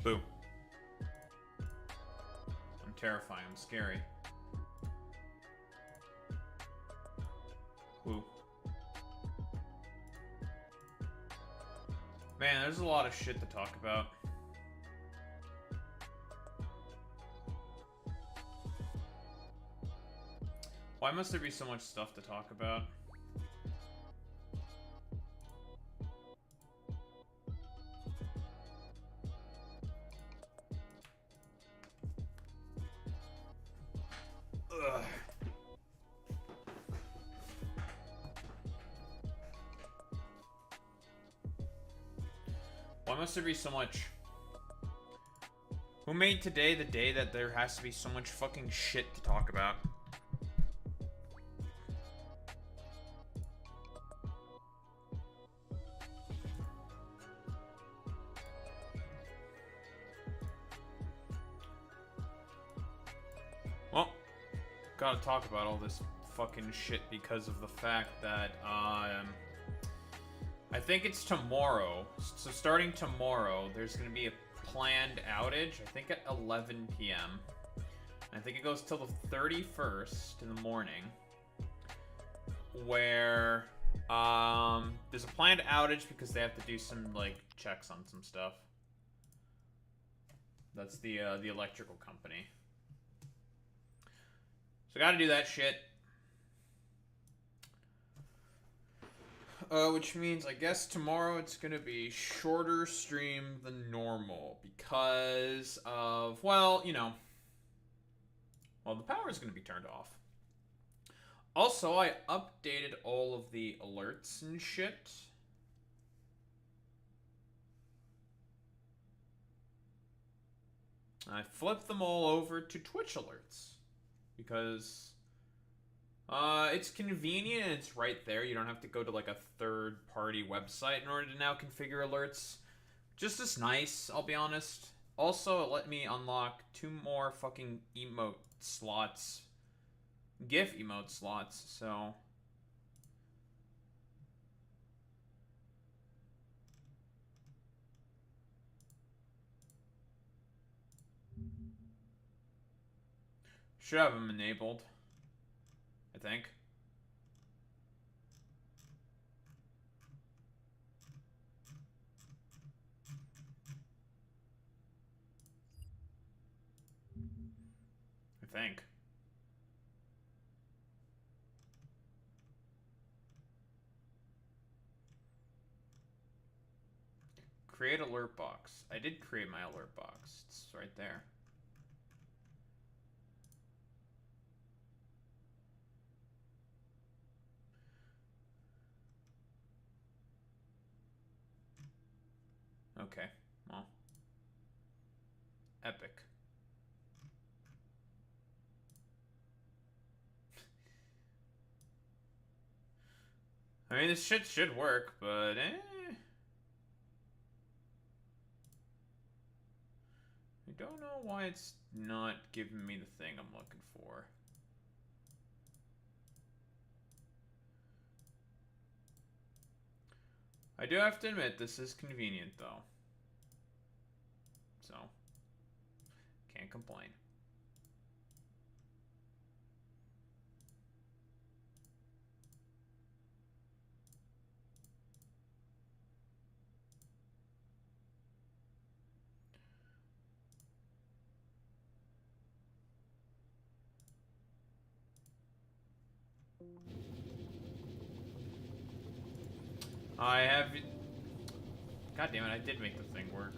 Boo. I'm terrifying. I'm scary. Woo. Man, there's a lot of shit to talk about. Why must there be so much stuff to talk about? Ugh. Why must there be so much? Who made today the day that there has to be so much fucking shit to talk about? Well, gotta talk about all this fucking shit because of the fact that, I think it's tomorrow. So starting tomorrow, there's gonna be a planned outage, I think at 11 p.m. I think it goes till the 31st in the morning, where, there's a planned outage because they have to do some, like, checks on some stuff. That's the electrical company. So gotta do that shit. Which means, I guess tomorrow it's gonna be shorter stream than normal because of, well, you know, well, the power is gonna be turned off. Also, I updated all of the alerts and shit. I flipped them all over to Twitch alerts because it's convenient and it's right there. You don't have to go to like a third-party website in order to now configure alerts. Just as nice, I'll be honest. Also, it let me unlock 2 more fucking emote slots. GIF emote slots, so... should have them enabled, I think. I think. Create alert box. I did create my alert box. It's right there. Okay, well. Epic. I mean, this shit should work, but I don't know why it's not giving me the thing I'm looking for. I do have to admit, this is convenient, though. So, can't complain. I have... God damn it, I did make the thing work.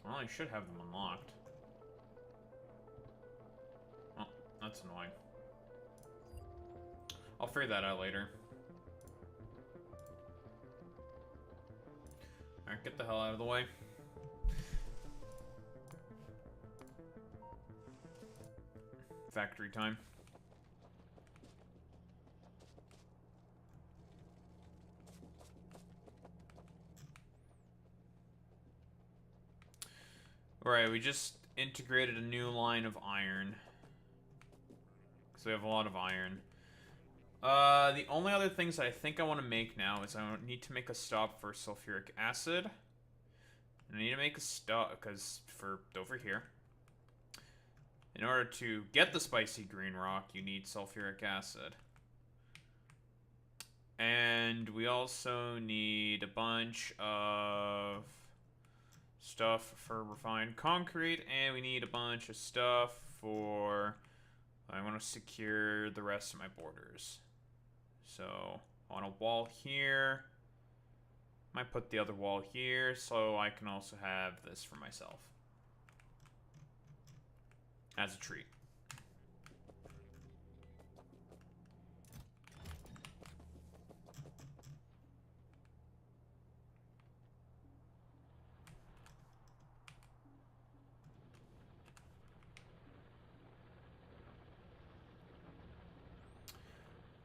Well, I should have them unlocked. Oh, that's annoying. I'll figure that out later. Alright, get the hell out of the way. Factory time. Alright, we just integrated a new line of iron. Because we have a lot of iron. The only other things I think I want to make now is I need to make a stop for sulfuric acid. I need to make a stop, because for over here, in order to get the spicy green rock, you need sulfuric acid. And we also need a bunch of stuff for refined concrete, and we need a bunch of stuff for... I want to secure the rest of my borders. So, on a wall here. Might put the other wall here, so I can also have this for myself. As a treat.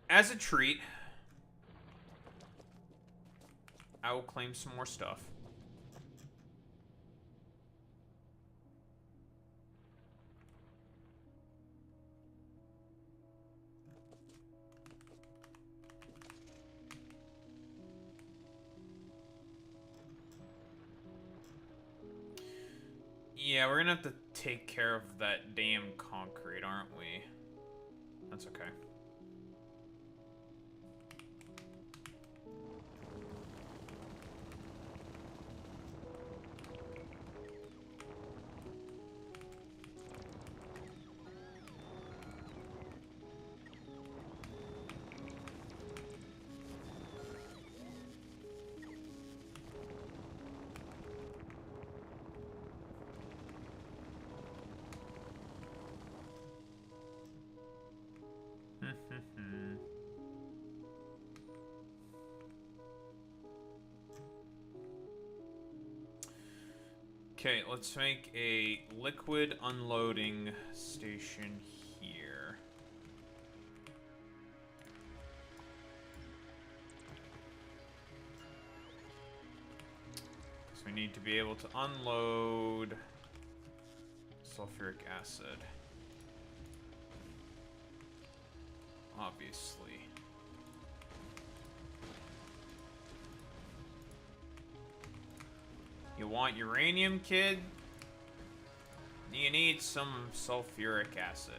As a treat, I will claim some more stuff. Yeah, we're gonna have to take care of that damn concrete, aren't we? That's okay. Okay, let's make a liquid unloading station here. So we need to be able to unload sulfuric acid. Obviously. You want uranium, kid? You need some sulfuric acid.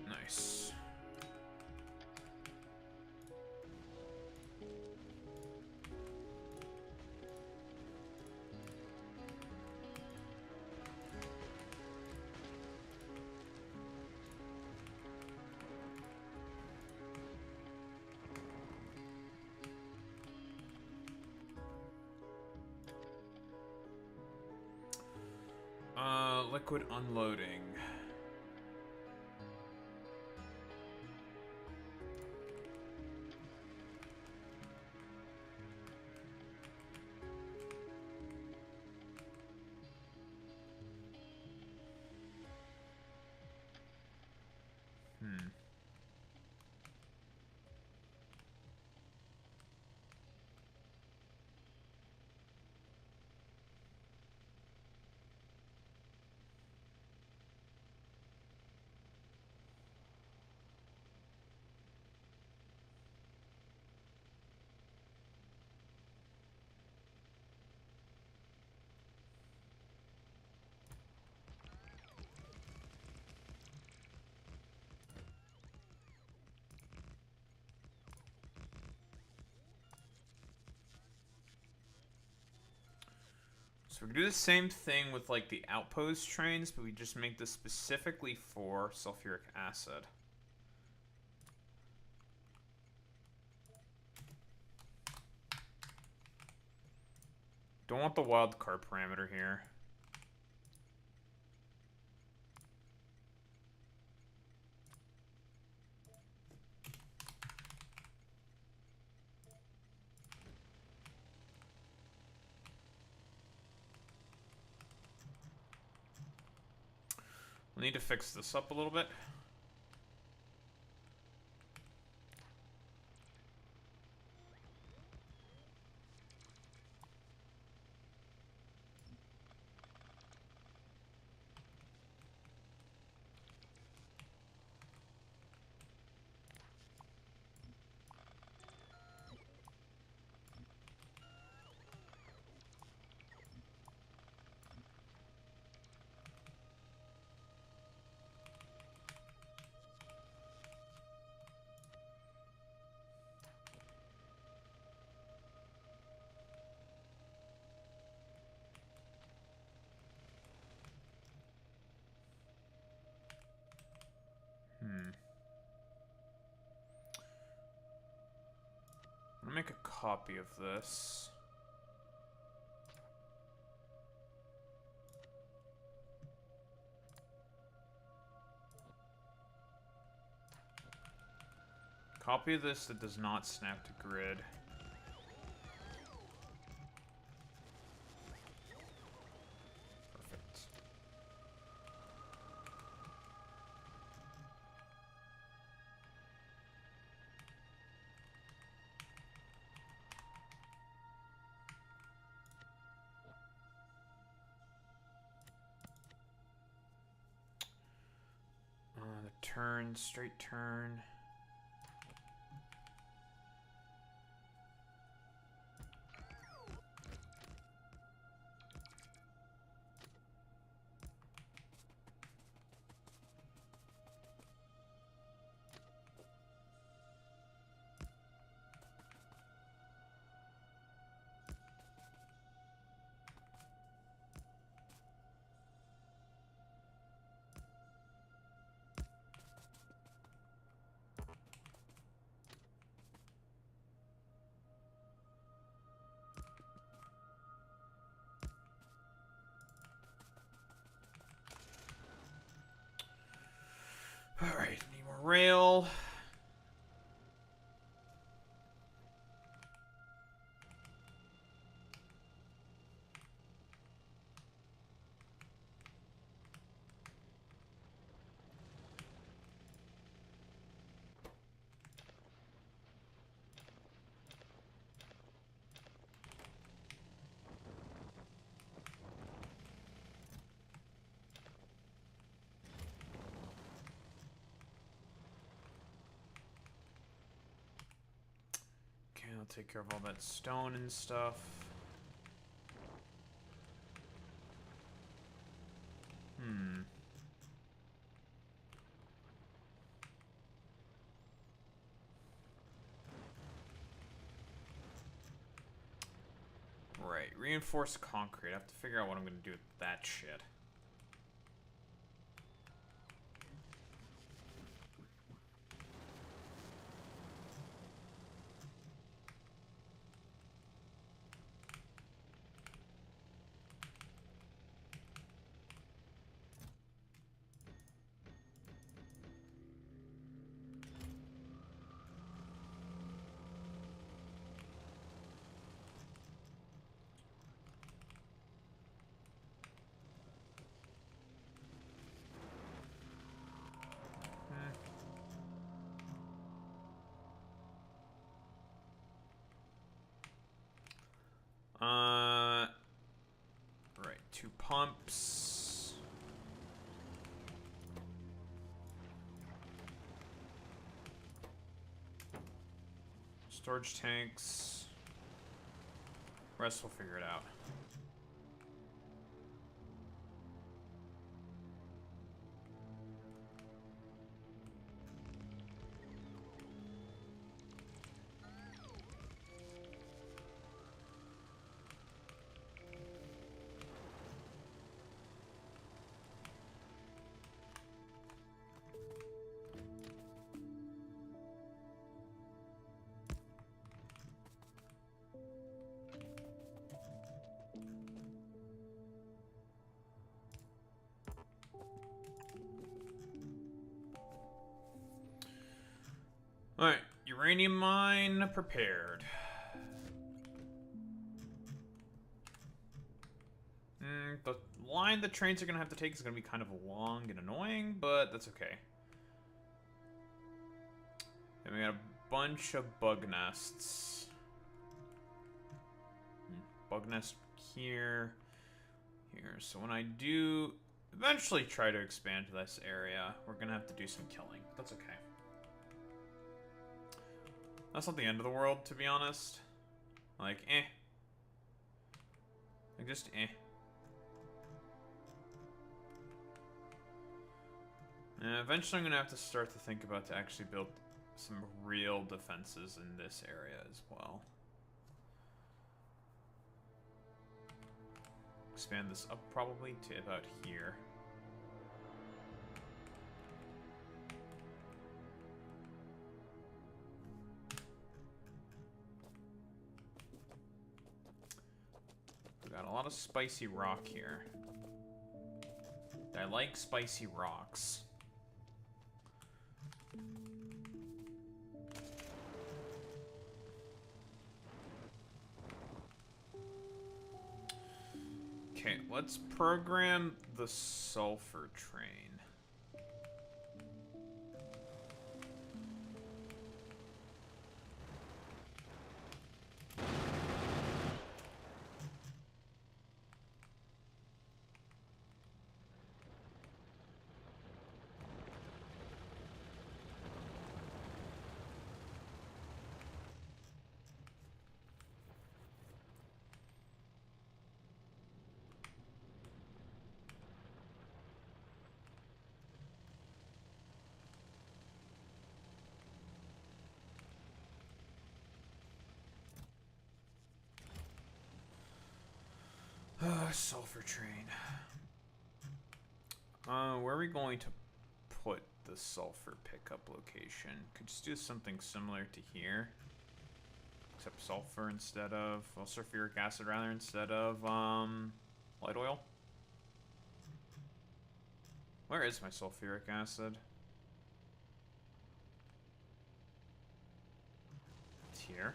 Nice. Liquid unloading. So we do the same thing with like the outpost trains, but we just make this specifically for sulfuric acid. Don't want the wildcard parameter here. We'll need to fix this up a little bit. I'm gonna make a copy of this. Copy of this that does not snap to grid. Perfect. The turn, straight turn. Alright, need more rail. I'll take care of all that stone and stuff. Right, reinforced concrete. I have to figure out what I'm gonna do with that shit. Right, 2 pumps. Storage tanks. Rest we'll figure it out. Alright, uranium mine prepared. The line the trains are going to have to take is going to be kind of long and annoying, but that's okay. And we got a bunch of bug nests. Bug nest here. Here. So when I do eventually try to expand to this area, we're going to have to do some killing. That's okay. That's not the end of the world, to be honest. Like, eh. Like, just eh. And eventually I'm going to have to start to think about to actually build some real defenses in this area as well. Expand this up probably to about here. We got a lot of spicy rock here. I like spicy rocks. Okay, let's program the sulfur train. Sulfur train. Where are we going to put the sulfur pickup location? Could just do something similar to here. Except sulfur instead of, well, sulfuric acid rather, instead of, light oil. Where is my sulfuric acid? It's here.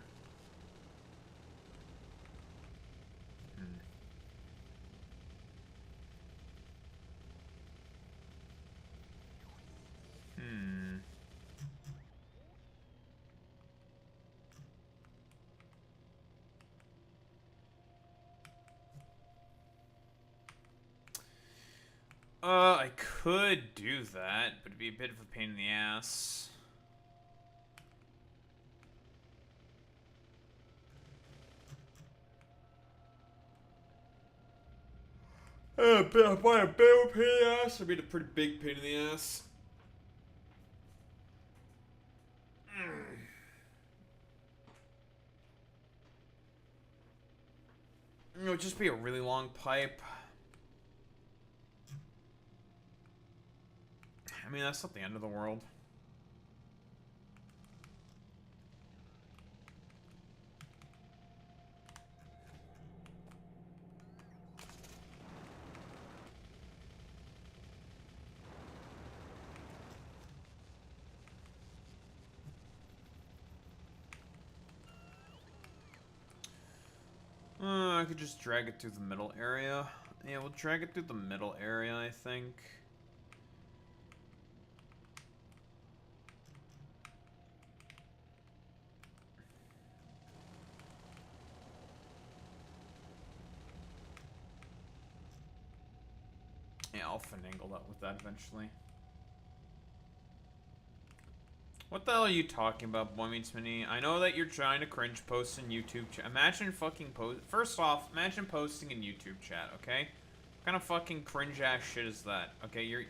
I could do that, but it'd be a bit of a pain in the ass. By a bit of a pain in the ass, it'd be a pretty big pain in the ass. It would just be a really long pipe. I mean, that's not the end of the world. I could just drag it through the middle area. Yeah, we'll drag it through the middle area, I think. Yeah, I'll finagle that with that eventually. What the hell are you talking about, Boy Meets Mini? I know that you're trying to cringe post in YouTube chat. Imagine fucking post. First off, imagine posting in YouTube chat, okay? What kind of fucking cringe ass shit is that? Okay, you're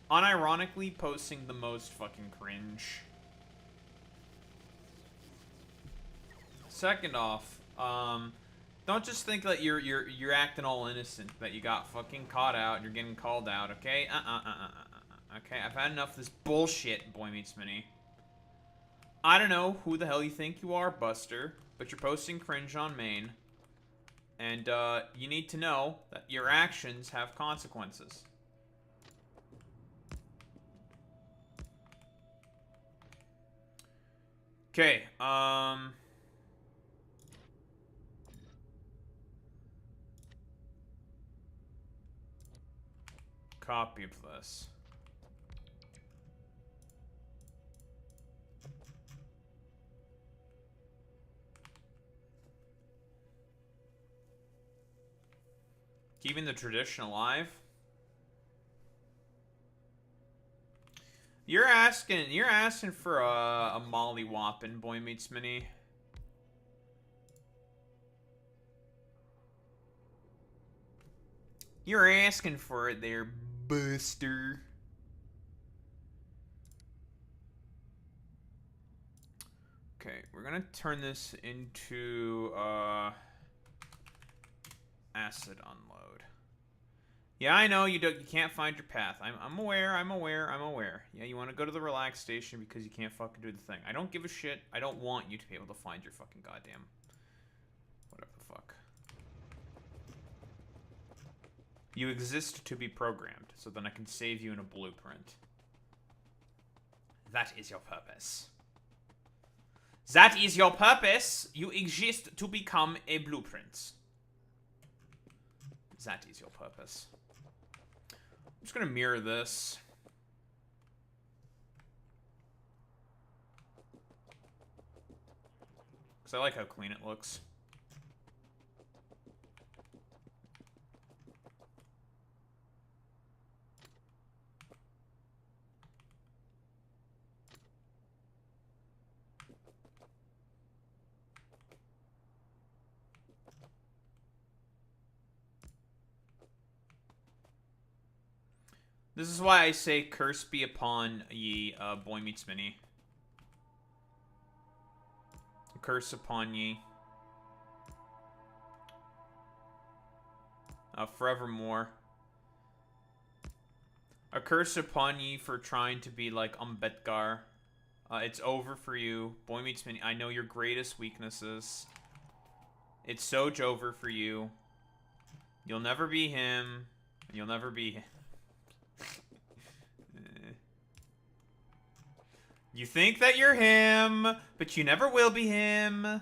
unironically posting the most fucking cringe. Second off, don't just think that you're acting all innocent, that you got fucking caught out, you're getting called out, okay? Okay, I've had enough of this bullshit, Boy Meets Mini. I don't know who the hell you think you are, Buster, but you're posting cringe on main. And, you need to know that your actions have consequences. Okay, copy of this. Keeping the tradition alive. You're asking for a Molly Whoppin' Boy Meets Mini. You're asking for it there, Buster. Okay, we're gonna turn this into acid unload. Yeah, I know you can't find your path. I'm aware. Yeah, you want to go to the relax station because you can't fucking do the thing. I don't give a shit. I don't want you to be able to find your fucking goddamn whatever the fuck. You exist to be programmed, so then I can save you in a blueprint. That is your purpose. That is your purpose. You exist to become a blueprint. That is your purpose. I'm just gonna mirror this. Because I like how clean it looks. This is why I say curse be upon ye, Boy Meets Mini. Curse upon ye. Forevermore. A curse upon ye for trying to be like Ambedkar. It's over for you. Boy Meets Mini. I know your greatest weaknesses. It's so over for you. You'll never be him. You'll never be him. You think that you're him, but you never will be him.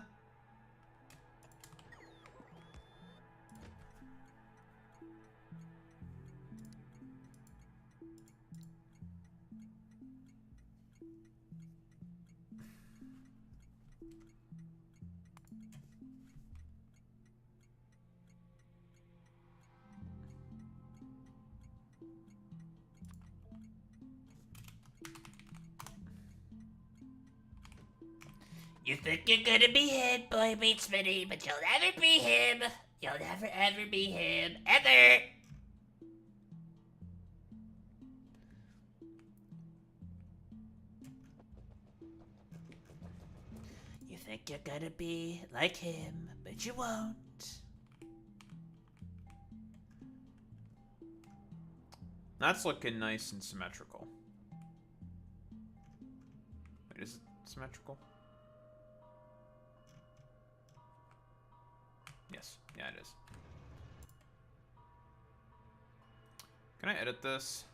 You think you're gonna be him, Boy Meets Mini, but you'll never be him. You'll never ever be him, ever. You think you're gonna be like him, but you won't. That's looking nice and symmetrical. Wait, is it symmetrical? Yes. Yeah, it is. Can I edit this?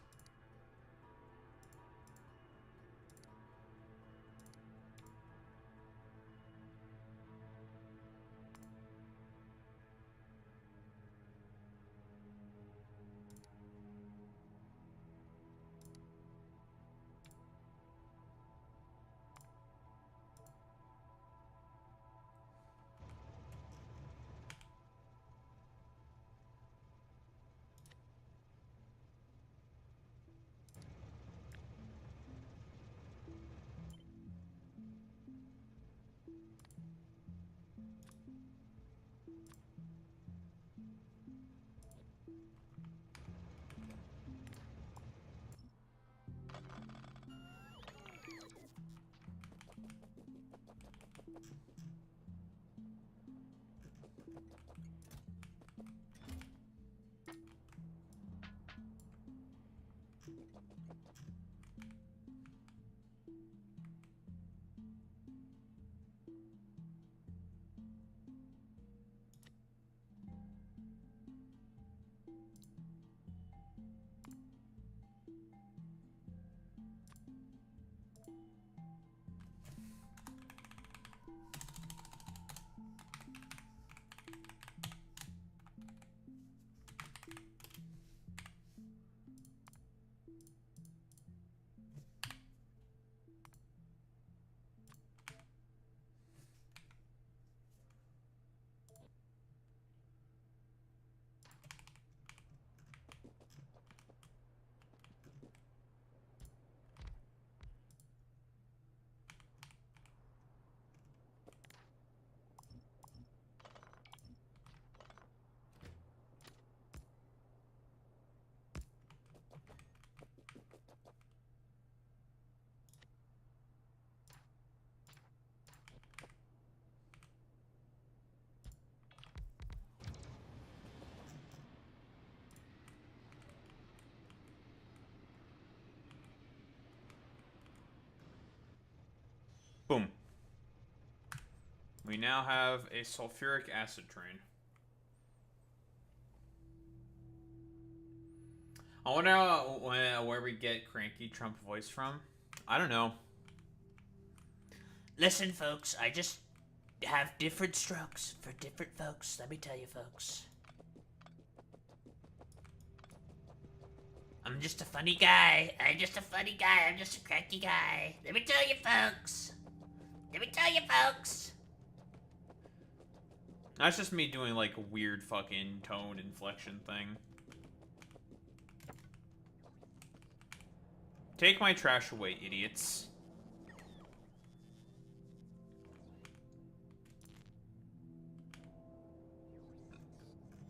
we now have a sulfuric acid train. I wonder where we get cranky Trump voice from. I don't know. Listen, folks, I just have different strokes for different folks. Let me tell you, folks. I'm just a funny guy. I'm just a cranky guy. Let me tell you, folks. That's just me doing like a weird fucking tone inflection thing. Take my trash away, idiots.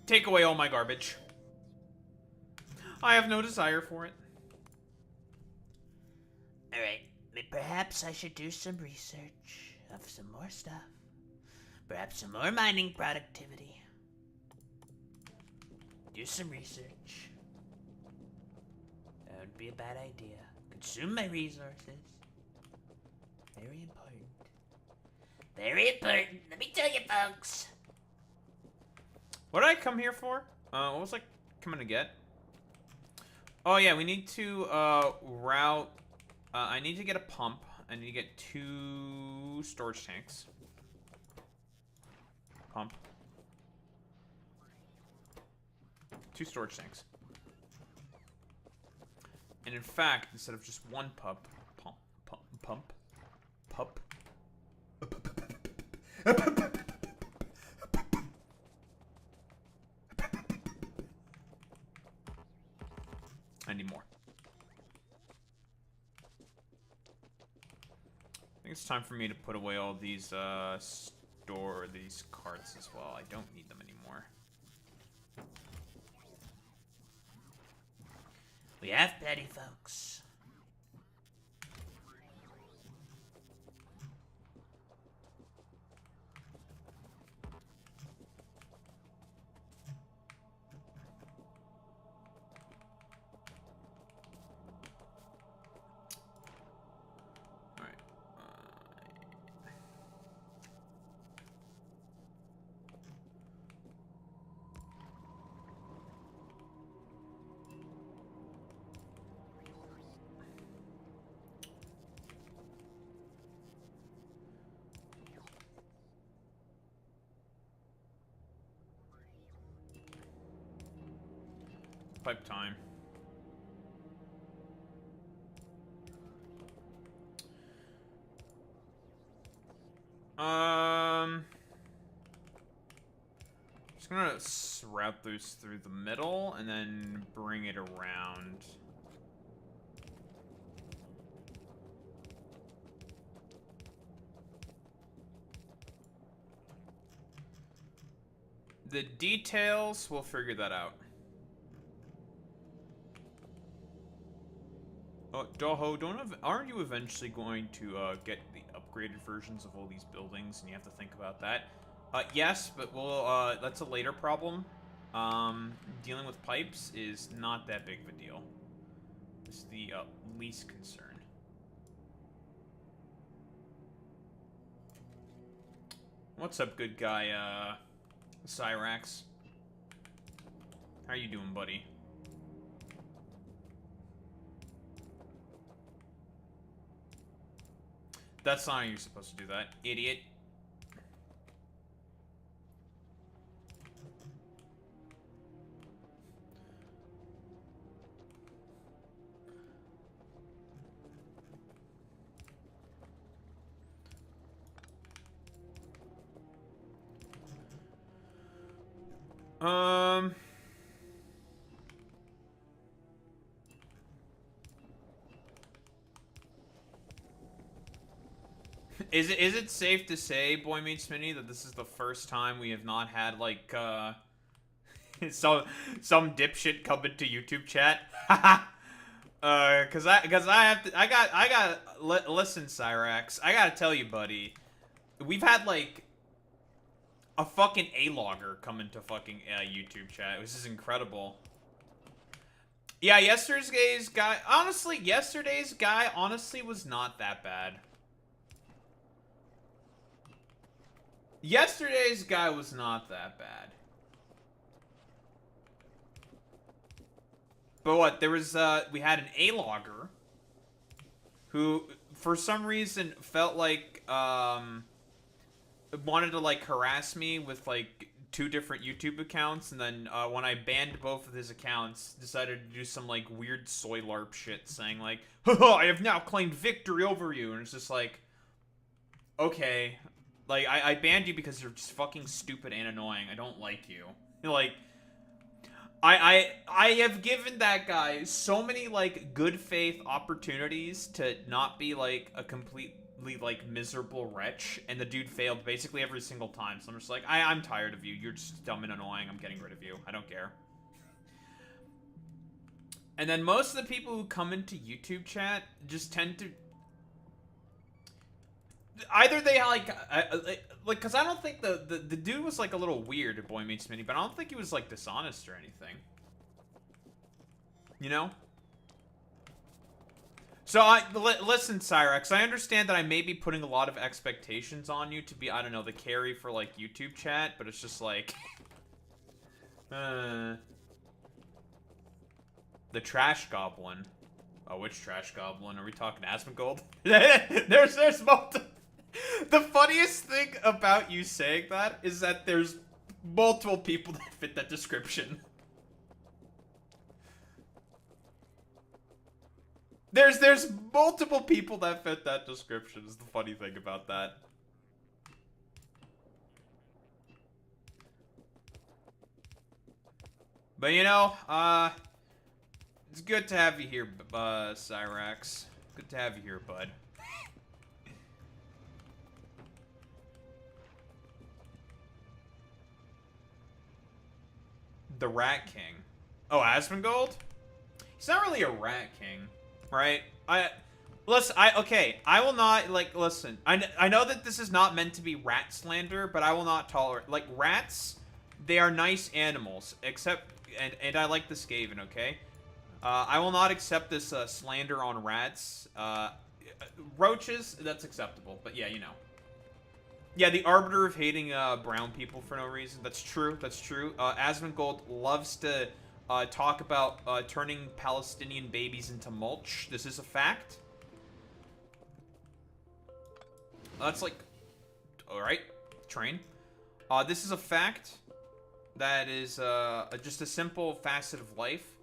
Take away all my garbage. I have no desire for it. Alright, perhaps I should do some research of some more stuff. Perhaps some more mining productivity. Do some research. That would be a bad idea. Consume my resources. Very important. Very important. Let me tell you, folks. What did I come here for? What was I coming to get? Oh yeah, we need to route. I need to get a pump. I need to get 2 storage tanks. Pump. 2 storage tanks. And in fact, instead of just one pump. I need more. I think it's time for me to put away all these these carts as well. I don't need them anymore. We have plenty, folks. Pipe time. Just gonna route those through the middle and then bring it around. The details, we'll figure that out. Doho, aren't you eventually going to get the upgraded versions of all these buildings, and you have to think about that? Yes, but that's a later problem. Dealing with pipes is not that big of a deal. It's the least concern. What's up, good guy, Cyrax? How you doing, buddy? That's not how you're supposed to do that, idiot. Is it safe to say, Boy Meets Minnie, that this is the first time we have not had like some dipshit come into YouTube chat? Listen, Cyrax, I gotta tell you, buddy, we've had like a fucking A-logger come into fucking YouTube chat. This is incredible. Yeah, yesterday's guy honestly was not that bad. Yesterday's guy was not that bad. But what, there was, we had an A-logger who, for some reason, felt like, wanted to, like, harass me with, like, 2 different YouTube accounts, and then, when I banned both of his accounts, decided to do some, like, weird soy LARP shit, saying, like, haha, I have now claimed victory over you, and it's just like, okay, like, I banned you because you're just fucking stupid and annoying, I don't like you. Like, I have given that guy so many, like, good faith opportunities to not be, like, a completely, like, miserable wretch, and the dude failed basically every single time, so I'm just like, I'm tired of you, you're just dumb and annoying, I'm getting rid of you, I don't care. And then most of the people who come into YouTube chat just tend to... Either they, like, because I don't think the dude was, like, a little weird at Boy Meets Mini, but I don't think he was, like, dishonest or anything. You know? So, listen, Cyrex, I understand that I may be putting a lot of expectations on you to be, I don't know, the carry for, like, YouTube chat, but it's just, like... the Trash Goblin. Oh, which Trash Goblin? Are we talking Asmongold? There's multiple... The funniest thing about you saying that is that there's multiple people that fit that description. There's multiple people that fit that description is the funny thing about that. But you know, it's good to have you here, Cyrax. Good to have you here, bud. The Rat King. Oh, Asmongold? He's not really a Rat King, right? Okay, I will not, like, listen. I know that this is not meant to be rat slander, but I will not tolerate, like, rats, they are nice animals, except, and I like the Skaven, okay? I will not accept this, slander on rats. Roaches, that's acceptable, but yeah, you know. Yeah, the arbiter of hating brown people for no reason. That's true. That's true. Asmongold loves to talk about turning Palestinian babies into mulch. This is a fact. That's like... Alright. Train. This is a fact. That is just a simple facet of life.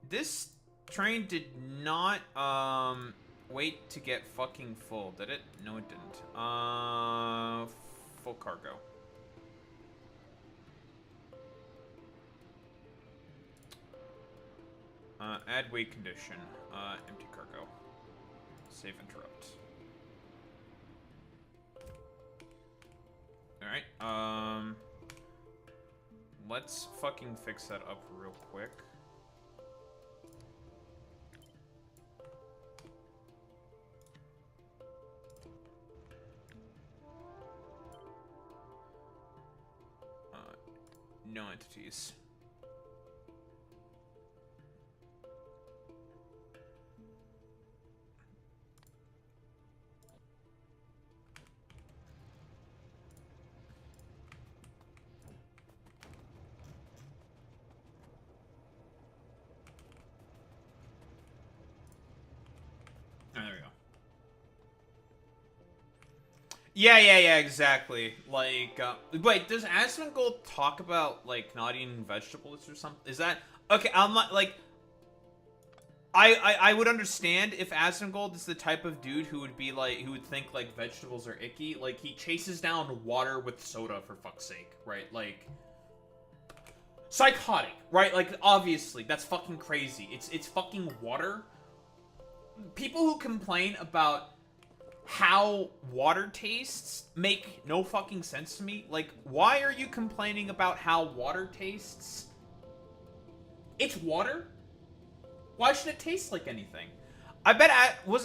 This train did not... wait to get fucking full, did it? No, it didn't. Full cargo. Add weight condition. Empty cargo. Save interrupt. Alright, let's fucking fix that up real quick. No entities. Oh, there we go. Yeah, exactly. Like, wait, does Asmongold talk about, like, not eating vegetables or something? Is that... Okay, I'm not, like... I would understand if Asmongold is the type of dude who would be, like, who would think, like, vegetables are icky. Like, he chases down water with soda, for fuck's sake, right? Like... Psychotic, right? Like, obviously, that's fucking crazy. It's fucking water. People who complain about how water tastes make no fucking sense to me. Like, why are you complaining about how water tastes? It's water? Why should it taste like anything? I bet what's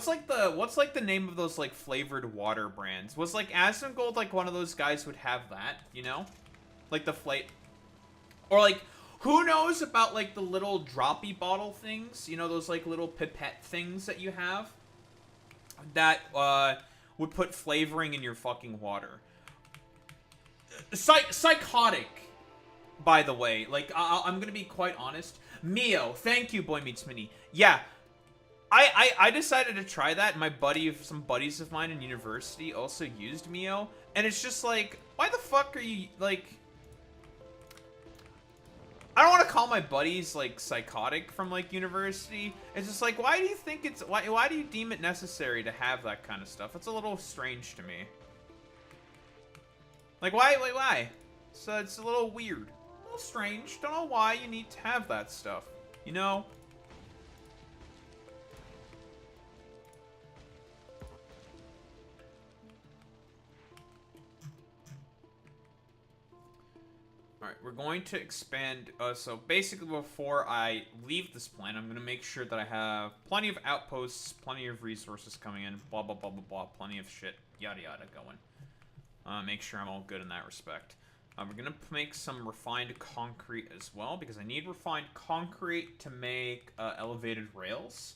like the name of those, like, flavored water brands? Was, like, Asmongold, like, one of those guys who would have that, you know? Like the or, like, who knows about, like, the little droppy bottle things? You know, those, like, little pipette things that you have? That, would put flavoring in your fucking water. Psychotic, by the way. Like, I'm gonna be quite honest. Mio, thank you, Boy Meets Mini. Yeah, I decided to try that. Some buddies of mine in university also used Mio, and it's just like, why the fuck are you, like... I don't want to call my buddies, like, psychotic from, like, university. It's just like, why do you think it's... Why do you deem it necessary to have that kind of stuff? It's a little strange to me. Like, why? So it's a little weird. A little strange. Don't know why you need to have that stuff. You know? Alright, we're going to expand, so basically before I leave this planet, I'm going to make sure that I have plenty of outposts, plenty of resources coming in, blah, blah, blah, blah, blah, plenty of shit, yada, yada, going. Make sure I'm all good in that respect. We're going to make some refined concrete as well, because I need refined concrete to make elevated rails.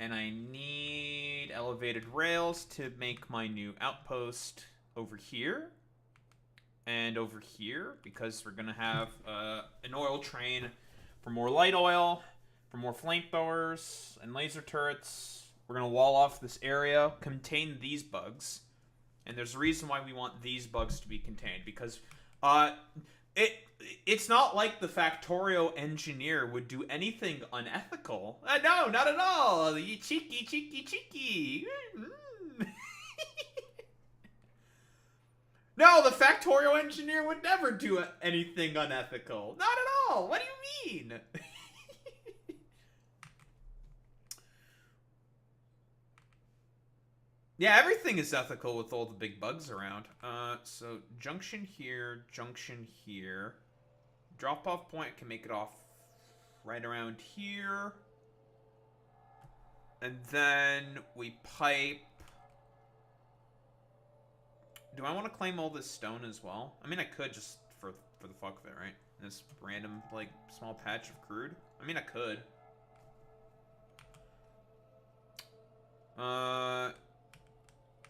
And I need elevated rails to make my new outpost over here. And over here, because we're going to have an oil train for more light oil, for more flamethrowers, and laser turrets. We're going to wall off this area, contain these bugs. And there's a reason why we want these bugs to be contained, because it's not like the Factorio engineer would do anything unethical. No, not at all. You cheeky. No, the Factorio engineer would never do anything unethical. Not at all. What do you mean? Yeah, everything is ethical with all the big bugs around. So junction here. Drop-off point can make it off right around here. And then we pipe. Do I want to claim all this stone as well? I mean, I could just for the fuck of it, right? This random, like, small patch of crude. I mean, I could. The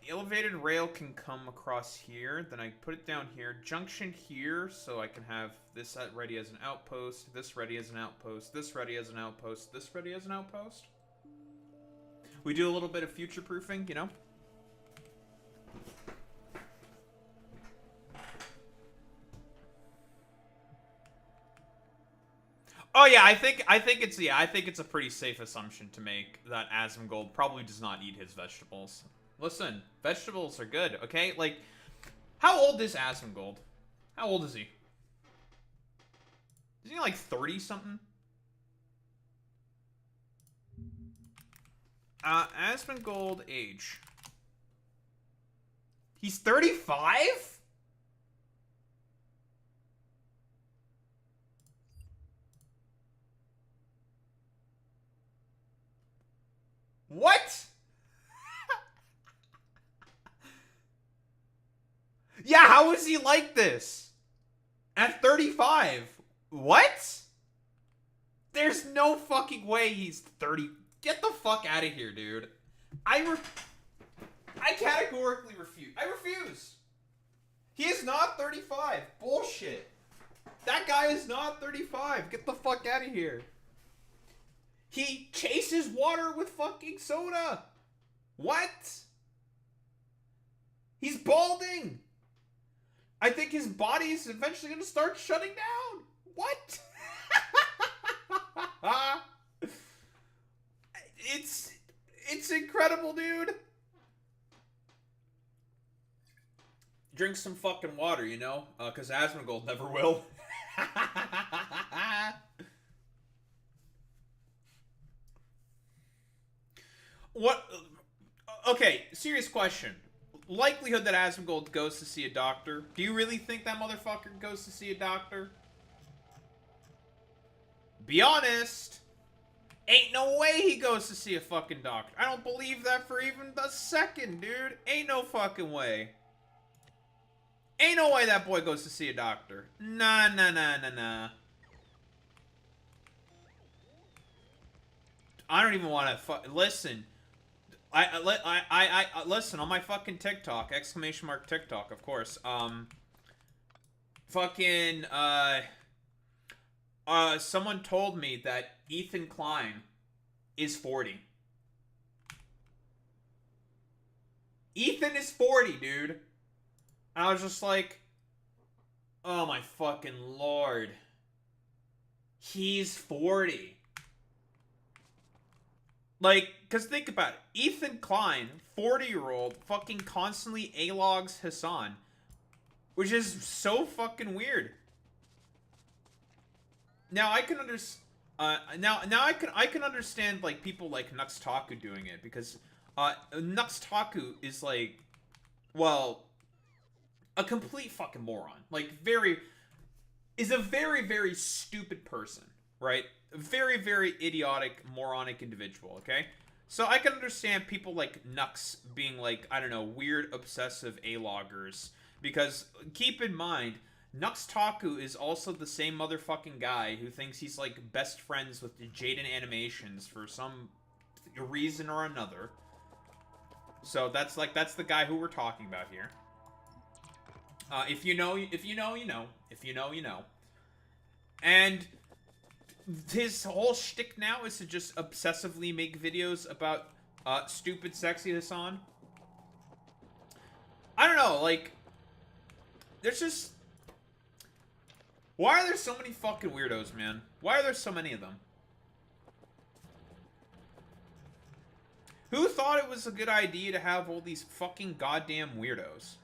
elevated rail can come across here. Then I put it down here. Junction here, so I can have this ready as an outpost. This ready as an outpost. This ready as an outpost. This ready as an outpost. We do a little bit of future-proofing, you know? Oh yeah, I think it's a pretty safe assumption to make that Asmongold probably does not eat his vegetables. Listen, vegetables are good, okay? Like, how old is Asmongold? How old is he? Is he like 30 something? Asmongold age. He's 35? What? Yeah, how is he like this? At 35? What? There's no fucking way he's 30. Get the fuck out of here, dude. I categorically refuse. I refuse. He is not 35. Bullshit. That guy is not 35. Get the fuck out of here. He chases water with fucking soda. What? He's balding. I think his body is eventually going to start shutting down. What? It's incredible, dude. Drink some fucking water, you know? Because Asmongold never will. What? Okay, serious question. Likelihood that Asmongold goes to see a doctor. Do you really think that motherfucker goes to see a doctor? Be honest. Ain't no way he goes to see a fucking doctor. I don't believe that for even a second, dude. Ain't no fucking way. Ain't no way that boy goes to see a doctor. Nah. I don't even want to listen. listen on my fucking TikTok, !TikTok, of course. Fucking someone told me that Ethan Klein is 40. Ethan is 40, dude. I was just like, oh my fucking lord. He's 40. Like, because think about it. Ethan Klein, 40-year-old, fucking constantly A-logs Hassan. Which is so fucking weird. Now I can understand. Now I can understand like people like Nuxtaku doing it because Nuxtaku is like, well, a complete fucking moron. Like is a very stupid person, right? A very idiotic, moronic individual. Okay, so I can understand people like Nux being like, I don't know, weird, obsessive A-loggers. Because, keep in mind, Nuxtaku is also the same motherfucking guy who thinks he's, like, best friends with the Jaden Animations for some reason or another. So, that's the guy who we're talking about here. If you know, you know. If you know, you know. And his whole shtick now is to just obsessively make videos about, stupid, sexy Hassan. I don't know, like... There's just... Why are there so many fucking weirdos, man? Why are there so many of them? Who thought it was a good idea to have all these fucking goddamn weirdos?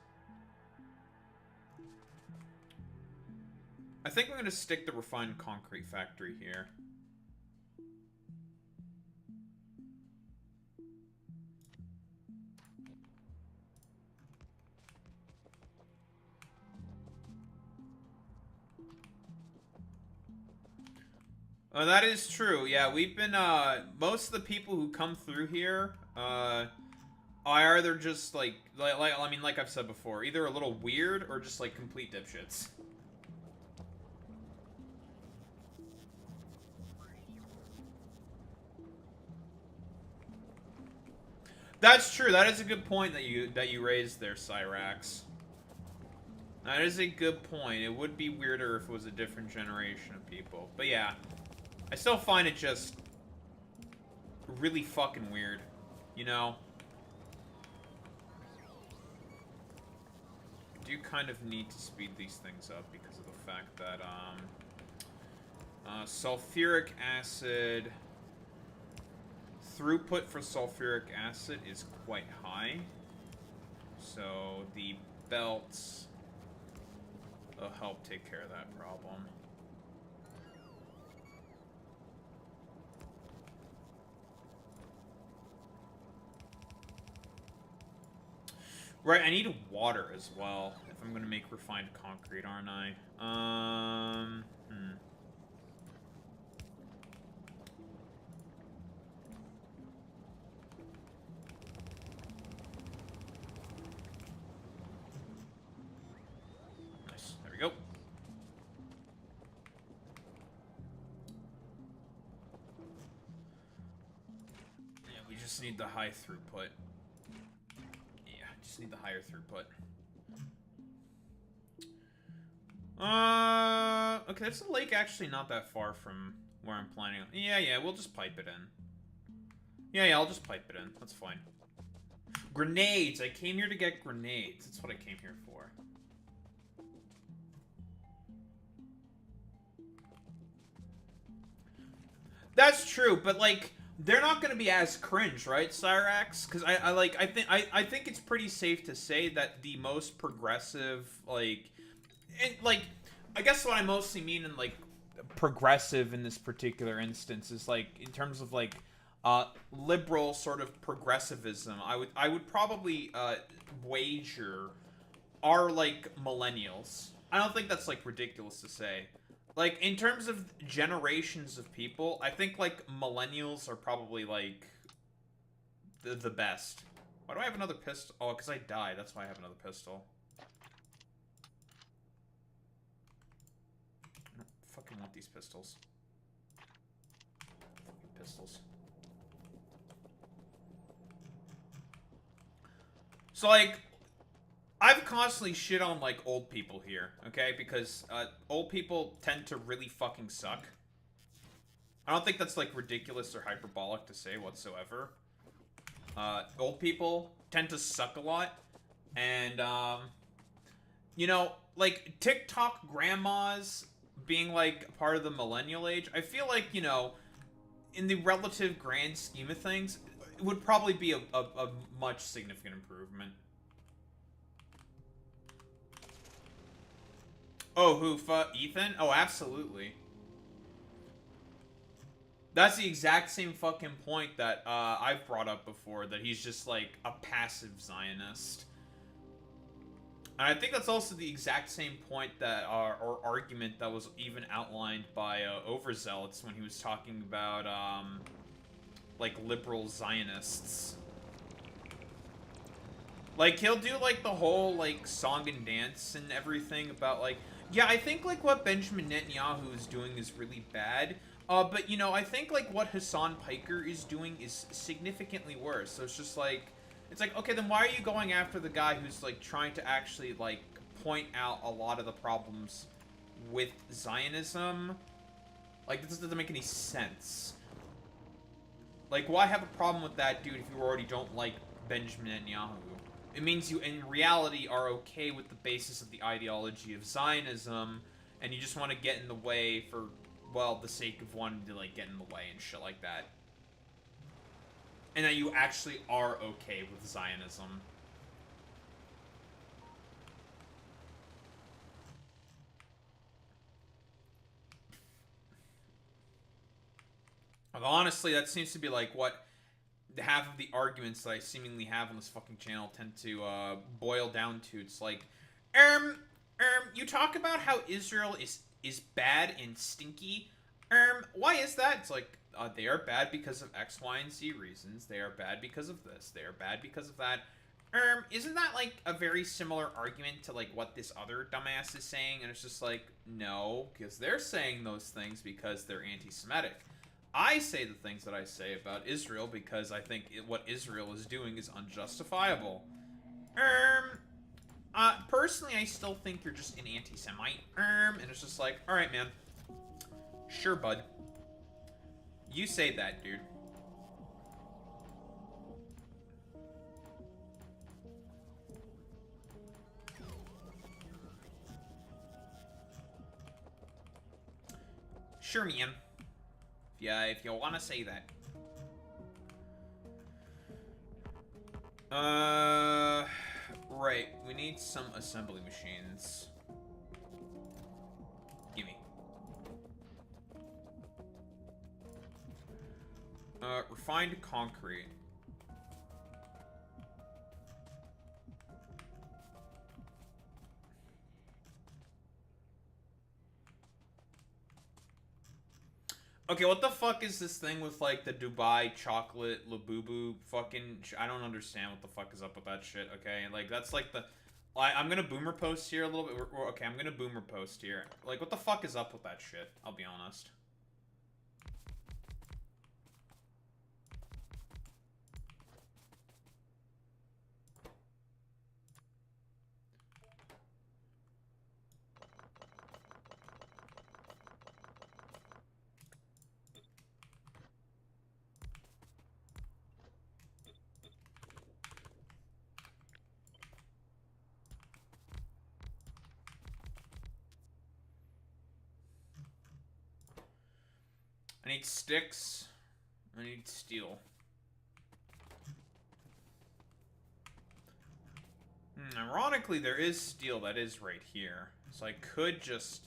I think I'm gonna stick the refined concrete factory here. Oh, that is true. Yeah, we've been, most of the people who come through here, are either just, like, I mean, like I've said before, either a little weird or just, like, complete dipshits. That's true. That is a good point that you raised there, Cyrax. That is a good point. It would be weirder if it was a different generation of people. But yeah. I still find it just really fucking weird, you know? I do kind of need to speed these things up because of the fact that, sulfuric acid, throughput for sulfuric acid is quite high. So the belts will help take care of that problem. Right, I need water as well if I'm gonna make refined concrete, aren't I? Nice, there we go. Yeah, we just need the high throughput. Just need the higher throughput. Okay, there's a lake actually not that far from where I'm planning on. Yeah, we'll just pipe it in. Yeah, I'll just pipe it in. That's fine. Grenades! I came here to get grenades. That's what I came here for. That's true, but like... They're not going to be as cringe, right, Cyrax? Because I think it's pretty safe to say that the most progressive, like, and like, I guess what I mostly mean in like progressive in this particular instance is like in terms of like liberal sort of progressivism. I would probably wager are like millennials. I don't think that's like ridiculous to say. Like, in terms of generations of people, I think, like, millennials are probably, like, the best. Why do I have another pistol? Oh, because I died. That's why I have another pistol. I don't fucking want these pistols. Fucking pistols. So, like, I've constantly shit on, like, old people here, okay? Because, old people tend to really fucking suck. I don't think that's, like, ridiculous or hyperbolic to say whatsoever. Old people tend to suck a lot. And, you know, like, TikTok grandmas being, like, part of the millennial age, I feel like, you know, in the relative grand scheme of things, it would probably be a much significant improvement. Oh, Ethan? Oh, absolutely. That's the exact same fucking point that I've brought up before, that he's just, like, a passive Zionist. And I think that's also the exact same point that, or argument that was even outlined by Overzealots when he was talking about, like, liberal Zionists. Like, he'll do, like, the whole, like, song and dance and everything about, like, yeah, I think, like, what Benjamin Netanyahu is doing is really bad. But, you know, I think, like, what Hassan Piker is doing is significantly worse. So it's just, like, it's like, okay, then why are you going after the guy who's, like, trying to actually, like, point out a lot of the problems with Zionism? Like, this doesn't make any sense. Like, why have a problem with that dude if you already don't like Benjamin Netanyahu? It means you, in reality, are okay with the basis of the ideology of Zionism, and you just want to get in the way for, well, the sake of wanting to, like, get in the way and shit like that. And that you actually are okay with Zionism. Although, honestly, that seems to be, like, what half of the arguments that I seemingly have on this fucking channel tend to boil down to. It's like, you talk about how Israel is bad and stinky. Why is that? It's like, they are bad because of X, Y, and Z reasons. They are bad because of this. They are bad because of that. Isn't that, like, a very similar argument to, like, what this other dumbass is saying? And it's just like, no, because they're saying those things because they're anti-Semitic. I say the things that I say about Israel because I think what Israel is doing is unjustifiable. Personally, I still think you're just an anti-Semite. And it's just like, alright, man. Sure, bud. You say that, dude. Sure, man. If you want to say that. Right. We need some assembly machines. Gimme. Refined concrete. Okay, what the fuck is this thing with, like, the Dubai chocolate Labubu fucking... I don't understand what the fuck is up with that shit, okay? Like, that's, like, the... I'm gonna boomer post here a little bit. Okay, I'm gonna boomer post here. Like, what the fuck is up with that shit? I'll be honest. I need sticks. I need steel. Ironically, there is steel that is right here. So I could just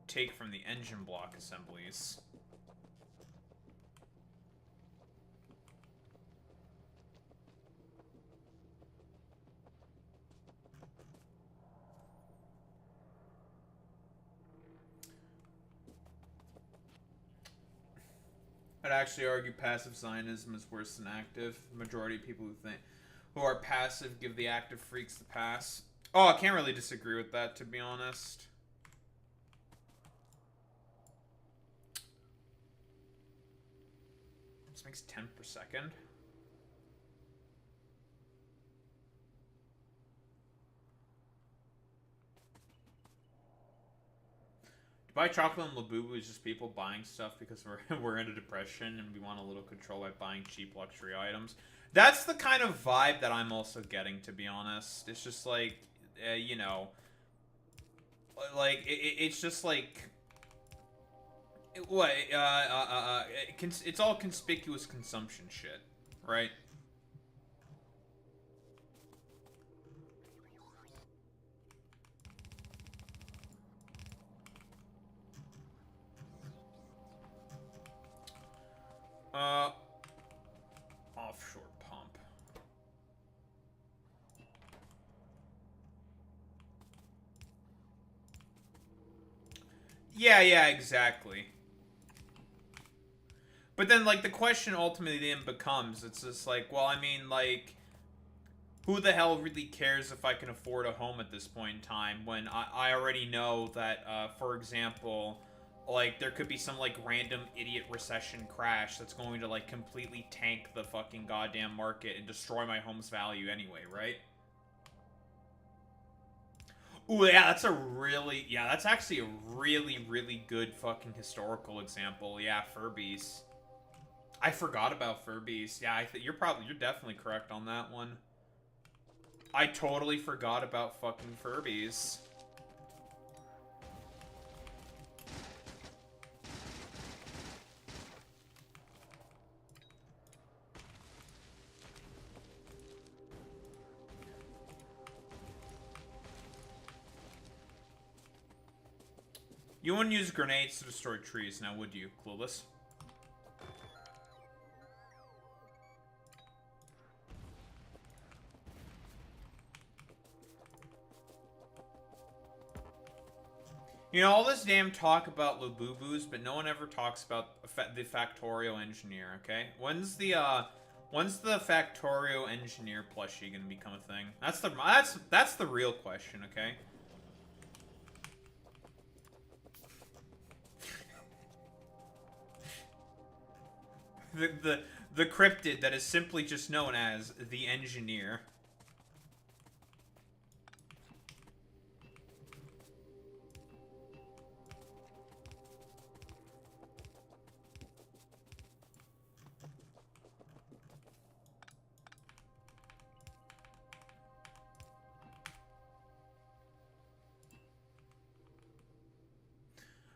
take from the engine block assemblies. I'd actually argue passive Zionism is worse than active. The majority of people who are passive give the active freaks the pass. Oh, I can't really disagree with that, to be honest. This makes 10 per second. Buy chocolate and Labubu is just people buying stuff because we're in a depression and we want a little control by buying cheap luxury items. That's the kind of vibe that I'm also getting, to be honest. It's just like, you know, like it's just like what it's all conspicuous consumption shit, right? Offshore pump. Yeah, exactly. But then, like, the question ultimately then becomes, it's just like, well, I mean, like, who the hell really cares if I can afford a home at this point in time when I already know that, for example, like, there could be some, like, random idiot recession crash that's going to, like, completely tank the fucking goddamn market and destroy my home's value anyway, right? Ooh, yeah, that's actually a really good fucking historical example. Yeah, Furbies. I forgot about Furbies. Yeah, you're definitely correct on that one. I totally forgot about fucking Furbies. You wouldn't use grenades to destroy trees, now would you, Clueless? You know, all this damn talk about Labubus, but no one ever talks about the Factorio engineer, okay? When's the Factorio engineer plushie gonna become a thing? That's the real question, okay? The cryptid that is simply just known as the engineer.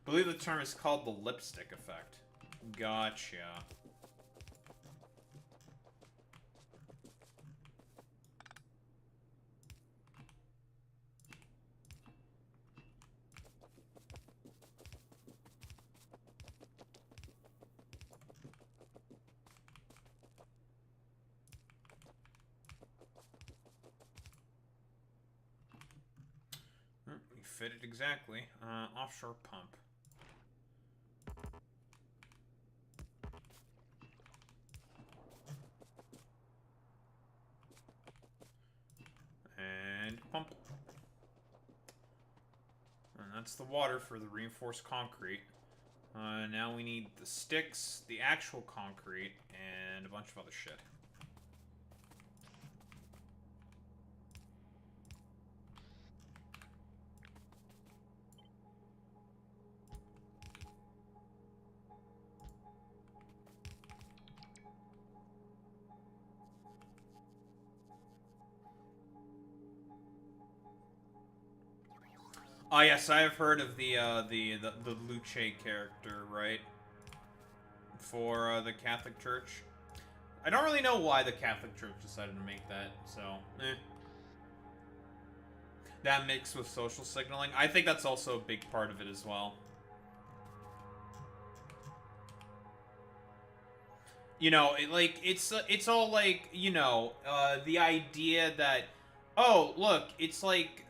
I believe the term is called the lipstick effect. Gotcha. We fit it exactly. Offshore pump. And pump. And that's the water for the reinforced concrete. Now we need the sticks, the actual concrete, and a bunch of other shit. Oh yes, I have heard of the Luce character, right? For the Catholic Church. I don't really know why the Catholic Church decided to make that, so that mixed with social signaling. I think that's also a big part of it as well. You know, it's all like, you know, the idea that, oh, look, it's like,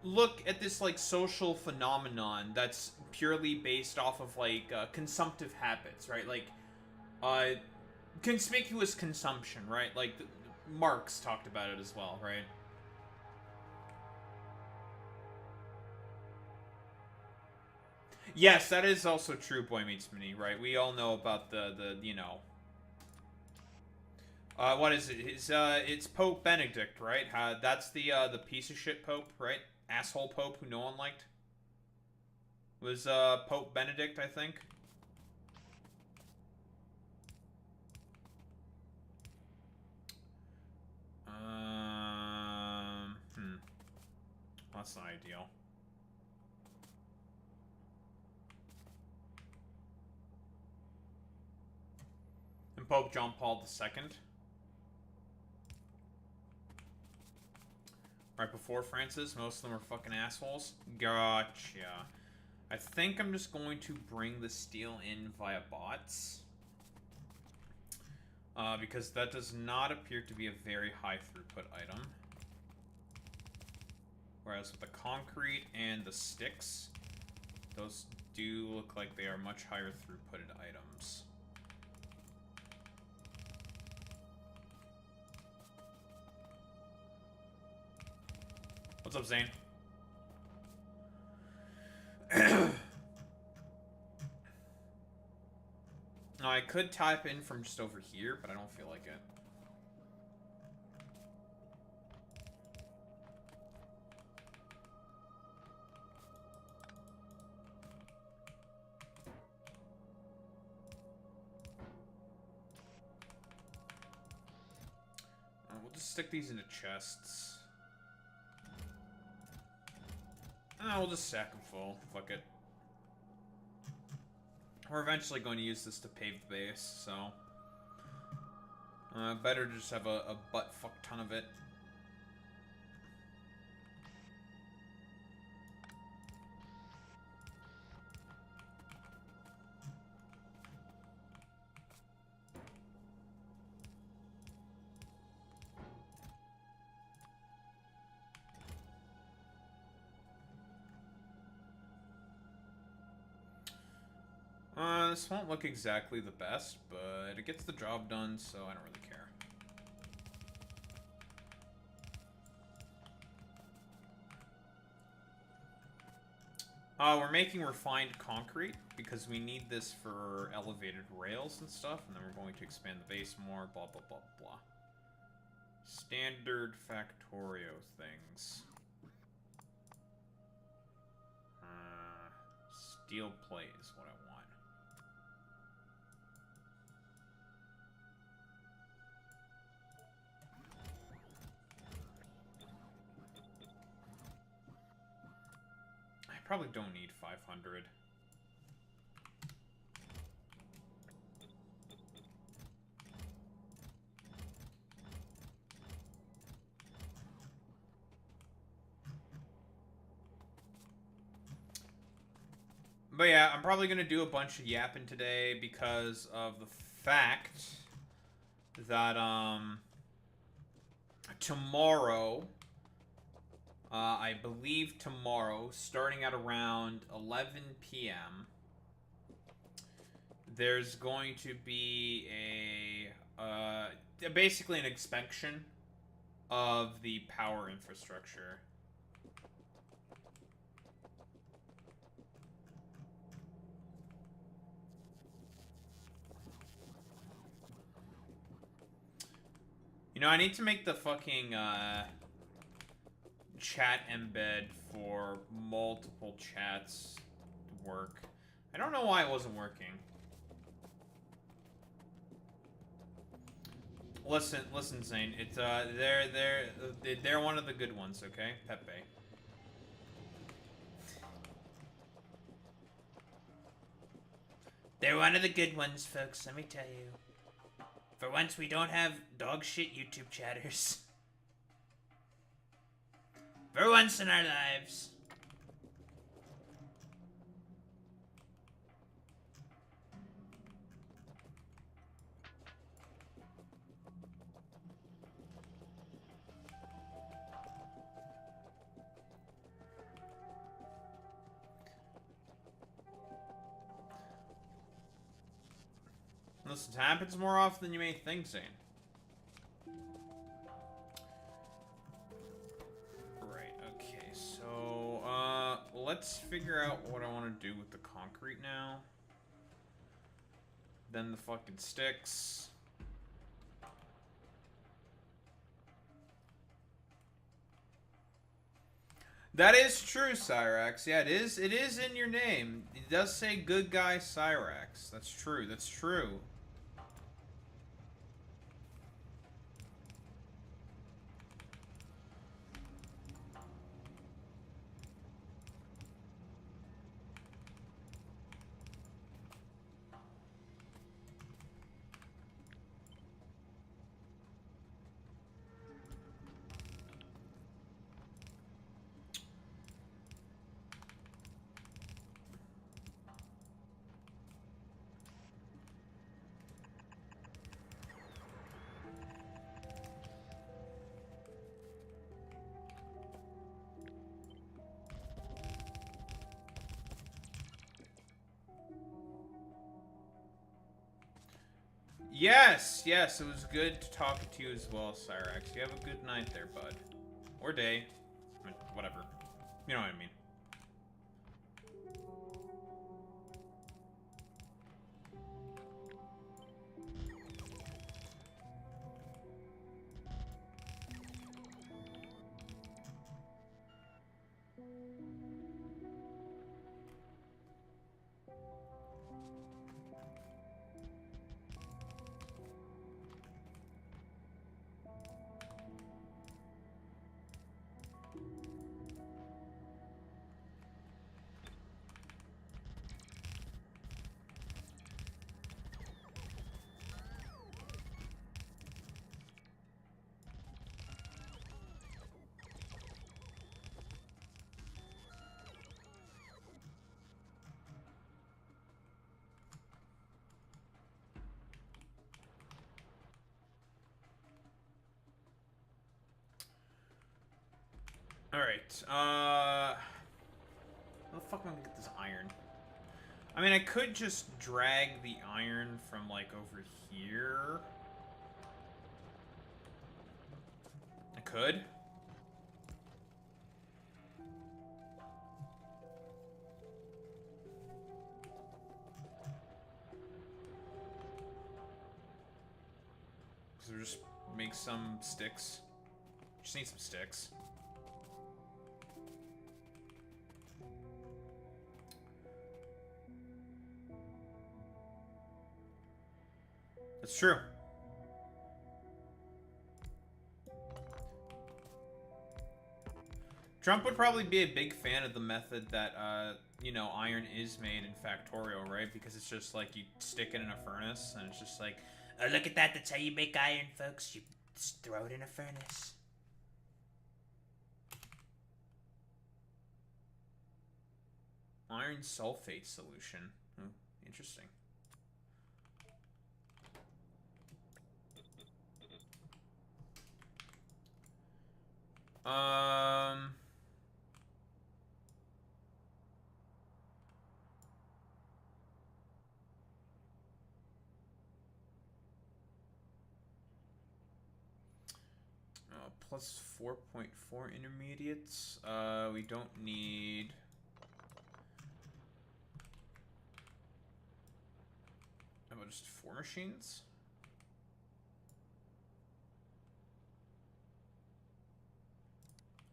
look at this, like, social phenomenon that's purely based off of, like, consumptive habits, right? Like, conspicuous consumption, right? Like, Marx talked about it as well, right? Yes, that is also true, Boy Meets Mini, right? We all know about the you know, what is it? It's Pope Benedict, right? That's the piece of shit Pope, right? Asshole Pope who no one liked. It was Pope Benedict, I think. That's not ideal. And Pope John Paul II. Right before Francis, most of them are fucking assholes. Gotcha. I think I'm just going to bring the steel in via bots. Because that does not appear to be a very high throughput item. Whereas with the concrete and the sticks, those do look like they are much higher throughputed items. What's up, Zane? Now, I could type in from just over here, but I don't feel like it. We'll just stick these into chests. We'll just stack them full. Fuck it. We're eventually going to use this to pave the base, so... better to just have a butt-fuck ton of it. This won't look exactly the best, but it gets the job done, so I don't really care. We're making refined concrete, because we need this for elevated rails and stuff, and then we're going to expand the base more, blah, blah, blah, blah. Standard Factorio things. Steel plate is what I want. I probably don't need 500. But yeah, I'm probably going to do a bunch of yapping today because of the fact that, tomorrow, I believe tomorrow, starting at around 11 p.m., there's going to be basically an inspection of the power infrastructure. You know, I need to make the fucking, chat embed for multiple chats to work. I don't know why it wasn't working. Listen, Zane. It's, they're one of the good ones, okay? Pepe. They're one of the good ones, folks, let me tell you. For once, we don't have dog shit YouTube chatters. For once in our lives. Listen, it happens more often than you may think, Zane. Right, okay, so, let's figure out what I want to do with the concrete now. Then the fucking sticks. That is true, Cyrax. Yeah, it is. It is in your name. It does say good guy Cyrax. That's true. That's true. Yes, yes, it was good talking to you as well, Cyrax. You have a good night there, bud. Or day. I mean, whatever. You know what I mean. Alright, how the fuck am I gonna get this iron? I mean, I could just drag the iron from, like, over here. I could. So just make some sticks. Just need some sticks. That's true. Trump would probably be a big fan of the method that, you know, iron is made in Factorio, right? Because it's just like you stick it in a furnace, and it's just like, Oh, look at that. That's how you make iron, folks. You just throw it in a furnace. iron sulfate solution. Oh, interesting. Plus 4.4 intermediates. We don't need. How about just 4 machines?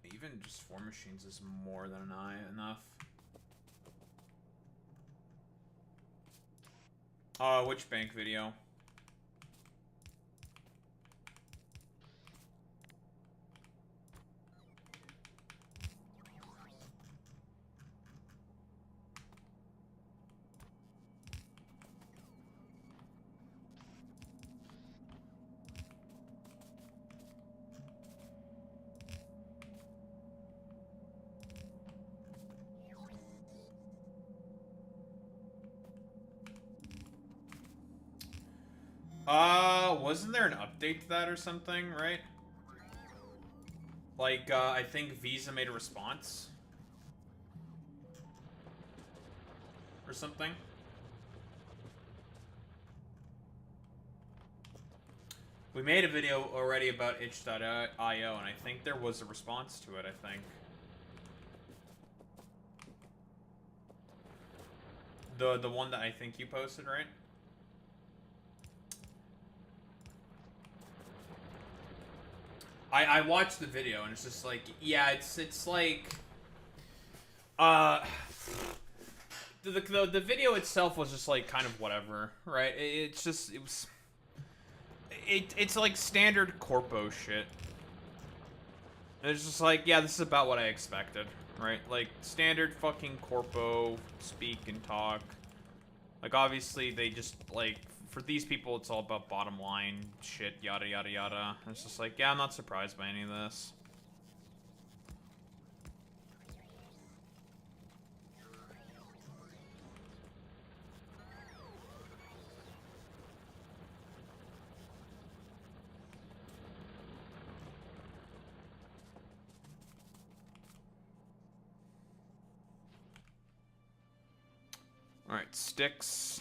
Even just 4 machines is more than enough. Which bank video? Wasn't there an update to that or something, right? Like, I think Visa made a response. Or something. We made a video already about itch.io, and I think there was a response to it, I think. The one that I think you posted, right? I watched the video and it's just like, yeah, it's like Uh, the video itself was just like kind of whatever, right? It's like standard corpo shit. It's just like, yeah, this is about what I expected, right? Like standard fucking corpo speak and talk. Like obviously they just like for these people it's all about bottom line shit, yada yada yada. It's just like, yeah, I'm not surprised by any of this. Alright, sticks.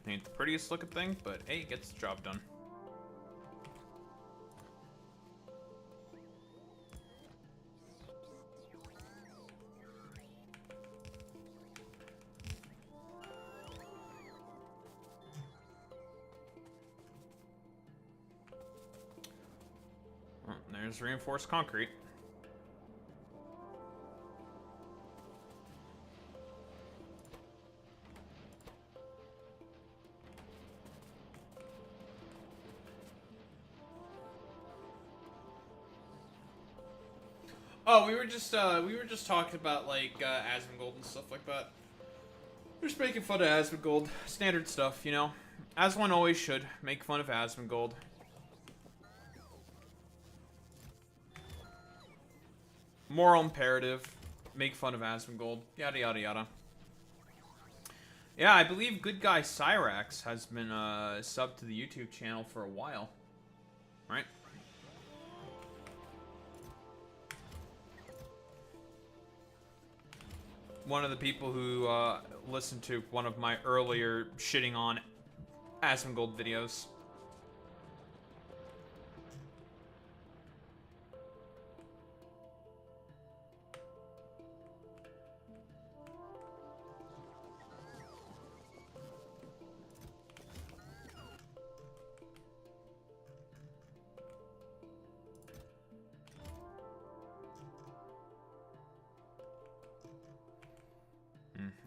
Ain't the prettiest looking thing, but hey, it gets the job done. Oh, there's reinforced concrete. Oh, we were just talking about like Asmongold and stuff like that. We're just making fun of Asmongold, standard stuff, you know, as one always should. Make fun of Asmongold. Moral imperative: make fun of Asmongold. Yada yada yada. Yeah, I believe good guy Cyrax has been subbed to the YouTube channel for a while, right? One of the people who listened to one of my earlier shitting on Asmongold videos.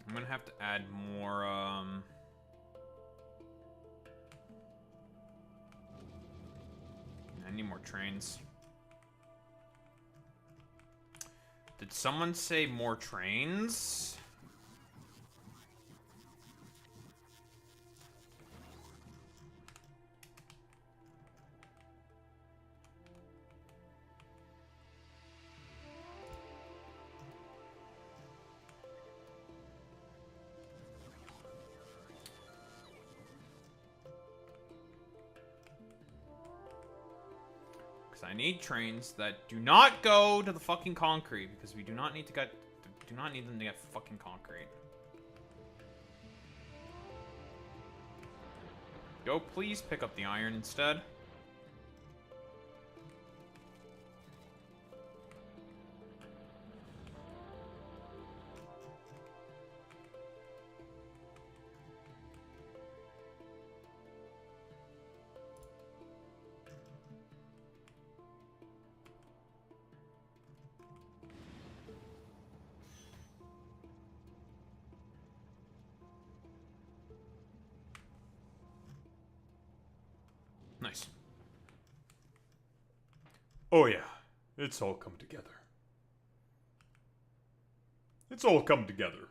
I'm gonna have to add more, I need more trains. Did someone say more trains? I need trains that do not go to the fucking concrete because we do not need to get them to get fucking concrete. Go, please pick up the iron instead. Nice. Oh yeah, it's all come together. It's all come together.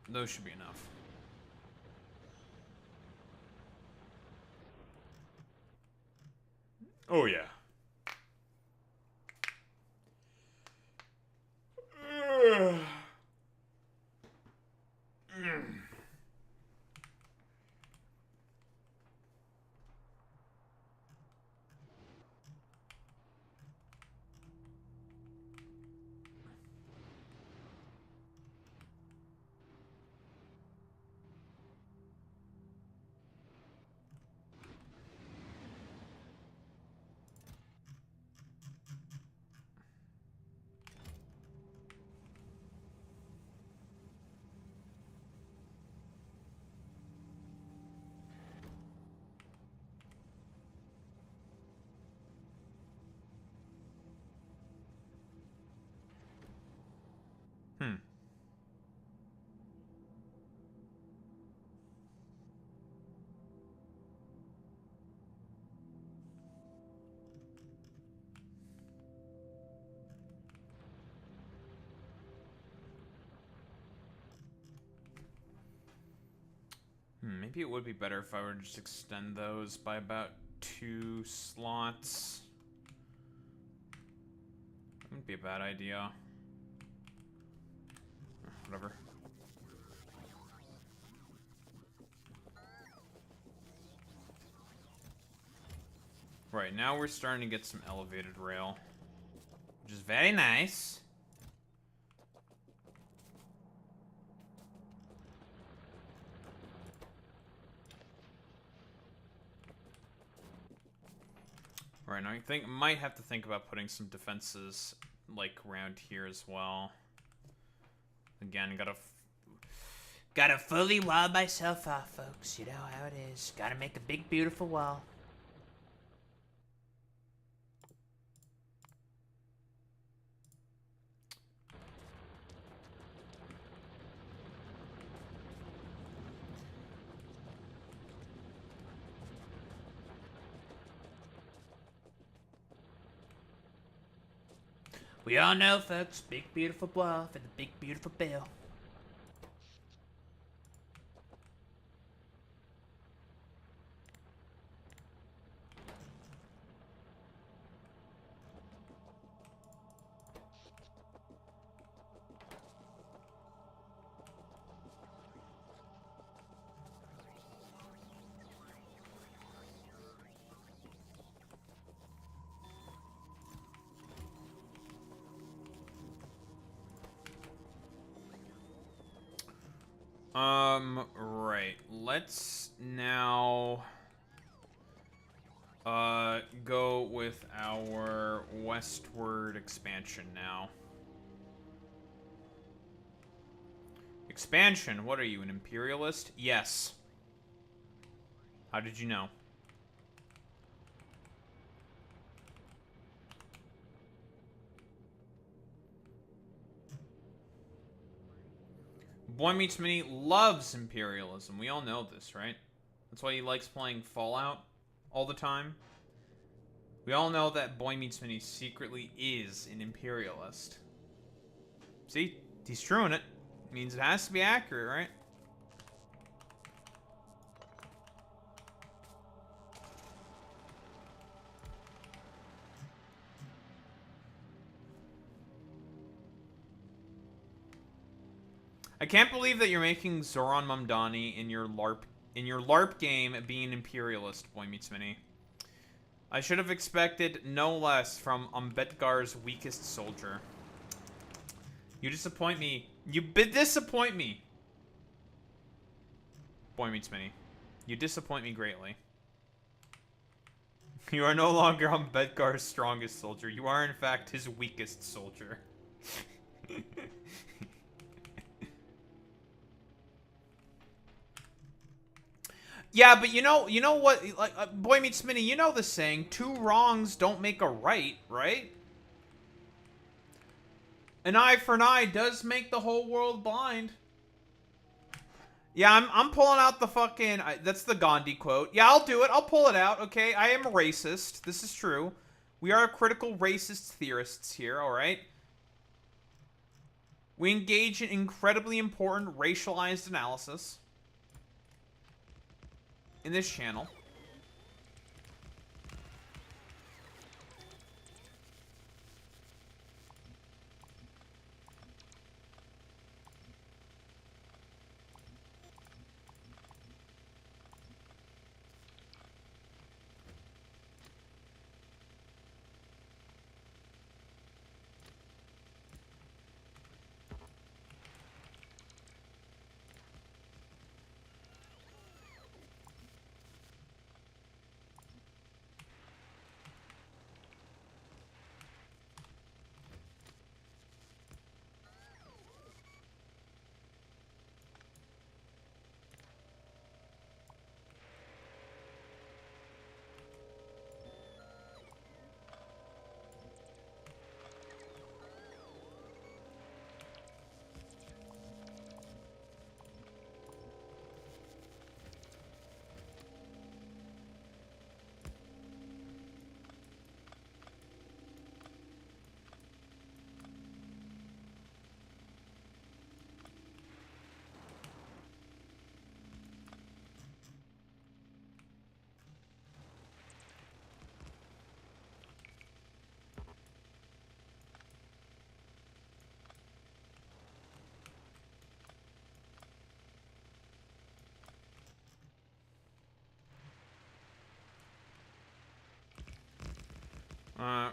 those should be enough. Oh, yeah. Hmm. Maybe it would be better if I were to just extend those by about 2 slots. Wouldn't be a bad idea. Whatever. Right, now we're starting to get some elevated rail, which is very nice. Right, now I might have to think about putting some defenses, like, around here as well. Again, Gotta fully wall myself off, folks. You know how it is. Gotta make a big, beautiful wall. We all know, folks, big, beautiful wall for the big, beautiful bill. Right. Let's now go with our westward expansion now. Expansion? What are you, an imperialist? Yes. How did you know? Boy Meets Mini loves imperialism. We all know this, right? That's why he likes playing Fallout all the time. We all know that Boy Meets Mini secretly is an imperialist. See? He's true in it. Means it has to be accurate, right? I can't believe that you're making Zoran Mamdani in your LARP game being imperialist, Boy Meets Mini. I should have expected no less from Ambedkar's weakest soldier. You disappoint me. You disappoint me. Boy Meets Mini. You disappoint me greatly. You are no longer Ambedkar's strongest soldier. You are, in fact, his weakest soldier. Yeah, but you know what? Like, Boy Meets Mini, you know the saying, 2 wrongs don't make a right, right? An eye for an eye does make the whole world blind. Yeah, I'm pulling out the fucking... that's the Gandhi quote. Yeah, I'll do it. I'll pull it out, okay? I am a racist. This is true. We are critical racist theorists here, alright? We engage in incredibly important racialized analysis in this channel.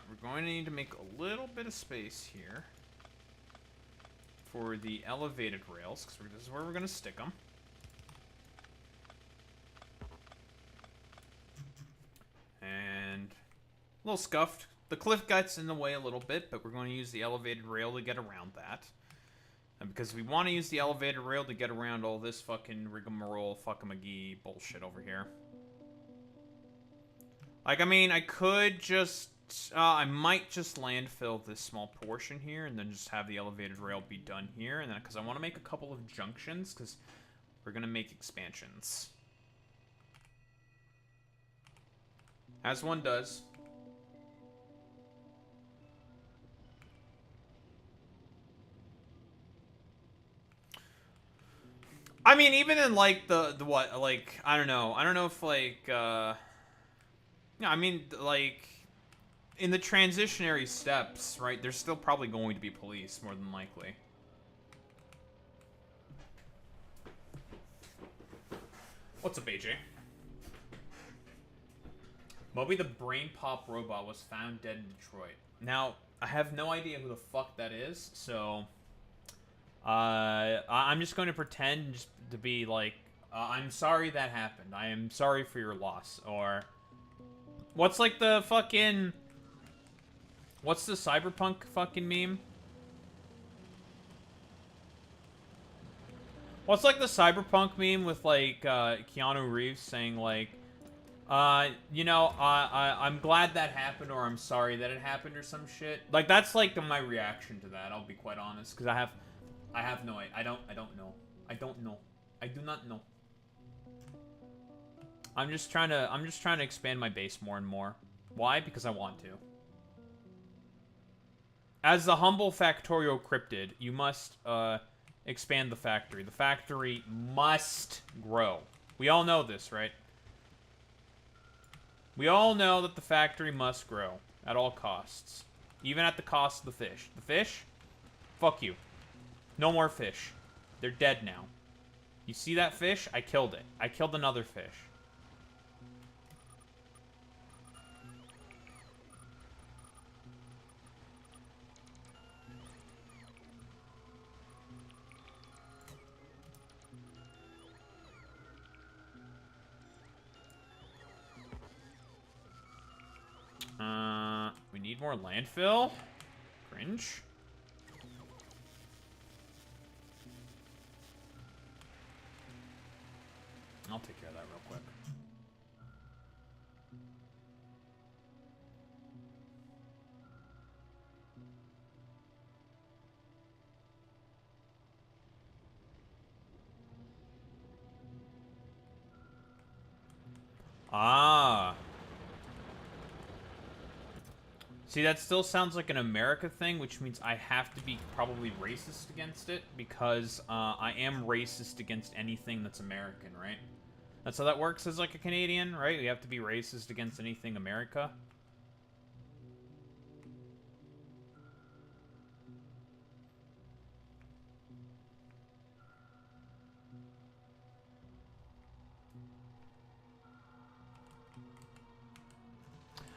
We're going to need to make a little bit of space here for the elevated rails, because this is where we're going to stick them. And a little scuffed. The cliff gets in the way a little bit, but we're going to use the elevated rail to get around that. And because we want to use the elevated rail to get around all this fucking rigmarole, fuckamagee bullshit over here. Like, I mean, I could just... I might just landfill this small portion here and then just have the elevated rail be done here. And then, because I want to make a couple of junctions, because we're going to make expansions. As one does. I mean, even in, like, the what, like, I don't know if, like, no, I mean, like... in the transitionary steps, right, there's still probably going to be police, more than likely. What's up, AJ? Moby the Brain Pop robot was found dead in Detroit. Now, I have no idea who the fuck that is, so... I'm just going to pretend just to be like, I'm sorry that happened. I am sorry for your loss, or... what's like the fucking... what's the cyberpunk fucking meme? What's like the cyberpunk meme with like Keanu Reeves saying like, you know, I'm glad that happened, or I'm sorry that it happened, or some shit. Like that's like my reaction to that. I'll be quite honest, because I have no, I don't know. I don't know. I do not know. I'm just trying to expand my base more and more. Why? Because I want to. As the humble Factorio cryptid, you must expand the factory. The factory must grow. We all know this, right? We all know that the factory must grow at all costs. Even at the cost of the fish. The fish? Fuck you. No more fish. They're dead now. You see that fish? I killed it. I killed another fish. We need more landfill. Cringe. I'll take care of that real quick. Ah. See, that still sounds like an America thing, which means I have to be probably racist against it, because I am racist against anything that's American, right? That's how that works as, like, a Canadian, right? You have to be racist against anything America.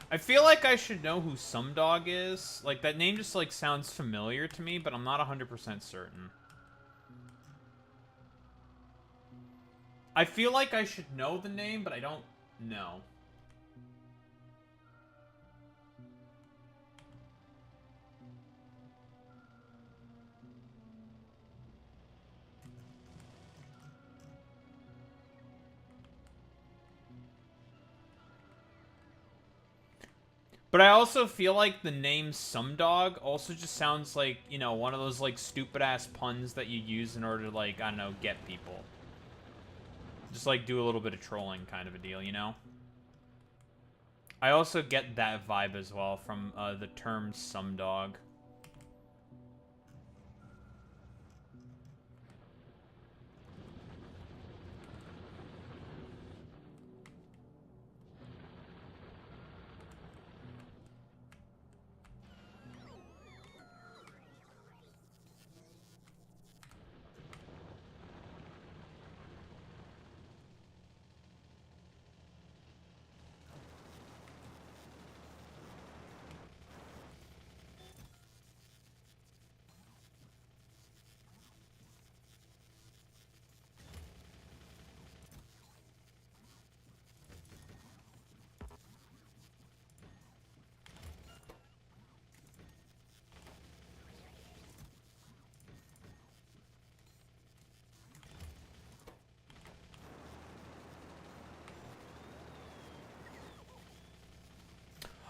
I feel like I should know who Sumdog is. Like, that name just, like, sounds familiar to me, but I'm not 100% certain. I feel like I should know the name, but I don't know. But I also feel like the name Sumdog also just sounds like, you know, one of those, like, stupid-ass puns that you use in order to, like, I don't know, get people. Just, like, do a little bit of trolling kind of a deal, you know? I also get that vibe as well from the term Sumdog.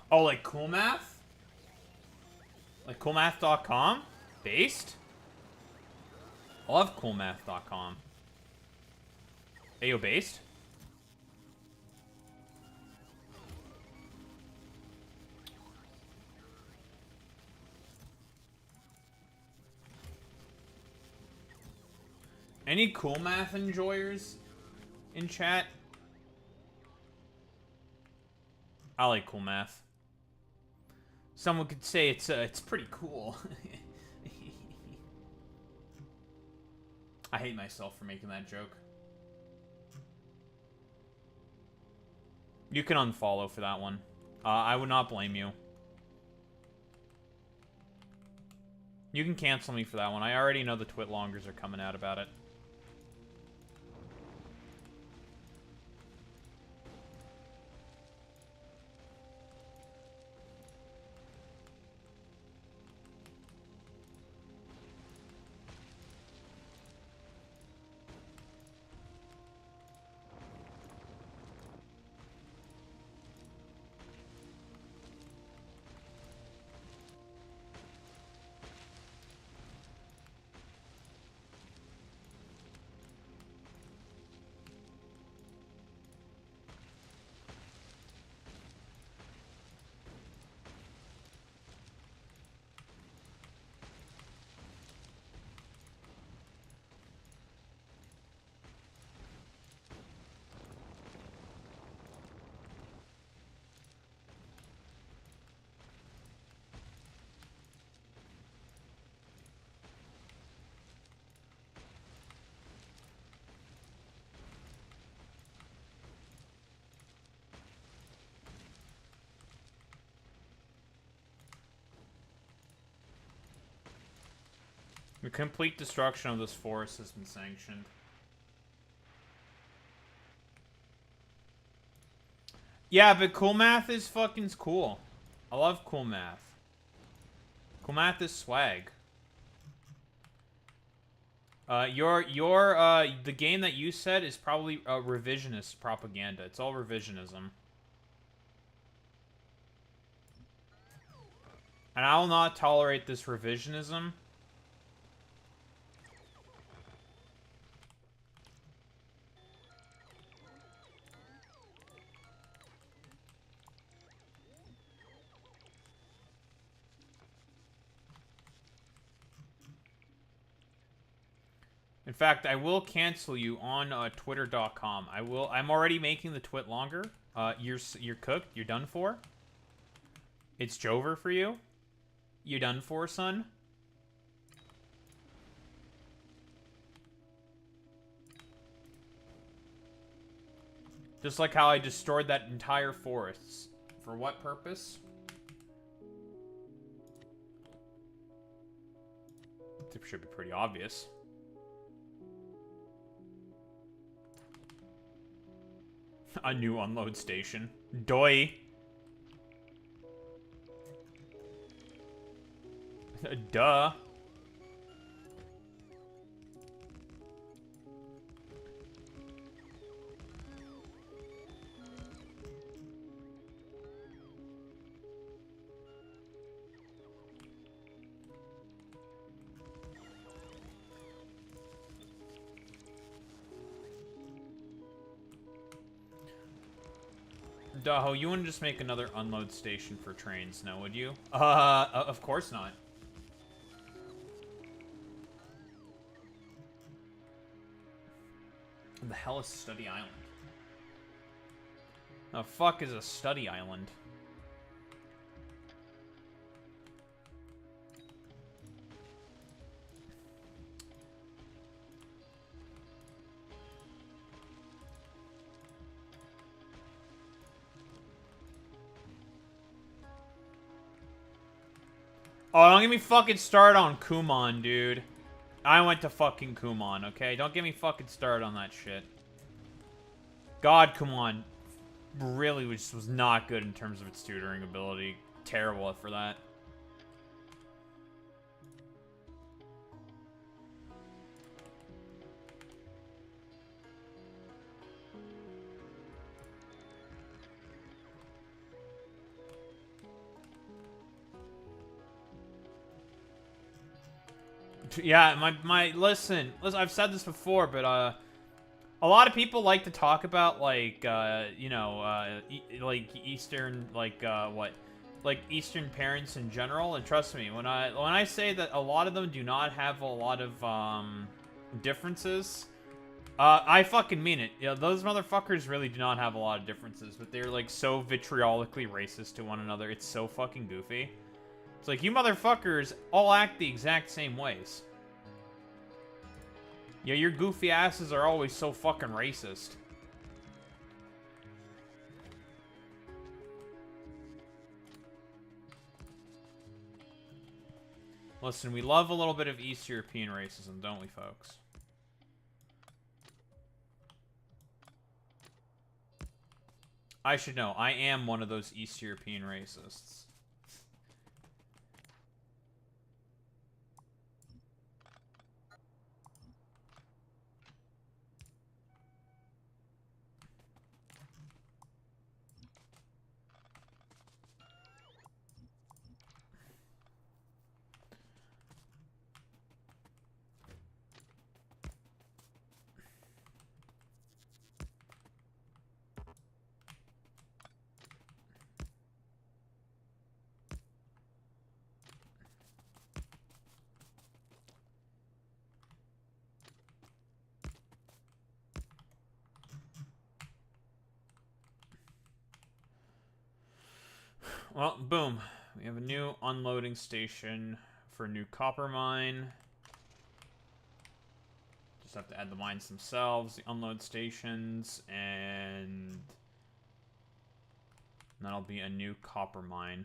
Oh, like Cool Math? Like coolmath.com? Based? I love coolmath.com. Ayo, based? Any Cool Math enjoyers in chat? I like Cool Math. Someone could say it's pretty cool. I hate myself for making that joke. You can unfollow for that one. I would not blame you. You can cancel me for that one. I already know the Twitlongers are coming out about it. The complete destruction of this forest has been sanctioned. Yeah, but Cool Math is fucking cool. I love Cool Math. Cool Math is swag. The game that you said is probably revisionist propaganda. It's all revisionism. And I will not tolerate this revisionism. fact, I will cancel you on Twitter.com. I'm already making the twit longer. You're cooked. You're done for. It's Jover for you. You done for, son. Just like how I destroyed that entire forest. For what purpose? It should be pretty obvious. A new unload station. Doi. Duh. Daho, you wouldn't just make another unload station for trains, no, would you? Of course not. What the hell is Study Island? The fuck is a study island? Oh, don't get me fucking started on Kumon, dude. I went to fucking Kumon, okay? Don't get me fucking started on that shit. God, Kumon really was not good in terms of its tutoring ability. Terrible for that. Yeah, listen, I've said this before, but a lot of people like to talk about like like Eastern like Eastern parents in general, and trust me when I say that a lot of them do not have a lot of differences, I fucking mean it. Yeah, those motherfuckers really do not have a lot of differences, but they're like so vitriolically racist to one another. It's so fucking goofy. It's like, you motherfuckers all act the exact same ways. Yeah, your goofy asses are always so fucking racist. Listen, we love a little bit of East European racism, don't we, folks? I should know. I am one of those East European racists. Well, boom. We have a new unloading station for a new copper mine. Just have to add the mines themselves, the unload stations, and that'll be a new copper mine.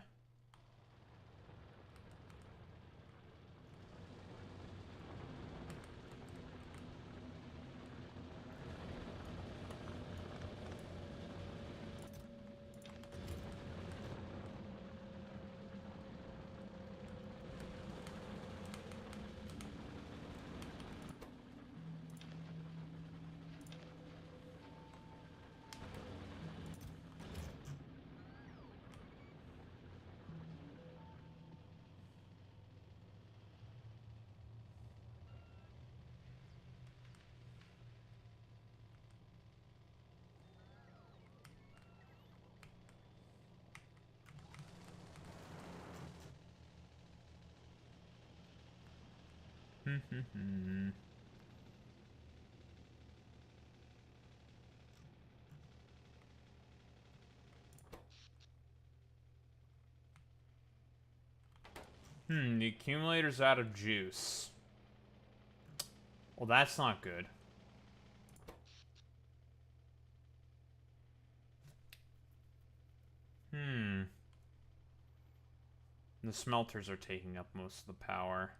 The accumulator's out of juice. Well, that's not good. The smelters are taking up most of the power.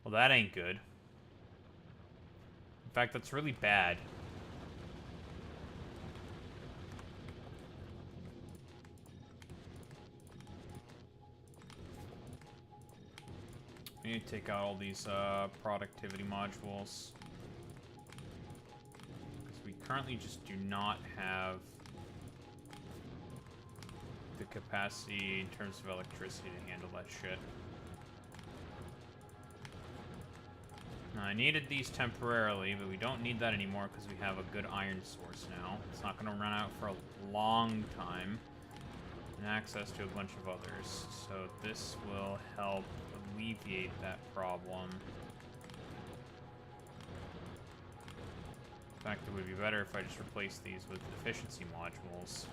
Well, that ain't good. In fact, that's really bad. We need to take out all these productivity modules. Because we currently just do not have the capacity in terms of electricity to handle that shit. Now, I needed these temporarily, but we don't need that anymore because we have a good iron source now. It's not going to run out for a long time. And access to a bunch of others. So this will help alleviate that problem. In fact, it would be better if I just replaced these with efficiency modules.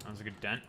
That was a good dent.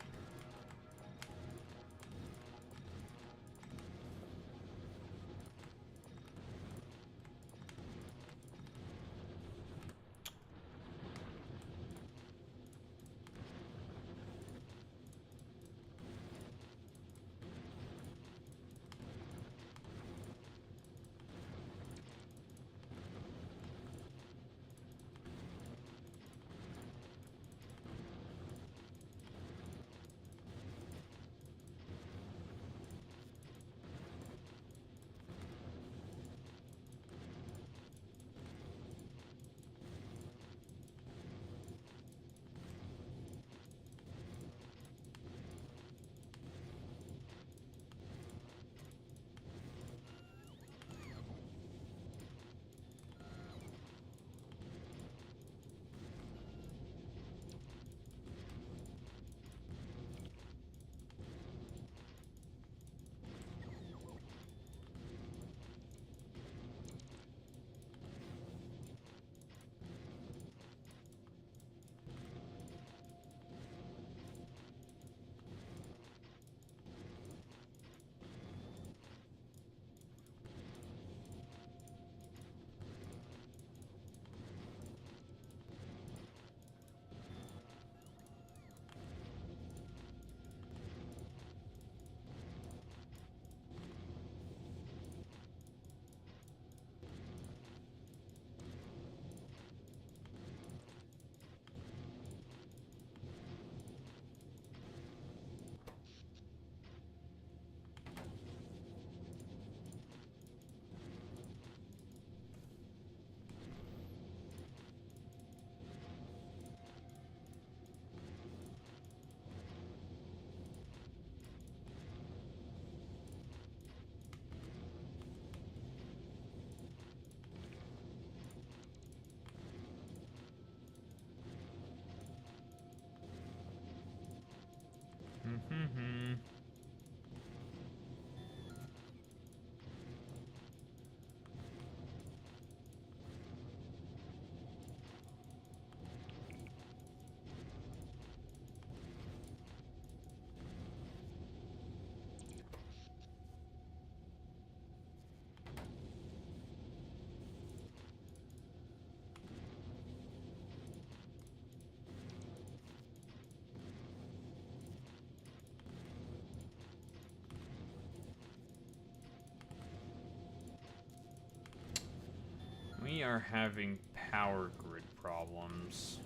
We are having power grid problems.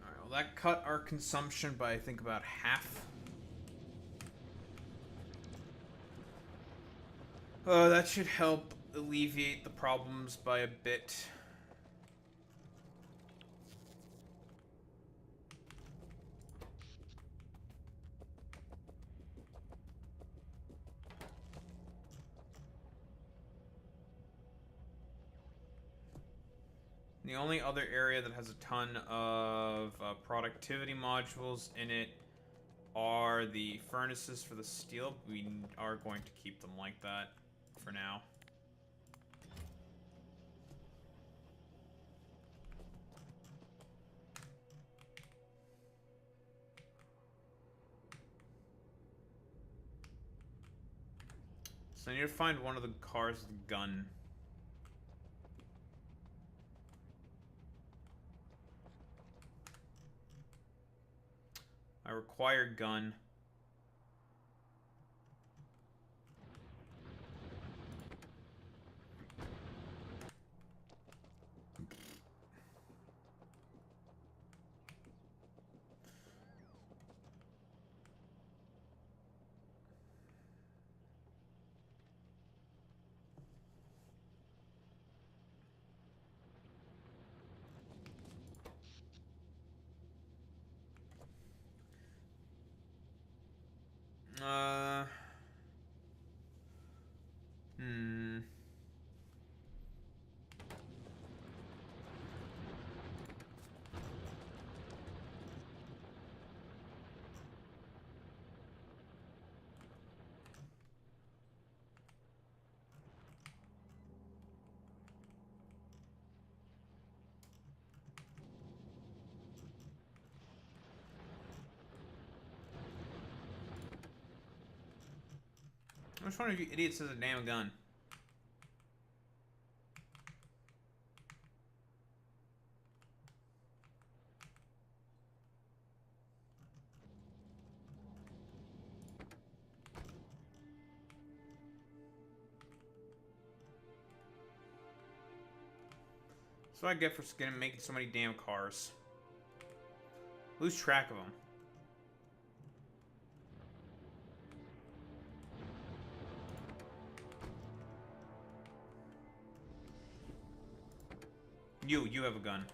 Alright, well that cut our consumption by I think about half. That should help alleviate the problems by a bit. The only other area that has a ton of productivity modules in it are the furnaces for the steel. We are going to keep them like that for now. So I need to find one of the cars with a gun. I require gun. Hmm. Which one of you idiots has a damn gun? That's what I get for making so many damn cars. Lose track of them. You have a gun.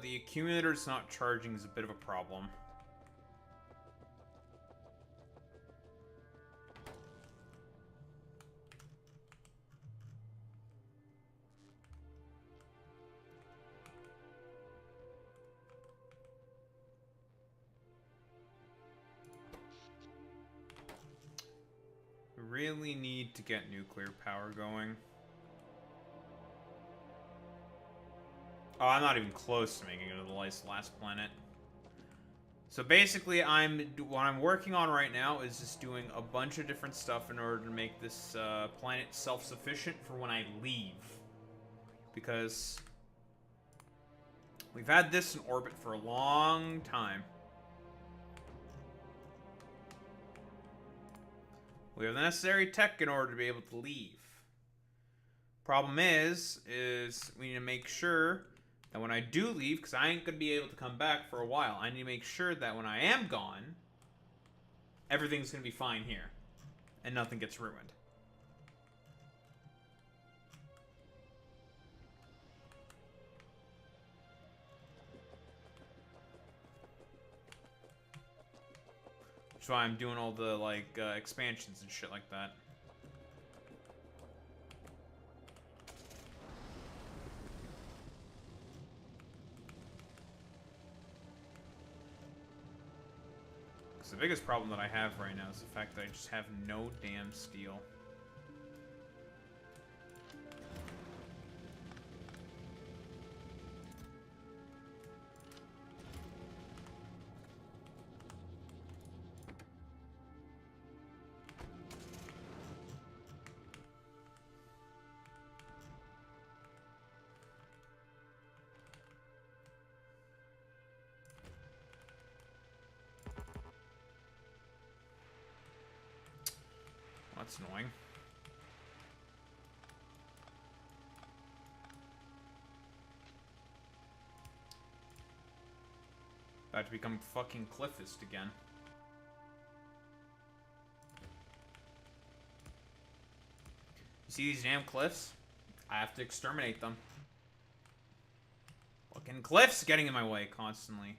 The accumulator's not charging is a bit of a problem. Really need to get nuclear power going. Oh, I'm not even close to making it to the last planet. So basically, what I'm working on right now is just doing a bunch of different stuff in order to make this planet self-sufficient for when I leave. Because we've had this in orbit for a long time. We have the necessary tech in order to be able to leave. Problem is we need to make sure that when I do leave, because I ain't going to be able to come back for a while, I need to make sure that when I am gone, everything's going to be fine here. And nothing gets ruined. Which is why I'm doing all the, like, expansions and shit like that. Because the biggest problem that I have right now is the fact that I just have no damn steel. That's annoying. About to become fucking Cliffist again. You see these damn cliffs? I have to exterminate them. And Cliff's getting in my way constantly.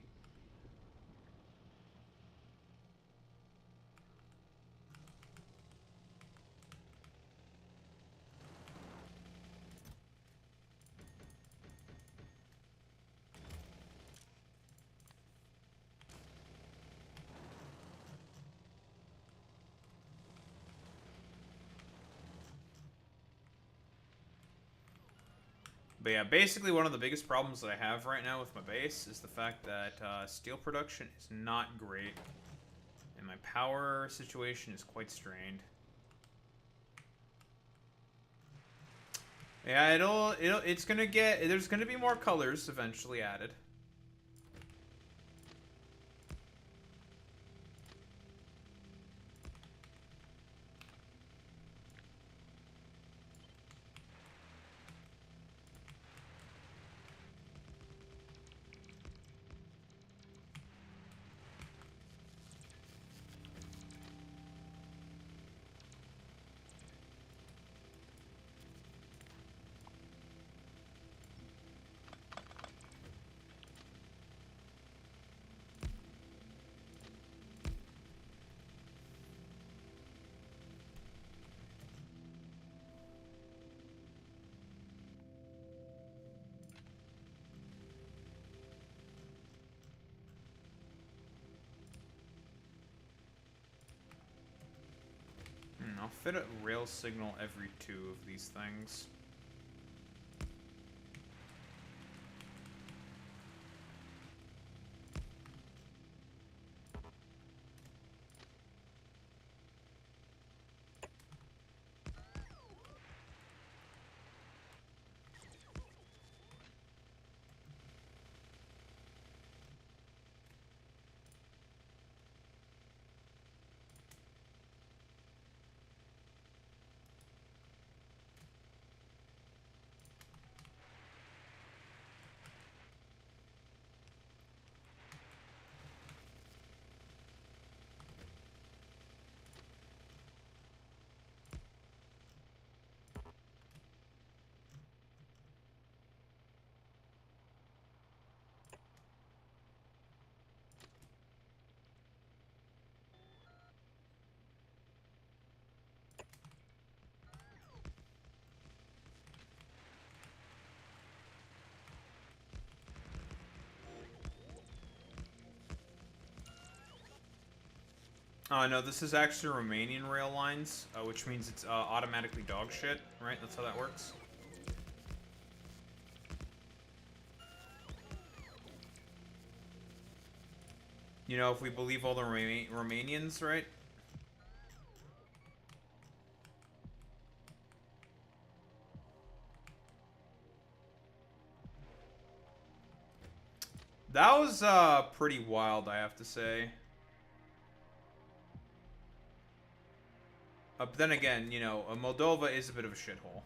But yeah, basically one of the biggest problems that I have right now with my base is the fact that steel production is not great. And my power situation is quite strained. Yeah, it's gonna get, there's gonna be more colors eventually added. I'll fit a rail signal every 2 of these things. No, this is actually Romanian rail lines, which means it's automatically dog shit, right? That's how that works. You know, if we believe all the Romanians, right? That was pretty wild, I have to say. But then again, you know, Moldova is a bit of a shithole.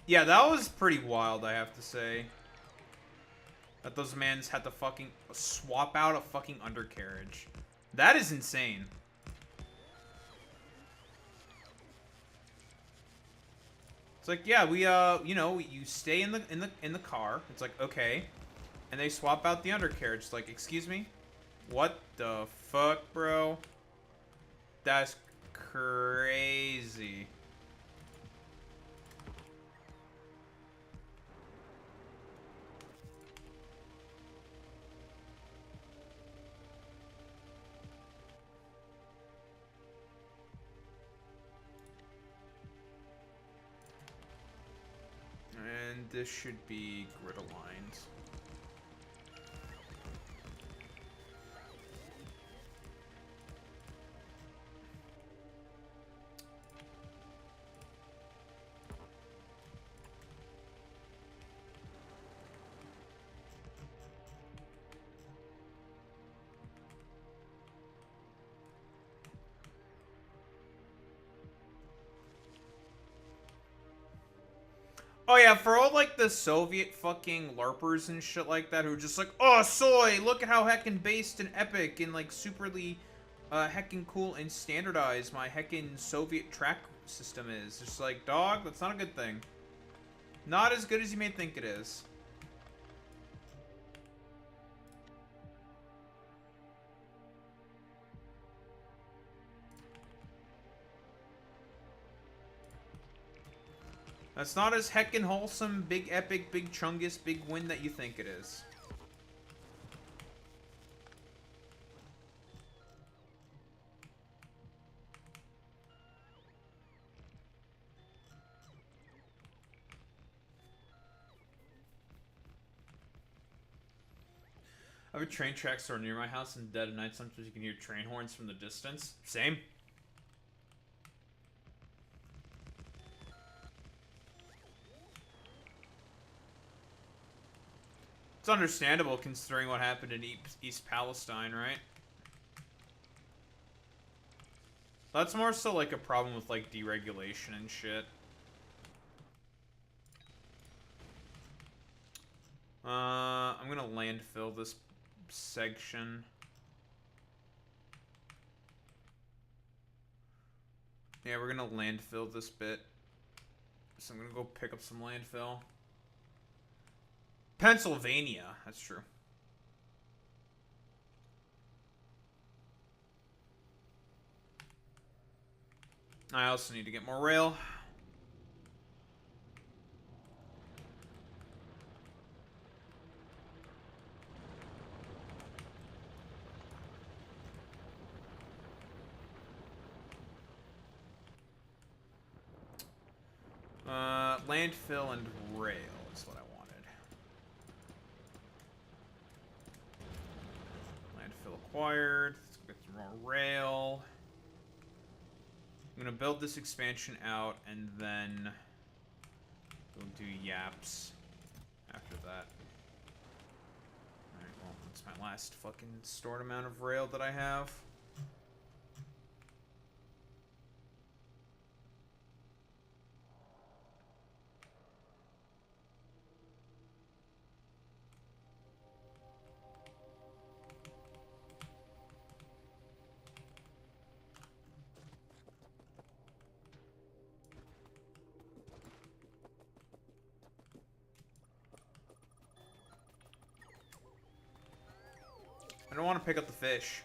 Yeah, that was pretty wild, I have to say. That those mans had to fucking swap out a fucking undercarriage. That is insane. It's like, yeah, we you know, you stay in the car. It's like, okay. And they swap out the undercarriage. It's like, excuse me? What the fuck, bro? That's crazy. And this should be grid aligned. Oh yeah, for all like the Soviet fucking LARPers and shit like that who are just like, oh soy, look at how heckin' based and epic and like superly heckin' cool and standardized my heckin' Soviet track system is. Just like, dog, that's not a good thing. Not as good as you may think it is. That's not as heckin' wholesome, big epic, big chungus, big win that you think it is. I have a train track store near my house, and dead of night sometimes you can hear train horns from the distance. Same. It's understandable considering what happened in East Palestine, right? That's more so like a problem with like deregulation and shit. I'm gonna landfill this section. Yeah, we're gonna landfill this bit. So I'm gonna go pick up some landfill. Pennsylvania, that's true. I also need to get more rail. Landfill and rail is what I wanted. Landfill acquired. Let's get some more rail. I'm gonna build this expansion out and then we'll do yaps after that. Alright, well, that's my last fucking stored amount of rail that I have. I don't want to pick up the fish.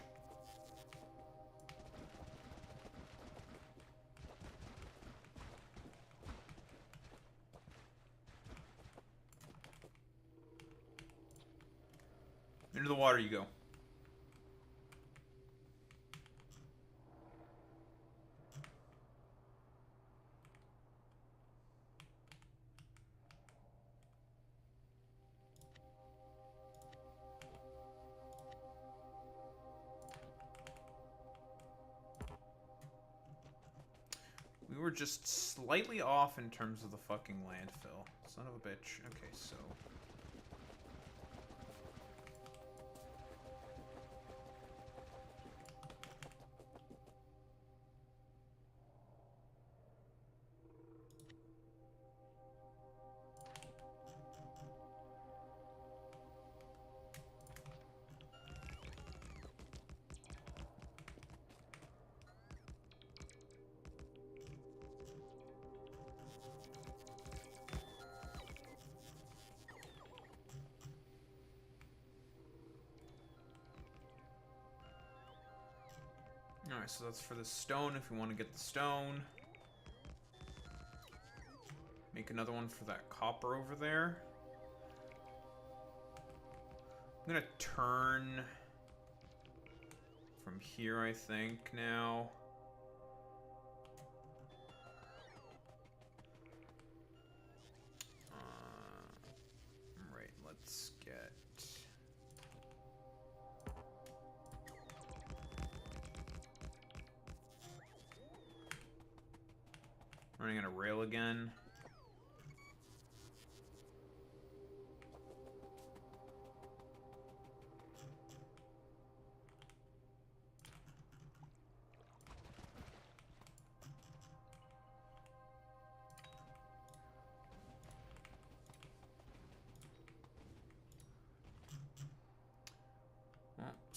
Into the water you go. We were just slightly off in terms of the fucking landfill. Son of a bitch. Okay, so... Alright, so that's for the stone if we want to get the stone. Make another one for that copper over there. I'm gonna turn from here, I think, now. Right, let's get... Running on a rail again.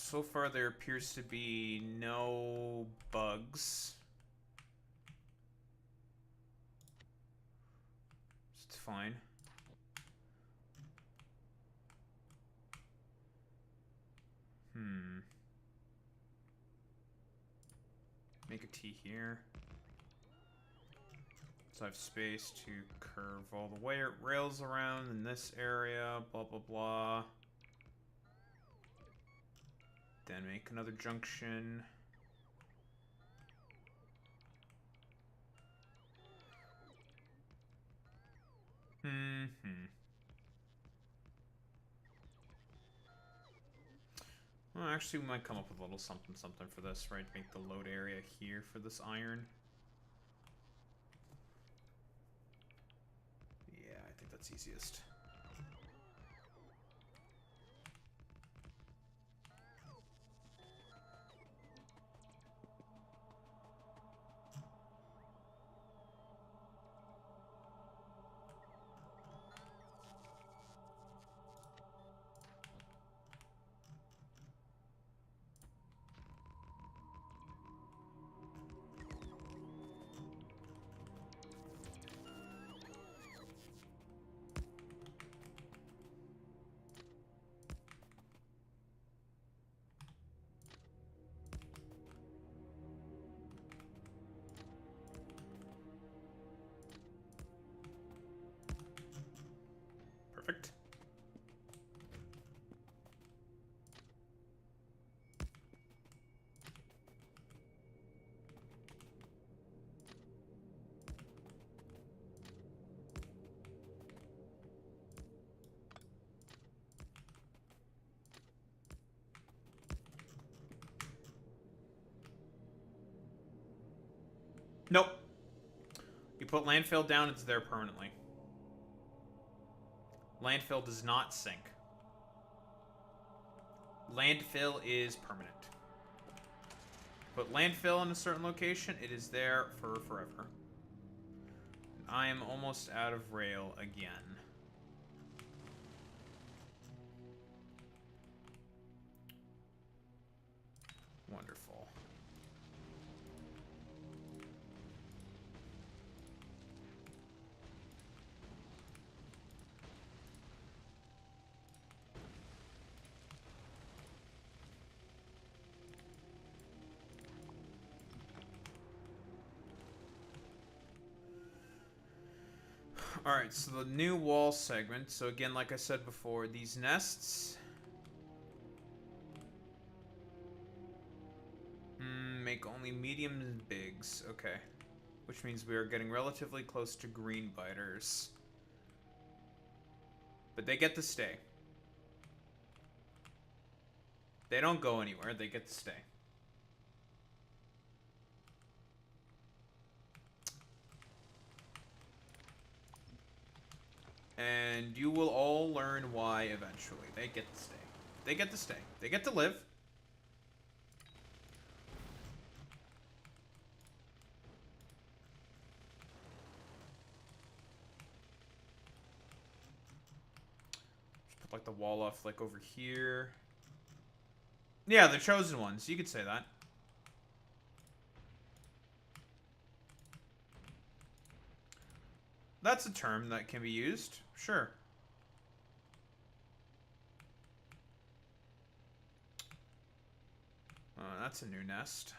So far, there appears to be no bugs. It's fine. Make a T here. So I have space to curve all the way rails around in this area, blah, blah, blah. Then make another junction. Well, actually, we might come up with a little something for this, right? Make the load area here for this iron. Yeah, I think that's easiest. Perfect. Nope. You put landfill down, it's there permanently. Landfill does not sink. Landfill is permanent. Put landfill in a certain location, it is there for forever. I am almost out of rail again. Wonderful. Alright, so the new wall segment. So again, like I said before, these nests make only mediums and bigs. Okay. Which means we are getting relatively close to green biters. But they get to stay. They don't go anywhere, they get to stay. And you will all learn why eventually. They get to stay. They get to stay. They get to live. Just put like the wall off like over here. Yeah, the chosen ones. You could say that. That's a term that can be used. Sure. That's a new nest.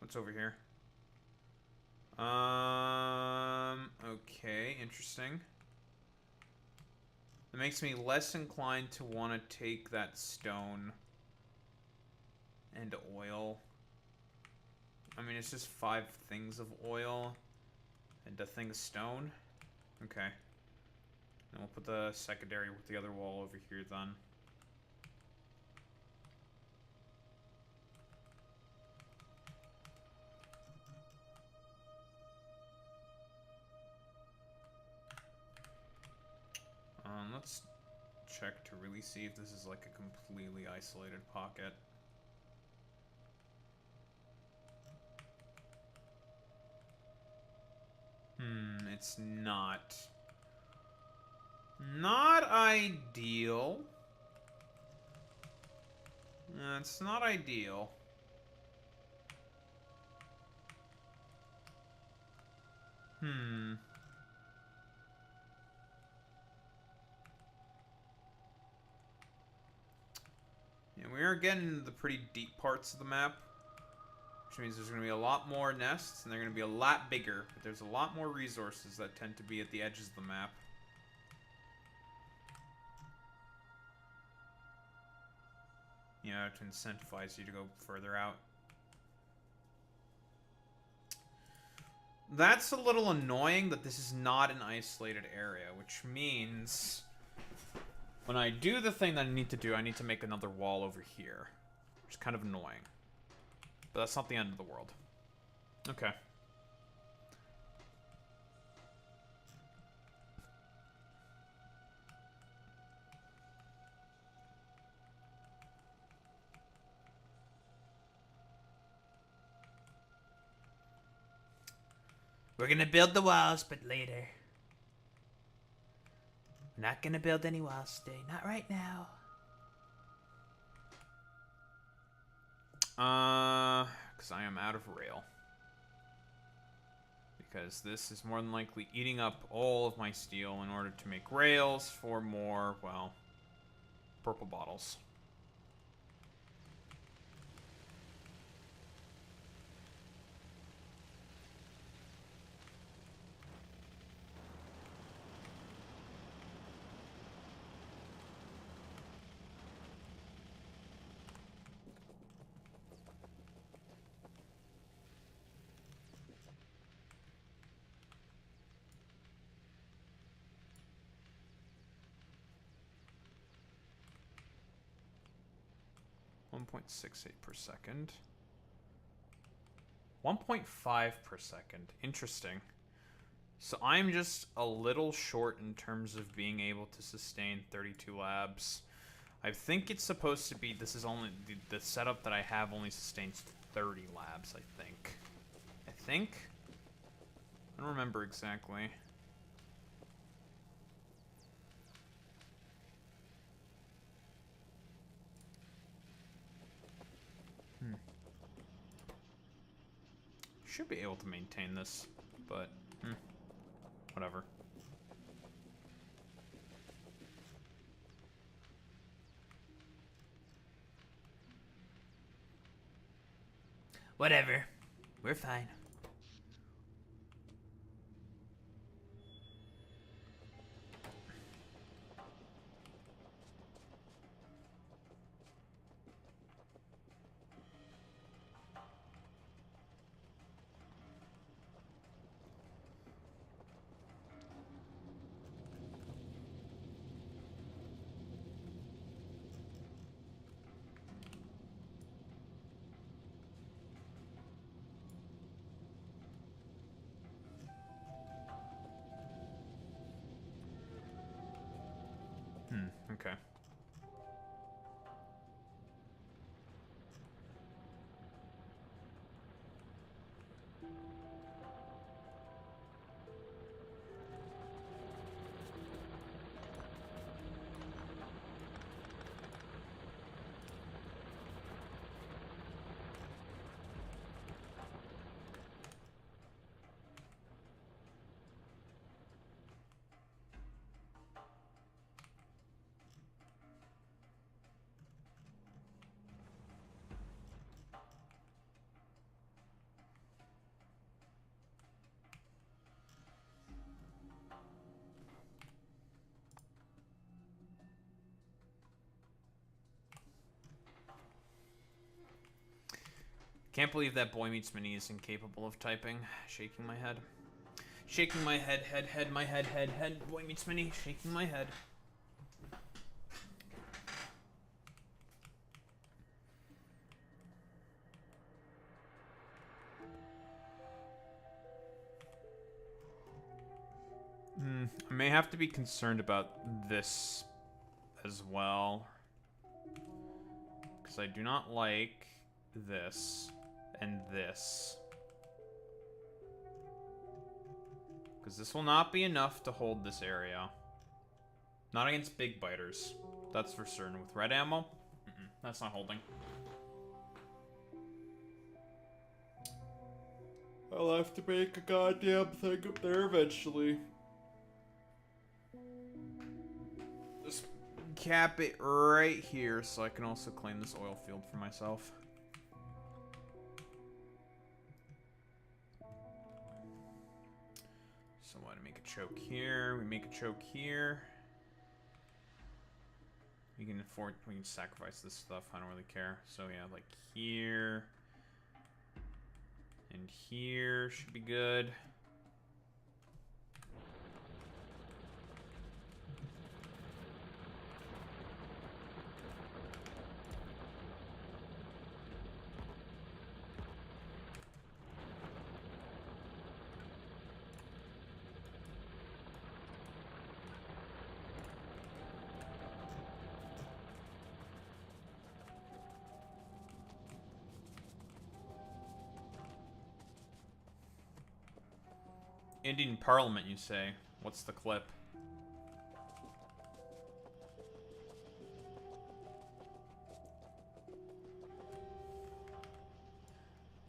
What's over here? Okay, interesting. It makes me less inclined to want to take that stone and oil. I mean, it's just 5 things of oil and a thing of stone. Okay. And we'll put the secondary with the other wall over here then. Let's check to really see if this is like a completely isolated pocket. It's not. Not ideal. It's not ideal. Yeah, we are getting into the pretty deep parts of the map. Which means there's going to be a lot more nests, and they're going to be a lot bigger. But there's a lot more resources that tend to be at the edges of the map. You know, to incentivize you to go further out. That's a little annoying that this is not an isolated area, which means when I do the thing that I need to do, I need to make another wall over here, which is kind of annoying. But that's not the end of the world. Okay. We're gonna build the walls, but later. We're not gonna build any walls today. Not right now. Because I am out of rail. Because this is more than likely eating up all of my steel in order to make rails for more, well, purple bottles. .68 per second. 1.5 per second. Interesting. So I'm just a little short in terms of being able to sustain 32 labs. I think it's supposed to be, this is only, the setup that I have only sustains 30 labs, I think. I don't remember exactly. Should be able to maintain this, but whatever. Whatever. We're fine. Okay. Can't believe that Boy Meets Mini is incapable of typing. Shaking my head. Shaking my head, my head. Boy Meets Mini, shaking my head. I may have to be concerned about this as well. Because I do not like this and this. Because this will not be enough to hold this area. Not against big biters. That's for certain. With red ammo, that's not holding. I'll have to make a goddamn thing up there eventually. Just cap it right here so I can also claim this oil field for myself. So what, make a choke here, we make a choke here. We can sacrifice this stuff, I don't really care. So yeah, like here. And here should be good. Indian Parliament, you say? What's the clip?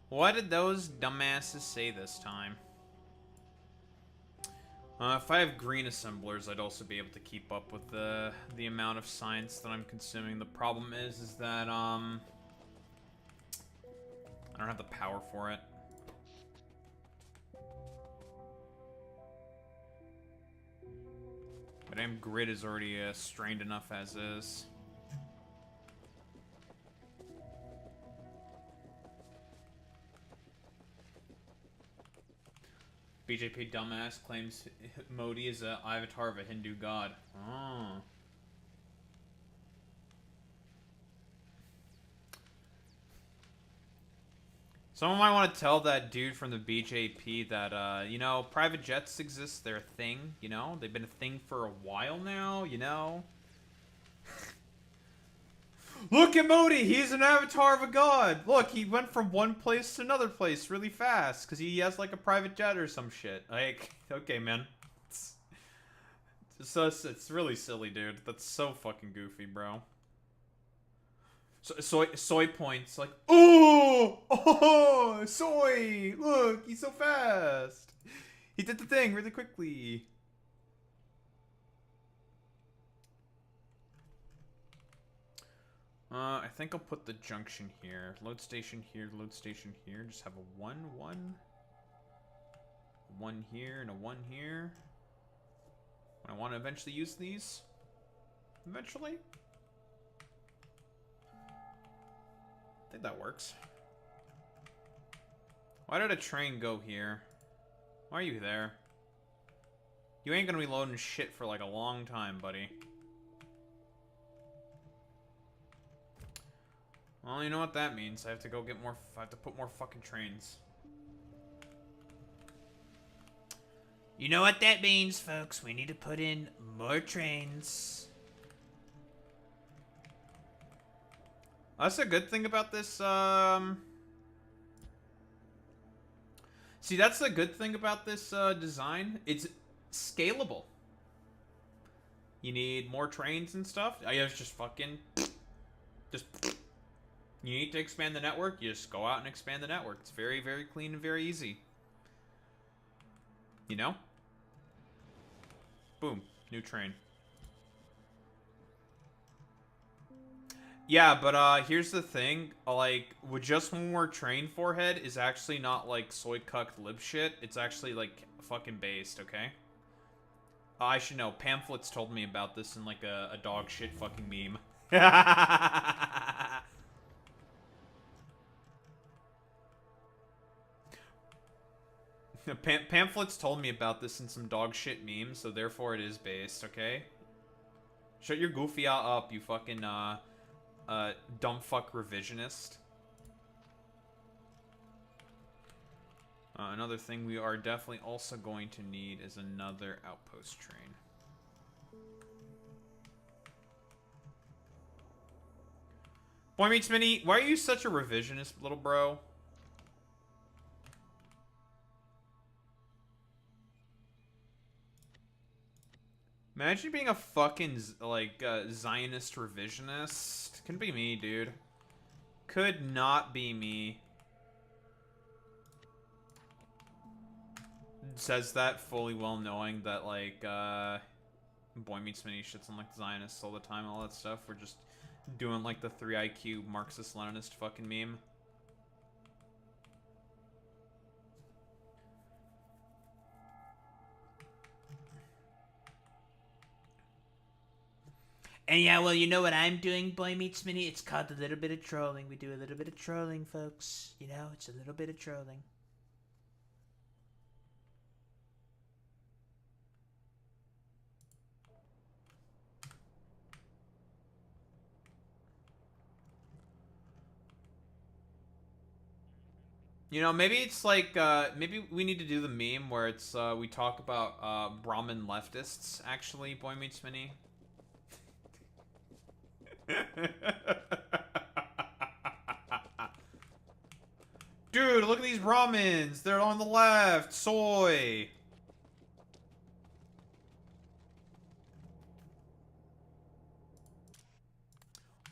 What did those dumbasses say this time? If I have green assemblers, I'd also be able to keep up with the amount of science that I'm consuming. The problem is that, I don't have the power for it. My damn grid is already strained enough as is. BJP dumbass claims Modi is an avatar of a Hindu god. Oh. Someone might want to tell that dude from the BJP that, you know, private jets exist. They're a thing, you know? They've been a thing for a while now, you know? Look at Modi! He's an avatar of a god! Look, he went from one place to another place really fast because he has, like, a private jet or some shit. Like, okay, man. It's really silly, dude. That's so fucking goofy, bro. Soy points like, oh, soy! Look, he's so fast. He did the thing really quickly. I think I'll put the junction here. Load station here, load station here. Just have a 1, 1. 1 here and a 1 here. I want to eventually use these. Eventually. I think that works. Why did a train go here? Why are you there? You ain't gonna be loading shit for like a long time, buddy. Well, you know what that means. I have to go get more. I have to put more fucking trains. You know what that means, folks. We need to put in more trains. That's a good thing about this, See, that's the good thing about this, design. It's scalable. You need more trains and stuff. I guess just fucking... Just... You need to expand the network, you just go out and expand the network. It's very, very clean and very easy. You know? Boom. New train. Yeah, but here's the thing, like, with just one more train forehead is actually not like soy cucked lib shit. It's actually like fucking based, okay? I should know. Pamphlets told me about this in like a dog shit fucking meme. Pamphlets told me about this in some dog shit memes, so therefore it is based, okay? Shut your goofy up, you fucking, dumb fuck revisionist. Another thing we are definitely also going to need is another outpost train. Boy Meets Mini, why are you such a revisionist, little bro? Imagine being a fucking, like, Zionist revisionist. Couldn't be me, dude. Could not be me. says that fully well knowing that, like, Boy Meets Mini shits on, like, Zionists all the time and all that stuff. We're just doing, like, the 3 IQ Marxist-Leninist fucking meme. And yeah, well, you know what I'm doing, Boy Meets Mini? It's called a little bit of trolling. We do a little bit of trolling, folks. You know, it's a little bit of trolling. You know, maybe it's like, maybe we need to do the meme where it's, we talk about, Brahmin leftists, actually, Boy Meets Mini. Dude, look at these Brahmins! They're on the left! Soy!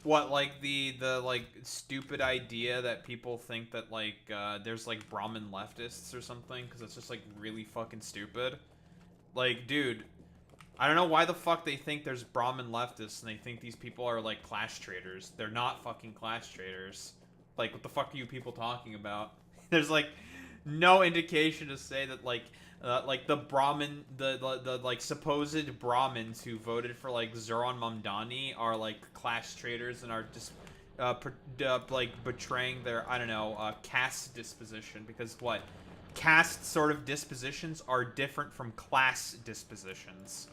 What, like, the like, stupid idea that people think that, like, there's, like, Brahmin leftists or something? Because it's just, like, really fucking stupid. Like, dude, I don't know why the fuck they think there's Brahmin leftists and they think these people are, like, class traders. They're not fucking class traders. Like, what the fuck are you people talking about? There's, like, no indication to say that, like the Brahmin, the like, supposed Brahmins who voted for, like, Zoran Mamdani are, like, class traders and are just, like, betraying their, I don't know, caste disposition. Because, what? Caste sort of dispositions are different from class dispositions.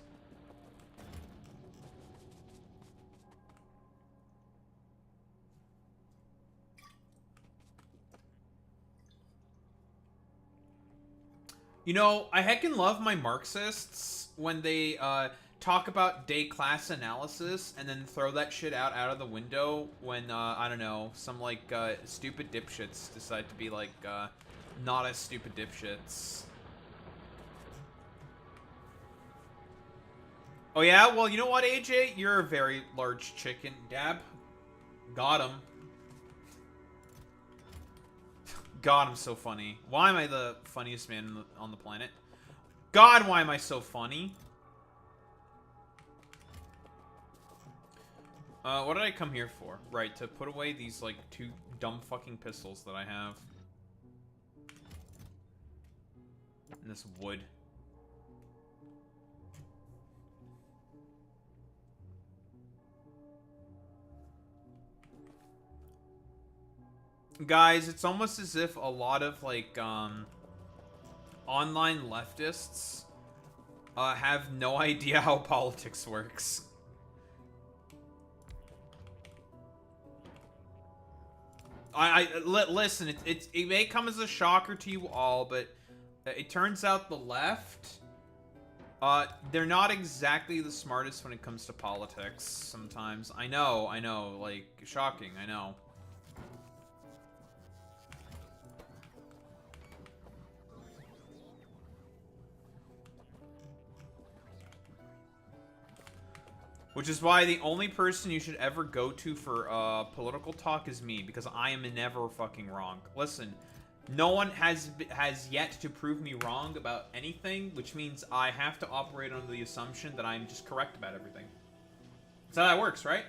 You know, I heckin' love my Marxists when they talk about day class analysis and then throw that shit out of the window when, I don't know, some, like, stupid dipshits decide to be, like, not as stupid dipshits. Oh yeah? Well, you know what, AJ? You're a very large chicken. Dab. Got him. God, I'm so funny. Why am I the funniest man on the planet? God, why am I so funny? What did I come here for? Right, to put away these, like, 2 dumb fucking pistols that I have. And this wood. Guys, it's almost as if a lot of, like, online leftists have no idea how politics works. Listen, it may come as a shocker to you all, but it turns out the left, they're not exactly the smartest when it comes to politics sometimes. I know, like, shocking, I know. Which is why the only person you should ever go to for political talk is me, because I am never fucking wrong. Listen, no one has yet to prove me wrong about anything, which means I have to operate under the assumption that I'm just correct about everything. That's how that works, right?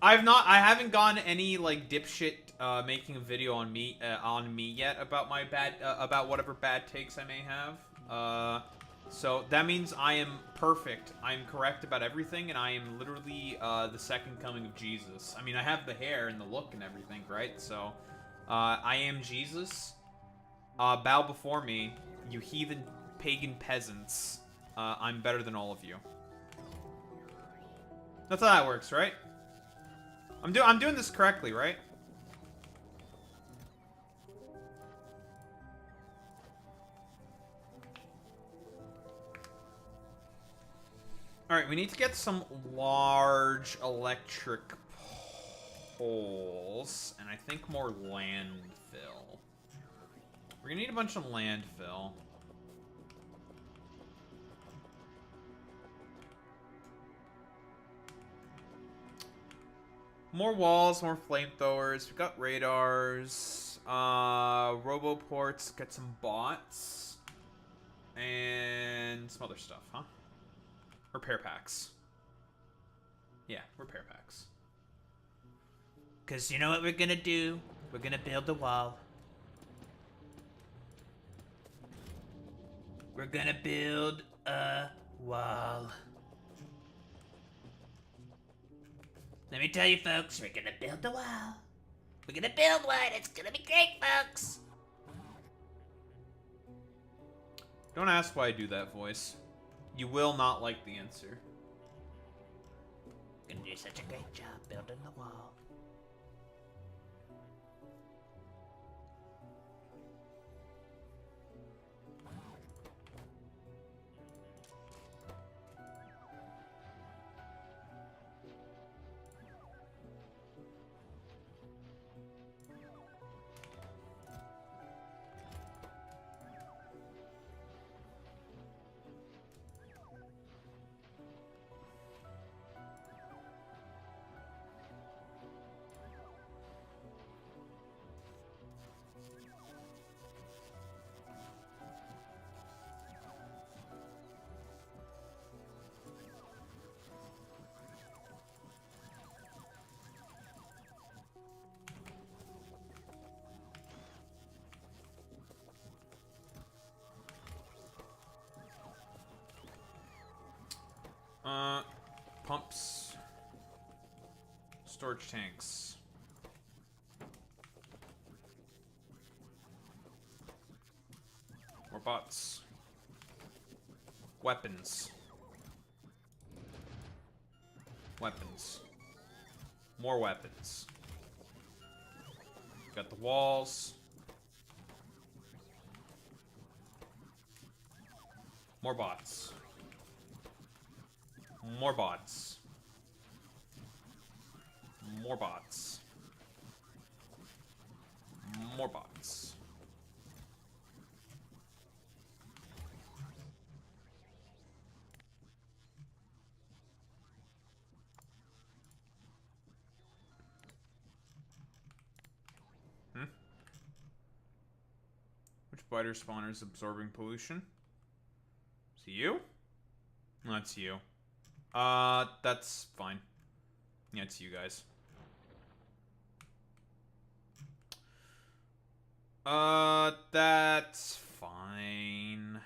I haven't gotten any, like, dipshit making a video on me yet about my about whatever bad takes I may have. So that means I am perfect. I am correct about everything, and I am literally the second coming of Jesus. I mean, I have the hair and the look and everything, right? So I am Jesus. Bow before me, you heathen pagan peasants. I'm better than all of you. That's how that works, right? I'm doing this correctly, right? Alright, we need to get some large electric poles, and I think more landfill. We're gonna need a bunch of landfill. More walls, more flamethrowers. We got radars. Roboports. Get some bots. And some other stuff, huh? Repair packs. Yeah, repair packs. Because you know what we're gonna do? We're gonna build a wall. We're gonna build a wall. Let me tell you, folks, we're gonna build a wall. We're gonna build one. It's gonna be great, folks. Don't ask why I do that voice. You will not like the answer. Gonna do such a great job building the wall. Pumps. Storage tanks. More bots. Weapons. Weapons. More weapons. Got the walls. More bots. More bots. More bots. More bots. Which spider spawner is absorbing pollution? Is it you? No, it's you. That's fine. Yeah, it's you guys. That's fine.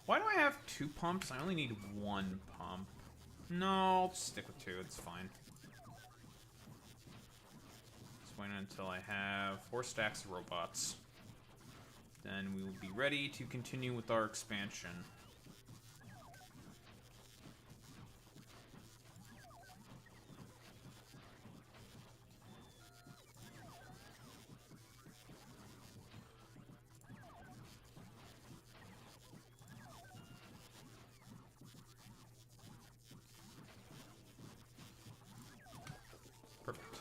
Why do I have 2 pumps? I only need 1 pump. No, I'll stick with 2. It's fine. Just wait until I have 4 stacks of robots. Then we will be ready to continue with our expansion. Perfect.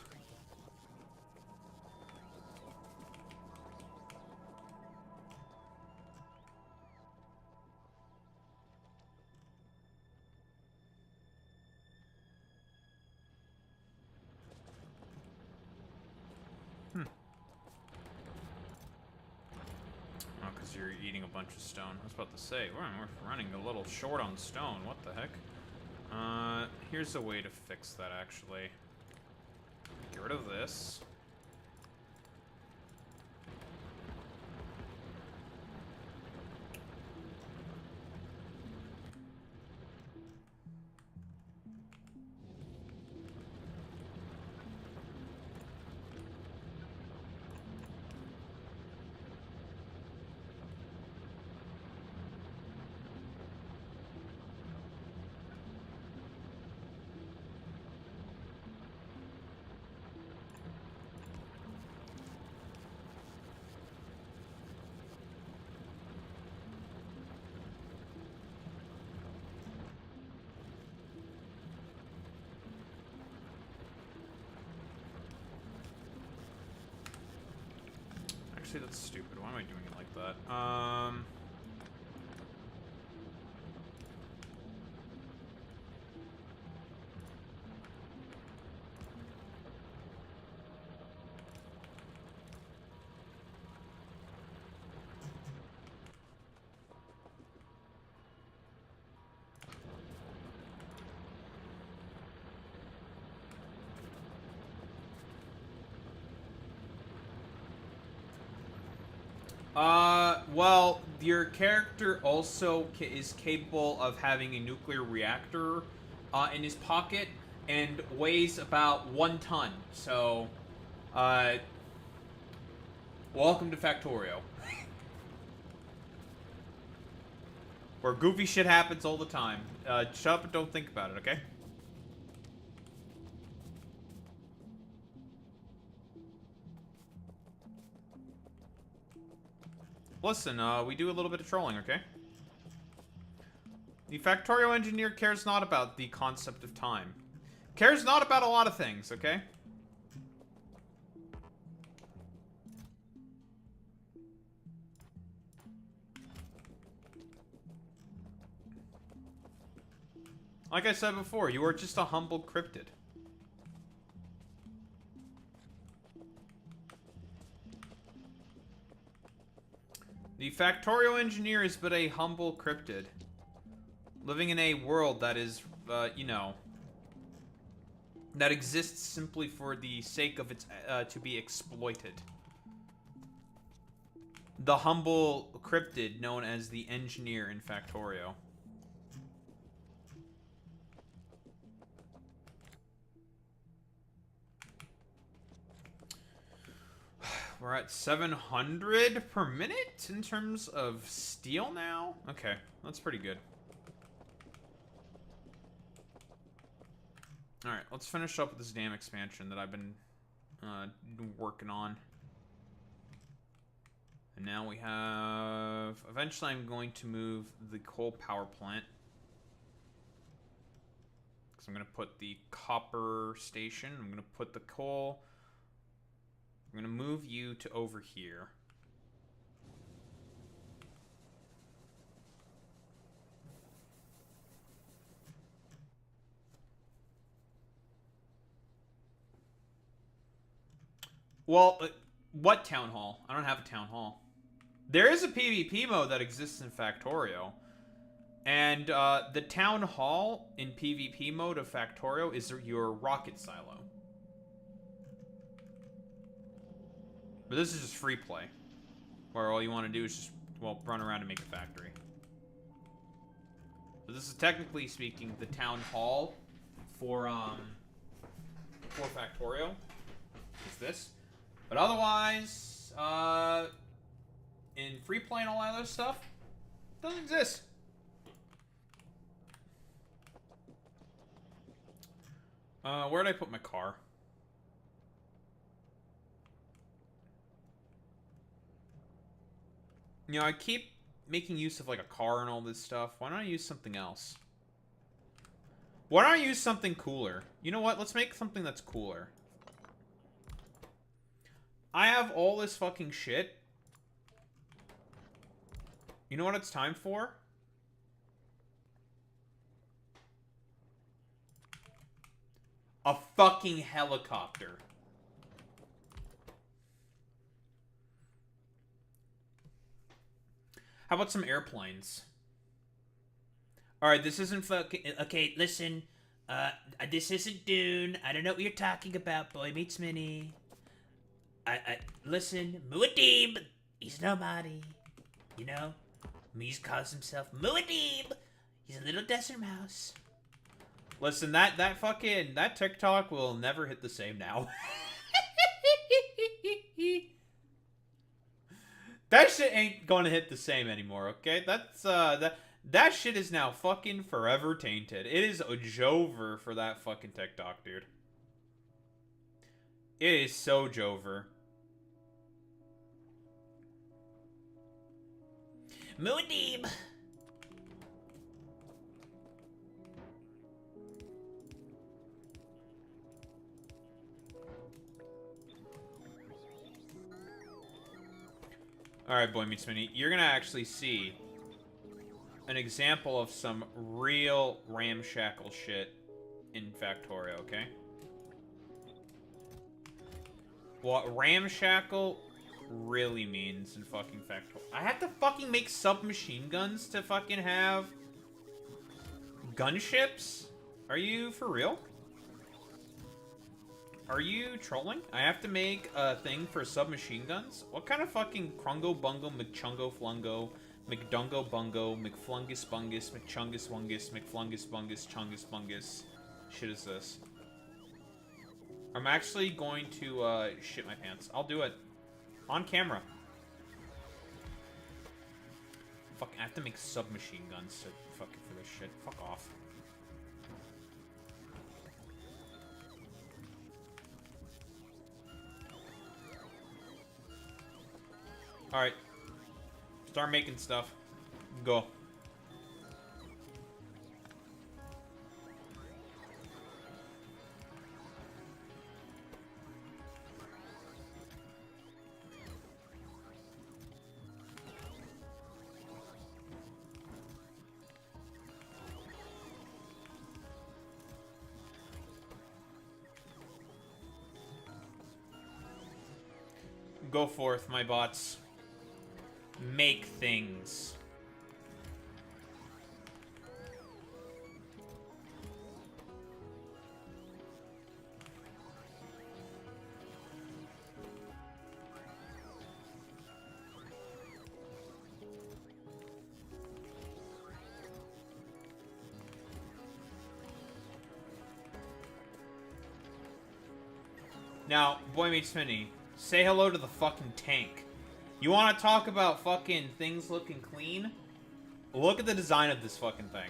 Oh, because you're eating a bunch of stone. I was about to say, we're running a little short on stone. What the heck? Here's a way to fix that, actually. Get rid of this. Actually, that's stupid. Why am I doing it like that? Well, your character also is capable of having a nuclear reactor in his pocket and weighs about 1 ton. So, welcome to Factorio. Where goofy shit happens all the time. Shut up and don't think about it, okay? Listen, we do a little bit of trolling, okay? The Factorio engineer cares not about the concept of time. Cares not about a lot of things, okay? Like I said before, you are just a humble cryptid. The Factorio engineer is but a humble cryptid. Living in a world that is, you know, that exists simply for the sake of its, to be exploited. The humble cryptid known as the engineer in Factorio. We're at 700 per minute in terms of steel now? Okay, that's pretty good. Alright, let's finish up with this damn expansion that I've been working on. And now we have... Eventually I'm going to move the coal power plant. Because I'm going to put the copper station. I'm going to put the coal... I'm going to move you to over here. Well, what town hall? I don't have a town hall. There is a PvP mode that exists in Factorio. And the town hall in PvP mode of Factorio is your rocket silo. But this is just free play. Where all you want to do is just, well, run around and make a factory. So this is technically speaking the town hall for Factorio. Is this. But otherwise, in free play and all that other stuff, doesn't exist. Where did I put my car? You know, I keep making use of like a car and all this stuff. Why don't I use something else? Why don't I use something cooler? You know what? Let's make something that's cooler. I have all this fucking shit. You know what it's time for? A fucking helicopter. How about some airplanes? Alright, this isn't fucking... Okay, listen. This isn't Dune. I don't know what you're talking about, Boy Meets Minnie. Listen, Muad'Dib, he's nobody. You know? He calls himself Muad'Dib. He's a little desert mouse. Listen, that TikTok will never hit the same now. That shit ain't gonna hit the same anymore, okay? That shit is now fucking forever tainted. It is a jover for that fucking TikTok, dude. It is so jover. Muad'Dib. Alright, Boy Meets Minnie, you're gonna actually see an example of some real ramshackle shit in Factorio, okay? What ramshackle really means in fucking Factorio. I have to fucking make submachine guns to fucking have gunships? Are you for real? Are you trolling? I have to make a thing for submachine guns? What kind of fucking Krungo Bungo McChungo Flungo McDungo Bungo McFlungus Bungus McChungus Wungus McFlungus Bungus Chungus Bungus shit is this? I'm actually going to shit my pants. I'll do it. On camera. Fuck, I have to make submachine guns to fucking for this shit. Fuck off. Alright. Start making stuff. Go. Go forth, my bots. Make things. Now, Boy Meets Minnie, say hello to the fucking tank. You want to talk about fucking things looking clean? Look at the design of this fucking thing.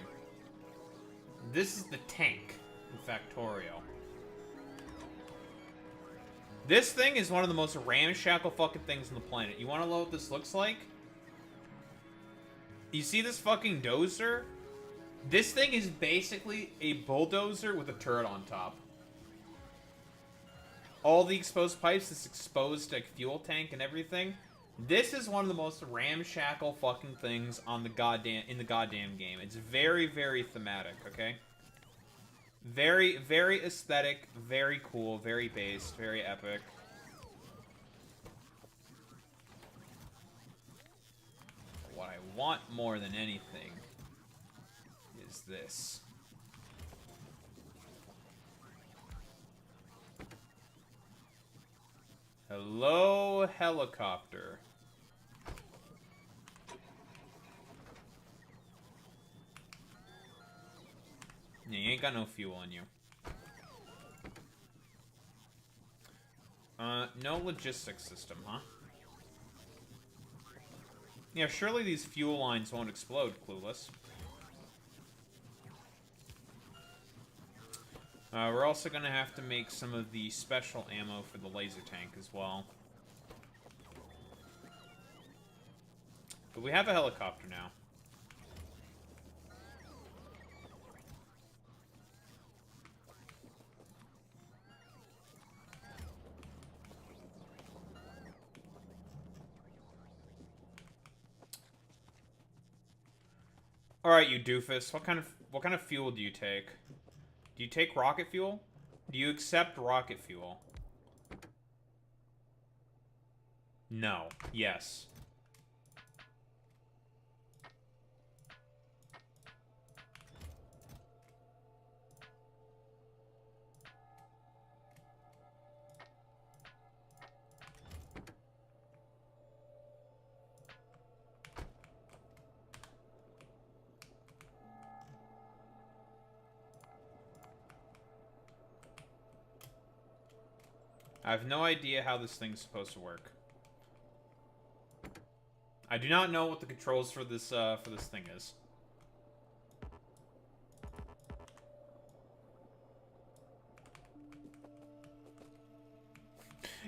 This is the tank in Factorio. This thing is one of the most ramshackle fucking things on the planet. You want to know what this looks like? You see this fucking dozer? This thing is basically a bulldozer with a turret on top. All the exposed pipes, this exposed like fuel tank and everything. This is one of the most ramshackle fucking things on the goddamn game. It's very, very thematic, okay? Very, very aesthetic, very cool, very based, very epic. What I want more than anything is this. Hello, helicopter. Yeah, you ain't got no fuel on you. No logistics system, huh? Yeah, surely these fuel lines won't explode, clueless. We're also gonna have to make some of the special ammo for the laser tank as well. But we have a helicopter now. Alright, you doofus. What kind of fuel do you take? Do you take rocket fuel? Do you accept rocket fuel? No. Yes. I have no idea how this thing's supposed to work. I do not know what the controls for this thing is.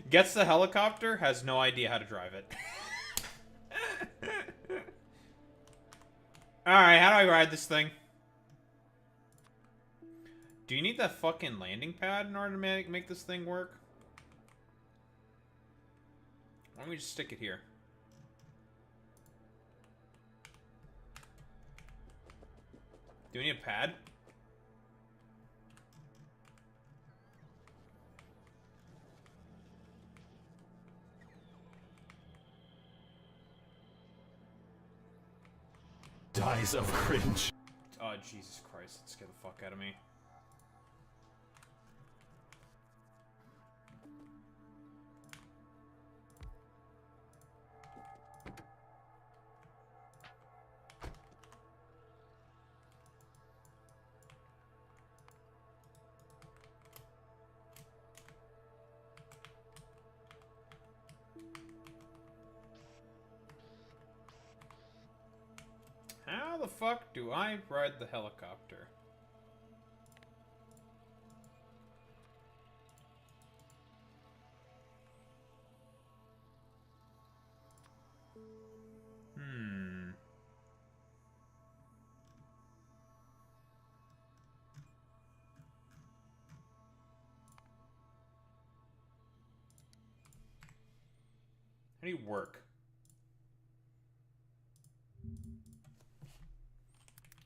Gets the helicopter, has no idea how to drive it. Alright, how do I ride this thing? Do you need that fucking landing pad in order to make this thing work? Why don't we just stick it here? Do we need a pad? Dies of cringe. Oh, Jesus Christ. That scared the fuck out of me. How the fuck do I ride the helicopter? How do you work?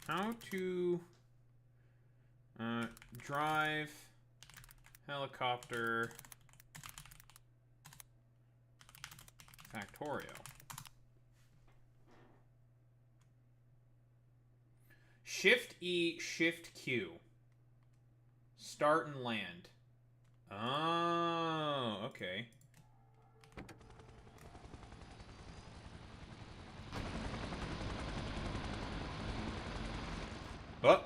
How to drive helicopter Factorio. Shift E, Shift Q. Start and land. Oh, okay. Oh.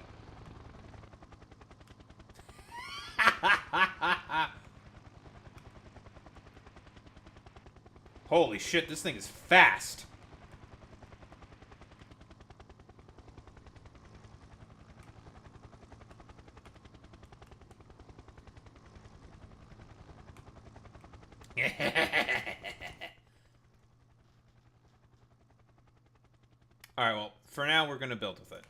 Holy shit, this thing is fast. Alright, well, for now, we're gonna build with it.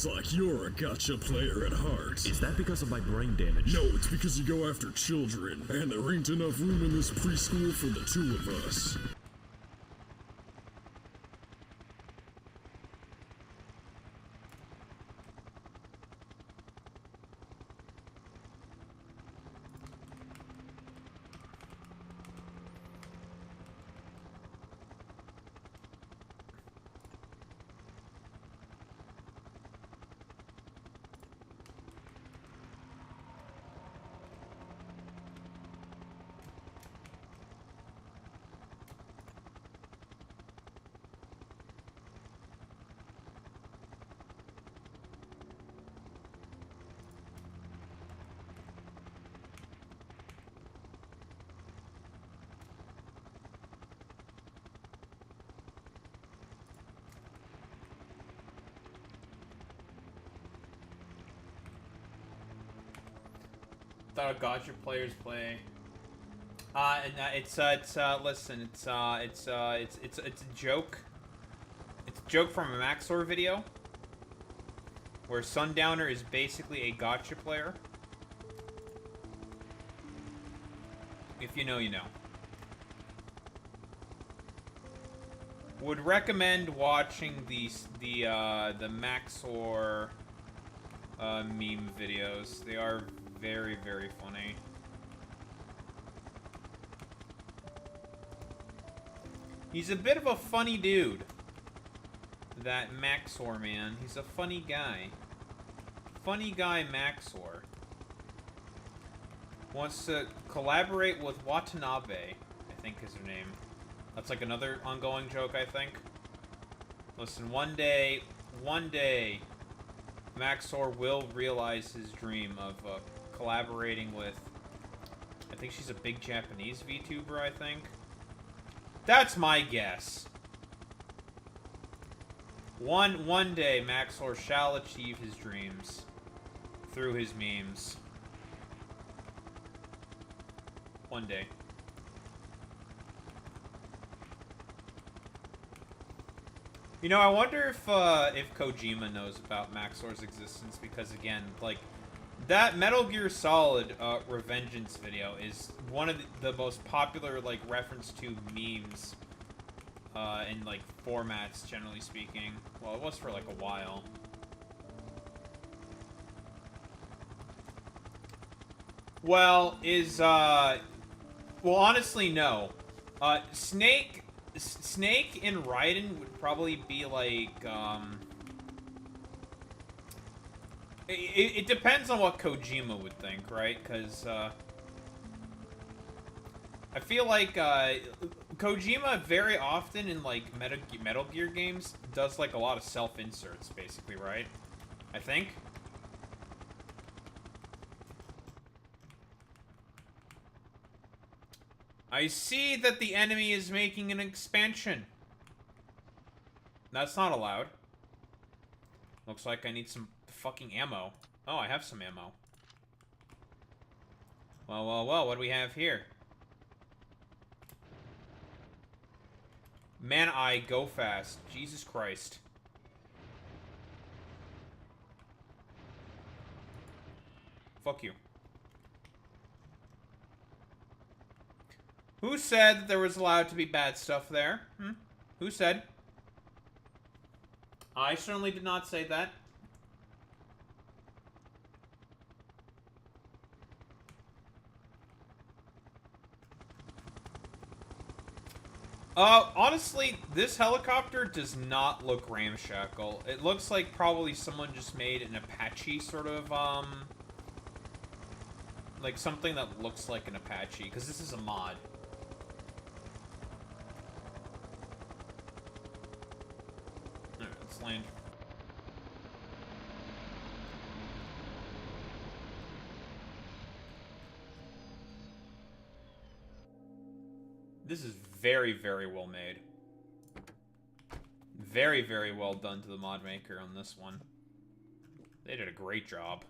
Looks like you're a gotcha player at heart. Is that because of my brain damage? No, it's because you go after children, and there ain't enough room in this preschool for the two of us. Thought gotcha players play. Listen, it's a joke. It's a joke from a Maxor video, where Sundowner is basically a gotcha player. If you know, you know. Would recommend watching the Maxor meme videos. They are very, very funny. He's a bit of a funny dude. That Maxor man. He's a funny guy. Funny guy Maxor. Wants to collaborate with Watanabe, I think is her name. That's like another ongoing joke, I think. Listen, one day, Maxor will realize his dream of collaborating with, I think she's a big Japanese VTuber, I think. That's my guess. One day, Maxor shall achieve his dreams through his memes. One day. You know, I wonder if Kojima knows about Maxor's existence, because again, like, that Metal Gear Solid Revengeance video is one of the most popular, like, reference to memes in, like, formats, generally speaking. Well, it was for, like, a while. Well, well, honestly, no. Snake and Raiden would probably be, like, It depends on what Kojima would think, right? Because, I feel like, Kojima very often in, like, Metal Gear games does, like, a lot of self-inserts, basically, right? I think. I see that the enemy is making an expansion. That's not allowed. Looks like I need some fucking ammo. Oh, I have some ammo. Well, what do we have here? Man, I go fast. Jesus Christ. Fuck you. Who said that there was allowed to be bad stuff there? Who said? I certainly did not say that. Honestly, this helicopter does not look ramshackle. It looks like probably someone just made an Apache sort of, like something that looks like an Apache, because this is a mod. Alright, let's land. This is very, very well made. Very, very well done to the mod maker on this one. They did a great job.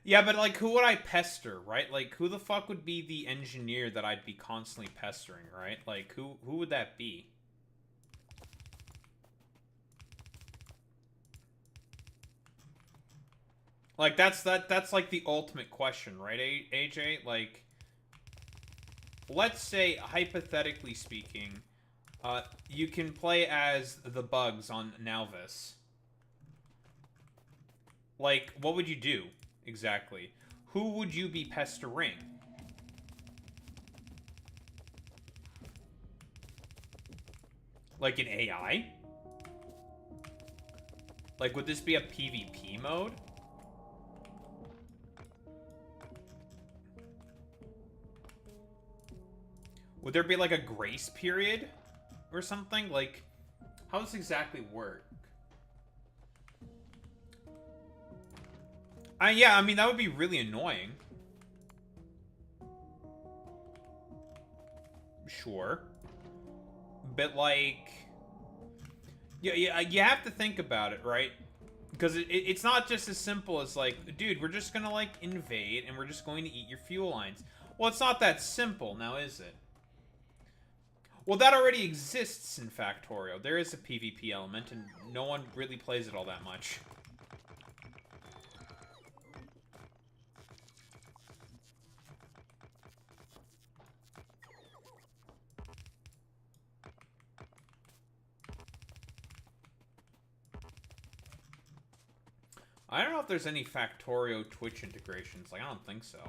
Yeah, but, like, who would I pester, right? Like, who the fuck would be the engineer that I'd be constantly pestering, right? Like, who would that be? Like, that's like the ultimate question, right, AJ? Like, let's say, hypothetically speaking, you can play as the bugs on Nalvis. Like, what would you do? Exactly. Who would you be pestering? Like an AI? Like, would this be a PvP mode? Would there be, like, a grace period? Or something? Like, how does this exactly work? Yeah, I mean, that would be really annoying. Sure. But, like... Yeah, you have to think about it, right? Because it's not just as simple as, like, dude, we're just gonna, like, invade, and we're just going to eat your fuel lines. Well, it's not that simple, now is it? Well, that already exists in Factorio. There is a PvP element, and no one really plays it all that much. I don't know if there's any Factorio Twitch integrations. Like, I don't think so.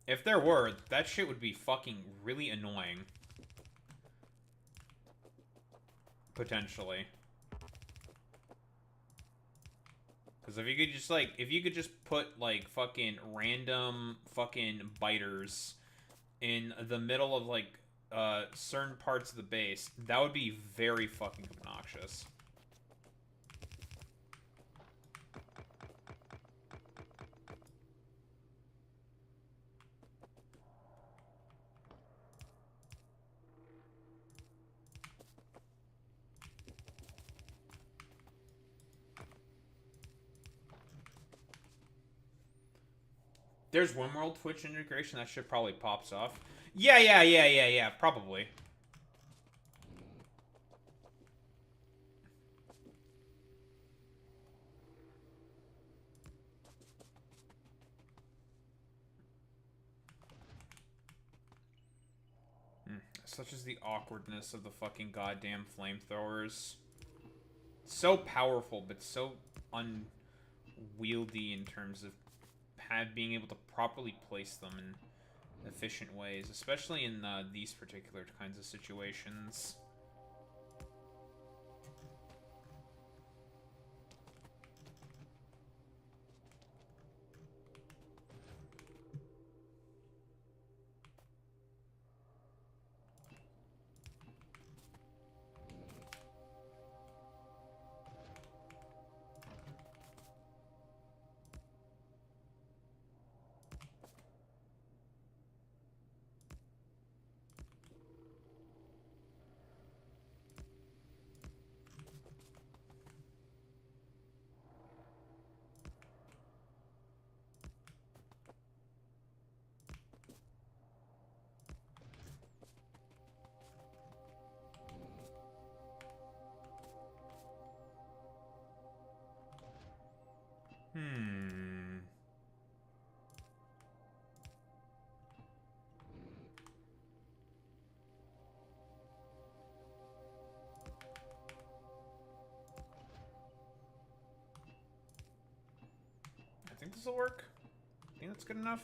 If there were, that shit would be fucking really annoying. Potentially. Because if you could just put, like, fucking random fucking biters in the middle of, like, certain parts of the base, that would be very fucking obnoxious. There's one-world Twitch integration. That shit probably pops off. Yeah, probably. Such is the awkwardness of the fucking goddamn flamethrowers. So powerful, but so unwieldy in terms of being able to properly place them in efficient ways, especially in these particular kinds of situations. I think this will work. I think that's good enough.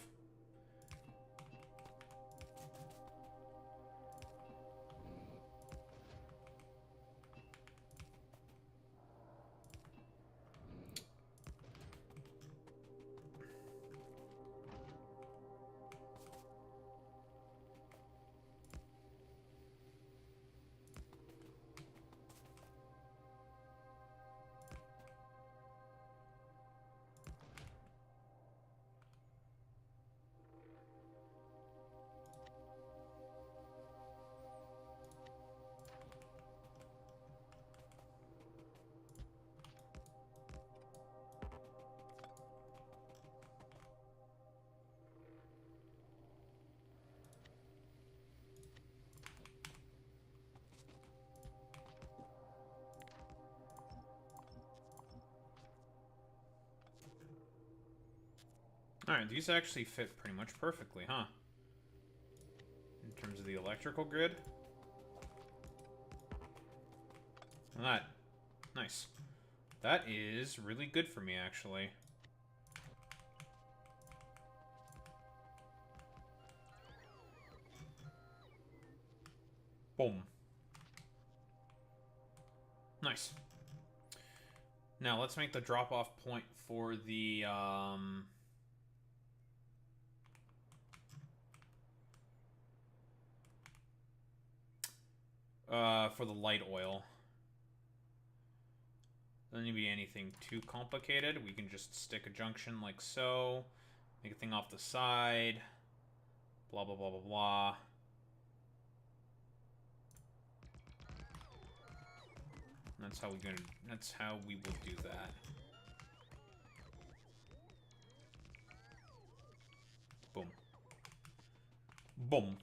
Alright, these actually fit pretty much perfectly, huh? In terms of the electrical grid. That. Nice. That is really good for me, actually. Boom. Nice. Now, let's make the drop-off point for the, for the light oil. Doesn't need to be anything too complicated. We can just stick a junction like so. Make a thing off the side. Blah, blah, blah, blah, blah. That's how we will do that. Boom. Boom.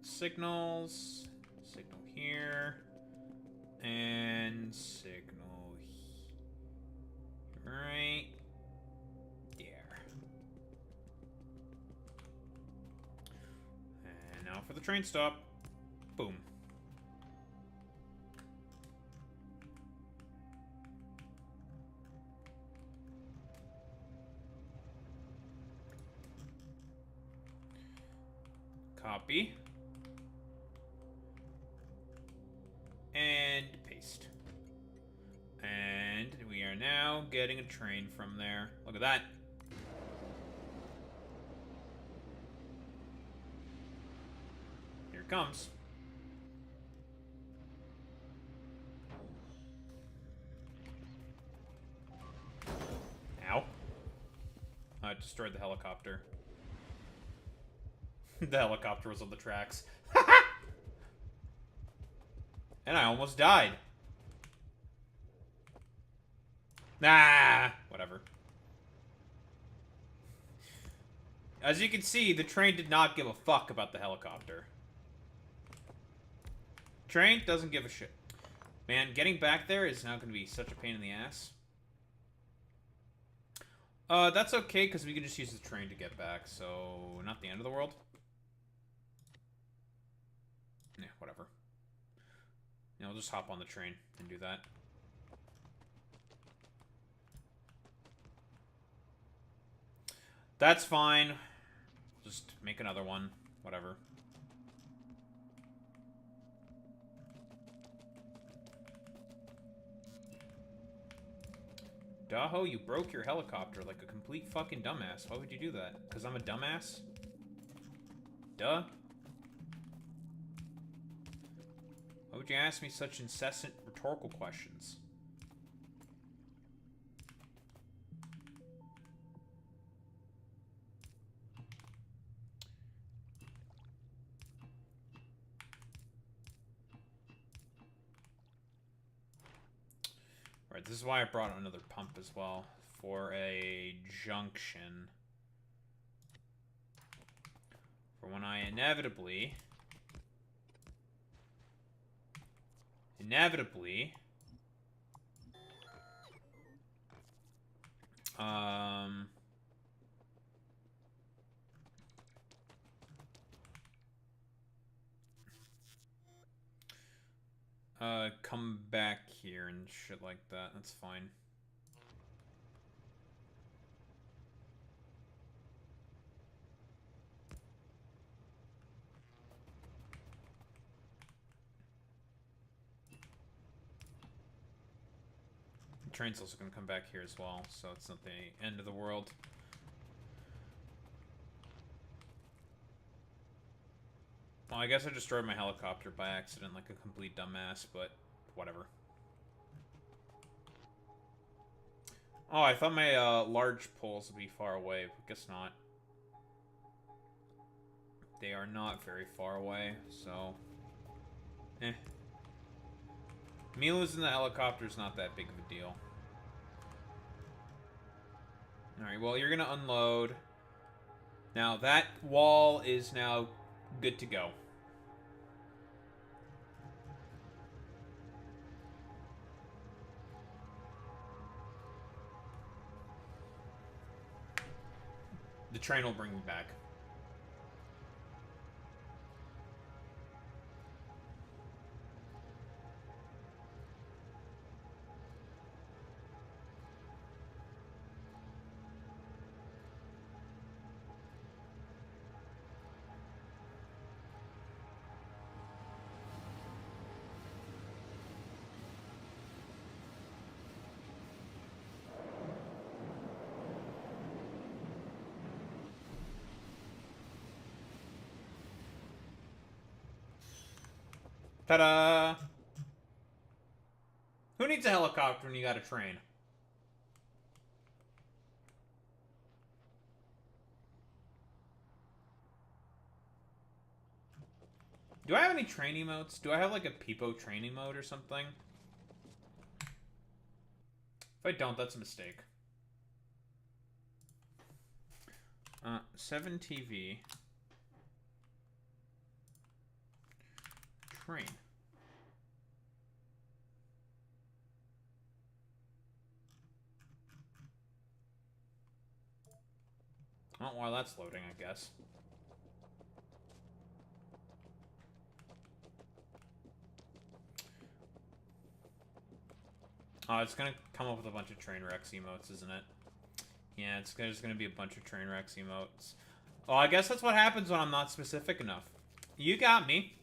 signals. Signal here. And signal right there. And now for the train stop. Boom. Copy. And paste. And we are now getting a train from there. Look at that. Here it comes. Ow. I destroyed the helicopter. The helicopter was on the tracks. And I almost died. Nah, whatever. As you can see, the train did not give a fuck about the helicopter. Train doesn't give a shit. Man, getting back there is now going to be such a pain in the ass. That's okay, because we can just use the train to get back, so not the end of the world. Yeah, whatever. Yeah, we'll just hop on the train and do that. That's fine. Just make another one. Whatever. Daho, you broke your helicopter like a complete fucking dumbass. Why would you do that? Because I'm a dumbass? Duh. Why would you ask me such incessant rhetorical questions? Alright, this is why I brought another pump as well. For a junction. For when I inevitably... come back here and shit like that. That's fine. The train's also gonna come back here as well, so it's not the end of the world. Well, I guess I destroyed my helicopter by accident like a complete dumbass, but whatever. Oh, I thought my large poles would be far away, but guess not. They are not very far away, so... eh. Me losing the helicopter is not that big of a deal. Alright, well, you're gonna unload. Now, that wall is now good to go. The train will bring me back. Ta-da! Who needs a helicopter when you got a train? Do I have any train emotes? Do I have like a Peepo train emote or something? If I don't, that's a mistake. 7TV. train. Oh, while that's loading, I guess. Oh, it's gonna come up with a bunch of train wrecks emotes, isn't it? Yeah, it's just gonna be a bunch of train wrecks emotes. Oh, I guess that's what happens when I'm not specific enough. You got me.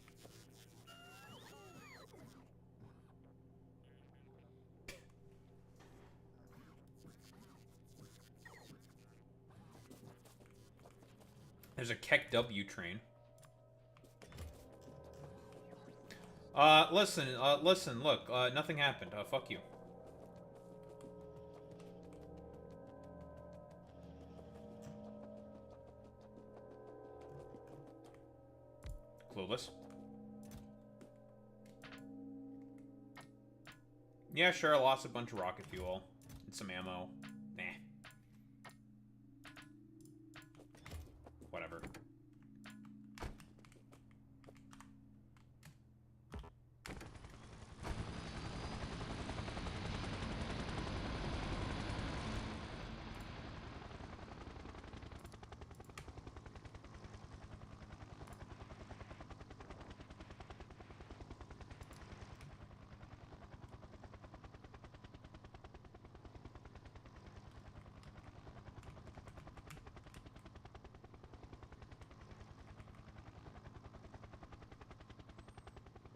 There's a Keck W train. Listen, look, nothing happened. Fuck you. Clueless. Yeah, sure, I lost a bunch of rocket fuel. And some ammo. Nah. Whatever.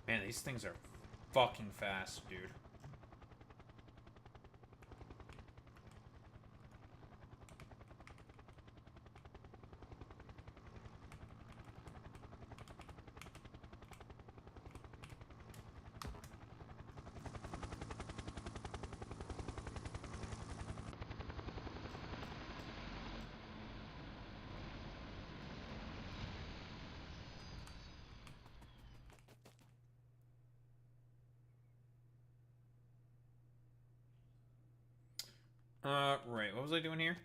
Man, these things are fucking fast, dude. Right, what was I doing here?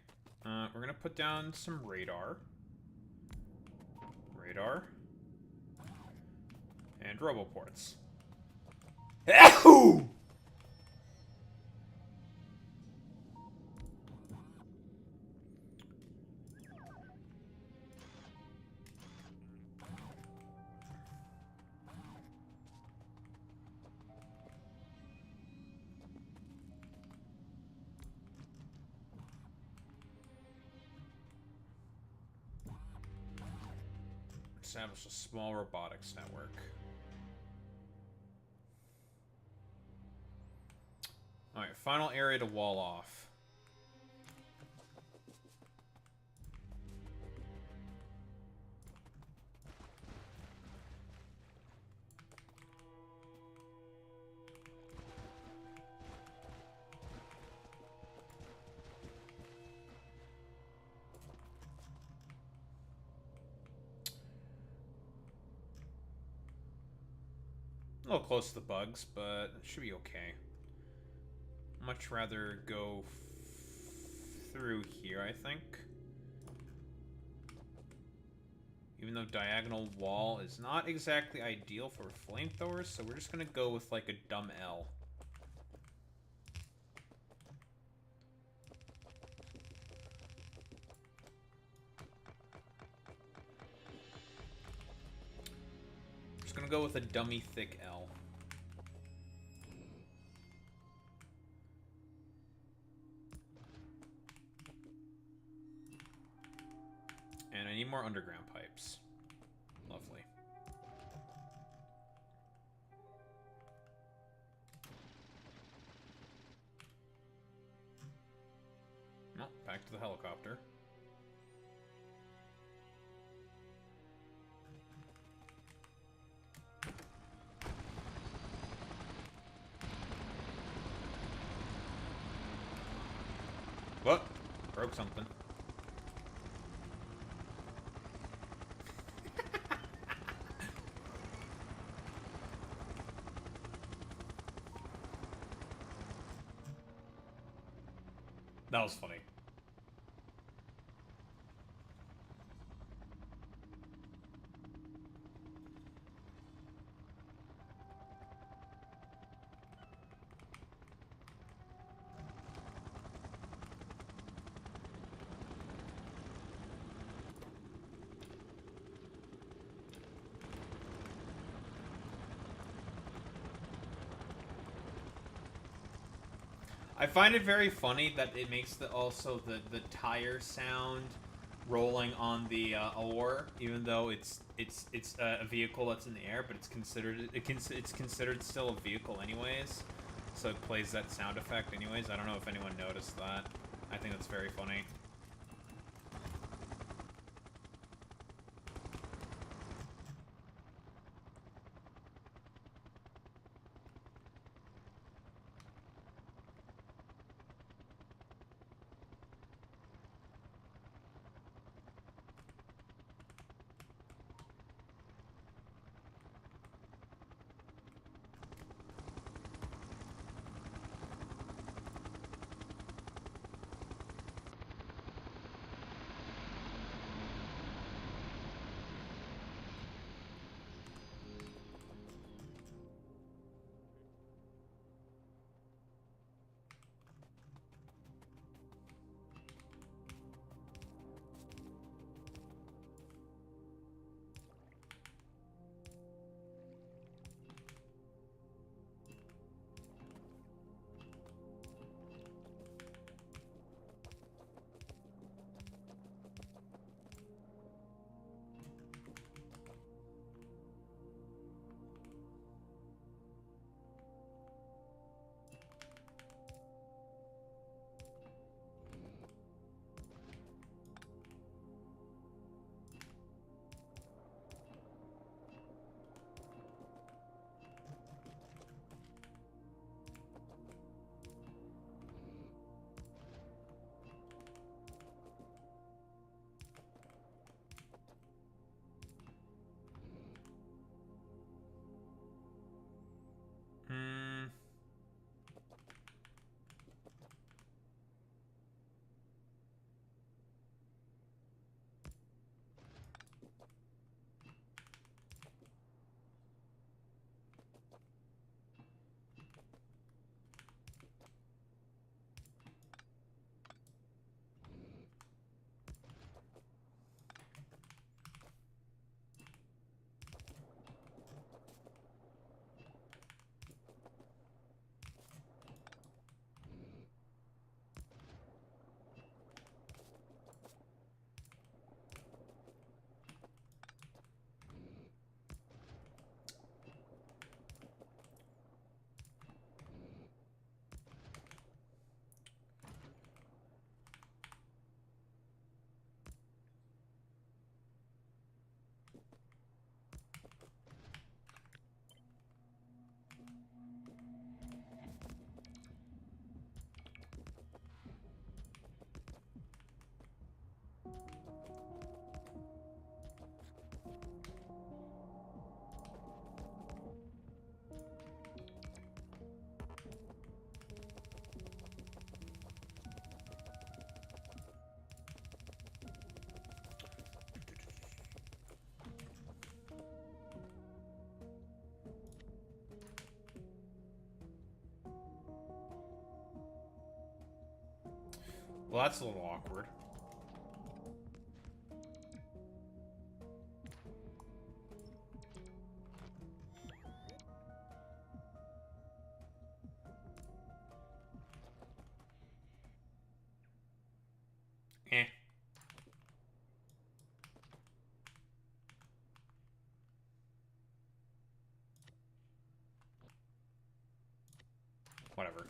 We're gonna put down some radar. Radar. And roboports. Ahoo! Establish a small robotics network. Alright, final area to wall off. A little close to the bugs, but it should be okay. Much rather go through here, I think. Even though diagonal wall is not exactly ideal for flamethrowers, so we're just gonna go with like a dumb L. Just gonna go with a dummy thick L. And I need more underground pipes. Lovely. Well, back to the helicopter. What? Broke something. That was funny. I find it very funny that it makes the tire sound rolling on the ore, even though it's a vehicle that's in the air, but it's considered still a vehicle anyways. So it plays that sound effect anyways. I don't know if anyone noticed that. I think that's very funny. Well, that's a little awkward. Eh. Whatever.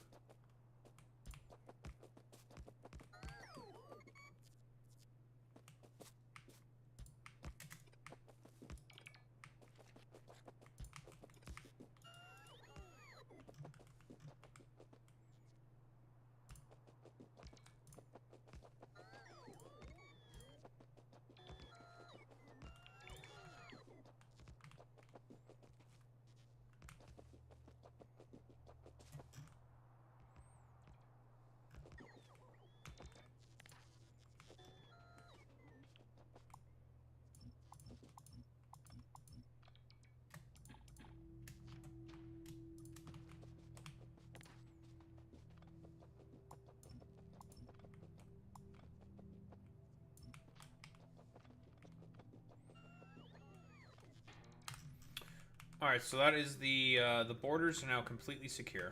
All right, so that is the borders are now completely secure.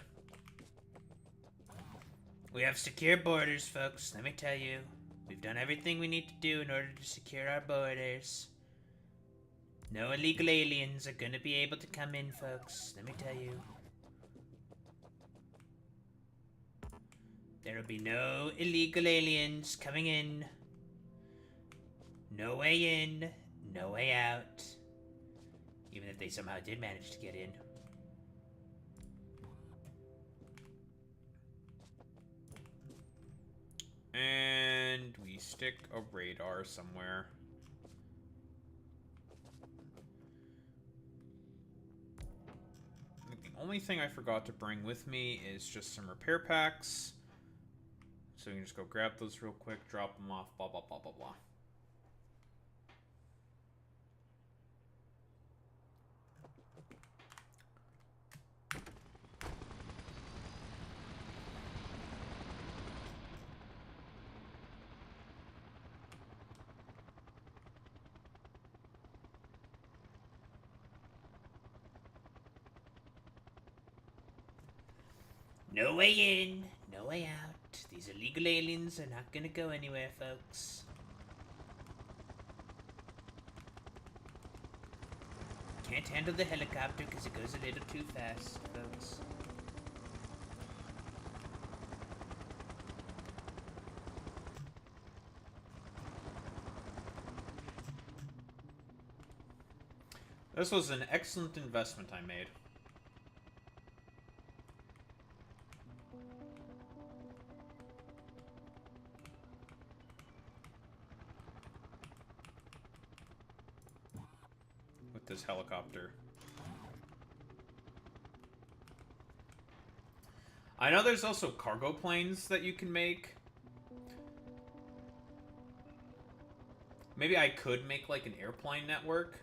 We have secure borders, folks, let me tell you. We've done everything we need to do in order to secure our borders. No illegal aliens are gonna be able to come in, folks, let me tell you. There'll be no illegal aliens coming in. No way in, no way out. Even if they somehow did manage to get in. And we stick a radar somewhere. The only thing I forgot to bring with me is just some repair packs. So we can just go grab those real quick, drop them off, blah, blah, blah, blah, blah. No way in, no way out. These illegal aliens are not gonna go anywhere, folks. Can't handle the helicopter because it goes a little too fast, folks. This was an excellent investment I made. With this helicopter. I know there's also cargo planes that you can make. Maybe I could make like an airplane network.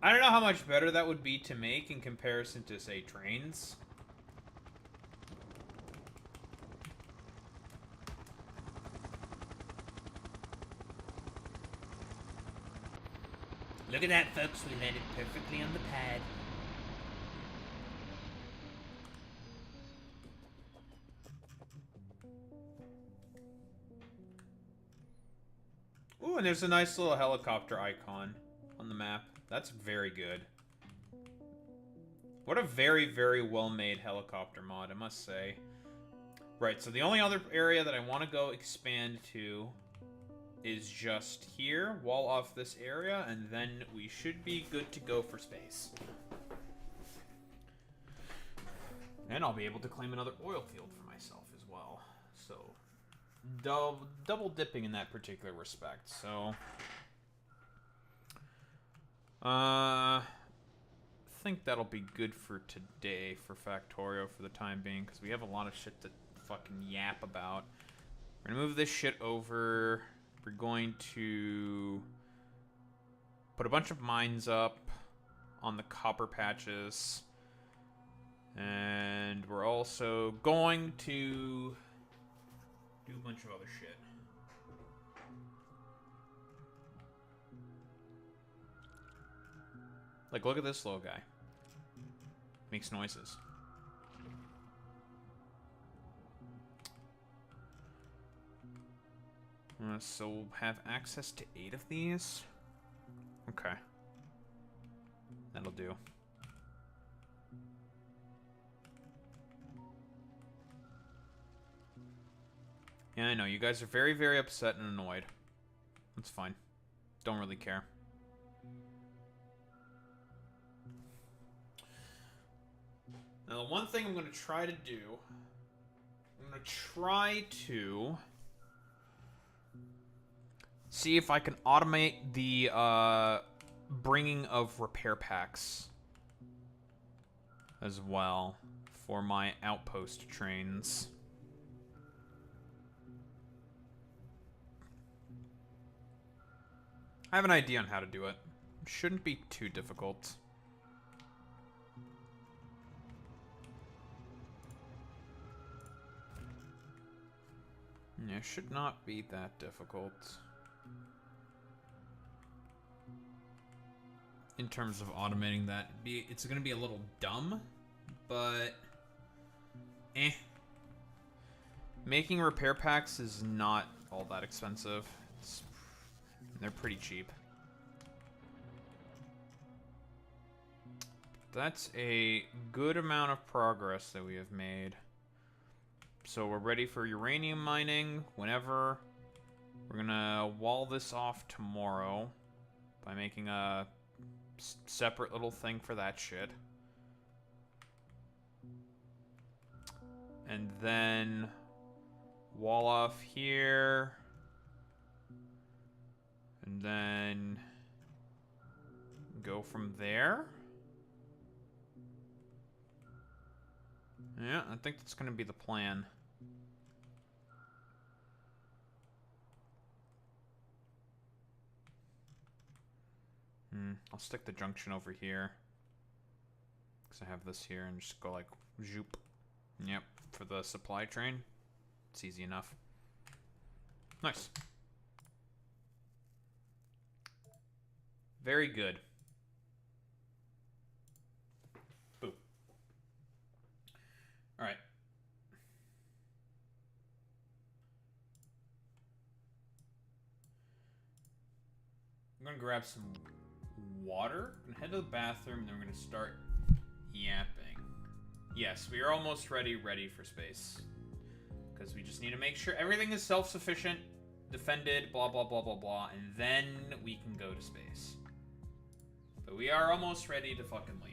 I don't know how much better that would be to make in comparison to, say, trains. Look at that, folks. We landed perfectly on the pad. Ooh, and there's a nice little helicopter icon on the map. That's very good. What a very, very well-made helicopter mod, I must say. Right, so the only other area that I want to go expand to is just here, wall off this area, and then we should be good to go for space. And I'll be able to claim another oil field for myself as well. So, double dipping in that particular respect, so... I think that'll be good for today for Factorio for the time being, because we have a lot of shit to fucking yap about. We're gonna move this shit over. We're going to put a bunch of mines up on the copper patches. And we're also going to do a bunch of other shit. Like, look at this little guy. Makes noises. So we'll have access to 8 of these. Okay. That'll do. Yeah, I know. You guys are very, very upset and annoyed. That's fine. Don't really care. Now, the one thing I'm going to try to do... I'm going to try to... see if I can automate the bringing of repair packs as well for my outpost trains. I have an idea on how to do it. It shouldn't be too difficult. Yeah, it should not be that difficult. In terms of automating that, it's going to be a little dumb, but eh. Making repair packs is not all that expensive. They're pretty cheap. That's a good amount of progress that we have made. So we're ready for uranium mining whenever. We're gonna wall this off tomorrow by making a separate little thing for that shit. And then wall off here. And then go from there. Yeah, I think that's going to be the plan. I'll stick the junction over here. Because I have this here and just go like, zoop. Yep, for the supply train. It's easy enough. Nice. Very good. Boom. All right. I'm gonna grab some water and head to the bathroom, and then we're gonna start yapping. Yes, we are almost ready for space. Because we just need to make sure everything is self-sufficient, defended, blah, blah, blah, blah, blah, and then we can go to space. But we are almost ready to fucking leave.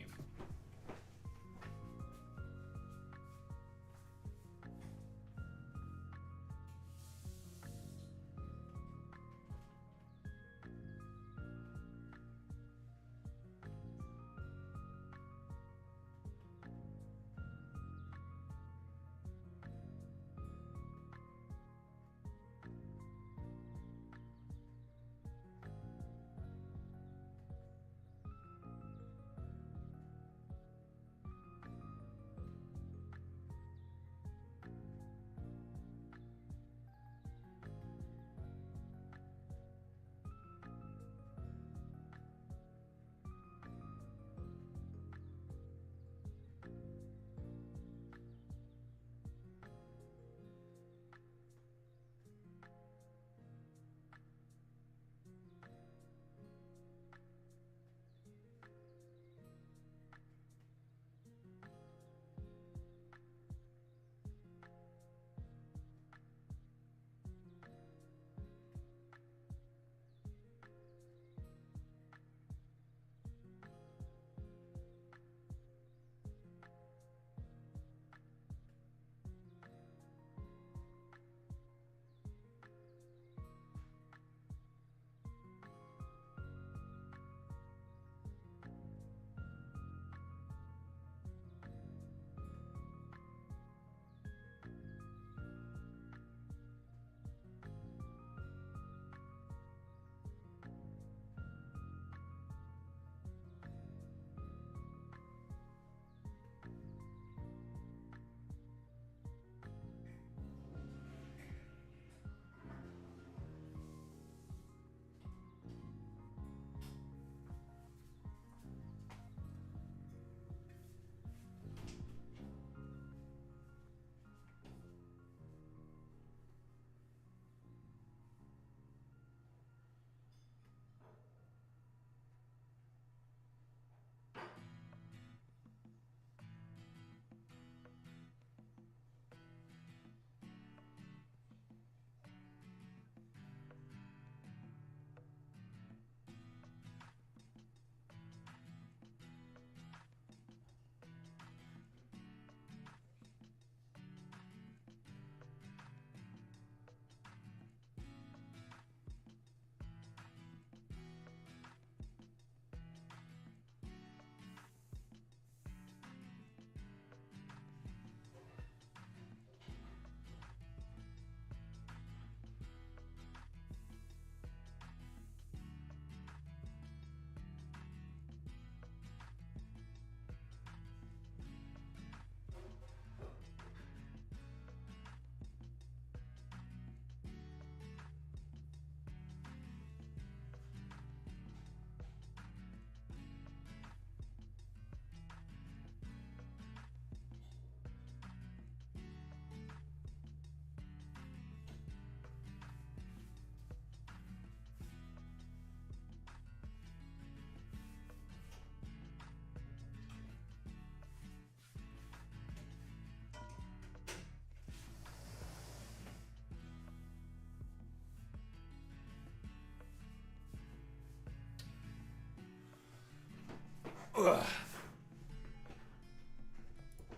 Ugh.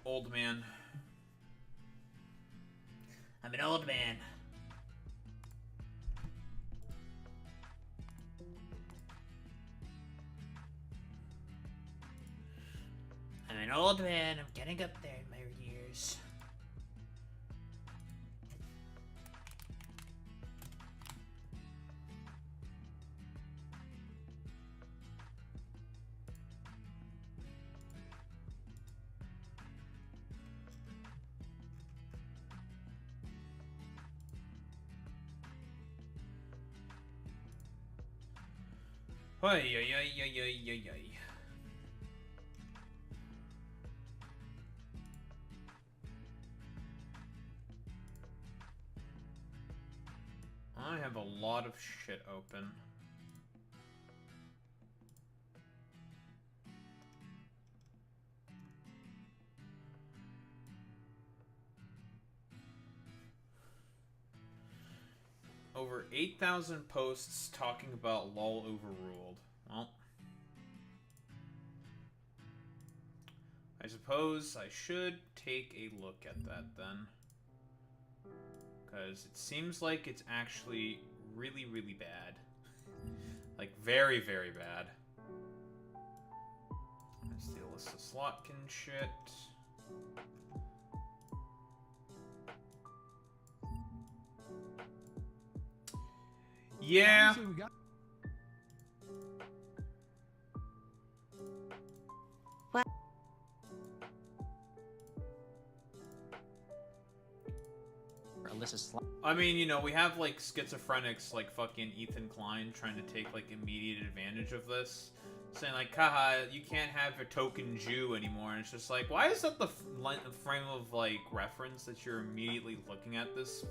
Old man. I'm an old man. I'm an old man. I'm getting up there in my years. Ay, ay, ay, ay, ay, ay, ay. I have a lot of shit open. Over 8,000 posts talking about LOL overruled. Well, I suppose I should take a look at that then. Because it seems like it's actually really, really bad. Like, very, very bad. There's the Alyssa Slotkin shit. Yeah. Alyssa Slotkin. I mean, you know, we have, like, schizophrenics like fucking Ethan Klein trying to take, like, immediate advantage of this. Saying, like, haha, you can't have a token Jew anymore. And it's just like, why is that the frame of, like, reference that you're immediately looking at this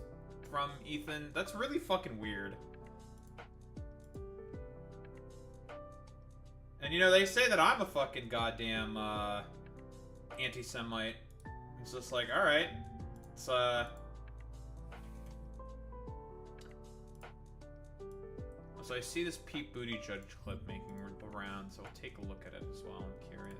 from, Ethan? That's really fucking weird. And, you know, they say that I'm a fucking goddamn, anti-Semite. It's just like, alright. It's, So I see this Pete Buttigieg clip making the rounds, so I'll take a look at it as well. I'm curious.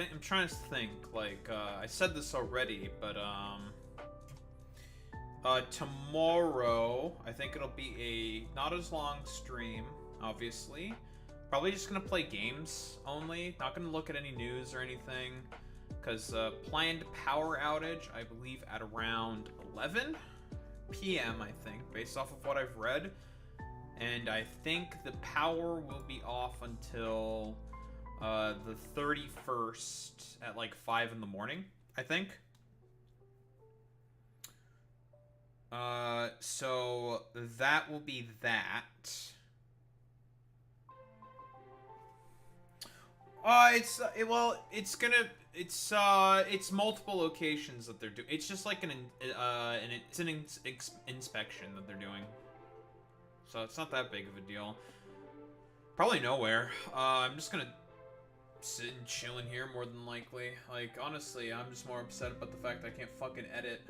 I'm trying to think, like, I said this already, but, tomorrow, I think it'll be a not as long stream, obviously. Probably just gonna play games only, not gonna look at any news or anything, because, planned power outage, I believe, at around 11 p.m., I think, based off of what I've read. And I think the power will be off until the 31st at like 5 in the morning, I think. So that will be that. It's multiple locations that they're doing. It's just like an inspection that they're doing. So it's not that big of a deal. Probably nowhere. I'm just gonna sit and chill in here more than likely. Like, honestly, I'm just more upset about the fact that I can't fucking edit.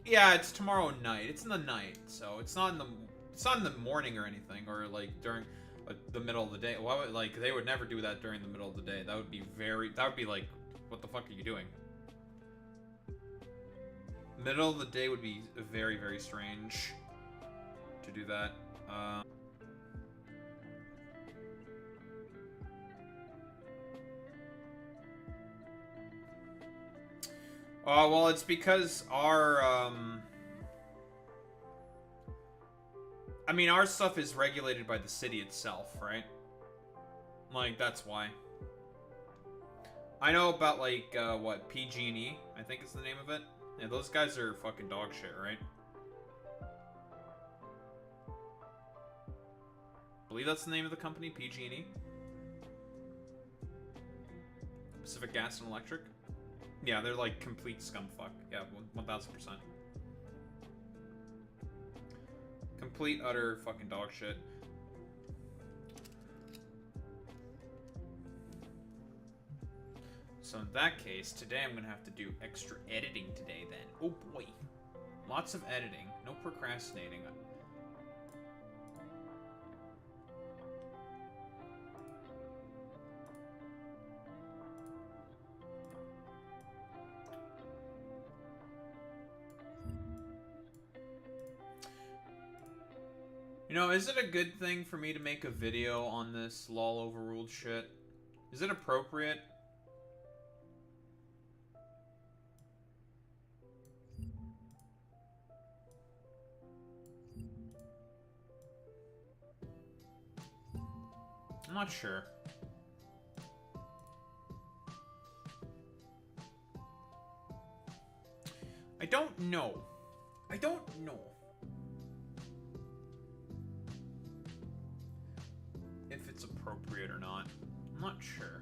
Yeah, it's tomorrow night. It's in the night, so it's not in the morning or anything, or like during the middle of the day. Why would, like, they would never do that during the middle of the day. That would be like, what the fuck are you doing? Middle of the day would be very, very strange to do that. Well, it's because our, I mean, our stuff is regulated by the city itself, right? Like, that's why. I know about, like, what, PG&E, I think is the name of it. Yeah, those guys are fucking dog shit, right? I believe that's the name of the company, PG&E. Pacific Gas and Electric. Yeah, they're like complete scumfuck. Yeah, 1000%. Complete, utter fucking dog shit. So in that case, today I'm gonna have to do extra editing today then. Oh boy. Lots of editing. No procrastinating. You know, is it a good thing for me to make a video on this lol overruled shit? Is it appropriate? I'm not sure. I don't know. I don't know. If it's appropriate or not. I'm not sure.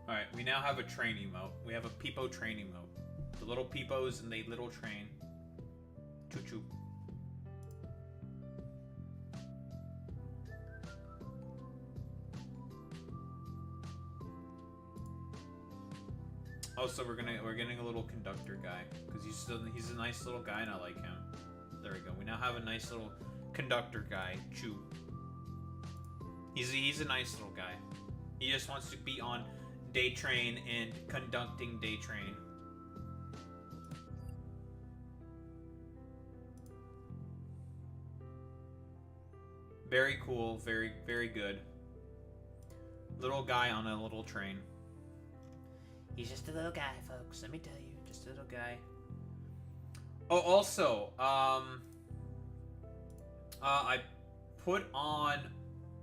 Alright, we now have a train emote. We have a peepo train emote. The little peepos in the little train. Choo choo. Oh, so we're getting a little conductor guy because he's a nice little guy and I like him. There we go. We now have a nice little conductor guy. Choo. He's a nice little guy. He just wants to be on day train and conducting day train. Very cool, very, very good. Little guy on a little train. He's just a little guy, folks. Let me tell you, just a little guy. Oh, also, I put on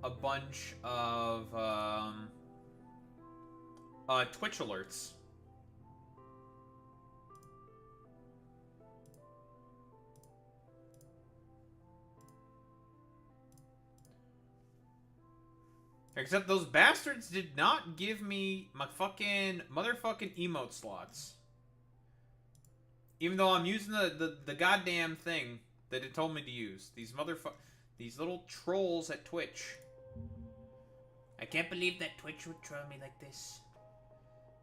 a bunch of, Twitch alerts. Except those bastards did not give me my fucking motherfucking emote slots. Even though I'm using the goddamn thing that it told me to use. These little trolls at Twitch. I can't believe that Twitch would troll me like this.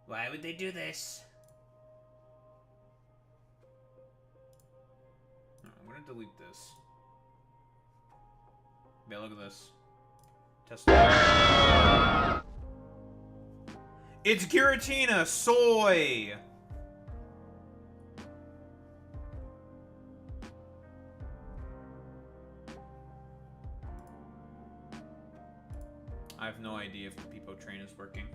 Why would they do this? Oh, I'm gonna delete this. Yeah, look at this. Test. It's Giratina soy. I have no idea if the Peepo train is working.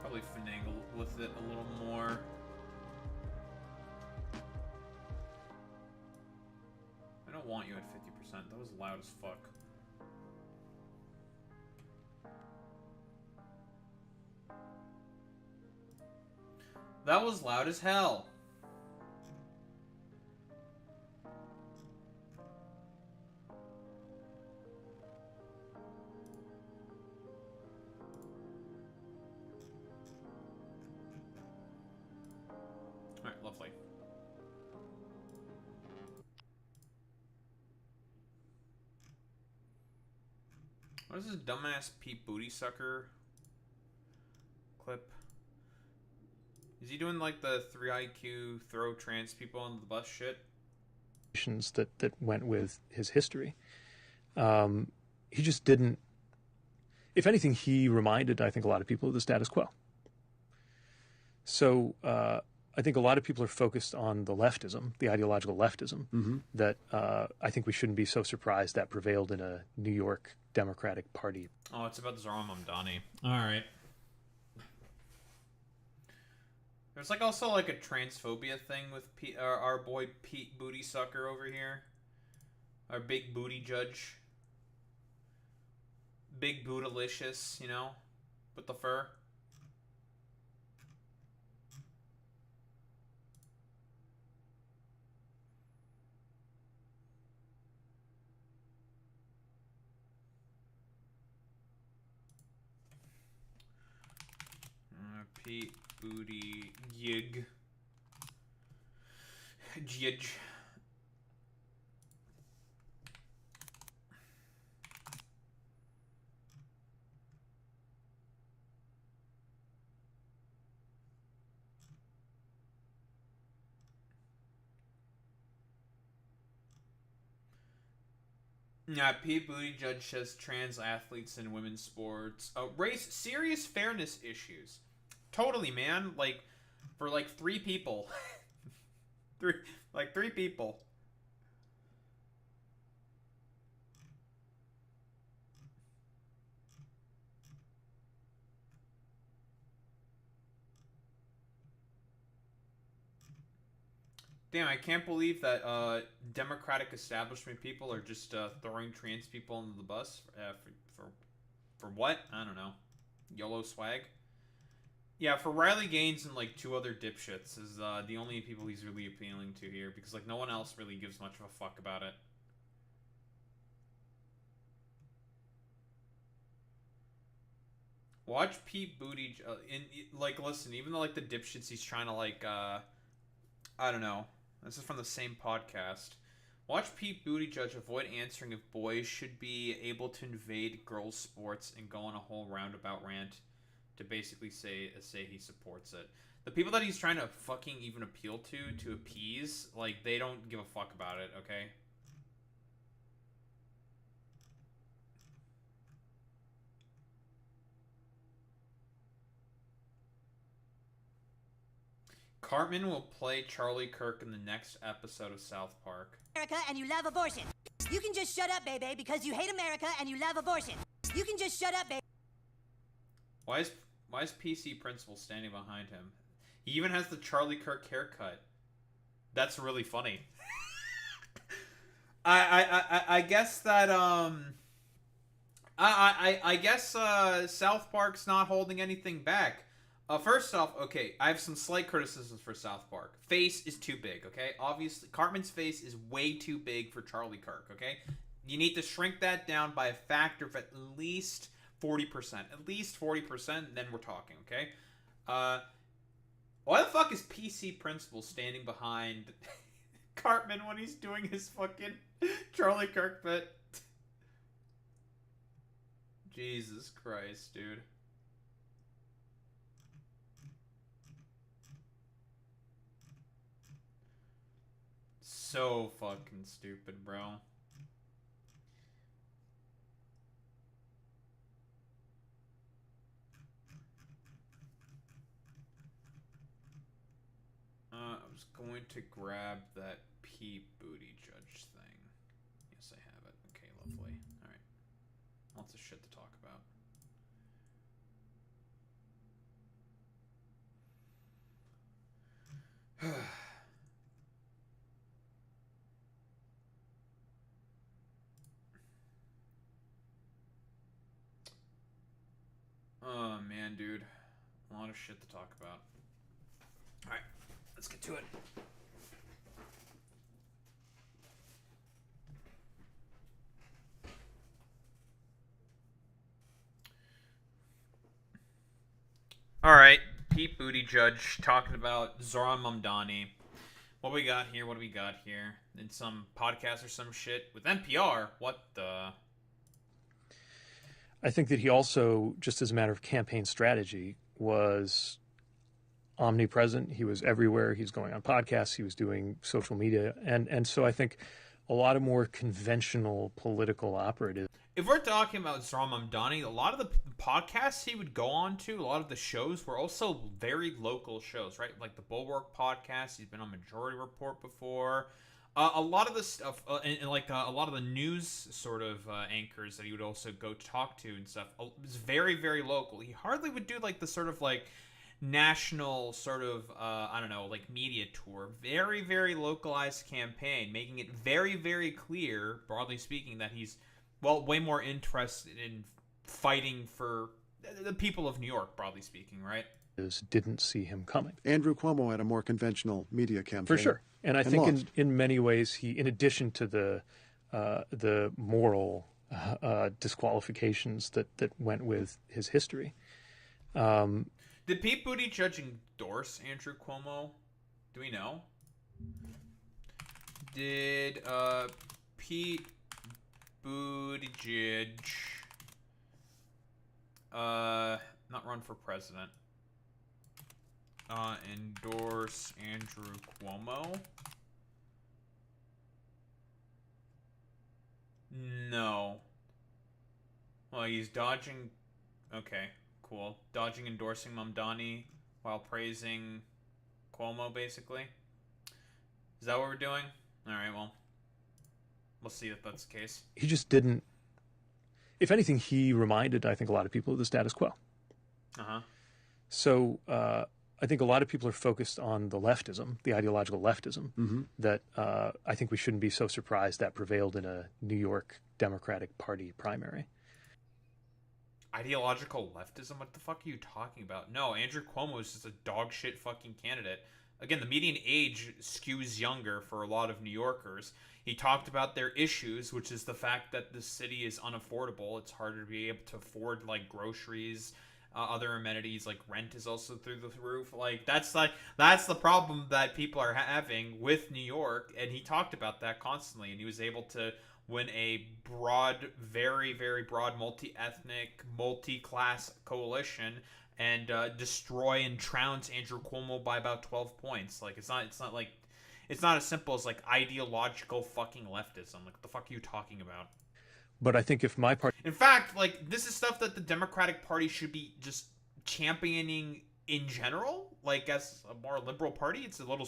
Probably finagle with it a little more. I don't want you at 50%. That was loud as fuck. That was loud as hell. Alright, lovely. What is this dumbass Pete Booty Sucker clip? Is he doing like the 3 IQ throw trans people on the bus shit? That went with his history. He just didn't. If anything, he reminded, I think, a lot of people of the status quo. So I think a lot of people are focused on the leftism, the ideological leftism, that I think we shouldn't be so surprised that prevailed in a New York Democratic Party. Oh, it's about Zoran Mamdani. All right. There's like also like a transphobia thing with our boy Pete Booty Sucker over here. Our big booty judge. Big bootylicious, you know, with the fur. Pete Booty Yig. Jidge. Yeah, Pete Buttigieg says trans athletes in women's sports raise serious fairness issues. Totally, man. Like, for like 3 people. three people. Damn, I can't believe that Democratic establishment people are just throwing trans people under the bus for what? I don't know. YOLO swag? Yeah, for Riley Gaines and like 2 other dipshits is the only people he's really appealing to here, because like no one else really gives much of a fuck about it. Watch Pete Booty like listen, even though like the dipshits he's trying to like I don't know. This is from the same podcast. Watch Pete Buttigieg avoid answering if boys should be able to invade girls' sports and go on a whole roundabout rant to basically say he supports it. The people that he's trying to fucking even appeal to appease, like, they don't give a fuck about it, okay? Cartman will play Charlie Kirk in the next episode of South Park. America and you love abortion. You can just shut up, baby, because you hate America and you love abortion. You can just shut up, baby. Why is PC Principal standing behind him? He even has the Charlie Kirk haircut. That's really funny. I guess that I guess South Park's not holding anything back. First off, okay, I have some slight criticisms for South Park. Face is too big, okay? Obviously, Cartman's face is way too big for Charlie Kirk, okay? You need to shrink that down by a factor of at least 40%. At least 40%, then we're talking, okay? Why the fuck is PC Principal standing behind Cartman when he's doing his fucking Charlie Kirk bit? Jesus Christ, dude. So fucking stupid, bro. I was going to grab that Pete Buttigieg thing. Yes, I have it. Okay, lovely. Alright. Lots of shit to talk about. Oh, man, dude. A lot of shit to talk about. Alright, let's get to it. Alright, Pete Buttigieg talking about Zoran Mamdani. What do we got here? What do we got here? In some podcast or some shit with NPR? What the... I think that he also, just as a matter of campaign strategy, was omnipresent. He was everywhere. He's going on podcasts. He was doing social media. And so I think a lot of more conventional political operatives. If we're talking about Zoran Mamdani, a lot of the podcasts he would go on to, a lot of the shows were also very local shows, right? Like the Bulwark podcast. He's been on Majority Report before. A lot of the stuff, and like a lot of the news sort of anchors that he would also go talk to and stuff, was very, very local. He hardly would do like the sort of like national sort of, I don't know, like media tour. Very, very localized campaign, making it very, very clear, broadly speaking, that he's, well, way more interested in fighting for the people of New York, broadly speaking, right? Didn't see him coming. Andrew Cuomo had a more conventional media campaign. For sure. And I think lost. in many ways, he, in addition to the moral disqualifications that went with his history. Did Pete Buttigieg endorse Andrew Cuomo? Do we know? Did Pete Buttigieg not run for president? Endorse Andrew Cuomo? No. Well, he's dodging. Okay, cool. Dodging endorsing Mamdani while praising Cuomo, basically. Is that what we're doing? All right, well, we'll see if that's the case. He just didn't. If anything, he reminded, I think, a lot of people of the status quo. Uh-huh. So I think a lot of people are focused on the leftism, the ideological leftism, that I think we shouldn't be so surprised that prevailed in a New York Democratic Party primary. Ideological leftism? What the fuck are you talking about? No, Andrew Cuomo is just a dog shit fucking candidate. Again, the median age skews younger for a lot of New Yorkers. He talked about their issues, which is the fact that the city is unaffordable. It's harder to be able to afford, like, groceries, other amenities, like rent is also through the roof. That's the problem that people are having with New York, and he talked about that constantly, and he was able to win a broad, very, very broad, multi-ethnic, multi-class coalition and destroy and trounce Andrew Cuomo by about 12 points. Like, it's not as simple as, like, ideological fucking leftism. Like, what the fuck are you talking about? But I think if my party... In fact, like, this is stuff that the Democratic Party should be just championing in general. Like, as a more liberal party, it's a little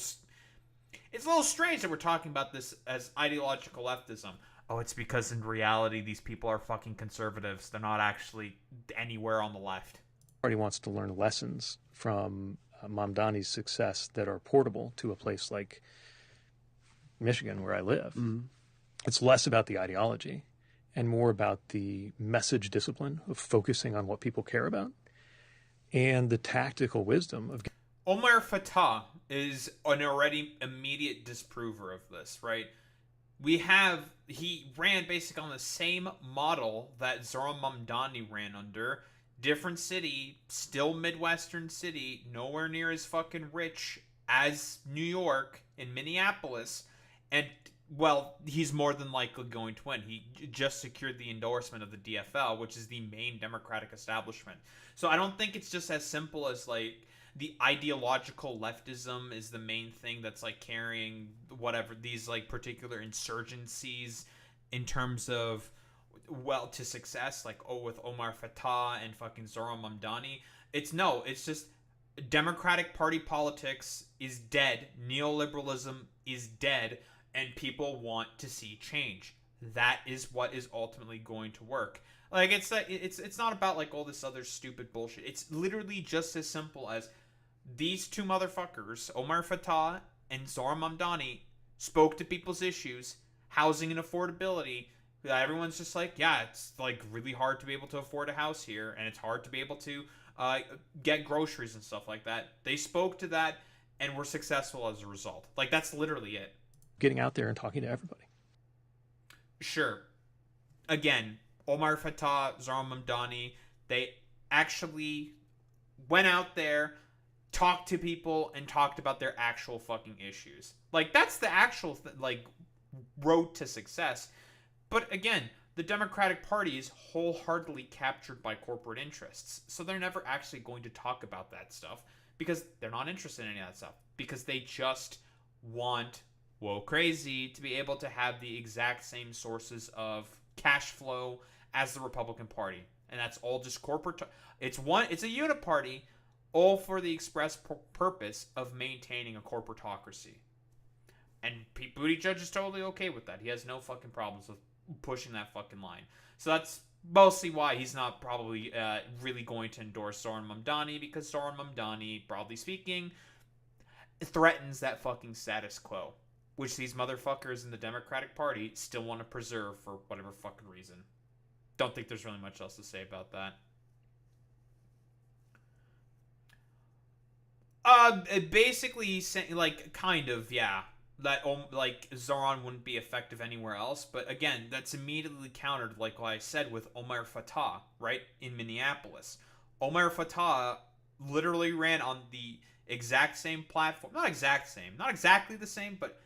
strange that we're talking about this as ideological leftism. Oh, it's because in reality, these people are fucking conservatives. They're not actually anywhere on the left. Party wants to learn lessons from Mamdani's success that are portable to a place like Michigan, where I live. Mm-hmm. It's less about the ideology and more about the message discipline of focusing on what people care about and the tactical wisdom of... Omar Fattah is an already immediate disprover of this, right? He ran basically on the same model that Zoran Mamdani ran under. Different city, still Midwestern city, nowhere near as fucking rich as New York and Minneapolis. And, well, he's more than likely going to win. He just secured the endorsement of the DFL, which is the main Democratic establishment. So I don't think it's just as simple as, like, the ideological leftism is the main thing that's, like, carrying whatever these, like, particular insurgencies in terms of, well, to success, like, with Omar Fattah and fucking Zoran Mamdani. It's just Democratic Party politics is dead. Neoliberalism is dead, and people want to see change. That is what is ultimately going to work. Like, it's not about, like, all this other stupid bullshit. It's literally just as simple as these two motherfuckers, Omar Fattah and Zoran Mamdani, spoke to people's issues, housing and affordability. Everyone's just like, yeah, it's, like, really hard to be able to afford a house here, and it's hard to be able to get groceries and stuff like that. They spoke to that and were successful as a result. Like, that's literally it. Getting out there and talking to everybody. Sure. Again, Omar Fattah, Zoran Mamdani, they actually went out there, talked to people, and talked about their actual fucking issues. Like, that's the actual, road to success. But again, the Democratic Party is wholeheartedly captured by corporate interests, so they're never actually going to talk about that stuff. because they're not interested in any of that stuff. Because they just want, whoa, crazy, to be able to have the exact same sources of cash flow as the Republican Party. And that's all just corporate. It's a uniparty, all for the express purpose of maintaining a corporatocracy. And Pete Buttigieg is totally okay with that. He has no fucking problems with pushing that fucking line. So that's mostly why he's not probably really going to endorse Zoran Mamdani, because Zoran Mamdani, broadly speaking, threatens that fucking status quo, which these motherfuckers in the Democratic Party still want to preserve for whatever fucking reason. Don't think there's really much else to say about that. Basically, like, kind of, yeah. That, like, Zoran wouldn't be effective anywhere else. But again, that's immediately countered, like I said, with Omar Fatah, right? In Minneapolis. Omar Fatah literally ran on the exact same platform. Not exactly the same, but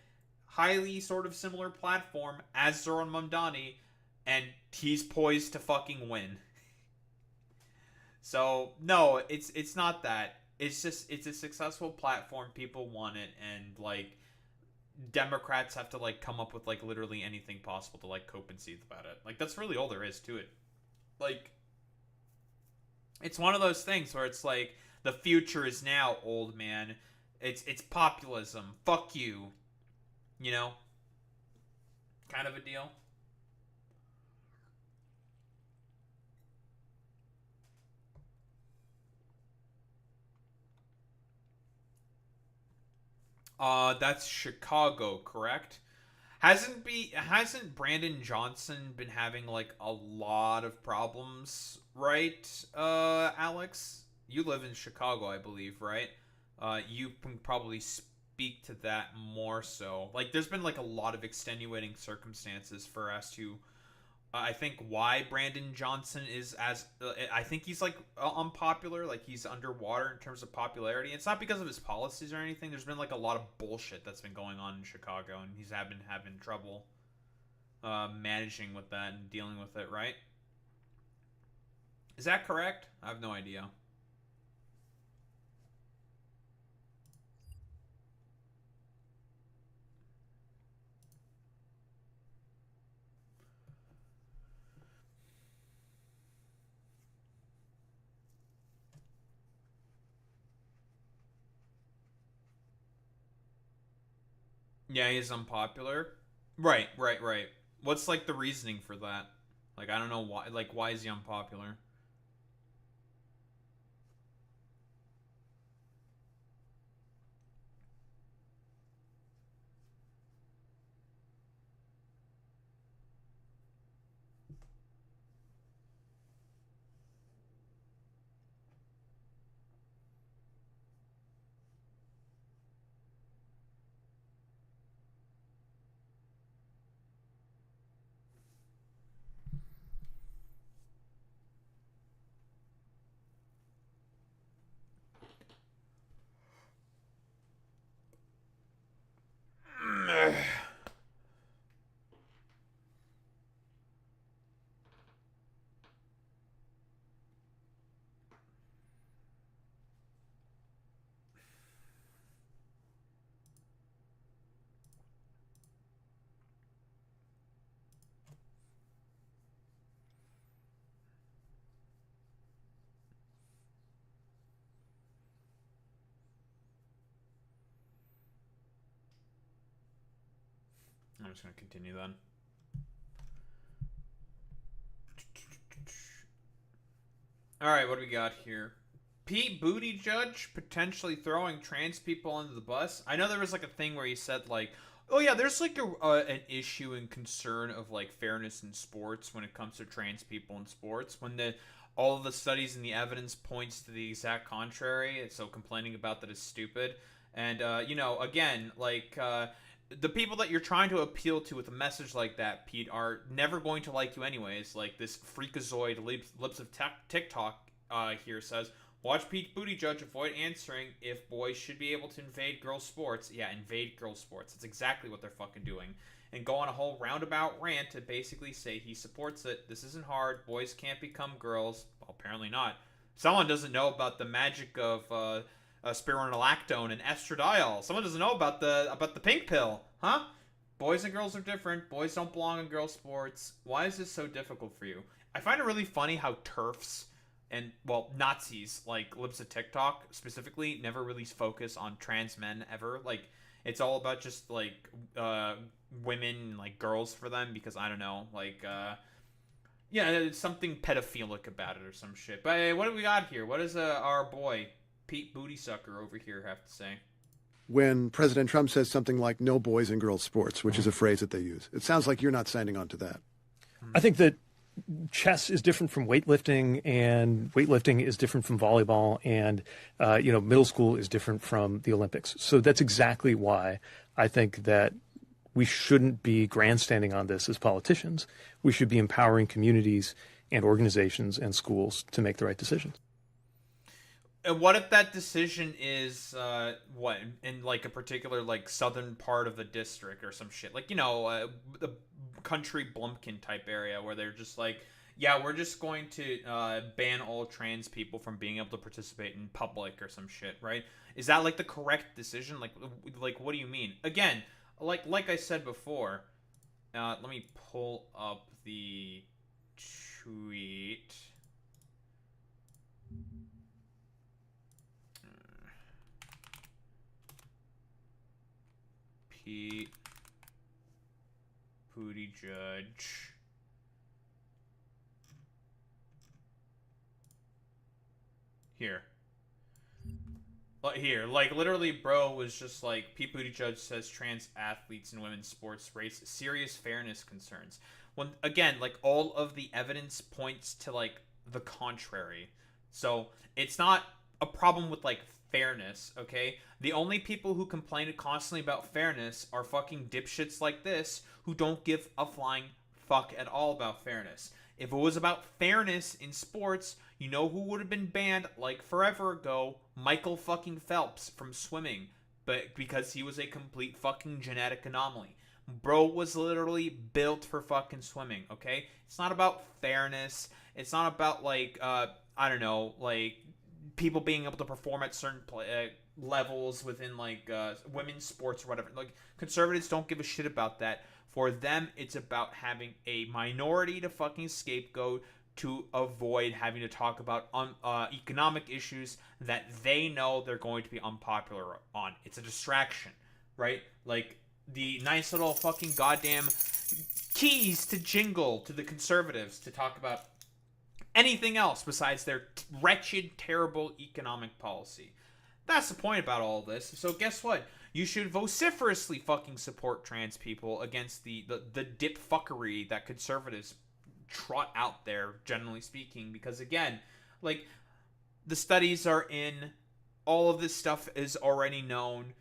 highly sort of similar platform as Zoran Mamdani. And he's poised to fucking win. So, no, it's not that. It's just, it's a successful platform. People want it. And, like, Democrats have to, like, come up with, like, literally anything possible to, like, cope and seethe about it. Like, that's really all there is to it. Like, it's one of those things where it's like, the future is now, old man. It's populism. Fuck you. You know? Kind of a deal. That's Chicago, correct? Hasn't Brandon Johnson been having, like, a lot of problems, right? Alex? You live in Chicago, I believe, right? You can probably speak to that more so. Like, there's been, like, a lot of extenuating circumstances for us to, I think, why Brandon Johnson is as, I think he's, like, unpopular, like, he's underwater in terms of popularity. It's not because of his policies or anything. There's been, like, a lot of bullshit that's been going on in Chicago, and he's been having trouble managing with that and dealing with it, right? Is that correct? I have no idea. Yeah, he's unpopular. Right. What's, like, the reasoning for that? Like, I don't know why. Like, why is he unpopular? I'm just going to continue then. Alright, what do we got here? Pete Buttigieg potentially throwing trans people under the bus. I know there was, like, a thing where he said, like, oh yeah, there's, like, an issue and concern of, like, fairness in sports when it comes to trans people in sports. When all of the studies and the evidence points to the exact contrary, so complaining about that is stupid. And, you know, again, like, the people that you're trying to appeal to with a message like that, Pete, are never going to like you anyways. Like, this freakazoid Lips of TikTok here says, watch Pete Buttigieg avoid answering if boys should be able to invade girls' sports. Yeah, invade girls' sports. That's exactly what they're fucking doing. And go on a whole roundabout rant to basically say he supports it. This isn't hard. Boys can't become girls. Well, apparently not. Someone doesn't know about the magic of spironolactone and estradiol. Someone doesn't know about the pink pill, huh? Boys and girls are different. Boys don't belong in girls' sports. Why is this so difficult for you? I find it really funny how TERFs and, well, Nazis, like Libs of TikTok specifically, never really focus on trans men ever. Like, it's all about just, like, women, like, girls for them because, I don't know, like, yeah, it's something pedophilic about it or some shit. But hey, what do we got here? What does our boy, Pete Bootysucker over here have to say? When President Trump says something like "no boys and girls sports," which is a phrase that they use, it sounds like you're not signing on to that. I think that chess is different from weightlifting, and weightlifting is different from volleyball, and middle school is different from the Olympics. So that's exactly why I think that we shouldn't be grandstanding on this as politicians. We should be empowering communities and organizations and schools to make the right decisions. And what if that decision is in like a particular like southern part of the district or some shit, like the country Blumpkin type area where they're just like, yeah, we're just going to ban all trans people from being able to participate in public or some shit, right? Is that like the correct decision? Like what do you mean? Again, like I said before, let me pull up the tweet. Pete Buttigieg. Here, like literally, bro was just like, Pete Buttigieg says trans athletes in women's sports raise serious fairness concerns. When again, like all of the evidence points to like the contrary. So it's not a problem with like fairness, okay? The only people who complain constantly about fairness are fucking dipshits like this who don't give a flying fuck at all about fairness. If it was about fairness in sports, you know who would have been banned like forever ago? Michael fucking Phelps from swimming, but because he was a complete fucking genetic anomaly. Bro was literally built for fucking swimming, okay? It's not about fairness. It's not about like I don't know, like people being able to perform at certain levels within like women's sports or whatever. Like conservatives don't give a shit about that. For them, it's about having a minority to fucking scapegoat to avoid having to talk about economic issues that they know they're going to be unpopular on. It's a distraction, right? Like the nice little fucking goddamn keys to jingle to the conservatives to talk about anything else besides their wretched, terrible economic policy. That's the point about all this. So guess what? You should vociferously fucking support trans people against the dip fuckery that conservatives trot out there, generally speaking. Because again, like, the studies are in, all of this stuff is already known.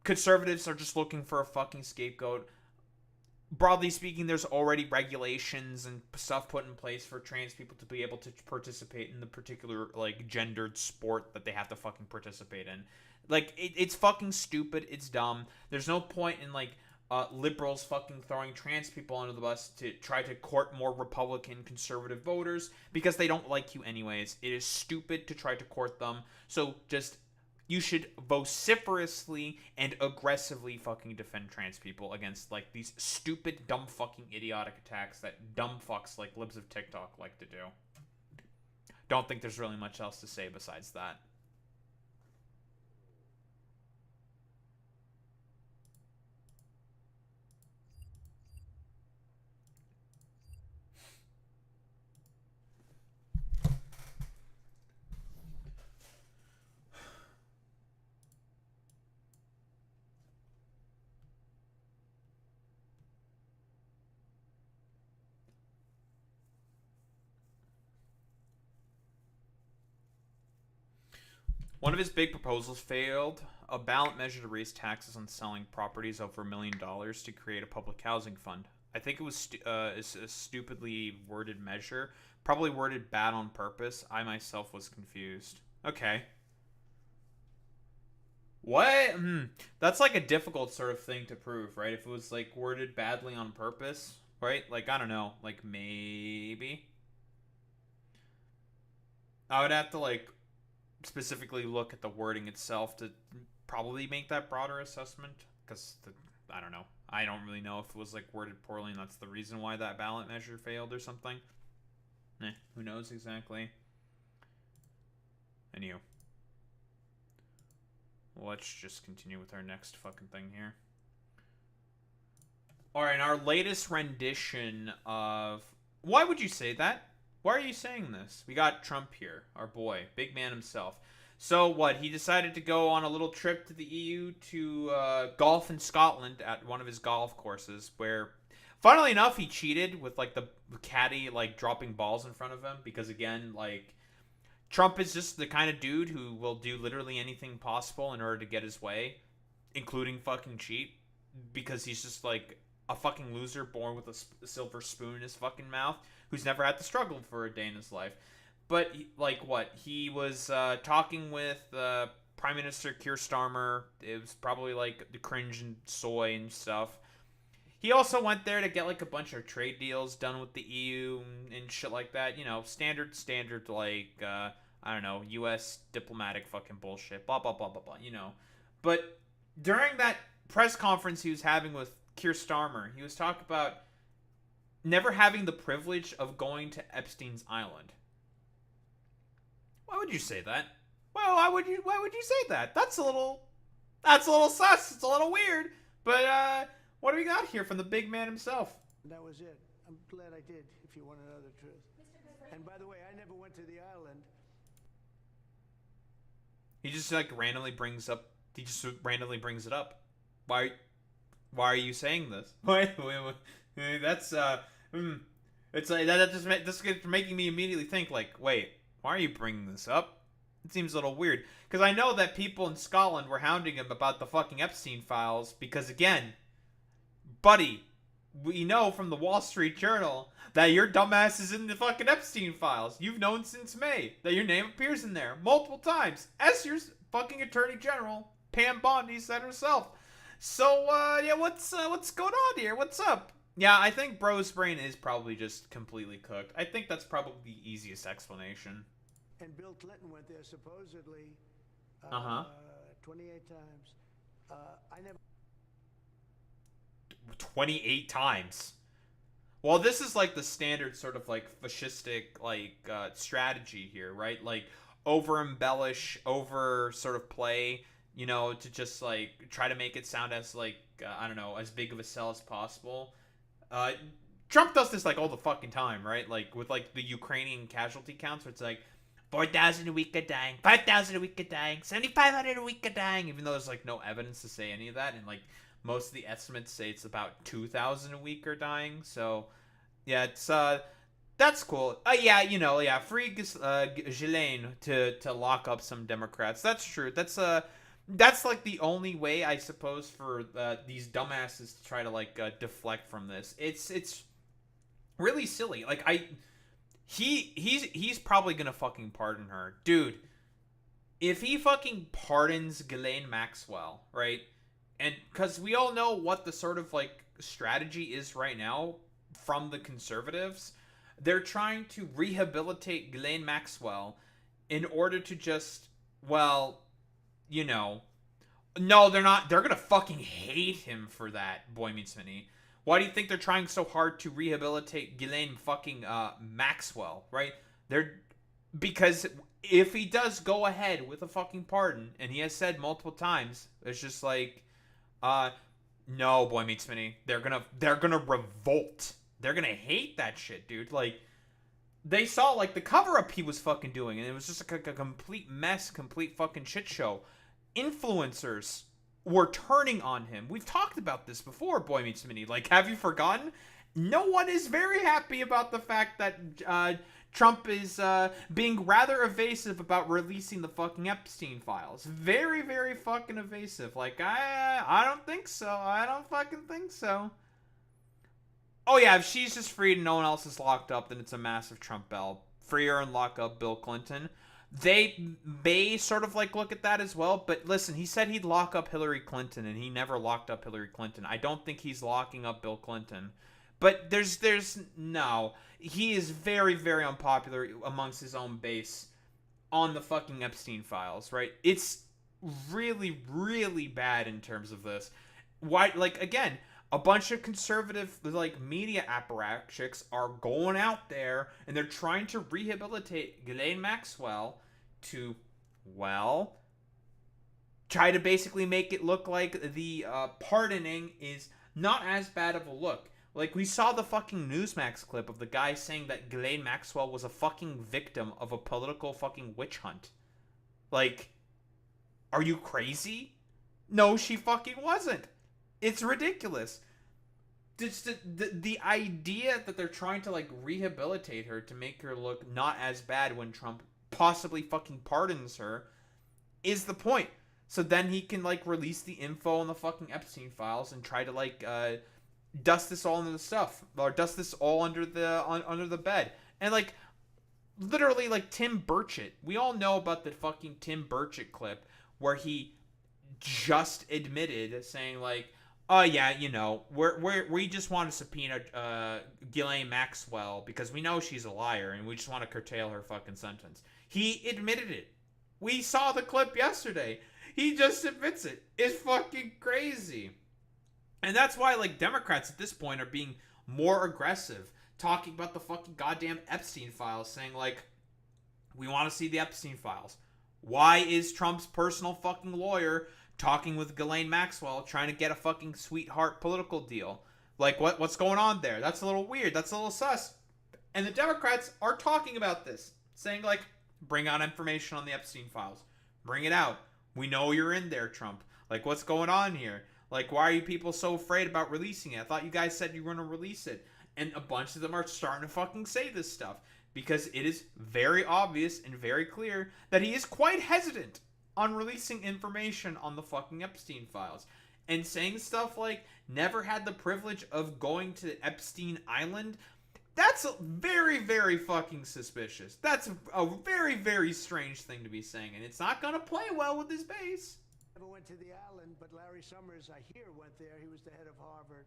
Conservatives are just looking for a fucking scapegoat. Broadly speaking, there's already regulations and stuff put in place for trans people to be able to participate in the particular, like, gendered sport that they have to fucking participate in. Like, it's fucking stupid. It's dumb. There's no point in, like, liberals fucking throwing trans people under the bus to try to court more Republican conservative voters because they don't like you anyways. It is stupid to try to court them. So just, you should vociferously and aggressively fucking defend trans people against, like, these stupid, dumb fucking idiotic attacks that dumb fucks like Libs of TikTok like to do. Don't think there's really much else to say besides that. One of his big proposals failed. A ballot measure to raise taxes on selling properties over $1 million to create a public housing fund. I think it was a stupidly worded measure. Probably worded bad on purpose. I myself was confused. Okay. What? That's like a difficult sort of thing to prove, right? If it was like worded badly on purpose, right? Like, I don't know. Like, maybe. I would have to like specifically look at the wording itself to probably make that broader assessment. Because, I don't know. I don't really know if it was, like, worded poorly and that's the reason why that ballot measure failed or something. Who knows exactly. Anywho. Let's just continue with our next fucking thing here. Alright, our latest rendition of... Why would you say that? Why are you saying this? We got Trump here, our boy, big man himself. So what, he decided to go on a little trip to the EU to golf in Scotland at one of his golf courses where, funnily enough, he cheated with, like, the caddy, like, dropping balls in front of him because, again, like, Trump is just the kind of dude who will do literally anything possible in order to get his way, including fucking cheat, because he's just, like, a fucking loser born with a silver spoon in his fucking mouth who's never had to struggle for a day in his life. But, like, what? He was talking with Prime Minister Keir Starmer. It was probably, like, the cringe and soy and stuff. He also went there to get, like, a bunch of trade deals done with the EU and shit like that. You know, standard, like, I don't know, U.S. diplomatic fucking bullshit. Blah, blah, blah, blah, blah, you know. But during that press conference he was having with Keir Starmer, he was talking about never having the privilege of going to Epstein's Island. Why would you say that? Well, why would you say that? That's a little sus. It's a little weird. But what do we got here from the big man himself? That was it. I'm glad I did, if you want to know the truth. And by the way, I never went to the island. He just like randomly brings it up. Why are you saying this? Wait. That's it's like that just gets making me immediately think like, wait, why are you bringing this up? It seems a little weird because I know that people in Scotland were hounding him about the fucking Epstein files because again, buddy, we know from the Wall Street Journal that your dumbass is in the fucking Epstein files. You've known since May that your name appears in there multiple times. As your fucking Attorney General, Pam Bondi, said herself. So, yeah, what's going on here? What's up? Yeah, I think Bro's brain is probably just completely cooked. I think that's probably the easiest explanation. And Bill Clinton went there supposedly 28 times. I never... 28 times. Well, this is like the standard sort of like fascistic like strategy here, right? Like over embellish, over sort of play, you know, to just like try to make it sound as like I don't know, as big of a sell as possible. Trump does this like all the fucking time, right? Like with like the Ukrainian casualty counts where it's like 4,000 a week are dying, 5,000 a week are dying, 7,500 a week are dying, even though there's like no evidence to say any of that, and like most of the estimates say it's about 2,000 a week are dying. So yeah, it's that's cool. Yeah, you know, yeah, free Ghislaine to lock up some Democrats. That's true. That's like the only way, I suppose, for these dumbasses to try to like deflect from this. It's really silly. Like he's probably gonna fucking pardon her, dude. If he fucking pardons Ghislaine Maxwell, right? And because we all know what the sort of like strategy is right now from the conservatives, they're trying to rehabilitate Ghislaine Maxwell in order to just, well, you know, no, they're not. They're gonna fucking hate him for that, Boy Meets Minnie. Why do you think they're trying so hard to rehabilitate Ghislaine fucking Maxwell, right? Because if he does go ahead with a fucking pardon, and he has said multiple times, it's just like, no, Boy Meets Minnie. They're gonna revolt. They're gonna hate that shit, dude. Like, they saw like the cover up he was fucking doing, and it was just like a complete mess, complete fucking shit show. Influencers were turning on him. We've talked about this before, Boy Meets Minnie. Like, have you forgotten? No one is very happy about the fact that Trump is being rather evasive about releasing the fucking Epstein files. Very, very fucking evasive. Like, I don't think so. I don't fucking think so. Oh yeah, if she's just freed and no one else is locked up, then it's a massive Trump bell. Free her and lock up Bill Clinton. They may sort of like look at that as well, but listen, he said he'd lock up Hillary Clinton, and he never locked up Hillary Clinton. I don't think he's locking up Bill Clinton. But there's no. He is very, very unpopular amongst his own base. on the fucking Epstein files, right? It's really, really bad in terms of this. Why, like, again, a bunch of conservative, like, media apparatchiks are going out there and they're trying to rehabilitate Ghislaine Maxwell to, well, try to basically make it look like the pardoning is not as bad of a look. Like, we saw the fucking Newsmax clip of the guy saying that Ghislaine Maxwell was a fucking victim of a political fucking witch hunt. Like, are you crazy? No, she fucking wasn't. It's ridiculous. Just the idea that they're trying to, like, rehabilitate her to make her look not as bad when Trump possibly fucking pardons her is the point. So then he can, like, release the info on the fucking Epstein files and try to, like, dust this all into the stuff, or dust this all under the bed. And, like, literally, like, Tim Burchett, we all know about the fucking Tim Burchett clip where he just admitted saying, like, oh yeah, you know, we just want to subpoena Ghislaine Maxwell because we know she's a liar and we just want to curtail her fucking sentence. He admitted it. We saw the clip yesterday. He just admits it. It's fucking crazy. And that's why, like, Democrats at this point are being more aggressive, talking about the fucking goddamn Epstein files, saying, like, we want to see the Epstein files. Why is Trump's personal fucking lawyer talking with Ghislaine Maxwell, trying to get a fucking sweetheart political deal? Like, what's going on there? That's a little weird. That's a little sus. And the Democrats are talking about this, saying, like, bring out information on the Epstein files. Bring it out. We know you're in there, Trump. Like, what's going on here? Like, why are you people so afraid about releasing it? I thought you guys said you were going to release it. And a bunch of them are starting to fucking say this stuff because it is very obvious and very clear that he is quite hesitant on releasing information on the fucking Epstein files. And saying stuff like, never had the privilege of going to Epstein Island, that's very, very fucking suspicious. That's a very, very strange thing to be saying, and it's not going to play well with his base. Never went to the island, but Larry Summers, I hear, went there. He was the head of Harvard,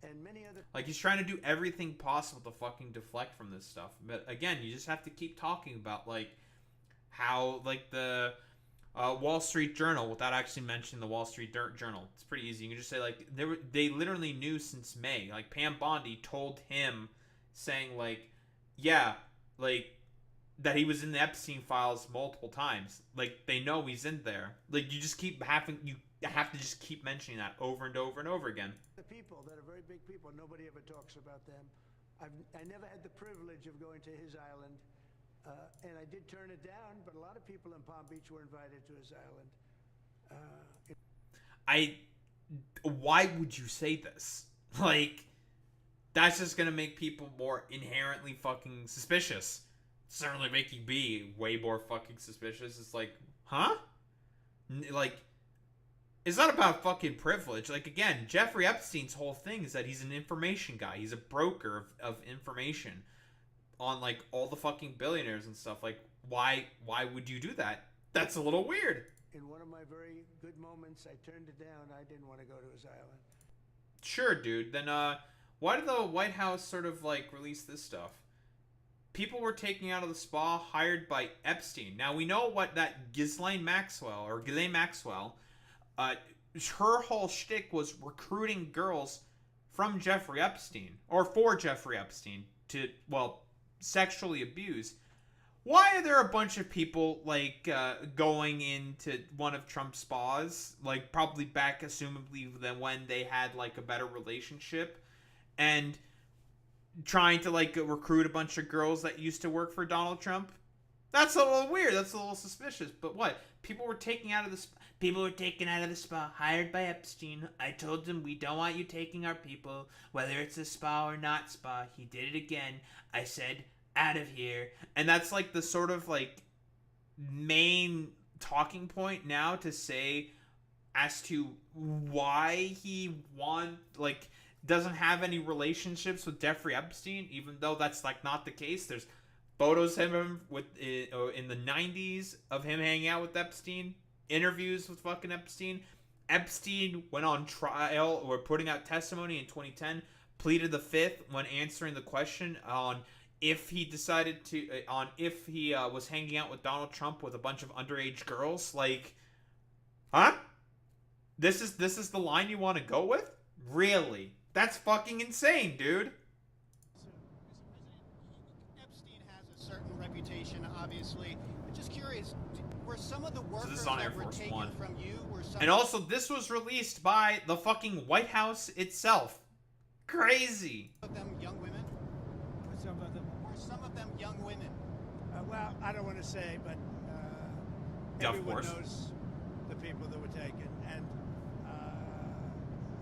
and many other. Like, he's trying to do everything possible to fucking deflect from this stuff. But again, you just have to keep talking about, like, how, like, the Wall Street Journal, without actually mentioning the Wall Street Journal. It's pretty easy. You can just say, like, they literally knew since May. Like, Pam Bondi told him, saying, like, yeah, like, that he was in the Epstein files multiple times. Like, they know he's in there. Like, you have to just keep mentioning that over and over and over again. The people that are very big people, nobody ever talks about them. I never had the privilege of going to his island, and I did turn it down, but a lot of people in Palm Beach were invited to his island. Why would you say this? Like, that's just gonna make people more inherently fucking suspicious. Certainly making me way more fucking suspicious. It's like, huh? Like, it's not about fucking privilege. Like, again, Jeffrey Epstein's whole thing is that he's an information guy. He's a broker of information on, like, all the fucking billionaires and stuff. Like, why would you do that? That's a little weird. In one of my very good moments, I turned it down. I didn't want to go to his island. Sure, dude. Then, why did the White House sort of, like, release this stuff? People were taken out of the spa hired by Epstein. Now, we know what that Ghislaine Maxwell, her whole shtick was recruiting girls from Jeffrey Epstein, or for Jeffrey Epstein, to, well, sexually abuse. Why are there a bunch of people, like, going into one of Trump's spas, like, probably back, assumably, than when they had, like, a better relationship, and trying to, like, recruit a bunch of girls that used to work for Donald Trump? That's a little weird. That's a little suspicious. But what? People were taken out of the spa, hired by Epstein. I told them, we don't want you taking our people, whether it's a spa or not spa. He did it again. I said, out of here. And that's, like, the sort of, like, main talking point now to say as to why he doesn't have any relationships with Jeffrey Epstein, even though that's, like, not the case. There's photos of him with in the 90s of him hanging out with Epstein, interviews with fucking Epstein. Epstein went on trial or putting out testimony in 2010, pleaded the fifth when answering the question on if he decided to if he was hanging out with Donald Trump with a bunch of underage girls. Like, huh? This is the line you want to go with? Really? That's fucking insane, dude. Epstein has a certain reputation, obviously. I'm just curious, were some of the workers this is on Air that were Force taken One. from you, were some And also, this was released by the fucking White House itself. Crazy. of them young women? Some of them. Were some of them young women? Well, I don't want to say, but Yeah, of everyone course. knows the people that were taken, and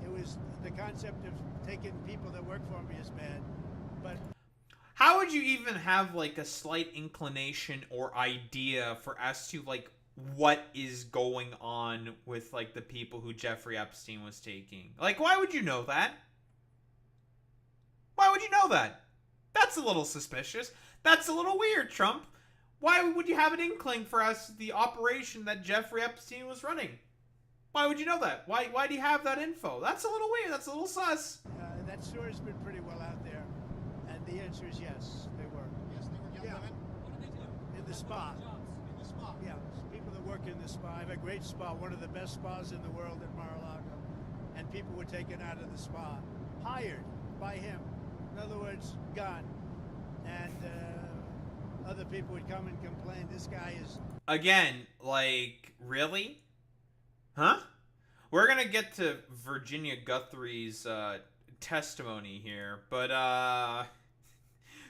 it was the concept of taking people that work for me is bad, but How would you even have like a slight inclination or idea for as to like what is going on with like the people who Jeffrey Epstein was taking? Like, why would you know that? Why would you know that? That's a little suspicious. That's a little weird, Trump. Why would you have an inkling for us the operation that Jeffrey Epstein was running? Why would you know that? Why do you have that info? That's a little weird. That's a little sus. that story's been pretty well out there, and the answer is yes, they were. Yes, they were young Yeah. women. In the spa. In the spa. Yeah, people that work in the spa. I have a great spa, one of the best spas in the world at Mar-a-Lago, and people were taken out of the spa, hired by him. In other words, gone. And other people would come and complain, this guy is... Again, like, really? Huh? We're gonna get to Virginia Guthrie's testimony here, but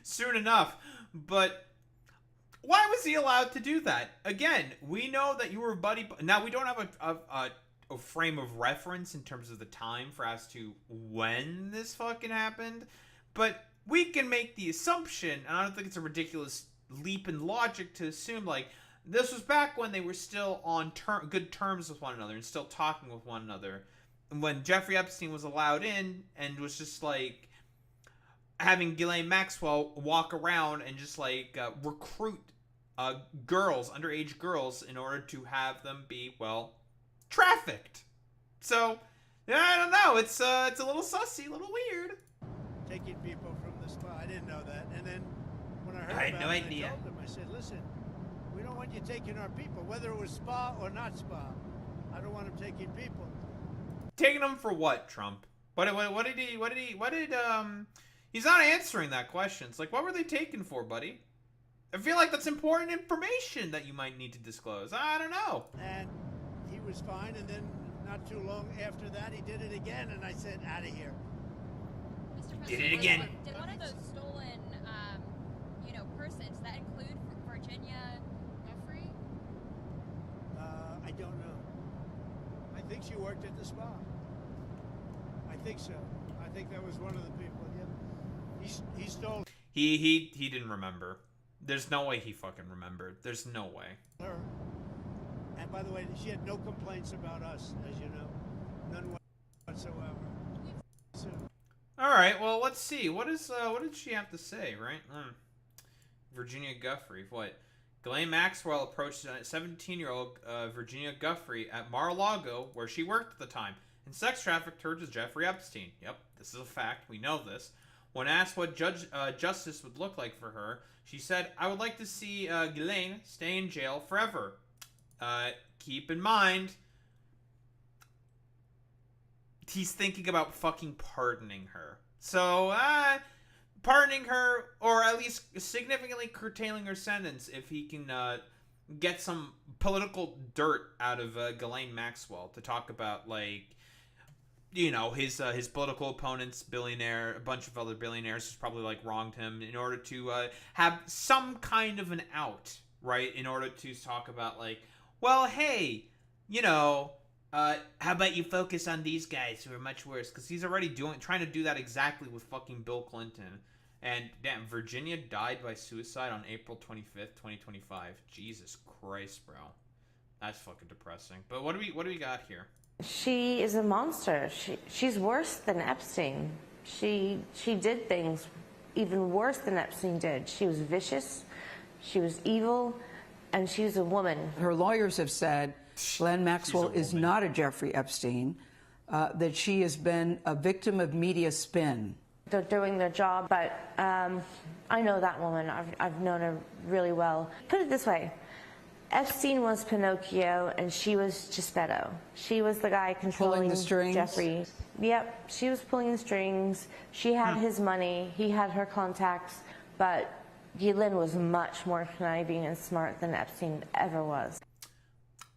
soon enough. But why was he allowed to do that? Again, we know that you were buddy. Now we don't have a frame of reference in terms of the time for as to when this fucking happened, but we can make the assumption, and I don't think it's a ridiculous leap in logic to assume, like, this was back when they were still on good terms with one another and still talking with one another. And when Jeffrey Epstein was allowed in and was just, like, having Ghislaine Maxwell walk around and just, like, recruit girls, underage girls, in order to have them be, well, trafficked. So, yeah, I don't know. It's a little sussy, a little weird. taking people from the spa. I didn't know that. And then when I heard I had about no it, idea. I told them, I said, listen, we don't want you taking our people, whether it was spa or not spa. I don't want them taking people. Taking them for what, Trump? What did he's not answering that question. It's like, what were they taken for, buddy? I feel like that's important information that you might need to disclose. I don't know. And he was fine, and then not too long after that, he did it again, and I said, out of here. Did it again. Did one of those stolen, persons, that include Virginia Jeffrey? I don't know. I think she worked at the spa. I think so. I think that was one of the people. Yeah. He stole He didn't remember. There's no way he fucking remembered. There's no way. her. And by the way, she had no complaints about us, as you know. None whatsoever. So, All right, well, let's see. What did she have to say, right? Virginia Guthrie. What? Ghislaine Maxwell approached 17-year-old Virginia Guthrie at Mar-a-Lago, where she worked at the time, and sex trafficked her to Jeffrey Epstein. Yep, this is a fact. We know this. When asked what justice would look like for her, she said, "I would like to see Ghislaine stay in jail forever. Keep in mind, he's thinking about fucking pardoning her. So, pardoning her, or at least significantly curtailing her sentence if he can get some political dirt out of Ghislaine Maxwell to talk about, like, you know, his political opponents, billionaire, a bunch of other billionaires who's probably, like, wronged him, in order to have some kind of an out, right? In order to talk about, like, well, hey, you know, how about you focus on these guys who are much worse? Because he's already trying to do that exactly with fucking Bill Clinton. And damn, Virginia died by suicide on April 25th, 2025. Jesus Christ, bro. That's fucking depressing. But what do we got here? She is a monster. She's worse than Epstein. She did things even worse than Epstein did. She was vicious, she was evil, and she was a woman. Her lawyers have said Ghislaine Maxwell is not a Jeffrey Epstein, that she has been a victim of media spin. They're doing their job, but I know that woman. I've known her really well. Put it this way. Epstein was Pinocchio, and she was Geppetto. She was the guy controlling Pulling the strings? Jeffrey. Yep, she was pulling the strings. She had his money. He had her contacts. But Ghislaine was much more conniving and smart than Epstein ever was.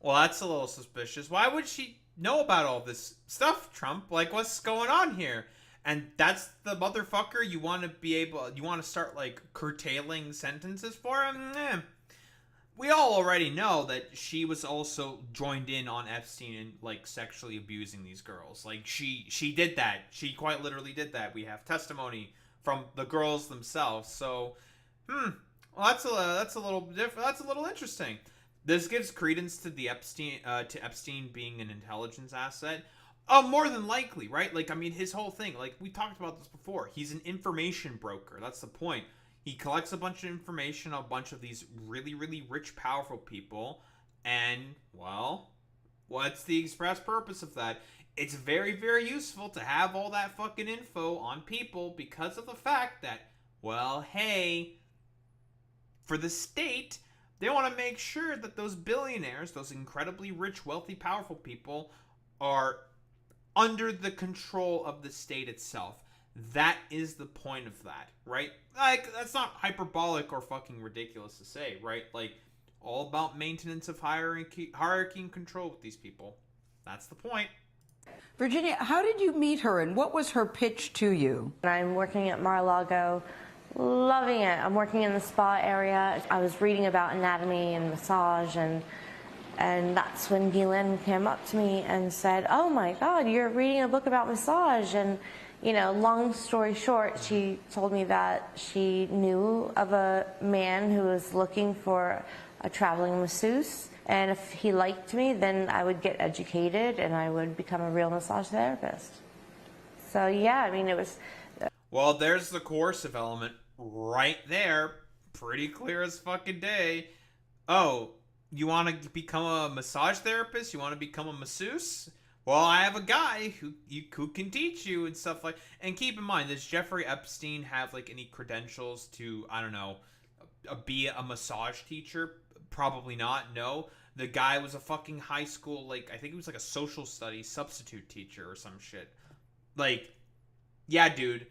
Well, that's a little suspicious. Why would she know about all this stuff, Trump? Like, what's going on here? And that's the motherfucker you want to start, like, curtailing sentences for him? We all already know that she was also joined in on Epstein and, like, sexually abusing these girls. Like, she did that. She quite literally did that. We have testimony from the girls themselves. So, well, that's a little different. That's a little interesting. This gives credence to the Epstein being an intelligence asset. More than likely, right? Like, I mean, his whole thing, like, we talked about this before. He's an information broker. That's the point. He collects a bunch of information on a bunch of these really, really rich, powerful people. And, well, what's the express purpose of that? It's very, very useful to have all that fucking info on people because of the fact that, well, hey, for the state, they want to make sure that those billionaires, those incredibly rich, wealthy, powerful people, are under the control of the state itself. That is the point of that, right? Like, that's not hyperbolic or fucking ridiculous to say, right? Like, all about maintenance of hierarchy and control with these people. That's the point. Virginia, how did you meet her, and what was her pitch to you? I'm working at Mar-a-Lago, loving it. I'm working in the spa area. I was reading about anatomy and massage, and that's when Ghislaine came up to me and said, "Oh my God, you're reading a book about massage." And, you know, long story short, she told me that she knew of a man who was looking for a traveling masseuse. And if he liked me, then I would get educated and I would become a real massage therapist. So, yeah, I mean, it was... Well, there's the coercive element right there. Pretty clear as fucking day. Oh, you want to become a massage therapist? You want to become a masseuse? Well, I have a guy who can teach you and stuff like... And keep in mind, does Jeffrey Epstein have, like, any credentials to, I don't know, be a massage teacher? Probably not, no. The guy was a fucking high school, like, I think he was like a social studies substitute teacher or some shit. Like, yeah, dude.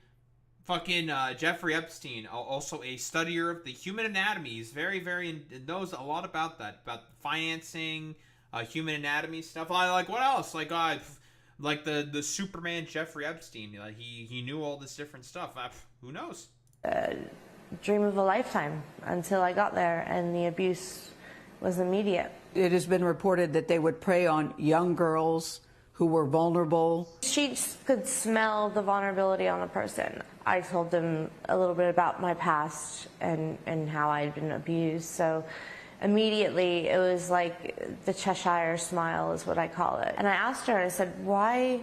Fucking Jeffrey Epstein, also a studier of the human anatomy. He's very, very, knows a lot about that, about financing, human anatomy stuff. Like, what else? Like the Superman Jeffrey Epstein. He knew all this different stuff. Who knows? Dream of a lifetime until I got there, and the abuse was immediate. It has been reported that they would prey on young girls who were vulnerable. She could smell the vulnerability on a person. I told them a little bit about my past and how I'd been abused. So immediately it was like the Cheshire smile is what I call it. And I asked her, I said, why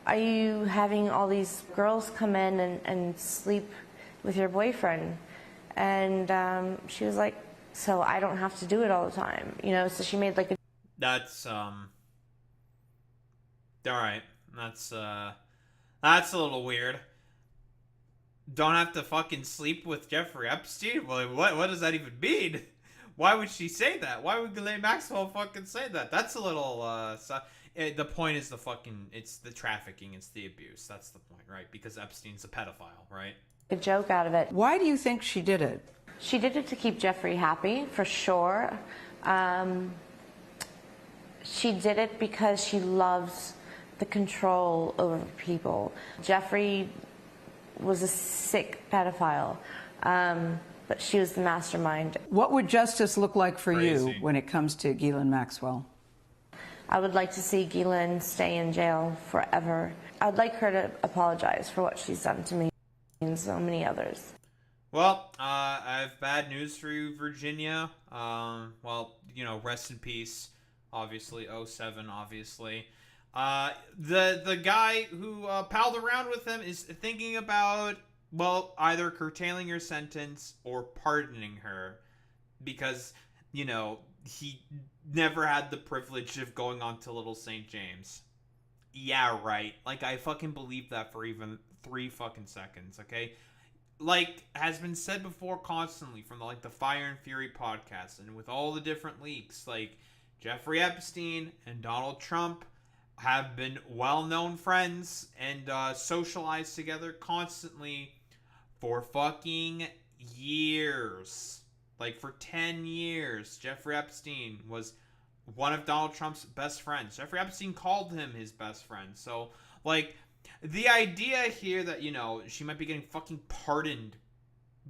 are you having all these girls come in and sleep with your boyfriend? And she was like, so I don't have to do it all the time. You know, so she made like a... That's, alright. That's a little weird. Don't have to fucking sleep with Jeffrey Epstein? Well, what does that even mean? Why would she say that? Why would Ghislaine Maxwell fucking say that? That's a little, the point is it's the trafficking, it's the abuse. That's the point, right? Because Epstein's a pedophile, right? A joke out of it. Why do you think she did it? She did it to keep Jeffrey happy, for sure. She did it because she loves the control over people. Jeffrey was a sick pedophile, but she was the mastermind. What would justice look like for Crazy. you when it comes to Ghislaine Maxwell? I would like to see Ghislaine stay in jail forever. I'd like her to apologize for what she's done to me and so many others. Well, I have bad news for you, Virginia. Well, you know, rest in peace. Obviously, 07, obviously. The guy who palled around with him is thinking about, well, either curtailing her sentence or pardoning her. Because, you know, he never had the privilege of going on to Little St. James. Yeah, right. Like, I fucking believed that for even 3 fucking seconds, okay? Like has been said before constantly from the Fire and Fury podcast and with all the different leaks, like Jeffrey Epstein and Donald Trump have been well-known friends and socialized together constantly for fucking years. Like for 10 years, Jeffrey Epstein was one of Donald Trump's best friends. Jeffrey Epstein called him his best friend. So, like, the idea here that, you know, she might be getting fucking pardoned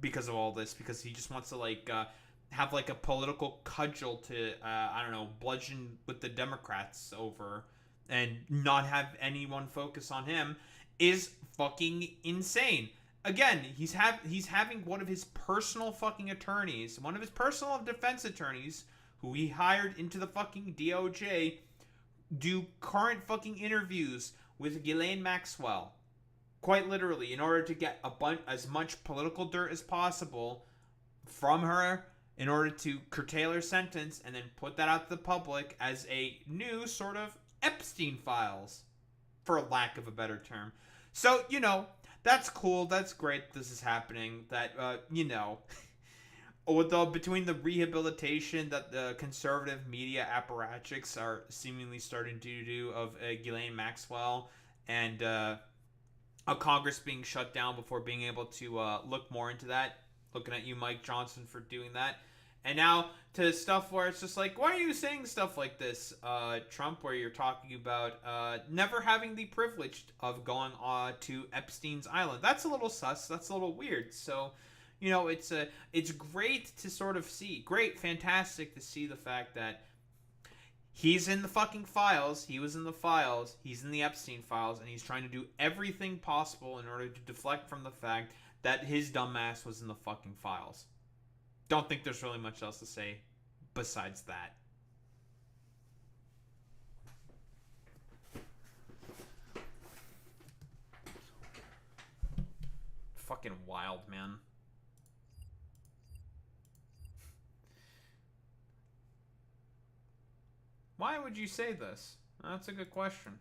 because of all this, because he just wants to, like, have, like, a political cudgel to, I don't know, bludgeon with the Democrats over and not have anyone focus on him, is fucking insane. Again, he's having one of his personal fucking attorneys, one of his personal defense attorneys, who he hired into the fucking DOJ, do current fucking interviews with Ghislaine Maxwell, quite literally, in order to get as much political dirt as possible from her, in order to curtail her sentence, and then put that out to the public as a new sort of Epstein files, for lack of a better term. So, you know, that's cool, that's great this is happening, that, you know, between the rehabilitation that the conservative media apparatchiks are seemingly starting to do of Ghislaine Maxwell, and a Congress being shut down before being able to look more into that, looking at you, Mike Johnson, for doing that, and now to stuff where it's just like, why are you saying stuff like this, Trump, where you're talking about never having the privilege of going to Epstein's Island? That's a little sus, that's a little weird. So, you know, it's great to sort of see, fantastic to see the fact that he's in the fucking files, he was in the files, he's in the Epstein files, and he's trying to do everything possible in order to deflect from the fact that his dumbass was in the fucking files. Don't think there's really much else to say besides that. Fucking wild, man. Why would you say this? That's a good question.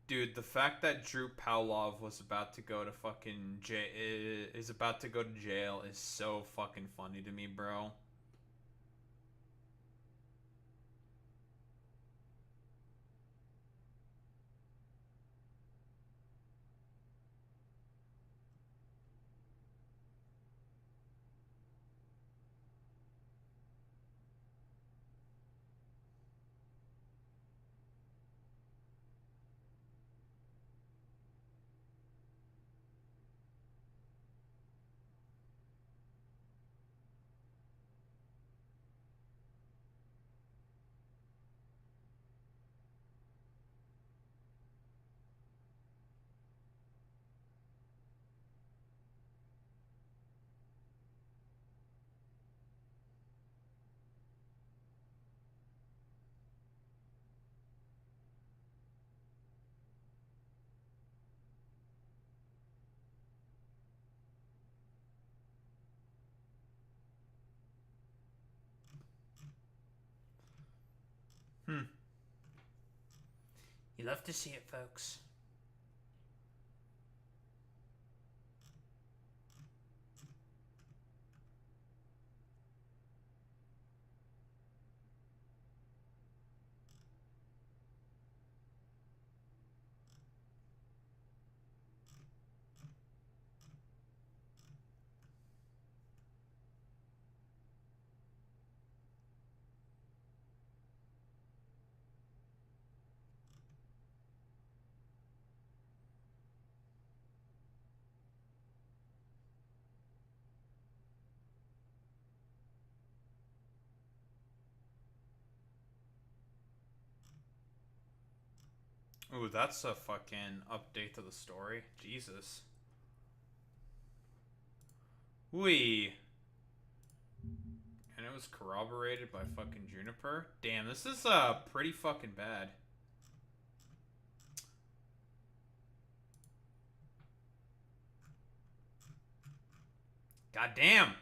Dude, the fact that Drew Pavlov was about to go to fucking is about to go to jail is so fucking funny to me, bro. You love to see it, folks. Ooh, that's a fucking update to the story. Jesus. And it was corroborated by fucking Juniper. Damn, this is pretty fucking bad. God damn.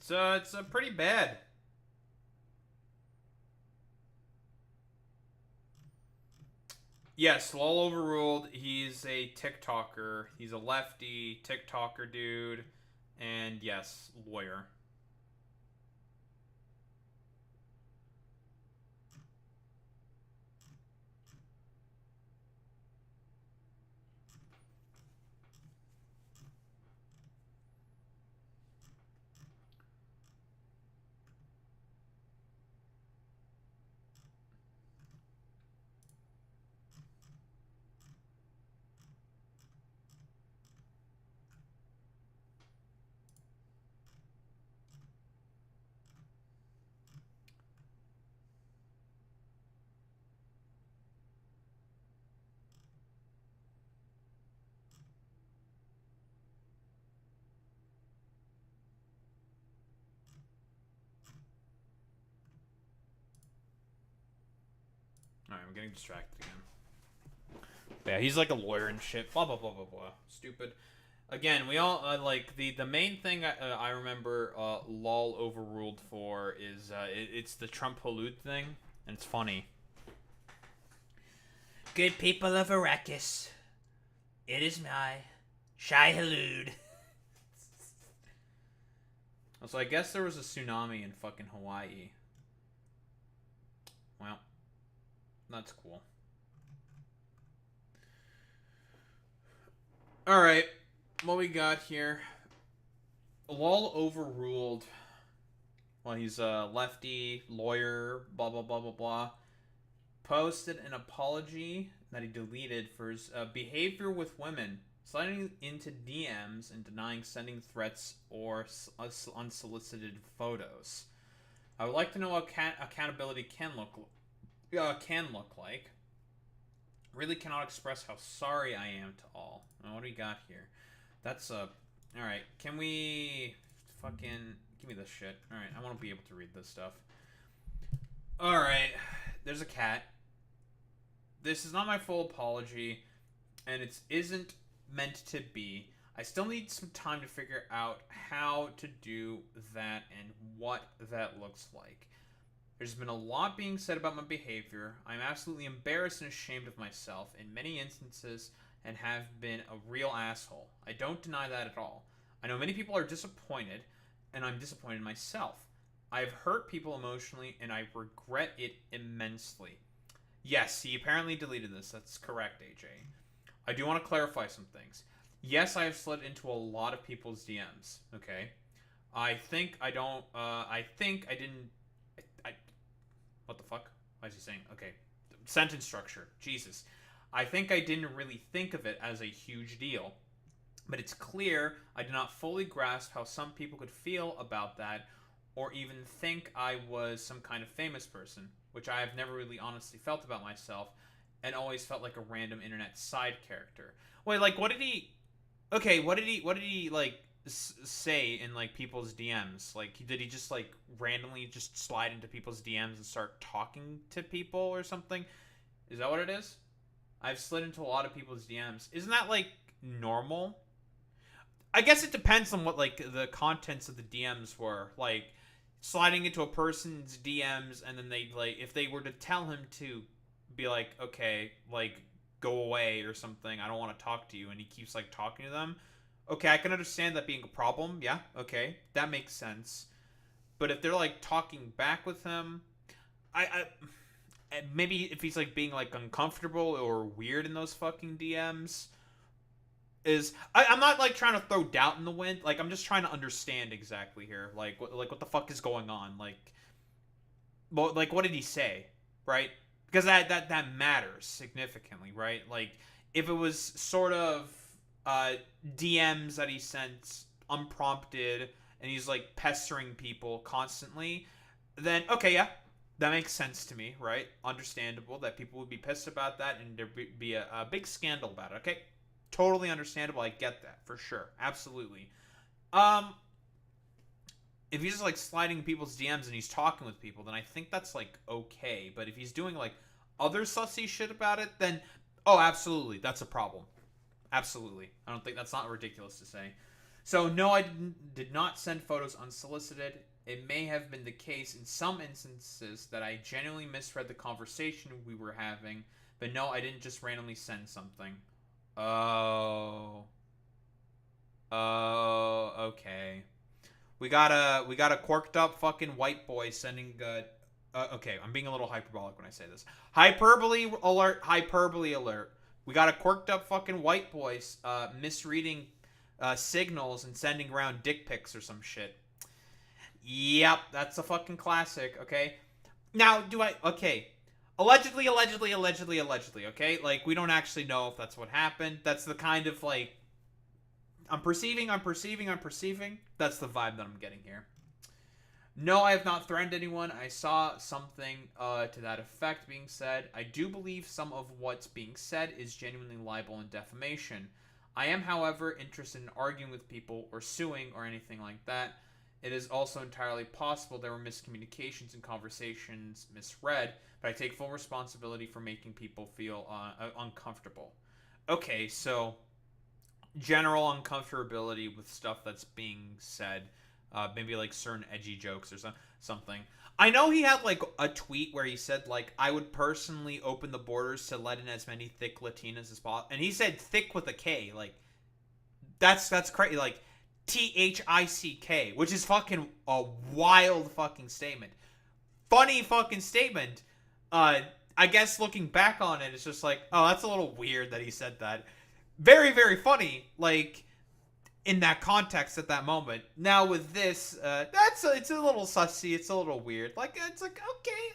It's pretty bad. Yes, Lol overruled. He's a TikToker. He's a lefty TikToker dude. And yes, lawyer. Alright, I'm getting distracted again. Yeah, he's like a lawyer and shit. Blah, blah, blah, blah, blah. Stupid. Again, we all, like, the main thing I remember LOL overruled for is, it's the Trump pollute thing, and it's funny. Good people of Arrakis, it is my Shai Halud. So I guess there was a tsunami in fucking Hawaii. Well, that's cool. Alright, what we got here? LOL overruled. Well, he's a lefty, lawyer, blah, blah, blah, blah, blah. Posted an apology that he deleted for his behavior with women, sliding into DMs and denying sending threats or unsolicited photos. I would like to know what accountability can look like. Really cannot express how sorry I am to all. Now, what do we got here? That's alright, can we fucking give me this shit? Alright, I want to be able to read this stuff. Alright, there's a cat. This is not my full apology, and it isn't meant to be. I still need some time to figure out how to do that and what that looks like. There's been a lot being said about my behavior. I'm absolutely embarrassed and ashamed of myself in many instances and have been a real asshole. I don't deny that at all. I know many people are disappointed, and I'm disappointed in myself. I've hurt people emotionally, and I regret it immensely. Yes, he apparently deleted this. That's correct, AJ. I do want to clarify some things. Yes, I have slid into a lot of people's DMs, okay? I think I didn't... What the fuck? Why is he saying? Okay. Sentence structure. Jesus. I think I didn't really think of it as a huge deal. But it's clear I did not fully grasp how some people could feel about that or even think I was some kind of famous person, which I have never really honestly felt about myself and always felt like a random internet side character. Wait, like, what did he... Okay, what did he like, say in, like, people's DMs? Like, did he just, like, randomly just slide into people's DMs and start talking to people or something? Is that what it is? I've slid into a lot of people's DMs. Isn't that, like, normal? I guess it depends on what, like, the contents of the DMs were. Like, sliding into a person's DMs and then they, like, if they were to tell him to be like, okay, like, go away or something, I don't want to talk to you, and he keeps, like, talking to them, okay, I can understand that being a problem. Yeah, okay, that makes sense. But if they're, like, talking back with him, I maybe if he's, like, being, like, uncomfortable or weird in those fucking DMs, I'm not, like, trying to throw doubt in the wind. Like, I'm just trying to understand exactly here. Like, what the fuck is going on? Like, well, like, what did he say? right? Because that matters significantly, right? Like, if it was sort of DMs that he sent unprompted and he's like pestering people constantly, then okay, yeah, that makes sense to me, right? Understandable that people would be pissed about that and there'd be a big scandal about it. Okay, totally understandable. I get that for sure, absolutely. If he's just like sliding people's DMs and he's talking with people, then I think that's like okay. But if he's doing like other sussy shit about it, then oh, absolutely, that's a problem. Absolutely, I don't think that's not ridiculous to say. So no, I did not send photos unsolicited. It may have been the case in some instances that I genuinely misread the conversation we were having, but no, I didn't just randomly send something. Oh, okay. We got a quirked up fucking white boy sending. Okay, I'm being a little hyperbolic when I say this. Hyperbole alert! Hyperbole alert! We got a quirked up fucking white boy misreading signals and sending around dick pics or some shit. Yep, that's a fucking classic. Okay. Now, okay. Allegedly, okay? Like, we don't actually know if that's what happened. That's the kind of, like, I'm perceiving. That's the vibe that I'm getting here. No, I have not threatened anyone. I saw something to that effect being said. I do believe some of what's being said is genuinely libel and defamation. I am, however, interested in arguing with people or suing or anything like that. It is also entirely possible there were miscommunications and conversations misread, but I take full responsibility for making people feel uncomfortable. Okay, so general uncomfortability with stuff that's being said, maybe like certain edgy jokes or something. I know he had like a tweet where he said like, I would personally open the borders to let in as many thick Latinas as possible, and he said thick with a K. Like, that's crazy. Like, THICK, which is fucking a wild fucking statement. Funny fucking statement. I guess looking back on it, it's just like, oh, that's a little weird that he said that. Very, very funny, like, in that context at that moment. Now with this, it's a little sussy, it's a little weird. Like, it's like, okay,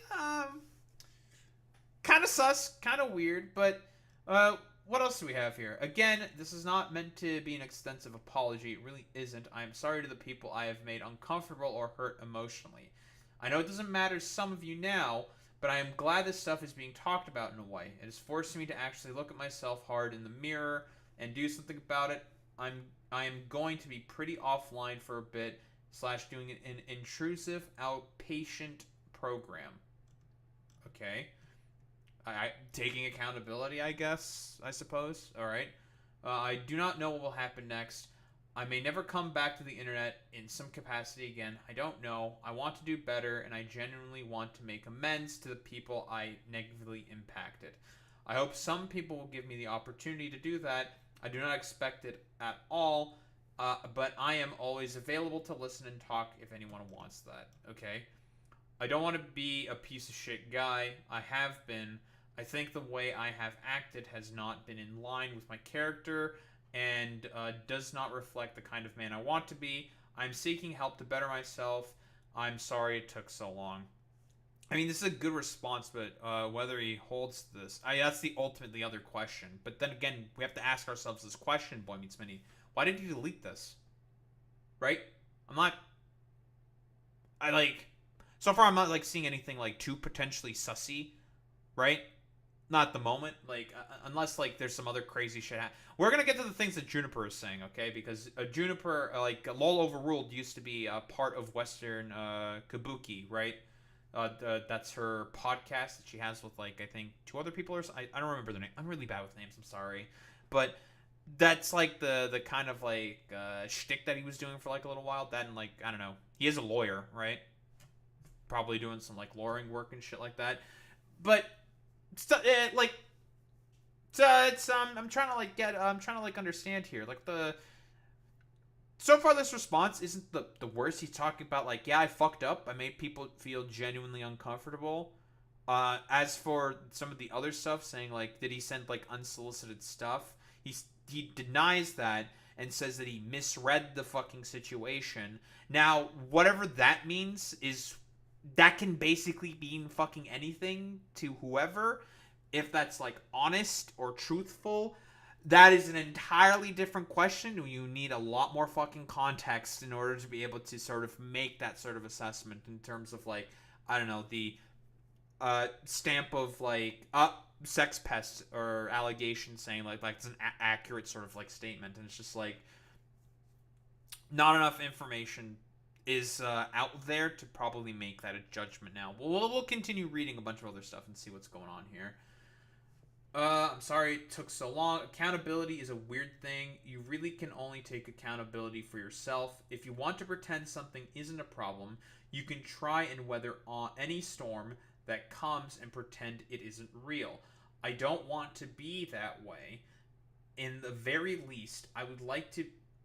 kind of sus, kind of weird, but, what else do we have here? Again, this is not meant to be an extensive apology. It really isn't. I am sorry to the people I have made uncomfortable or hurt emotionally. I know it doesn't matter to some of you now, but I am glad this stuff is being talked about in a way. It is forcing me to actually look at myself hard in the mirror and do something about it. I am going to be pretty offline for a bit, / doing an intrusive outpatient program. Okay. Taking accountability, I guess, I suppose. Alright. I do not know what will happen next. I may never come back to the internet in some capacity again. I don't know. I want to do better, and I genuinely want to make amends to the people I negatively impacted. I hope some people will give me the opportunity to do that. I do not expect it at all, but I am always available to listen and talk if anyone wants that. Okay? I don't want to be a piece of shit guy. I have been. I think the way I have acted has not been in line with my character and does not reflect the kind of man I want to be. I'm seeking help to better myself. I'm sorry it took so long. I mean, this is a good response, but whether he holds this, that's the other question. But then again, we have to ask ourselves this question, Boy Meets Mini. Why did he delete this? Right? So far I'm not, like, seeing anything, like, too potentially sussy, right? Not at the moment, like, unless, like, there's some other crazy shit. We're gonna get to the things that Juniper is saying, okay? Because Juniper, like, LOL Overruled used to be a part of Western Kabuki, right? That's her podcast that she has with, like, I think 2 other people or so. I don't remember their name. I'm really bad with names, I'm sorry. But that's, like, the kind of, like, shtick that he was doing for, like, a little while. That and, like, I don't know. He is a lawyer, right? Probably doing some, like, lawyering work and shit like that. But I'm trying to like understand here. Like, so far this response isn't the worst. He's talking about, like, yeah, I fucked up. I made people feel genuinely uncomfortable. As for some of the other stuff, saying, like, did he send, like, unsolicited stuff? He denies that and says that he misread the fucking situation. Now, whatever that means is that can basically mean fucking anything to whoever. If that's like honest or truthful, that is an entirely different question. You need a lot more fucking context in order to be able to sort of make that sort of assessment in terms of like, I don't know, the stamp of like sex pest or allegation saying like it's an accurate sort of like statement, and it's just like not enough information is out there to probably make that a judgment now. We'll continue reading a bunch of other stuff and see what's going on here. I'm sorry it took so long. Accountability is a weird thing. You really can only take accountability for yourself. If you want to pretend something isn't a problem, you can try and weather any storm that comes and pretend it isn't real. I don't want to be that way. In the very least, I would like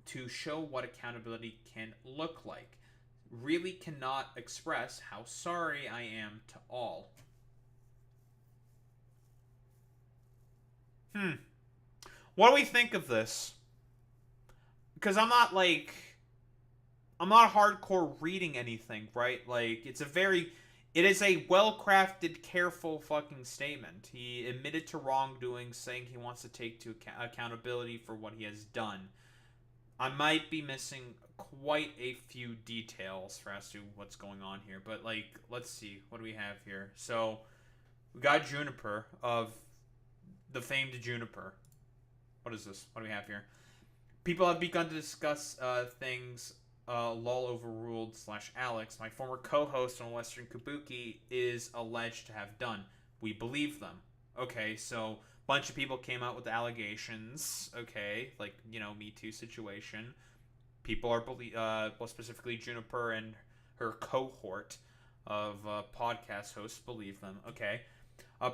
to show what accountability can look like. Really cannot express how sorry I am to all. What do we think of this? Because I'm not hardcore reading anything, right? Like, it is a well-crafted, careful fucking statement. He admitted to wrongdoing, saying he wants to take accountability for what he has done. I might be missing quite a few details as to what's going on here, but like, let's see, what do we have here? So, we got Juniper of the famed Juniper. What is this? What do we have here? People have begun to discuss things lol overruled / Alex, my former co-host on Western Kabuki, is alleged to have done. We believe them. Okay, so a bunch of people came out with allegations. Okay, like, you know, Me Too situation. People are well, specifically Juniper and her cohort of podcast hosts believe them. Okay.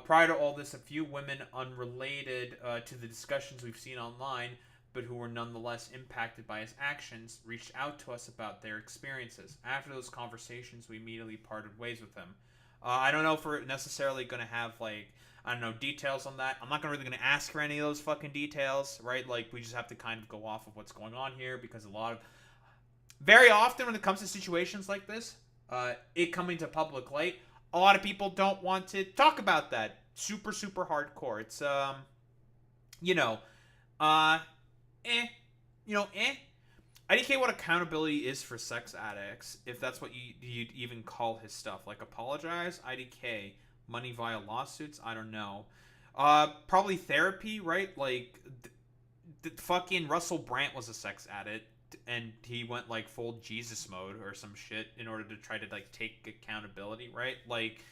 Prior to all this, a few women unrelated to the discussions we've seen online, but who were nonetheless impacted by his actions, reached out to us about their experiences. After those conversations, we immediately parted ways with them. I don't know if we're necessarily going to have, like, I don't know, details on that. I'm not really going to ask for any of those fucking details, right? Like, we just have to kind of go off of what's going on here, because very often when it comes to situations like this, it coming to public light, a lot of people don't want to talk about that. Super, super hardcore. It's, IDK what accountability is for sex addicts, if that's what you'd even call his stuff. Like, apologize? IDK. Money via lawsuits? I don't know. Probably therapy, right? Like, fucking Russell Brand was a sex addict, and he went, like, full Jesus mode or some shit in order to try to, like, take accountability, right? Like,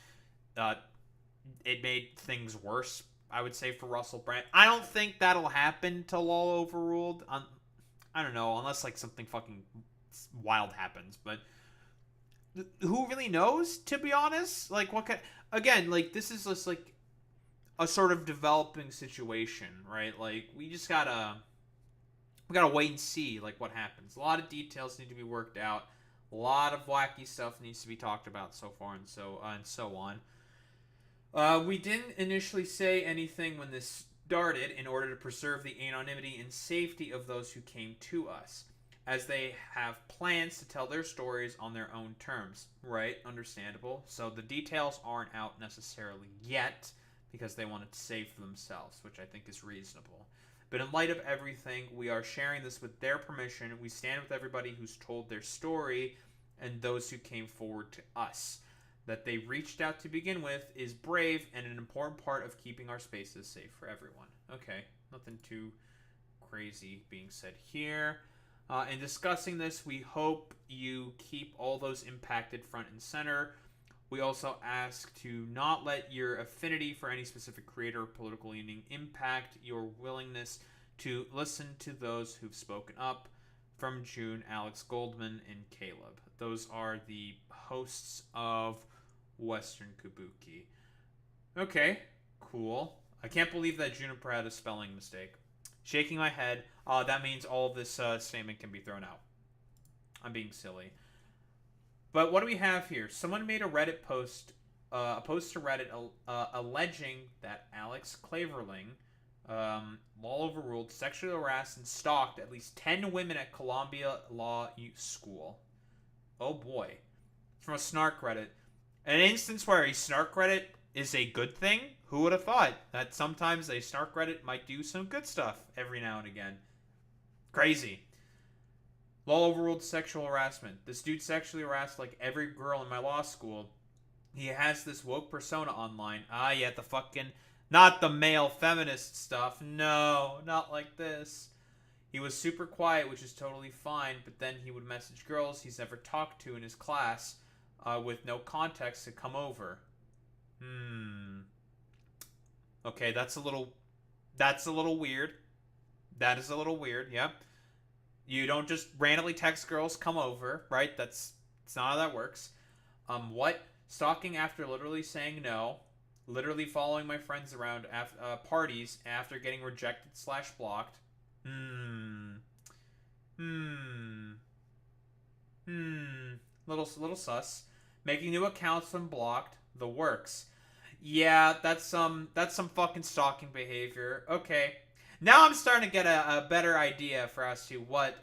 it made things worse, I would say, for Russell Brand. I don't think that'll happen to LOL overruled. I don't know, unless, like, something fucking wild happens, but who really knows, to be honest? Like, what kind... Again, like, this is just, like, a sort of developing situation, right? Like, we gotta wait and see, like, what happens. A lot of details need to be worked out. A lot of wacky stuff needs to be talked about so far, and so on. We didn't initially say anything when this started in order to preserve the anonymity and safety of those who came to us, as they have plans to tell their stories on their own terms. Right? Understandable. So the details aren't out necessarily yet, because they want it safe for themselves, which I think is reasonable. But in light of everything, we are sharing this with their permission. We stand with everybody who's told their story and those who came forward to us. That they reached out to begin with is brave and an important part of keeping our spaces safe for everyone. Okay, nothing too crazy being said here. In discussing this, we hope you keep all those impacted front and center. We also ask to not let your affinity for any specific creator or political leaning impact your willingness to listen to those who've spoken up. From June, Alex Goldman, and Caleb. Those are the hosts of Western Kabuki. Okay, cool. I can't believe that Juniper had a spelling mistake. Shaking my head. That means all of this statement can be thrown out. I'm being silly. But what do we have here? Someone made a Reddit post, a post to Reddit alleging that Alex Claverling, law overruled, sexually harassed and stalked at least 10 women at Columbia Law School. Oh boy. From a snark Reddit. An instance where a snark Reddit is a good thing? Who would have thought that sometimes a snark Reddit might do some good stuff every now and again? Crazy. Law overruled sexual harassment. This dude sexually harassed like every girl in my law school. He has this woke persona online. Ah, yeah, the fucking... Not the male feminist stuff. No, not like this. He was super quiet, which is totally fine, but then he would message girls he's never talked to in his class with no context to come over. Okay, that's a little weird. That is a little weird, yeah. You don't just randomly text girls, come over, right? That's not how that works. What? Stalking after literally saying no. Literally following my friends around parties after getting rejected / blocked. Little sus. Making new accounts when blocked. The works. Yeah, that's some fucking stalking behavior. Okay. Now I'm starting to get a better idea for as to what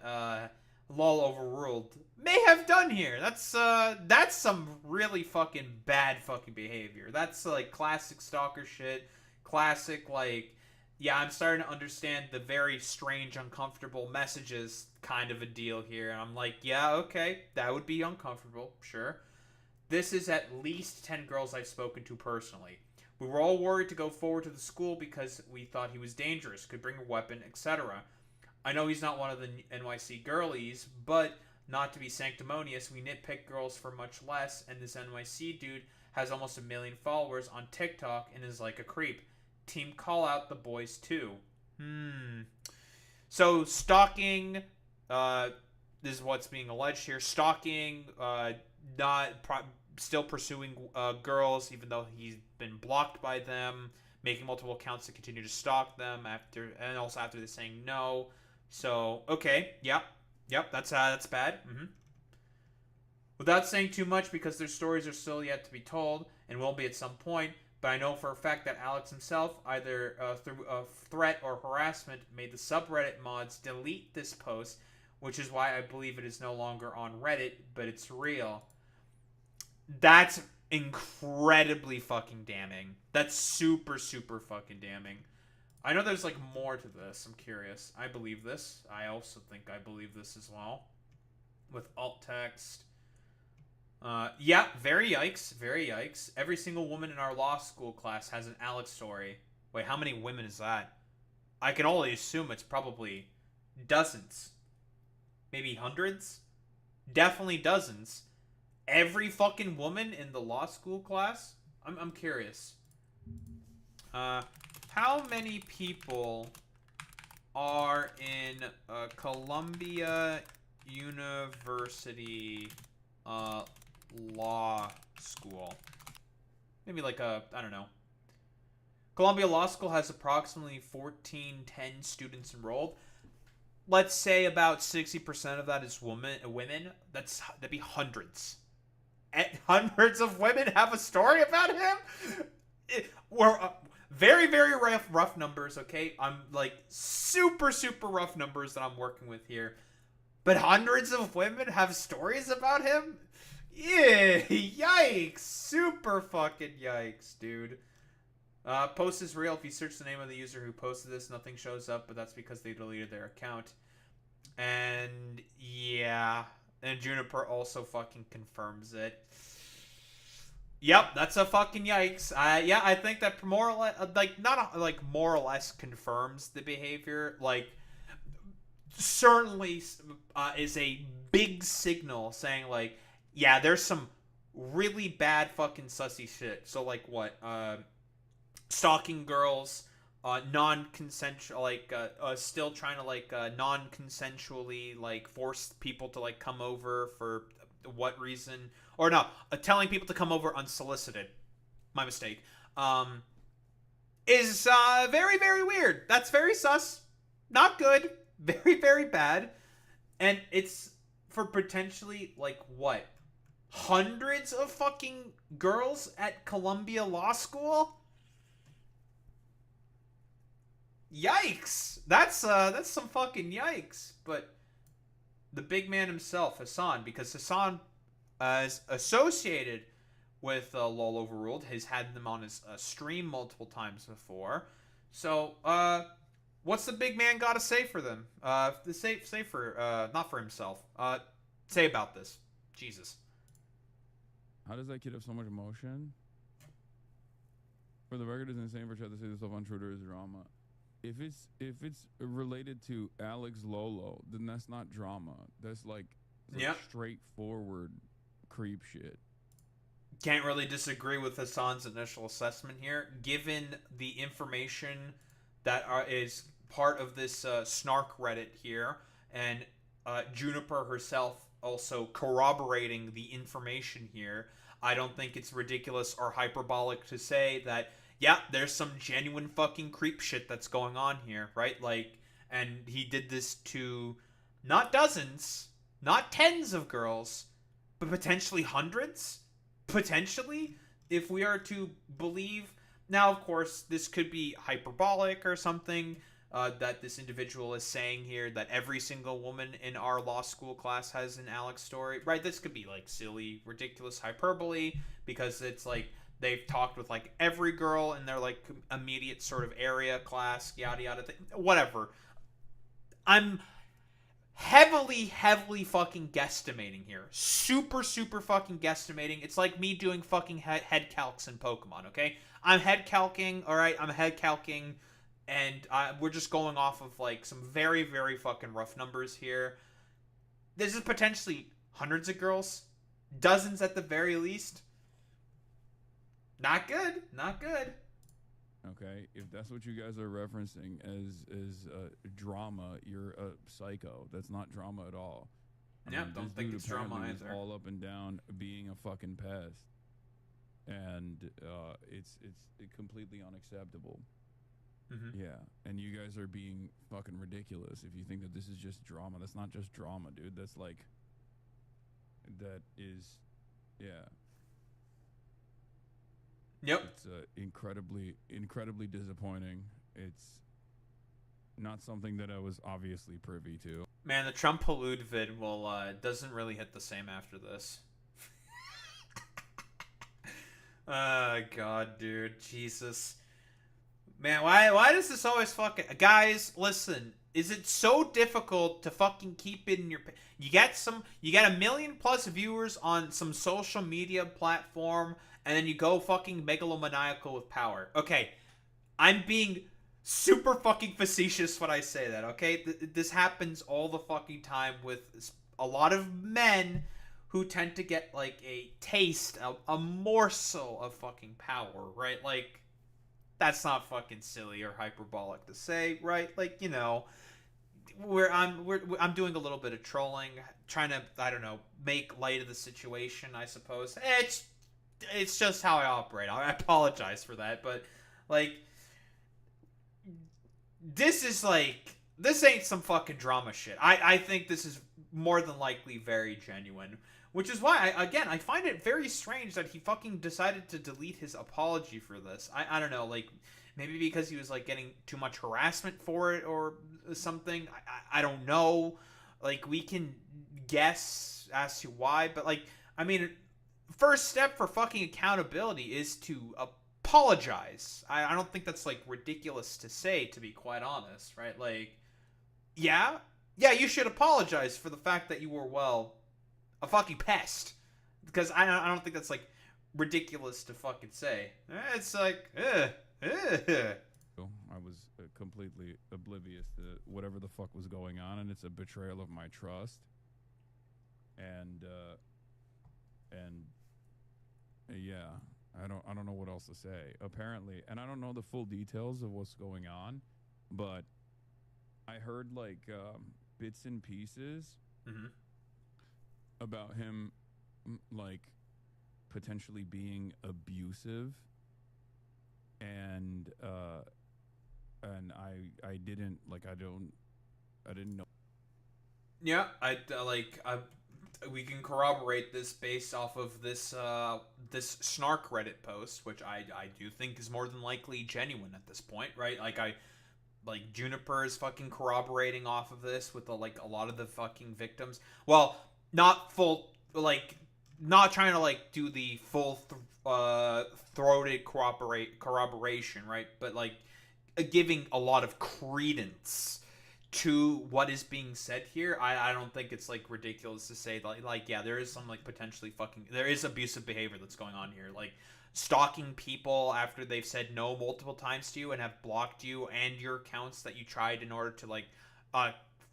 LOL overruled may have done here. That's some really fucking bad fucking behavior. That's like classic stalker shit. Classic, like, yeah, I'm starting to understand the very strange, uncomfortable messages kind of a deal here. And I'm like, yeah, okay, that would be uncomfortable, sure. This is at least 10 girls I've spoken to personally. We were all worried to go forward to the school because we thought he was dangerous, could bring a weapon, etc. I know he's not one of the NYC girlies, but not to be sanctimonious, we nitpick girls for much less, and this NYC dude has almost 1 million followers on TikTok and is like a creep. Team call out the boys too. So stalking, this is what's being alleged here. Stalking, still pursuing girls even though he's been blocked by them, making multiple accounts to continue to stalk them after they're saying no. So okay, yep, that's bad. Without saying too much because their stories are still yet to be told and will be at some point, but I know for a fact that Alex himself, either through a threat or harassment, made the subreddit mods delete this post, which is why I believe it is no longer on Reddit, but it's real. That's incredibly fucking damning. That's super, super fucking damning. I know there's like more to this. I'm curious. I believe this. I also think I believe this as well. With alt text. Yeah, very yikes. Very yikes. Every single woman in our law school class has an Alex story. Wait, how many women is that? I can only assume it's probably dozens. Maybe hundreds? Definitely dozens. Every fucking woman in the law school class? I'm curious. How many people are in Columbia University law school? Maybe like I don't know. Columbia Law School has approximately 10 students enrolled. Let's say about 60% of that is women. That'd be hundreds. And hundreds of women have a story about him? We're very, very rough numbers, okay? I'm like super, super rough numbers that I'm working with here. But hundreds of women have stories about him? Yeah, yikes. Super fucking yikes, dude. Post is real. If you search the name of the user who posted this, nothing shows up, but that's because they deleted their account. And yeah, and Juniper also fucking confirms it. Yep, that's a fucking yikes. Yeah, I think that more or less, more or less confirms the behavior. Like, certainly is a big signal saying like, yeah, there's some really bad fucking sussy shit. So like what? Stalking girls, non-consensual, like still trying to like non-consensually like force people to like come over for what reason? Or no, telling people to come over unsolicited. My mistake. Is very, very weird. That's very sus. Not good. Very, very bad. And it's for potentially like what? Hundreds of fucking girls at Columbia Law School? Yikes! That's some fucking yikes. But the big man himself, Hassan, because Hassan is associated with LOL Overruled. He's had them on his stream multiple times before. So, what's the big man got to say for them? Say for, not for himself. Say about this. Jesus. How does that kid have so much emotion? For the record, it's insane for Chad to say this stuff on Twitter is drama. If it's related to Alex Lolo, then that's not drama. That's like straightforward creep shit. Can't really disagree with Hassan's initial assessment here, given the information that is part of this snark Reddit here, and Juniper herself also corroborating the information here. I don't think it's ridiculous or hyperbolic to say that, yeah, there's some genuine fucking creep shit that's going on here, right? Like, and he did this to not dozens, not tens of girls, but potentially hundreds? Potentially, if we are to believe. Now, of course, this could be hyperbolic or something that this individual is saying here, that every single woman in our law school class has an Alex story, right? This could be like silly, ridiculous hyperbole, because it's like they've talked with like every girl in their like immediate sort of area, class, yada yada thing, whatever. I'm heavily fucking guesstimating here. Super fucking guesstimating. It's like me doing fucking head calcs in Pokemon, okay? I'm head calcing, alright? I'm head calcing, and we're just going off of like some very fucking rough numbers here. This is potentially hundreds of girls. Dozens at the very least. Not good. Not good. Okay, if that's what you guys are referencing as drama, you're a psycho. That's not drama at all. Yeah, don't think it's drama either. All up and down being a fucking pest, and it's completely unacceptable. Mm-hmm. Yeah, and you guys are being fucking ridiculous if you think that this is just drama. That's not just drama, dude. That's like, that is, yeah. Yep. It's incredibly disappointing. It's not something that I was obviously privy to. Man, the Trump Halud vid will doesn't really hit the same after this. Oh god, dude, Jesus. Man, why does this always fucking... Guys, listen. Is it so difficult to fucking keep it in your... You get 1 million plus viewers on some social media platform, and then you go fucking megalomaniacal with power. Okay, I'm being super fucking facetious when I say that, okay? This happens all the fucking time with a lot of men who tend to get, like, a taste, a morsel of fucking power, right? Like, that's not fucking silly or hyperbolic to say, right? Like, you know, I'm doing a little bit of trolling, trying to, I don't know, make light of the situation, I suppose. It's just how I operate. I apologize for that, but, like, this ain't some fucking drama shit. I think this is more than likely very genuine, which is why, I find it very strange that he fucking decided to delete his apology for this. I don't know, like, maybe because he was, like, getting too much harassment for it or something. I don't know. Like, we can guess as to why, but, like, I mean, first step for fucking accountability is to apologize. I don't think that's, like, ridiculous to say, to be quite honest, right? Like, yeah, you should apologize for the fact that you were, well, a fucking pest. Because I don't think that's, like, ridiculous to fucking say. It's like, I was completely oblivious to whatever the fuck was going on, and it's a betrayal of my trust. And yeah, I don't know what else to say. Apparently, and I don't know the full details of what's going on, but I heard like bits and pieces about him, like potentially being abusive, and I didn't know. Yeah, we can corroborate this based off of this this snark Reddit post, which I do think is more than likely genuine at this point, right? Like Juniper is fucking corroborating off of this with a lot of the fucking victims. Well, not full, like, not trying to like do the full throated corroboration, right? But like giving a lot of credence to what is being said here. I don't think it's like ridiculous to say like yeah, there is some like potentially there is abusive behavior that's going on here, like stalking people after they've said no multiple times to you and have blocked you and your accounts that you tried in order to like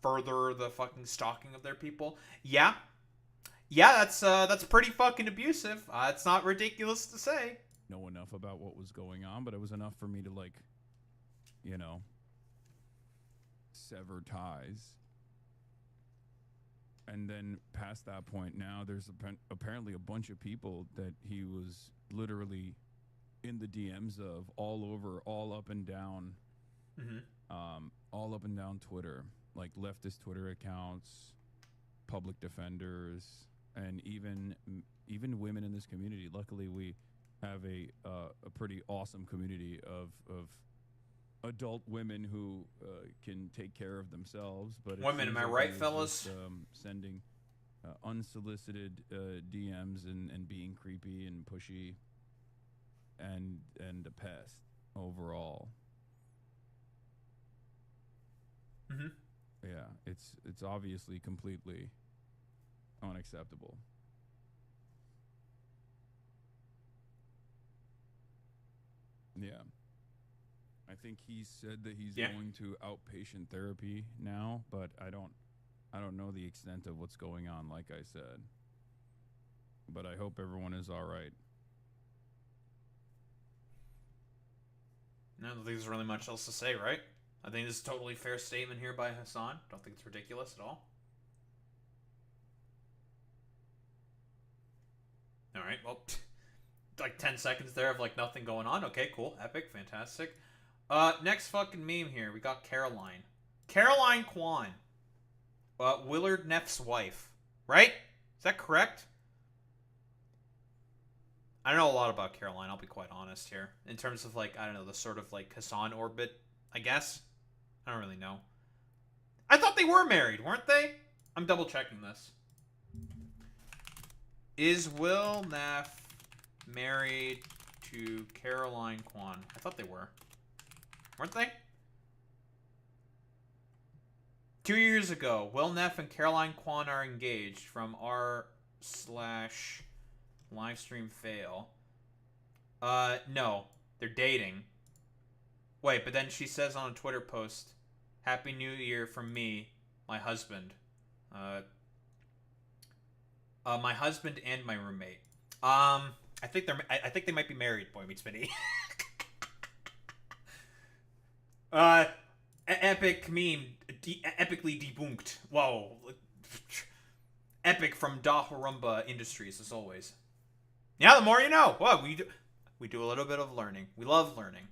further the fucking stalking of their people. Yeah, that's pretty fucking abusive. It's not ridiculous to say. Know enough about what was going on, but it was enough for me to like, you know, sever ties. And then past that point, now there's apparently a bunch of people that he was literally in the DMs of all over, all up and down Twitter, like leftist Twitter accounts, public defenders, and even women in this community. Luckily, we have a pretty awesome community of adult women who can take care of themselves. But women, am I right, fellas? Just, sending unsolicited DMs and being creepy and pushy and a pest overall. Yeah, it's obviously completely unacceptable. Yeah. I think he said that he's going to outpatient therapy now, but I don't know the extent of what's going on, like I said. But I hope everyone is all right. No, I don't think there's really much else to say, right? I think this is a totally fair statement here by Hassan. Don't think it's ridiculous at all. Alright, well, like 10 seconds there of like nothing going on. Okay, cool. Epic. Fantastic. Next fucking meme here. We got Caroline. Caroline Kwan. Willard Neff's wife. Right? Is that correct? I don't know a lot about Caroline, I'll be quite honest here. In terms of like, I don't know, the sort of like Hassan orbit, I guess? I don't really know. I thought they were married, weren't they? I'm double checking this. Is Will Neff married to Caroline Kwan? I thought they were. Weren't they? 2 years ago, Will Neff and Caroline Kwan are engaged from r/livestream fail. No. They're dating. Wait, but then she says on a Twitter post, Happy New Year from me, my husband. My husband and my roommate. I think they might be married, Boy Meets Minnie. Epic meme, epically debunked. Whoa. Epic from Dahurumba Industries, as always. Yeah, the more you know. What we do a little bit of learning. We love learning.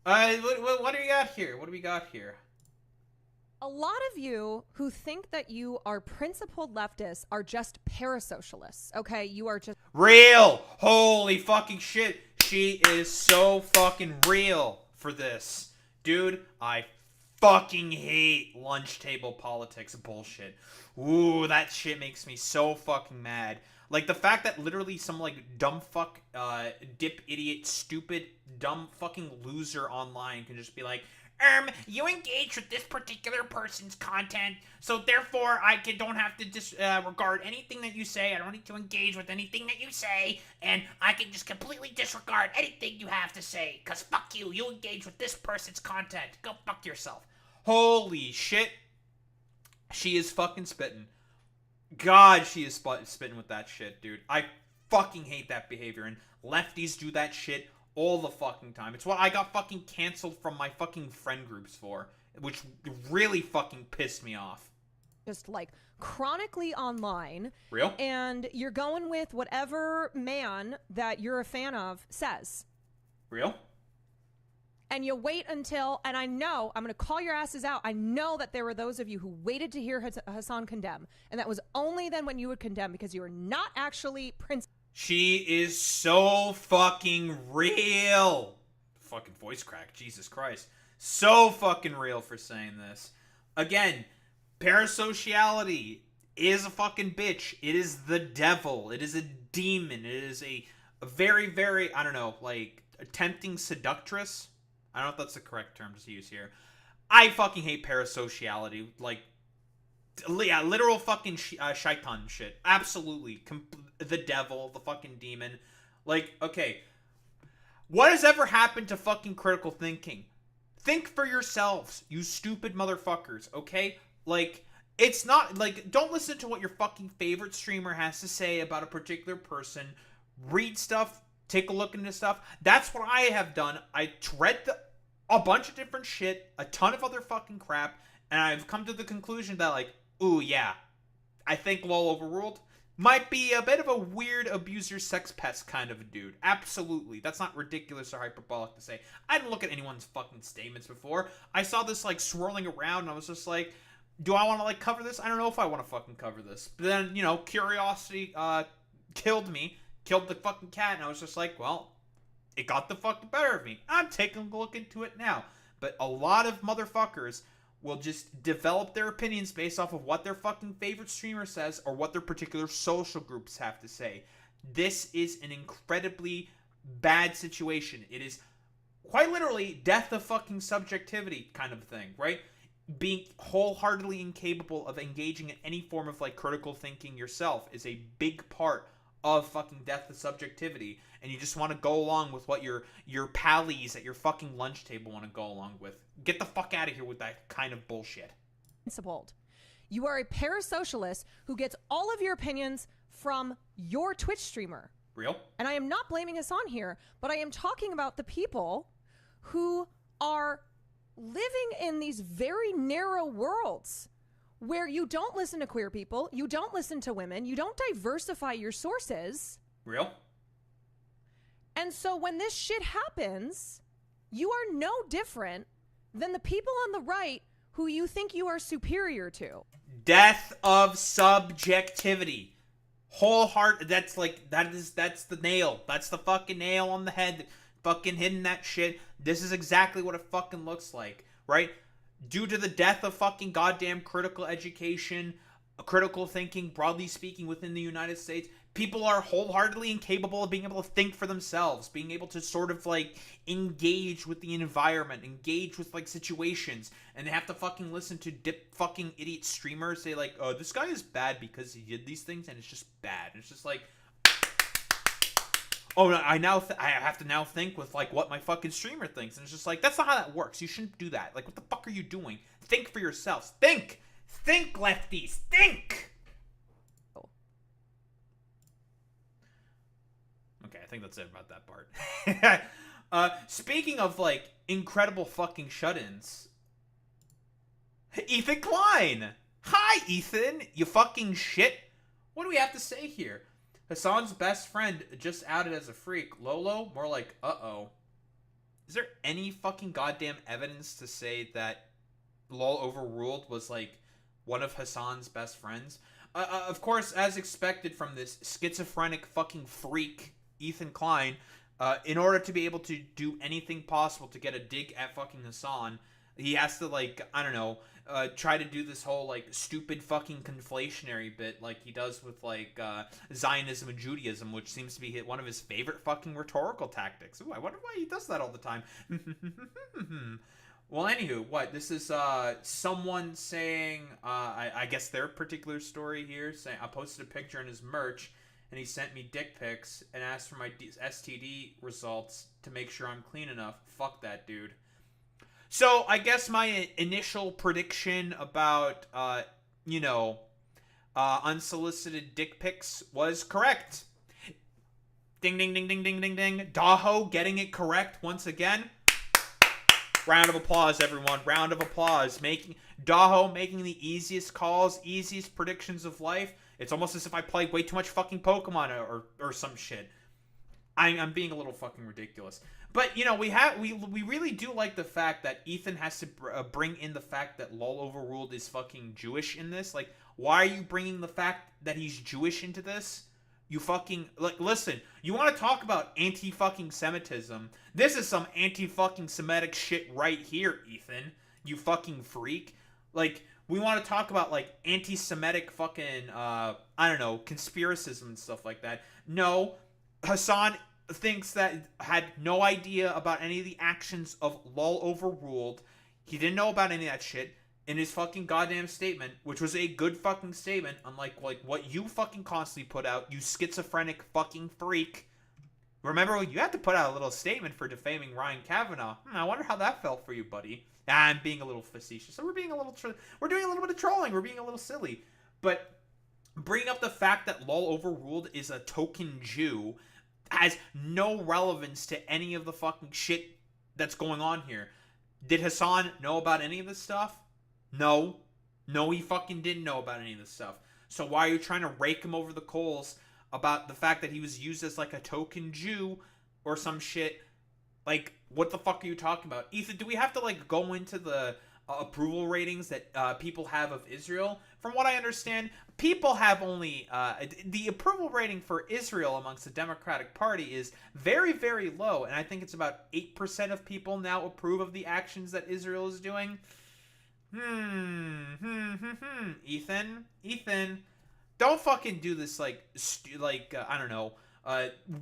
What do we got here? What do we got here? A lot of you who think that you are principled leftists are just parasocialists, okay? You are just... Real! Holy fucking shit. She is so fucking real for this. Dude, I fucking hate lunch table politics bullshit. Ooh, that shit makes me so fucking mad. Like, the fact that literally some, like, dumb fuck, dip idiot, stupid, dumb fucking loser online can just be like, you engage with this particular person's content, so therefore I don't have to disregard anything that you say. I don't need to engage with anything that you say, and I can just completely disregard anything you have to say, because fuck you, you engage with this person's content. Go fuck yourself. Holy shit. She is fucking spitting. God, she is spitting with that shit, dude. I fucking hate that behavior, and lefties do that shit all the fucking time. It's what I got fucking canceled from my fucking friend groups for, which really fucking pissed me off. Just like chronically online. Real? And you're going with whatever man that you're a fan of says. Real? And you wait until, and I know, I'm going to call your asses out. I know that there were those of you who waited to hear Hassan condemn. And that was only then when you would condemn, because you were not actually She is so fucking real. Fucking voice crack. Jesus Christ. So fucking real for saying this. Again, parasociality is a fucking bitch. It is the devil. It is a demon. It is a very, very, I don't know, like, a tempting seductress. I don't know if that's the correct term to use here. I fucking hate parasociality. Like, yeah, literal fucking shaitan shit. Absolutely. The devil, the fucking demon. Like, okay. What has ever happened to fucking critical thinking? Think for yourselves, you stupid motherfuckers, okay? Like, it's not, like, don't listen to what your fucking favorite streamer has to say about a particular person. Read stuff, take a look into stuff. That's what I have done. I read a bunch of different shit, a ton of other fucking crap, and I've come to the conclusion that, like, ooh, yeah, I think LOL Overruled might be a bit of a weird abuser sex pest kind of a dude. Absolutely. That's not ridiculous or hyperbolic to say. I didn't look at anyone's fucking statements before. I saw this, like, swirling around, and I was just like, do I want to, like, cover this? I don't know if I want to fucking cover this. But then, you know, curiosity killed me, killed the fucking cat, and I was just like, well, it got the fucking better of me. I'm taking a look into it now. But a lot of motherfuckers will just develop their opinions based off of what their fucking favorite streamer says or what their particular social groups have to say. This is an incredibly bad situation. It is quite literally death of fucking subjectivity kind of thing, right? Being wholeheartedly incapable of engaging in any form of, like, critical thinking yourself is a big part of fucking death of subjectivity, and you just want to go along with what your pallies at your fucking lunch table want to go along with. Get the fuck out of here with that kind of bullshit. Principled. You are a parasocialist who gets all of your opinions from your Twitch streamer. Real? And I am not blaming Hassan here, but I am talking about the people who are living in these very narrow worlds where you don't listen to queer people, you don't listen to women, you don't diversify your sources. Real? And so when this shit happens, you are no different than the people on the right who you think you are superior to. Death of subjectivity. That's the nail. That's the fucking nail on the head. Fucking hitting that shit. This is exactly what it fucking looks like, right? Due to the death of fucking goddamn critical education, critical thinking, broadly speaking, within the United States, people are wholeheartedly incapable of being able to think for themselves, being able to sort of, like, engage with the environment, engage with, like, situations, and they have to fucking listen to fucking idiot streamers say, like, oh, this guy is bad because he did these things, and it's just bad. And it's just like, oh, I have to now think with, like, what my fucking streamer thinks. And it's just like, that's not how that works. You shouldn't do that. Like, what the fuck are you doing? Think for yourselves. Think! Think, lefties! Think! Okay, I think that's it about that part. Speaking of, like, incredible fucking shut-ins, Ethan Klein! Hi, Ethan! You fucking shit! What do we have to say here? Hassan's best friend just outed as a freak. Lolo? More like, uh-oh. Is there any fucking goddamn evidence to say that LOL Overruled was, like, one of Hassan's best friends? Of course, as expected from this schizophrenic fucking freak, Ethan Klein, in order to be able to do anything possible to get a dig at fucking Hassan, he has to, like, I don't know, try to do this whole, like, stupid fucking conflationary bit like he does with, like, Zionism and Judaism, which seems to be one of his favorite fucking rhetorical tactics. Ooh, I wonder why he does that all the time. Well, anywho, what? This is someone saying, I guess their particular story here, saying, I posted a picture in his merch, and he sent me dick pics and asked for my STD results to make sure I'm clean enough. Fuck that dude. So, I guess my initial prediction about, unsolicited dick pics was correct. Ding, ding, ding, ding, ding, ding, ding. Daho getting it correct once again. Round of applause, everyone. Round of applause. Daho making the easiest calls, easiest predictions of life. It's almost as if I played way too much fucking Pokemon or some shit. I'm being a little fucking ridiculous. But, you know, we really do like the fact that Ethan has to bring in the fact that LOL Overruled is fucking Jewish in this. Like, why are you bringing the fact that he's Jewish into this? You fucking, like, listen, you want to talk about anti-fucking Semitism. This is some anti-fucking Semitic shit right here, Ethan. You fucking freak. Like, we want to talk about like anti-Semitic fucking I don't know, conspiracism and stuff like that. No, Hassan thinks that had no idea about any of the actions of Lol Overruled. He didn't know about any of that shit in his fucking goddamn statement, which was a good fucking statement, unlike like what you fucking constantly put out, you schizophrenic fucking freak. Remember, you had to put out a little statement for defaming Ryan Kavanaugh. I wonder how that felt for you, buddy. I'm being a little facetious. So we're being a little, we're doing a little bit of trolling. We're being a little silly. But bringing up the fact that Lol Overruled is a token Jew has no relevance to any of the fucking shit that's going on here. Did Hassan know about any of this stuff? No. No, he fucking didn't know about any of this stuff. So why are you trying to rake him over the coals about the fact that he was used as like a token Jew or some shit? Like, what the fuck are you talking about? Ethan, do we have to like go into the approval ratings that people have of Israel? From what I understand, people have only the approval rating for Israel amongst the Democratic Party is very, very low, and I think it's about 8% of people now approve of the actions that Israel is doing. Ethan, don't fucking do this like I don't know,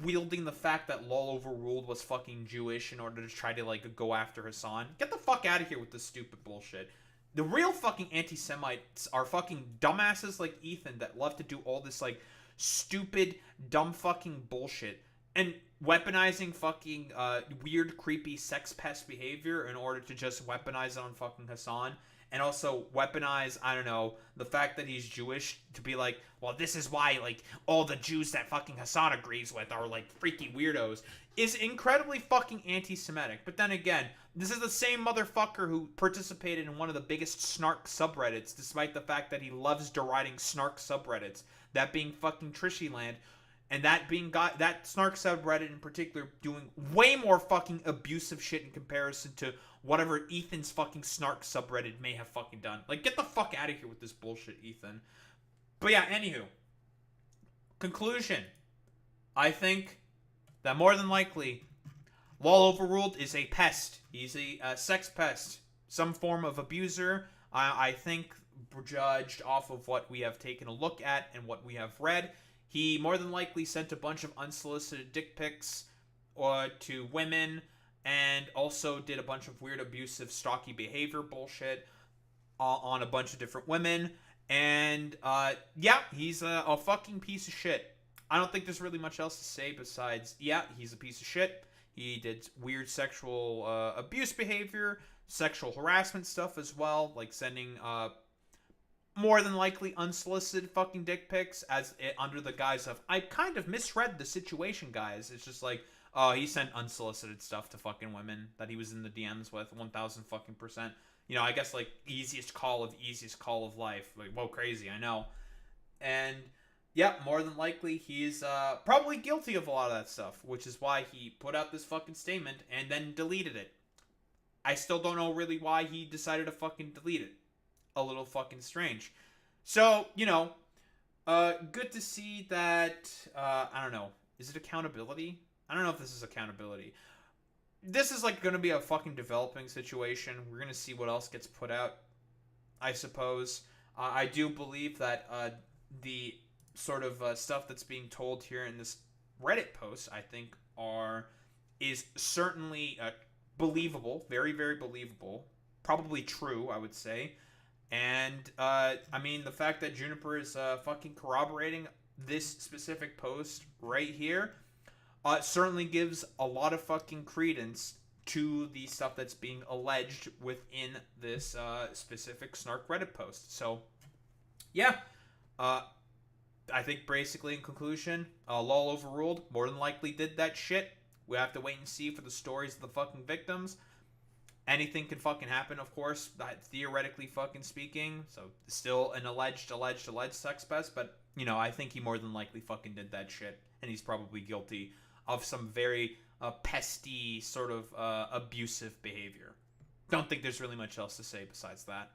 wielding the fact that Lol Overruled was fucking Jewish in order to try to like go after Hassan. Get the fuck out of here with this stupid bullshit. The real fucking anti-Semites are fucking dumbasses like Ethan that love to do all this like stupid, dumb fucking bullshit and weaponizing fucking weird, creepy sex pest behavior in order to just weaponize it on fucking Hassan. And also weaponize, I don't know, the fact that he's Jewish to be like, well, this is why, like, all the Jews that fucking Hassan agrees with are, like, freaky weirdos, is incredibly fucking anti-Semitic. But then again, this is the same motherfucker who participated in one of the biggest snark subreddits, despite the fact that he loves deriding snark subreddits, that being fucking Trishyland, and that being that snark subreddit in particular doing way more fucking abusive shit in comparison to whatever Ethan's fucking snark subreddit may have fucking done. Like, get the fuck out of here with this bullshit, Ethan. But yeah, anywho. Conclusion. I think that more than likely, Lol Overruled is a pest. He's a sex pest. Some form of abuser. I think, judged off of what we have taken a look at and what we have read, he more than likely sent a bunch of unsolicited dick pics to women, and also did a bunch of weird, abusive, stalky behavior bullshit on a bunch of different women. And, yeah, he's a fucking piece of shit. I don't think there's really much else to say besides, yeah, he's a piece of shit. He did weird sexual abuse behavior, sexual harassment stuff as well, like sending more than likely unsolicited fucking dick pics under the guise of, I kind of misread the situation, guys. It's just like, he sent unsolicited stuff to fucking women that he was in the DMs with, 1,000 fucking %. You know, I guess, like, easiest call of life. Like, whoa, crazy, I know. And, yeah, more than likely, he's probably guilty of a lot of that stuff, which is why he put out this fucking statement and then deleted it. I still don't know really why he decided to fucking delete it. A little fucking strange. So, you know, good to see that, I don't know, is it accountability? I don't know if this is accountability. This is, like, going to be a fucking developing situation. We're going to see what else gets put out, I suppose. I do believe that the sort of stuff that's being told here in this Reddit post, I think, is certainly believable. Very, very believable. Probably true, I would say. And, I mean, the fact that Juniper is fucking corroborating this specific post right here certainly gives a lot of fucking credence to the stuff that's being alleged within this specific Snark Reddit post. So, yeah. I think basically in conclusion, Lol Overruled more than likely did that shit. We have to wait and see for the stories of the fucking victims. Anything can fucking happen, of course, theoretically fucking speaking. So, still an alleged sex pest. But, you know, I think he more than likely fucking did that shit. And he's probably guilty of some very pesty, sort of abusive behavior. Don't think there's really much else to say besides that.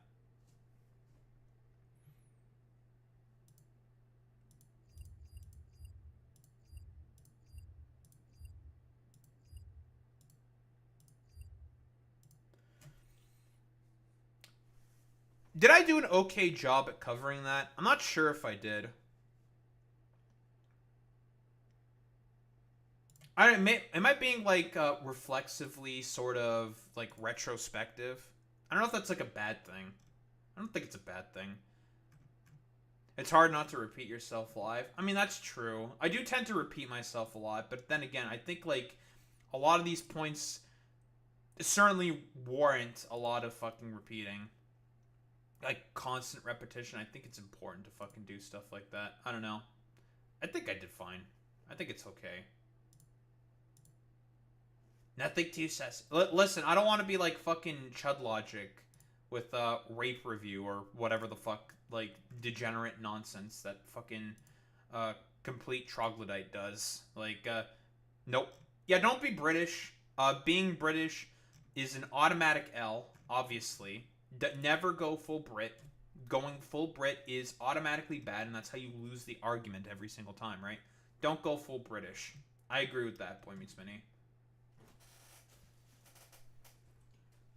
Did I do an okay job at covering that? I'm not sure if I did. Am I being like reflexively sort of like retrospective? I don't know if that's like a bad thing. I don't think it's a bad thing. It's hard not to repeat yourself live. I mean, that's true. I do tend to repeat myself a lot, but then again, I think like a lot of these points certainly warrant a lot of fucking repeating. Like constant repetition. I think it's important to fucking do stuff like that. I don't know. I think I did fine. I think it's okay. Nothing too sus. Listen, I don't want to be like fucking Chud Logic with rape review or whatever the fuck like degenerate nonsense that fucking complete troglodyte does. Like nope. Yeah, don't be British. Being British is an automatic L, obviously. Never go full Brit. Going full Brit is automatically bad, and that's how you lose the argument every single time, right? Don't go full British. I agree with that, Boy Meets Mini.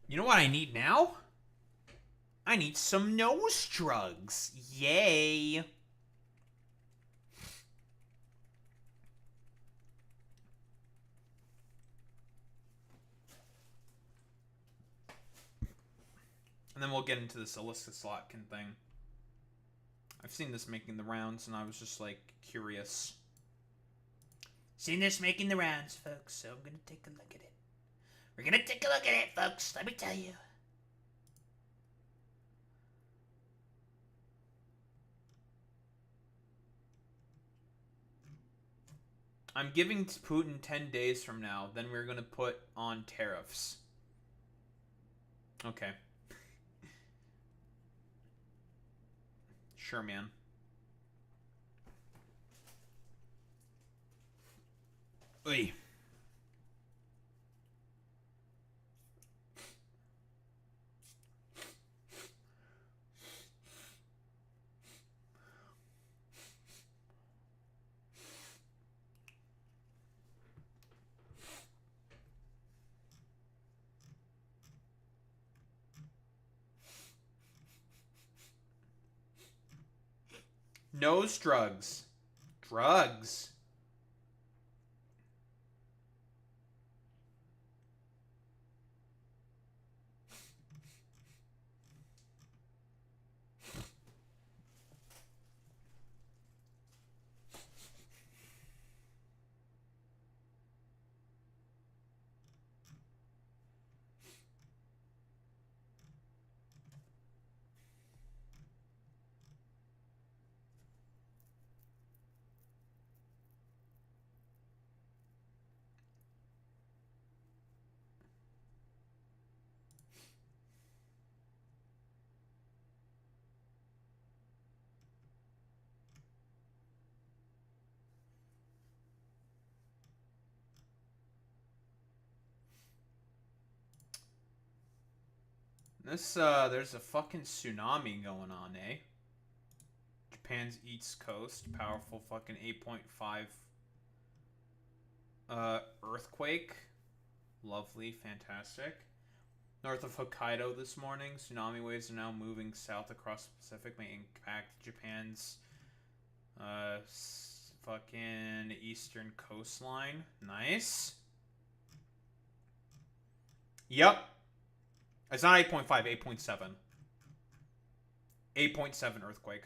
You know what I need now? I need some nose drugs. Yay. And then we'll get into this Alyssa Slotkin thing. I've seen this making the rounds, and I was just, like, curious. Seen this making the rounds, folks, so I'm gonna take a look at it. We're gonna take a look at it, folks, let me tell you. I'm giving Putin 10 days from now, then we're gonna put on tariffs. Okay. Sure, man. Oy. Nose drugs. Drugs. There's a fucking tsunami going on, eh? Japan's East Coast, powerful fucking 8.5 earthquake. Lovely, fantastic. North of Hokkaido this morning, tsunami waves are now moving south across the Pacific, may impact Japan's fucking eastern coastline. Nice. Yep. It's not 8.5, 8.7. 8.7 earthquake.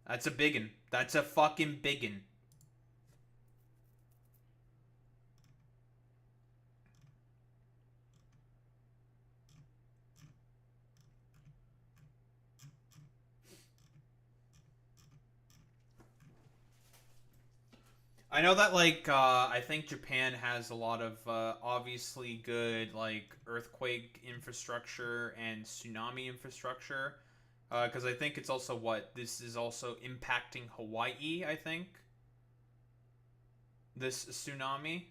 That's a biggin. That's a fucking biggin. I know that, like, I think Japan has a lot of, obviously good, like, earthquake infrastructure and tsunami infrastructure. Because I think it's also this is also impacting Hawaii, I think. This tsunami.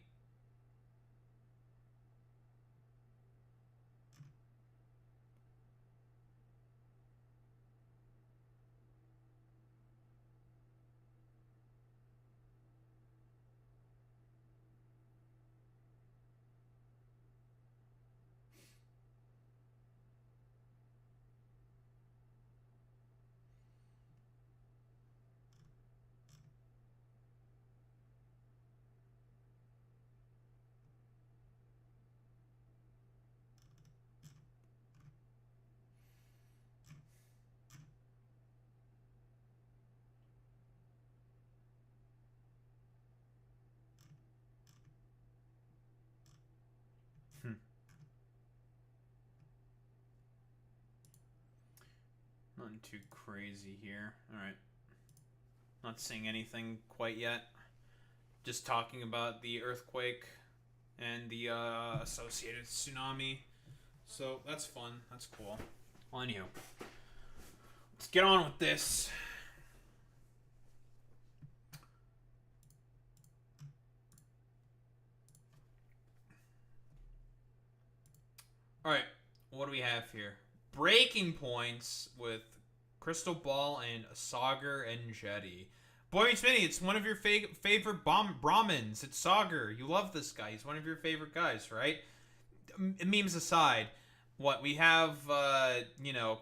Nothing too crazy here. Alright. Not seeing anything quite yet. Just talking about the earthquake and the associated tsunami. So that's fun. That's cool. Well, anywho. Let's get on with this. Alright. What do we have here? Breaking points with Crystal Ball and Sagar and Jetty. Boy Meets Mini, it's one of your favorite Brahmins. It's Sagar. You love this guy. He's one of your favorite guys, right? Memes aside, what we have,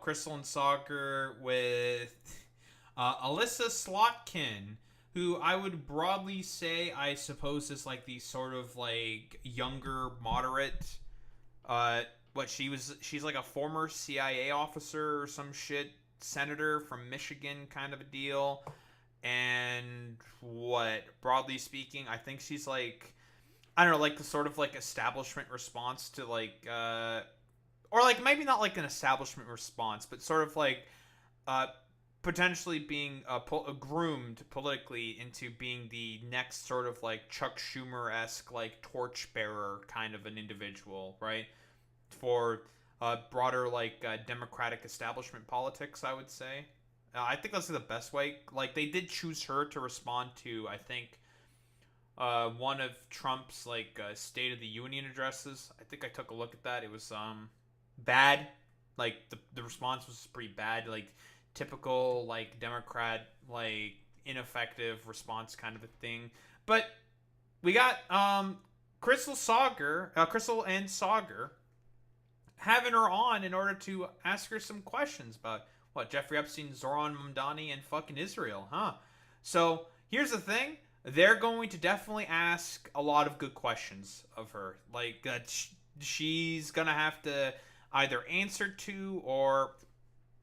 Crystal and Sagar with Alyssa Slotkin, who I would broadly say, I suppose, is like the sort of like younger, moderate, she's like a former CIA officer or some shit, senator from Michigan kind of a deal. And broadly speaking, I think she's like, I don't know, like the sort of like establishment response to like, or like maybe not like an establishment response, but sort of like potentially being groomed politically into being the next sort of like Chuck Schumer-esque like torchbearer kind of an individual, right? For broader like democratic establishment politics, I would say. I think that's the best way. Like, they did choose her to respond to, I think, one of Trump's, like, State of the Union addresses. I think I took a look at that. It was, bad. Like, the response was pretty bad. Like, typical, like, Democrat, like, ineffective response kind of a thing. But we got, Crystal and Sagar having her on in order to ask her some questions about Jeffrey Epstein, Zoran Mamdani, and fucking Israel, huh? So, here's the thing. They're going to definitely ask a lot of good questions of her. Like, she's gonna have to either answer to or...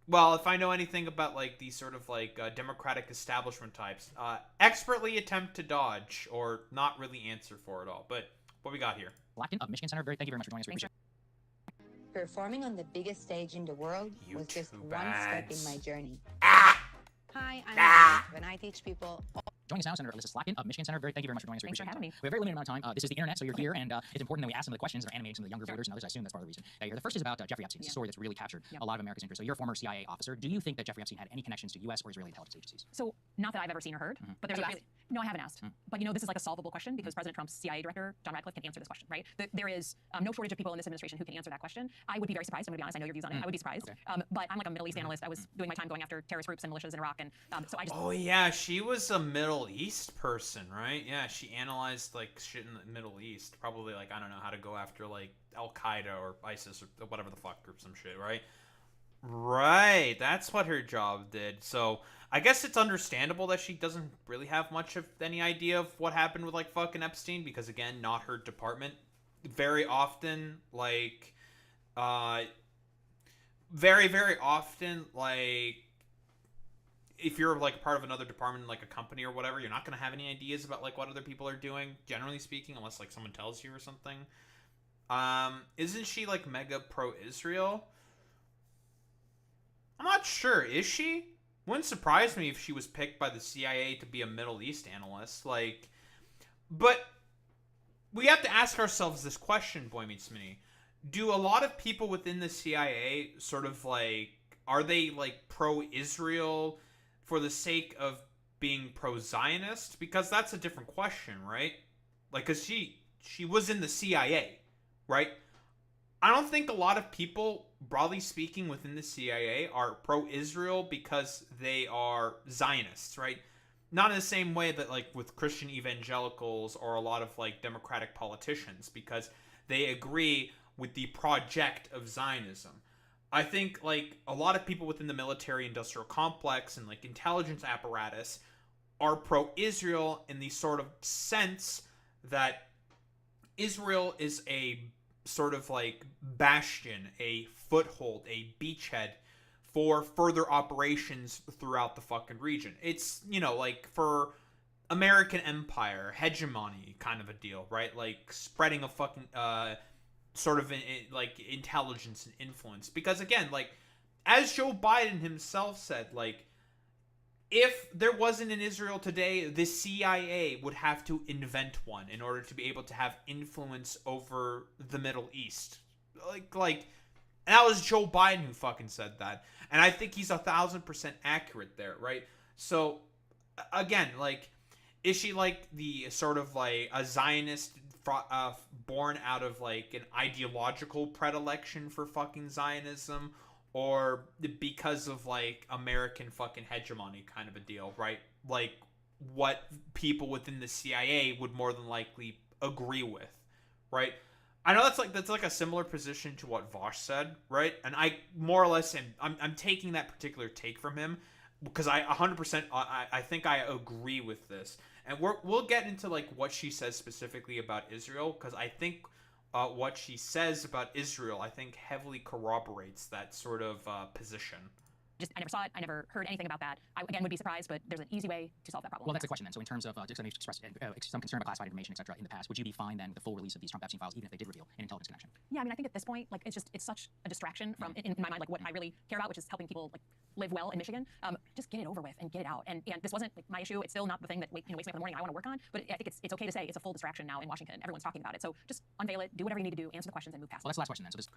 Well, if I know anything about, like, these sort of, like, democratic establishment types, expertly attempt to dodge or not really answer for it all. But what we got here? Slotkin of Michigan Center, thank you very much for joining us. We appreciate it. Performing on the biggest stage in the world was just one step in my journey. Hi, I'm Lily, and I teach people. Joining us now, Senator Alyssa Slotkin of Michigan Center. Thank you very much for joining us. Thanks for having me. We have a very limited amount of time. This is the internet, so you're here, and it's important that we ask some of the questions that are animating some of the younger voters and others. I assume that's part of the reason. Here, the first is about Jeffrey Epstein. It's a story that's really captured a lot of America's interest. So you're a former CIA officer. Do you think that Jeffrey Epstein had any connections to U.S. or Israeli intelligence agencies? So, not that I've ever seen or heard, but there's no, I haven't asked. But this is like a solvable question because President Trump's CIA director, John Radcliffe, can answer this question, right? There is no shortage of people in this administration who can answer that question. I would be very surprised. I'm going to be honest. I know your views on it. I would be surprised. But I'm like a Middle East analyst. I was doing my time going after terrorist groups and militias in Iraq, and so I just. Oh yeah, she was a Middle East person, right? Yeah, she analyzed like shit in the Middle East. Probably like, I don't know, how to go after like Al Qaeda or ISIS or whatever the fuck or some shit, right? Right, that's what her job did. So I guess it's understandable that she doesn't really have much of any idea of what happened with like fucking Epstein, because again, not her department. Very often, like, very, very often, like, if you're like part of another department, like a company or whatever, you're not going to have any ideas about like what other people are doing, generally speaking, unless like someone tells you or something. Isn't she like mega pro-Israel? I'm not sure. Is she? Wouldn't surprise me if she was picked by the CIA to be a Middle East analyst. Like, but we have to ask ourselves this question, Boy Meets Mini. Do a lot of people within the CIA sort of like, are they like pro-Israel for the sake of being pro-Zionist? Because that's a different question, right? Like, because she was in the CIA, right? I don't think a lot of people, broadly speaking, within the CIA are pro-Israel because they are Zionists, right? Not in the same way that, like, with Christian evangelicals or a lot of, like, Democratic politicians, because they agree with the project of Zionism. I think, like, a lot of people within the military-industrial complex and, like, intelligence apparatus are pro-Israel in the sort of sense that Israel is a sort of like bastion, a foothold, a beachhead for further operations throughout the fucking region. It's, you know, like for American empire, hegemony kind of a deal, right? Like spreading a fucking sort of like intelligence and influence. Because again, like as Joe Biden himself said, like, if there wasn't an Israel today, the CIA would have to invent one in order to be able to have influence over the Middle East. Like, and that was Joe Biden who fucking said that. And I think he's 1,000% accurate there, right? So, again, like, is she, like, the sort of, like, a Zionist born out of, like, an ideological predilection for fucking Zionism? Or because of, like, American fucking hegemony kind of a deal, right? Like, what people within the CIA would more than likely agree with, right? I know that's like a similar position to what Vosh said, right? And I more or less I'm taking that particular take from him because I 100% I think I agree with this. And we'll get into, like, what she says specifically about Israel, because I think what she says about Israel, I think, heavily corroborates that sort of position. I never saw it. I never heard anything about that. I, again, would be surprised, but there's an easy way to solve that problem. Well, that's the question then. So in terms of just express some concern about classified information, etc. in the past, would you be fine then with the full release of these Trump Epstein files, even if they did reveal an intelligence connection? Yeah, I mean, I think at this point, like, it's such a distraction from, in my mind, like, what I really care about, which is helping people, like, live well in Michigan. Just get it over with and get it out. And this wasn't, like, my issue. It's still not the thing that wakes me up in the morning I want to work on. But I think it's okay to say it's a full distraction now in Washington. Everyone's talking about it. So just unveil it, do whatever you need to do, answer the questions, and move past it. Well, that's the last question then. So just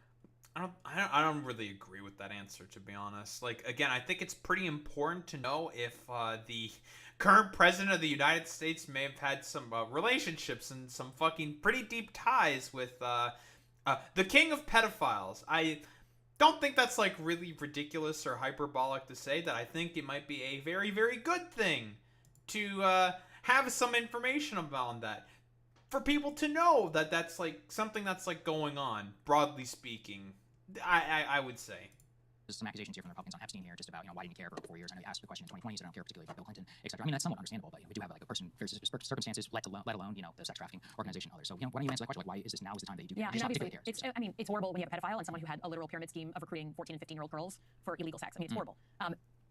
I don't really agree with that answer, to be honest. Like, again, I think it's pretty important to know if the current president of the United States may have had some relationships and some fucking pretty deep ties with the king of pedophiles. I don't think that's, like, really ridiculous or hyperbolic to say that. I think it might be a very, very good thing to have some information about that. For people to know that that's, like, something that's, like, going on, broadly speaking, I would say. There's some accusations here from the Republicans on Epstein here, just about, why didn't you care for 4 years? I know you asked the question in 2020, so I don't care particularly about Bill Clinton, etc. I mean, that's somewhat understandable, but we do have, like, a person, there's circumstances, let alone, the sex trafficking organization, and others. So, why don't you answer that question? Like, why is this now is the time that you do? Yeah, I mean, obviously, it's horrible when you have a pedophile and someone who had a literal pyramid scheme of recruiting 14 and 15-year-old girls for illegal sex. I mean, it's horrible.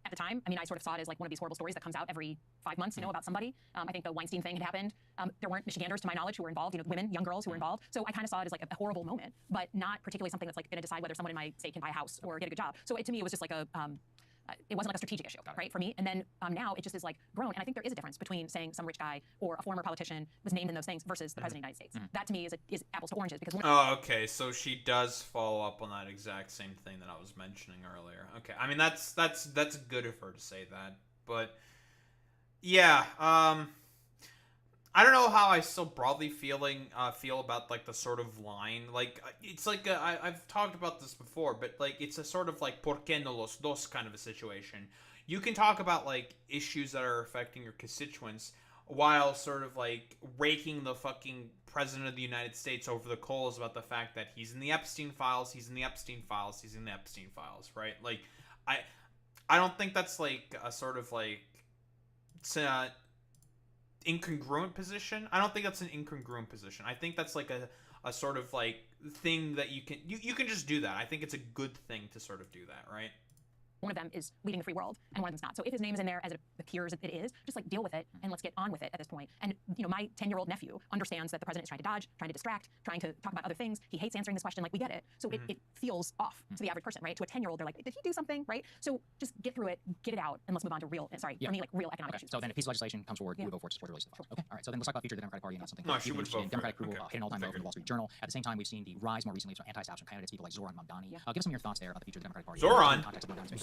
At the time, I mean, I sort of saw it as, like, one of these horrible stories that comes out every 5 months, about somebody. I think the Weinstein thing had happened. There weren't Michiganders, to my knowledge, who were involved, women, young girls who were involved. So I kind of saw it as, like, a horrible moment, but not particularly something that's, like, going to decide whether someone in my state can buy a house or get a good job. So to me, it was just like it wasn't like a strategic issue, right, for me. And then now it just is, like, grown. And I think there is a difference between saying some rich guy or a former politician was named in those things versus the president of the United States. That to me is apples to oranges, because okay, so she does follow up on that exact same thing that I was mentioning earlier. Okay, I mean, that's good of her to say that, but yeah, I don't know how I still broadly feel about, like, the sort of line. Like, it's like I've talked about this before, but, like, it's a sort of, like, por qué no los dos kind of a situation. You can talk about, like, issues that are affecting your constituents while sort of, like, raking the fucking president of the United States over the coals about the fact that he's in the Epstein files, right? Like, I don't think that's, like, a sort of, like, incongruent position. I don't think that's an incongruent position. I think that's, like, a sort of, like, thing that you can just do that. I think it's a good thing to sort of do that, right? One of them is leading the free world, and one of them's not. So if his name is in there as it appears it is, just, like, deal with it, and let's get on with it at this point. And, my 10-year-old nephew understands that the president is trying to dodge, trying to distract, trying to talk about other things. He hates answering this question. Like, we get it. So it feels off to the average person, right? To a 10-year-old, they're like, did he do something, right? So just get through it, get it out, and let's move on to real economic issues. So then if piece of legislation comes forward, you would vote for it to release the files. Okay, all right. So then let's talk about the future of the Democratic Party, and that's something. No, she would vote for Democratic it. approval hit an all-time low from the Wall Street Journal. At the same time, we've seen the rise more recently of anti-establishment candidates, people like Zoran Mamdani. Give us some of your thoughts there about the future of the Democratic Party.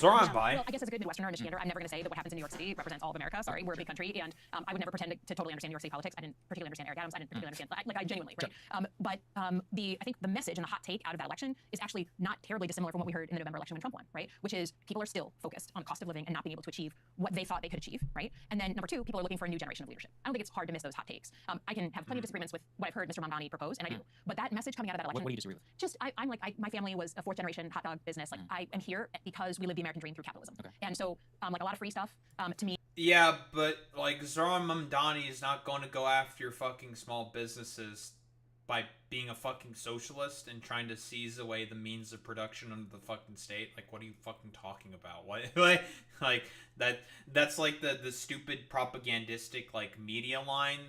Zoran by. Well, I guess as a good Midwesterner and Michigander, I'm never going to say that what happens in New York City represents all of America. Sorry, we're a big country, and I would never pretend to totally understand New York City politics. I didn't particularly understand Eric Adams. I didn't particularly understand, like, I genuinely, right? But I think the message and the hot take out of that election is actually not terribly dissimilar from what we heard in the November election when Trump won, right? Which is people are still focused on cost of living and not being able to achieve what they thought they could achieve, right? And then number two, people are looking for a new generation of leadership. I don't think it's hard to miss those hot takes. I can have plenty of disagreements with what I've heard Mr. Mamdani propose, and I do. But that message coming out of that election, what do you disagree with? Just my family was a 4th generation hot dog business. Like, I am here because we live the American dream through capitalism, and so like a lot of free stuff to me. Yeah, but, like, Zoran Mamdani is not going to go after your fucking small businesses by being a fucking socialist and trying to seize away the means of production under the fucking state. Like, what are you fucking talking about? What, like that's like the stupid propagandistic, like, media line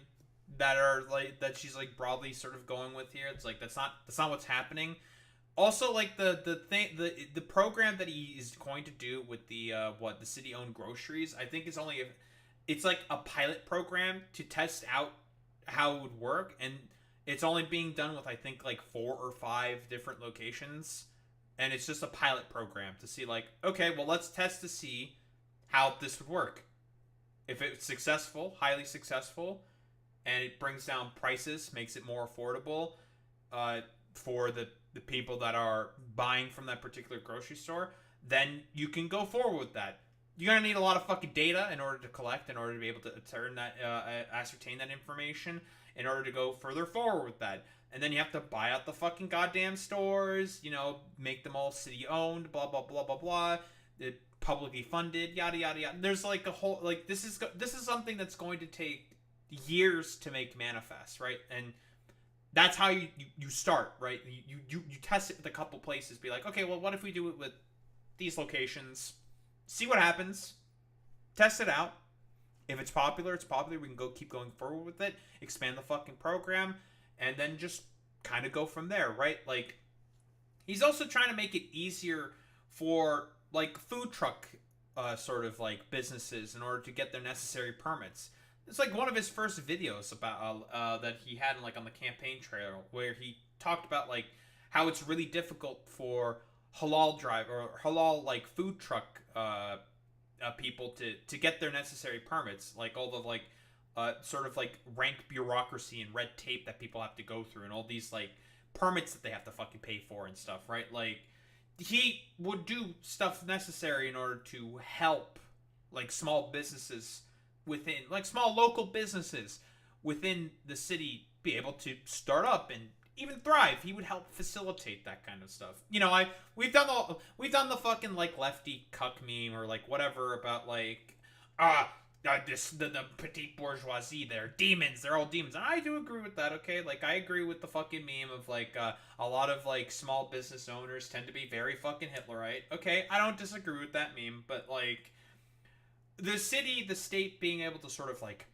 that she's, like, broadly sort of going with here. It's like that's not what's happening. Also, like the program that he is going to do with the the city owned groceries, I think is only it's like a pilot program to test out how it would work, and it's only being done with I think like 4 or 5 different locations, and it's just a pilot program to see like, okay, well let's test to see how this would work. If it's successful, highly successful, and it brings down prices, makes it more affordable for the people that are buying from that particular grocery store, then you can go forward with that. You're gonna need a lot of fucking data in order to collect, in order to be able to ascertain that information, in order to go further forward with that. And then you have to buy out the fucking goddamn stores, you know, make them all city owned, blah blah blah blah blah, publicly funded, yada yada yada. There's like a whole like this is something that's going to take years to make manifest, right? And that's how you start, right? You test it with a couple places, be like, okay, well, what if we do it with these locations? See what happens. Test it out. If it's popular, it's popular. We can keep going forward with it, expand the fucking program, and then just kind of go from there, right? Like, he's also trying to make it easier for like food truck sort of like businesses in order to get their necessary permits. It's like one of his first videos about that he had like on the campaign trail, where he talked about like how it's really difficult for halal like food truck people to get their necessary permits, like all the like sort of like rank bureaucracy and red tape that people have to go through, and all these like permits that they have to fucking pay for and stuff, right? Like, he would do stuff necessary in order to help like small businesses within, like small local businesses within the city, be able to start up and even thrive. He would help facilitate that kind of stuff. You know, we've done the fucking like lefty cuck meme or like whatever about like the petite bourgeoisie, they're demons, they're all demons. And I do agree with that, okay? Like, I agree with the fucking meme of like a lot of like small business owners tend to be very fucking Hitlerite. Okay, I don't disagree with that meme, but like the city, the state being able to sort of like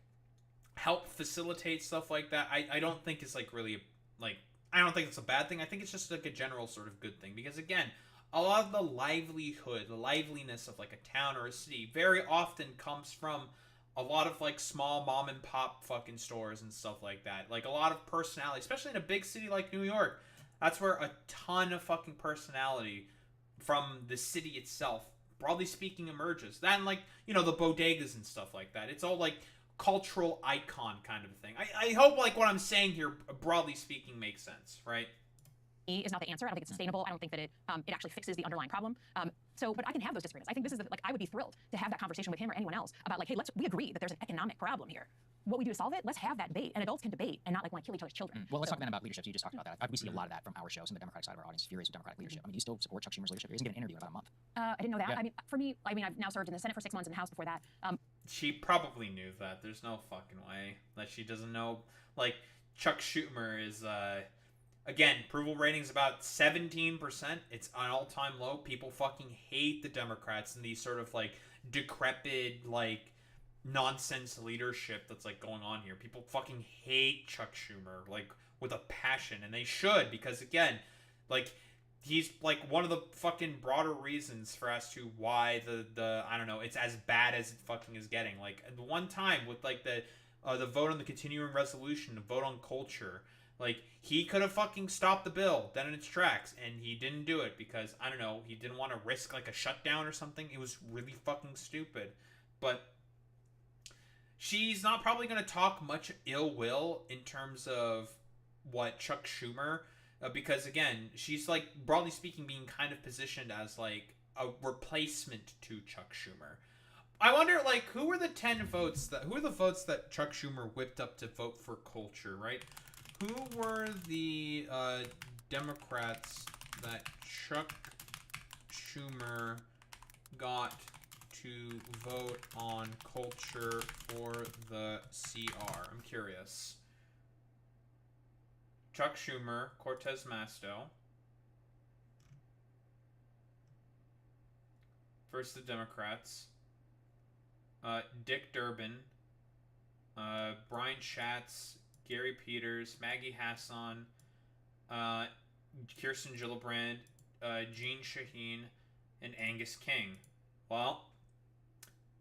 help facilitate stuff like that, I don't think is like really like, I don't think it's a bad thing. I think it's just like a general sort of good thing, because again, a lot of the liveliness of like a town or a city very often comes from a lot of like small mom and pop fucking stores and stuff like that. Like a lot of personality, especially in a big city like New York. That's where a ton of fucking personality from the city itself, broadly speaking, emerges. Then like, you know, the bodegas and stuff like that. It's all like cultural icon kind of thing. I hope like what I'm saying here, broadly speaking, makes sense, right? Is not the answer. I don't think it's sustainable. I don't think that it actually fixes the underlying problem. But I can have those disagreements. I think this is like, I would be thrilled to have that conversation with him or anyone else about like, hey, we agree that there's an economic problem here. What we do to solve it, let's have that debate, and adults can debate and not like want to kill each other's children. Well, let's talk then about leadership. You just talked about that. We see a lot of that from our show, some of the Democratic side of our audience, furious with Democratic leadership. I mean, do you still support Chuck Schumer's leadership? He doesn't get an interview in about a month. I didn't know that. Yeah. I mean, for me, I've now served in the Senate for 6 months and the House before that. She probably knew that. There's no fucking way that she doesn't know. Like, Chuck Schumer is, again, approval rating's about 17%. It's an all-time low. People fucking hate the Democrats and these sort of, like, decrepit, like, nonsense leadership that's, like, going on here. People fucking hate Chuck Schumer, like, with a passion. And they should, because, again, like, he's, like, one of the fucking broader reasons for as to why the I don't know, it's as bad as it fucking is getting. Like, at one time with, like, the vote on the continuing resolution, the vote on culture, like, he could have fucking stopped the bill dead in its tracks, and he didn't do it because, I don't know, he didn't want to risk, like, a shutdown or something. It was really fucking stupid. But she's not probably going to talk much ill will in terms of what Chuck Schumer, because, again, she's, like, broadly speaking, being kind of positioned as, like, a replacement to Chuck Schumer. I wonder, like, who are the votes that Chuck Schumer whipped up to vote for culture, right? Who were the Democrats that Chuck Schumer got to vote on culture for the CR? I'm curious. Chuck Schumer, Cortez Masto. First the Democrats. Dick Durbin. Brian Schatz. Gary Peters, Maggie Hassan, Kirsten Gillibrand, Jean Shaheen, and Angus King. Well,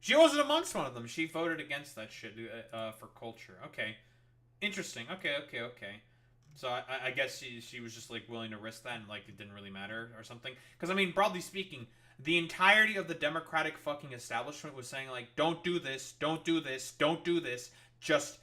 she wasn't amongst one of them. She voted against that shit for culture. Okay. Interesting. Okay. So I guess she was just, like, willing to risk that and, like, it didn't really matter or something. Because, I mean, broadly speaking, the entirety of the Democratic fucking establishment was saying, like, don't do this, don't do this, don't do this, just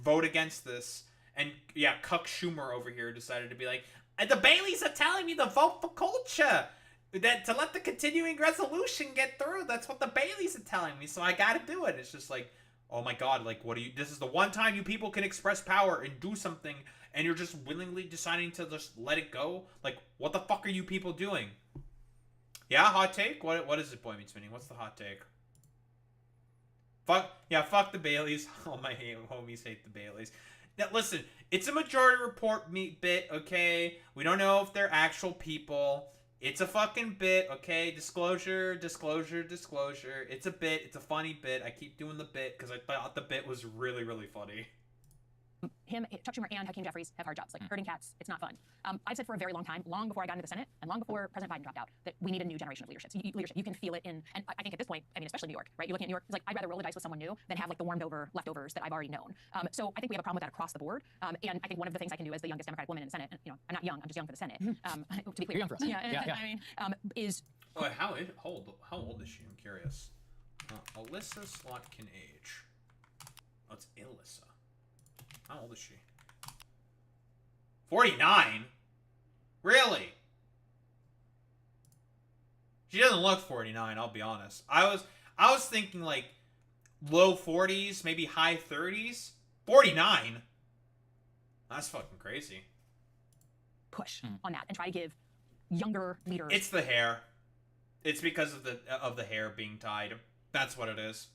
vote against this. And, yeah, Cuck Schumer over here decided to be like, the Baileys are telling me to vote for culture. That to let the continuing resolution get through. That's what the Baileys are telling me, so I gotta do it. It's just like, oh my god, like, what do you... This is the one time you people can express power and do something, and you're just willingly deciding to just let it go? Like, what the fuck are you people doing? Yeah, hot take? What is it, Boy Meets Mini? What's the hot take? Fuck the Baileys. All my homies hate the Baileys. Now, listen, it's a Majority Report bit, okay? We don't know if they're actual people. It's a fucking bit, okay? Disclosure. It's a bit. It's a funny bit. I keep doing the bit because I thought the bit was really, really funny. Chuck Schumer and Hakeem Jeffries have hard jobs. Like, herding cats, it's not fun. I've said for a very long time, long before I got into the Senate, and long before President Biden dropped out, that we need a new generation of leadership. You can feel it in, and I think at this point, I mean, especially New York, right? You're looking at New York, it's like, I'd rather roll the dice with someone new than have, like, the warmed over leftovers that I've already known. So I think we have a problem with that across the board. And I think one of the things I can do as the youngest Democratic woman in the Senate, and, you know, I'm not young, I'm just young for the Senate. To be clear. You're young for us. Yeah. I mean, is... Oh, how old is she? I'm curious. Alyssa Slotkin age. Oh, it's Alyssa. How old is she? 49? Really? She doesn't look 49, I'll be honest. I was thinking, like, low 40s, maybe high 30s. 49? That's fucking crazy. Push on that and try to give younger leaders... It's the hair. It's because of the hair being tied. That's what it is.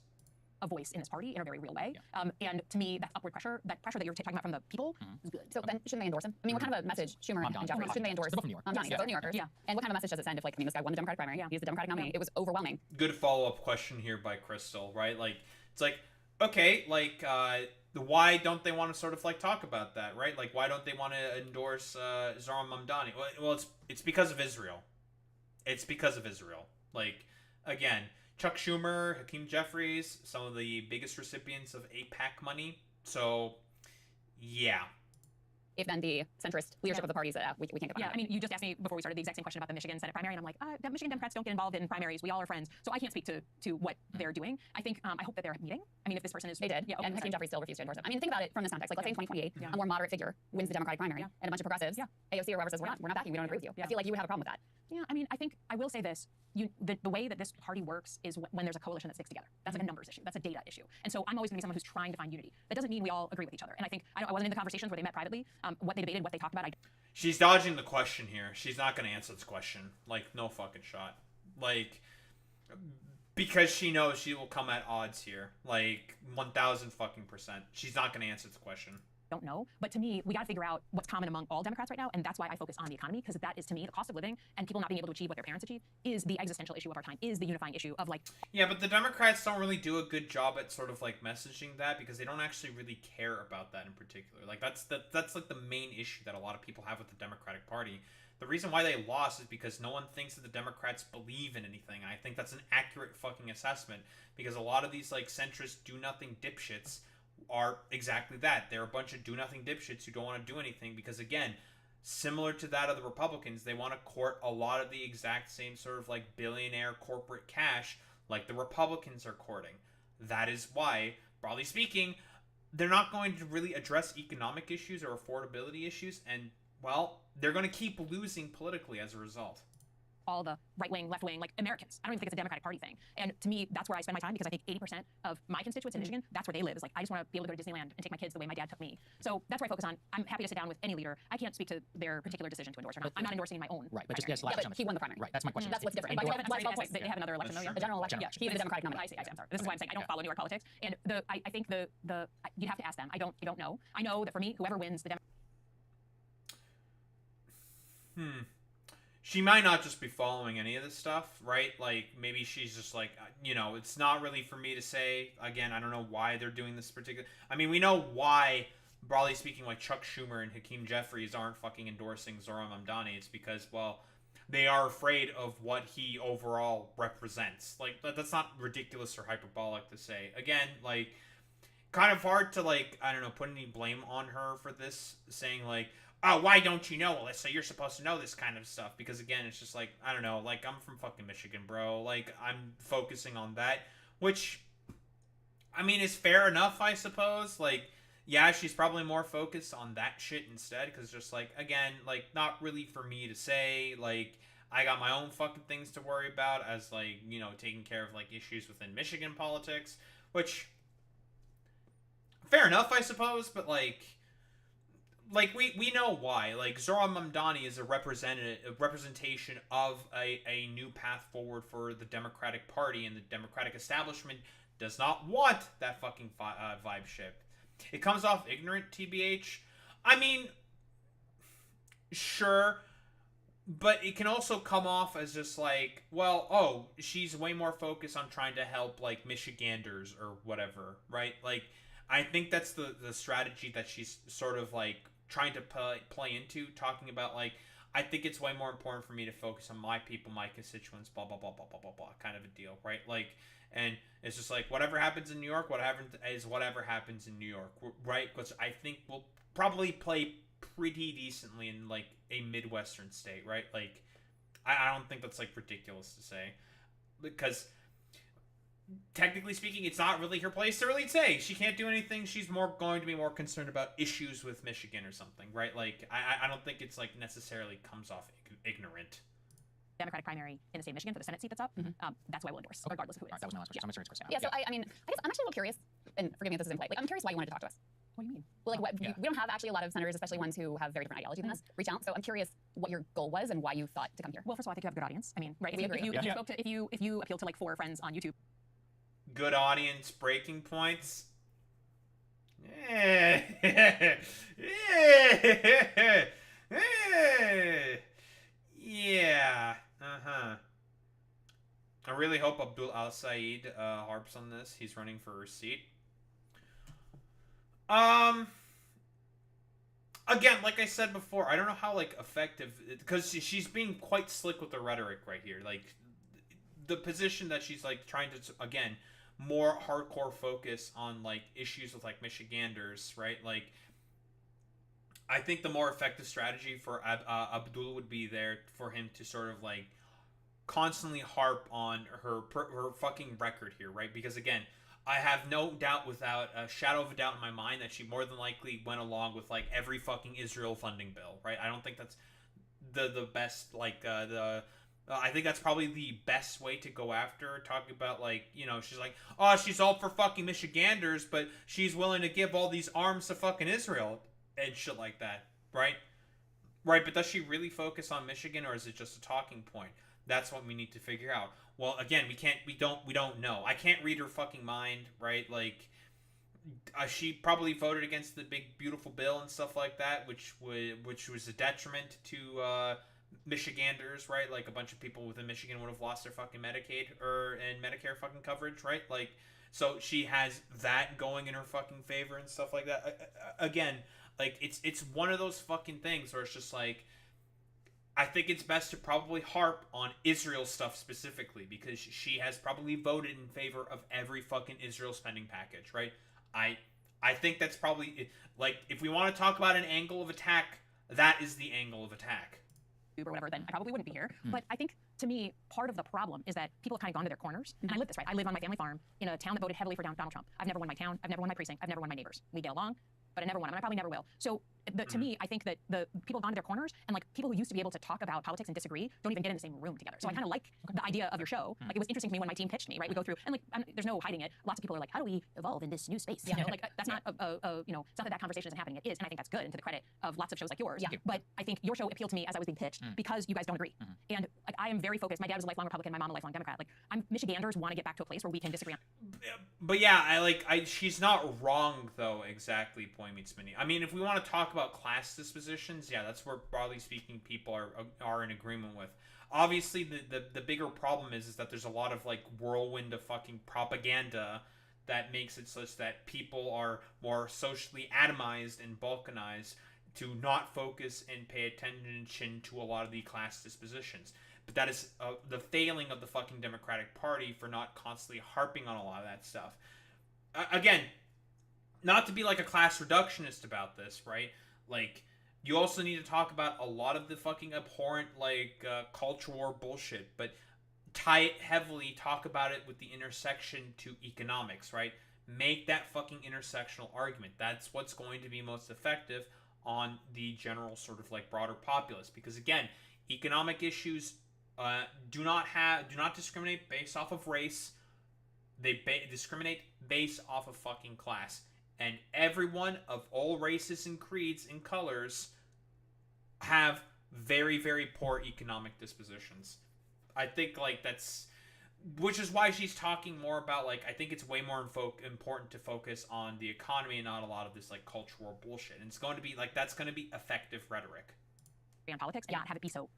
A voice in this party in a very real way. And to me, that upward pressure, that pressure that you're talking about from the people, is good. So then, shouldn't they endorse him? I mean, what kind of a message, Schumer and Jeffries, shouldn't they endorse? They're both from New York. Johnny, both New Yorkers. Yeah. And what kind of message does it send if, like, I mean, this guy won the Democratic primary. Yeah. He's the Democratic nominee. It was overwhelming. Good follow-up question here by Crystal, right? Like, it's like, okay, like, why don't they want to sort of, like, talk about that, right? Like, why don't they want to endorse Zohran Mamdani? Well, it's because of Israel. It's because of Israel. Like, again, Chuck Schumer, Hakeem Jeffries, some of the biggest recipients of AIPAC money. So, yeah. If then the centrist leadership of the parties, we can't get behind. Yeah, I mean, you just asked me before we started the exact same question about the Michigan Senate primary, and I'm like, Michigan Democrats don't get involved in primaries. We all are friends. So I can't speak to what they're doing. I think, I hope that they're meeting. I mean, if this person is... They did. Yeah, and Hakeem Jeffries still refused to endorse him. I mean, think about it from this context. Like, let's say in 2028, a more moderate figure wins the Democratic primary, and a bunch of progressives, AOC or whoever says, we're not backing, we don't agree with you. I feel like you would have a problem with that. Yeah, I mean, I think, I will say this, the way that this party works is when there's a coalition that sticks together. That's like a numbers issue. That's a data issue. And so I'm always going to be someone who's trying to find unity. That doesn't mean we all agree with each other. And I think, I wasn't in the conversations where they met privately, what they debated, what they talked about. She's dodging the question here. She's not going to answer this question. Like, no fucking shot. Like, because she knows she will come at odds here. Like, 1,000 fucking %. She's not going to answer this question. Don't know, but to me, we got to figure out what's common among all Democrats right now, and that's why I focus on the economy, because that is, to me, the cost of living and people not being able to achieve what their parents achieve is the existential issue of our time, is the unifying issue of, like... Yeah, but the Democrats don't really do a good job at sort of, like, messaging that, because they don't actually really care about that in particular. Like, that's like, the main issue that a lot of people have with the Democratic Party. The reason why they lost is because no one thinks that the Democrats believe in anything, and I think that's an accurate fucking assessment, because a lot of these, like, centrist do-nothing dipshits are exactly that. They're a bunch of do-nothing dipshits who don't want to do anything because, again, similar to that of the Republicans, they want to court a lot of the exact same sort of, like, billionaire corporate cash like the Republicans are courting. That is why, broadly speaking, they're not going to really address economic issues or affordability issues, and, well, they're going to keep losing politically as a result. All the right-wing, left-wing, like Americans. I don't even think it's a Democratic Party thing. And to me, that's where I spend my time because I think 80% of my constituents in Michigan, that's where they live. Is like, I just want to be able to go to Disneyland and take my kids the way my dad took me. So that's where I focus on. I'm happy to sit down with any leader. I can't speak to their particular decision to endorse or not. I'm not endorsing in my own. Right, but just primary. yes, but he won the primary. Right, that's my question. That's what's different. They have another election though, yeah? A general election. Yeah, He's the Democratic nominee. I see, I'm sorry. This is why I'm saying I don't follow New York politics. And I think you'd have to ask them. I don't know. I know that for me, whoever wins the She might not just be following any of this stuff, right? Like, maybe she's just like, you know, it's not really for me to say. Again, I don't know why they're doing this particular... I mean, we know why broadly speaking, like Chuck Schumer and Hakeem Jeffries aren't fucking endorsing Zohran Mamdani, it's because, well, they are afraid of what he overall represents. Like, that's not ridiculous or hyperbolic to say. Again, like, kind of hard to, like, I don't know, put any blame on her for this, saying, like, oh, why don't you know, Alyssa? You're supposed to know this kind of stuff. Because, again, it's just, like, I don't know, like, I'm from fucking Michigan, bro. Like, I'm focusing on that, which, I mean, is fair enough, I suppose. Like, yeah, she's probably more focused on that shit instead, because just, like, again, like, not really for me to say, like, I got my own fucking things to worry about as, like, you know, taking care of, like, issues within Michigan politics, which, fair enough, I suppose, but, like, we know why. Like, Zohran Mamdani is a representation of a new path forward for the Democratic Party, and the Democratic establishment does not want that fucking vibe shift. It comes off ignorant, TBH. I mean, sure, but it can also come off as just like, well, oh, she's way more focused on trying to help, like, Michiganders or whatever, right? Like, I think that's the strategy that she's sort of, like, trying to play into, talking about, like, I think it's way more important for me to focus on my people, my constituents, blah, blah, blah, blah, blah, blah, blah, kind of a deal, right? Like, and it's just like, whatever happens in New York, whatever happens in New York, right? Because I think we'll probably play pretty decently in, like, a Midwestern state, right? Like, I don't think that's, like, ridiculous to say. Because, technically speaking, it's not really her place to really say. She can't do anything. She's going to be more concerned about issues with Michigan or something, right? Like, I don't think it's, like, necessarily comes off ignorant. Democratic primary in the state of Michigan for the Senate seat that's up, that's who I will endorse, regardless of who it is. That was my last question. So I'm Yeah, so I mean, I guess I'm actually a little curious, and forgive me if this is impolite, like, I'm curious why you wanted to talk to us. What do you mean? Well, like, we don't have actually a lot of senators, especially ones who have very different ideology than us, reach out. So I'm curious what your goal was and why you thought to come here. Well, first of all, I think you have a good audience. I mean, right? If you appeal to like 4 friends on YouTube. Good audience, breaking points. Yeah. I really hope Abdul Al-Said harps on this. He's running for her seat. Again, like I said before, I don't know how, like, effective, because she's being quite slick with the rhetoric right here. Like, the position that she's, like, trying to, again, more hardcore focus on, like, issues with, like, Michiganders, right? Like, I think the more effective strategy for Abdul would be there for him to sort of, like, constantly harp on her fucking record here, right? Because, again, I have no doubt, without a shadow of a doubt in my mind, that she more than likely went along with, like, every fucking Israel funding bill, right? I don't think that's the best, like, I think that's probably the best way to go after, talking about, like, you know, she's like, oh, she's all for fucking Michiganders, but she's willing to give all these arms to fucking Israel and shit like that, right? Right, but does she really focus on Michigan, or is it just a talking point? That's what we need to figure out. Well, again, we don't know. I can't read her fucking mind, right? Like, she probably voted against the big beautiful bill and stuff like that, which was a detriment to Michiganders, right? Like, a bunch of people within Michigan would have lost their fucking Medicaid and Medicare fucking coverage, right? Like, so she has that going in her fucking favor and stuff like that. Again, like, it's one of those fucking things where it's just like, I think it's best to probably harp on Israel stuff specifically, because she has probably voted in favor of every fucking Israel spending package, right? I think that's probably, like, if we want to talk about an angle of attack, that is the angle of attack. Or whatever, then I probably wouldn't be here. But I think, to me, part of the problem is that people have kind of gone to their corners. And I live this, right? I live on my family farm in a town that voted heavily for Donald Trump. I've never won my town. I've never won my precinct. I've never won my neighbors. We get along, but I never won them, and I probably never will. So, to me, I think that the people have gone to their corners, and, like, people who used to be able to talk about politics and disagree don't even get in the same room together. So I kind of like the idea of your show. Like, it was interesting to me when my team pitched me, right? We go through, and, like, there's no hiding it. Lots of people are like, how do we evolve in this new space? You know, like, that's not you know, it's not that conversation isn't happening. It is, and I think that's good, and to the credit of lots of shows like yours. But I think your show appealed to me as I was being pitched because you guys don't agree. And, like, I am very focused. My dad was a lifelong Republican. My mom a lifelong Democrat. Like, Michiganders want to get back to a place where we can disagree on. But yeah, she's not wrong though. Exactly, Point Meets Mini. I mean, if we want to talk about class dispositions, yeah, that's where, broadly speaking, people are in agreement with. Obviously, the bigger problem is that there's a lot of, like, whirlwind of fucking propaganda that makes it such that people are more socially atomized and balkanized to not focus and pay attention to a lot of the class dispositions. But that is the failing of the fucking Democratic Party for not constantly harping on a lot of that stuff. Again, not to be like a class reductionist about this, right? Like, you also need to talk about a lot of the fucking abhorrent, like, culture war bullshit, but tie it heavily, talk about it with the intersection to economics, right? Make that fucking intersectional argument. That's what's going to be most effective on the general sort of like broader populace. Because again, economic issues do not discriminate based off of race. They discriminate based off of fucking class. And everyone of all races and creeds and colors have very, very poor economic dispositions. I think, like, that's... Which is why she's talking more about, like, I think it's way more important to focus on the economy and not a lot of this, like, cultural bullshit. And it's going to be, like, that's going to be effective rhetoric. On politics and not have it be so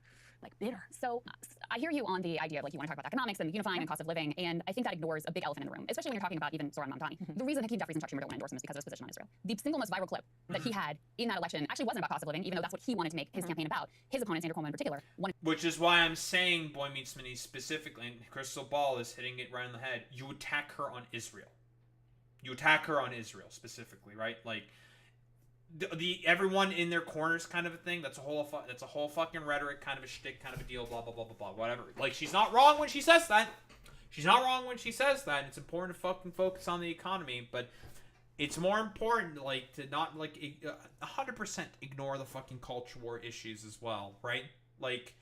like bitter. So I hear you on the idea of like you want to talk about economics and unifying and cost of living, and I think that ignores a big elephant in the room, especially when you're talking about even Zoran Mamdani. The reason Hakeem Jeffries and Chuck Schumer don't want to endorse him is because of his position on Israel. The single most viral clip that he had in that election actually wasn't about cost of living, even though that's what he wanted to make his campaign about. His opponents, Andrew Cuomo in particular, wanted. Which is why I'm saying Boy Meets Minnie specifically, and Crystal Ball is hitting it right in the head. You attack her on Israel. You attack her on Israel specifically, right? Like, the everyone in their corners kind of a thing. That's a whole fucking rhetoric, kind of a shtick, kind of a deal. Blah blah blah blah blah. Whatever. Like, she's not wrong when she says that. She's not wrong when she says that. It's important to fucking focus on the economy, but it's more important, like, to not, like, 100% ignore the fucking culture war issues as well, right? Like,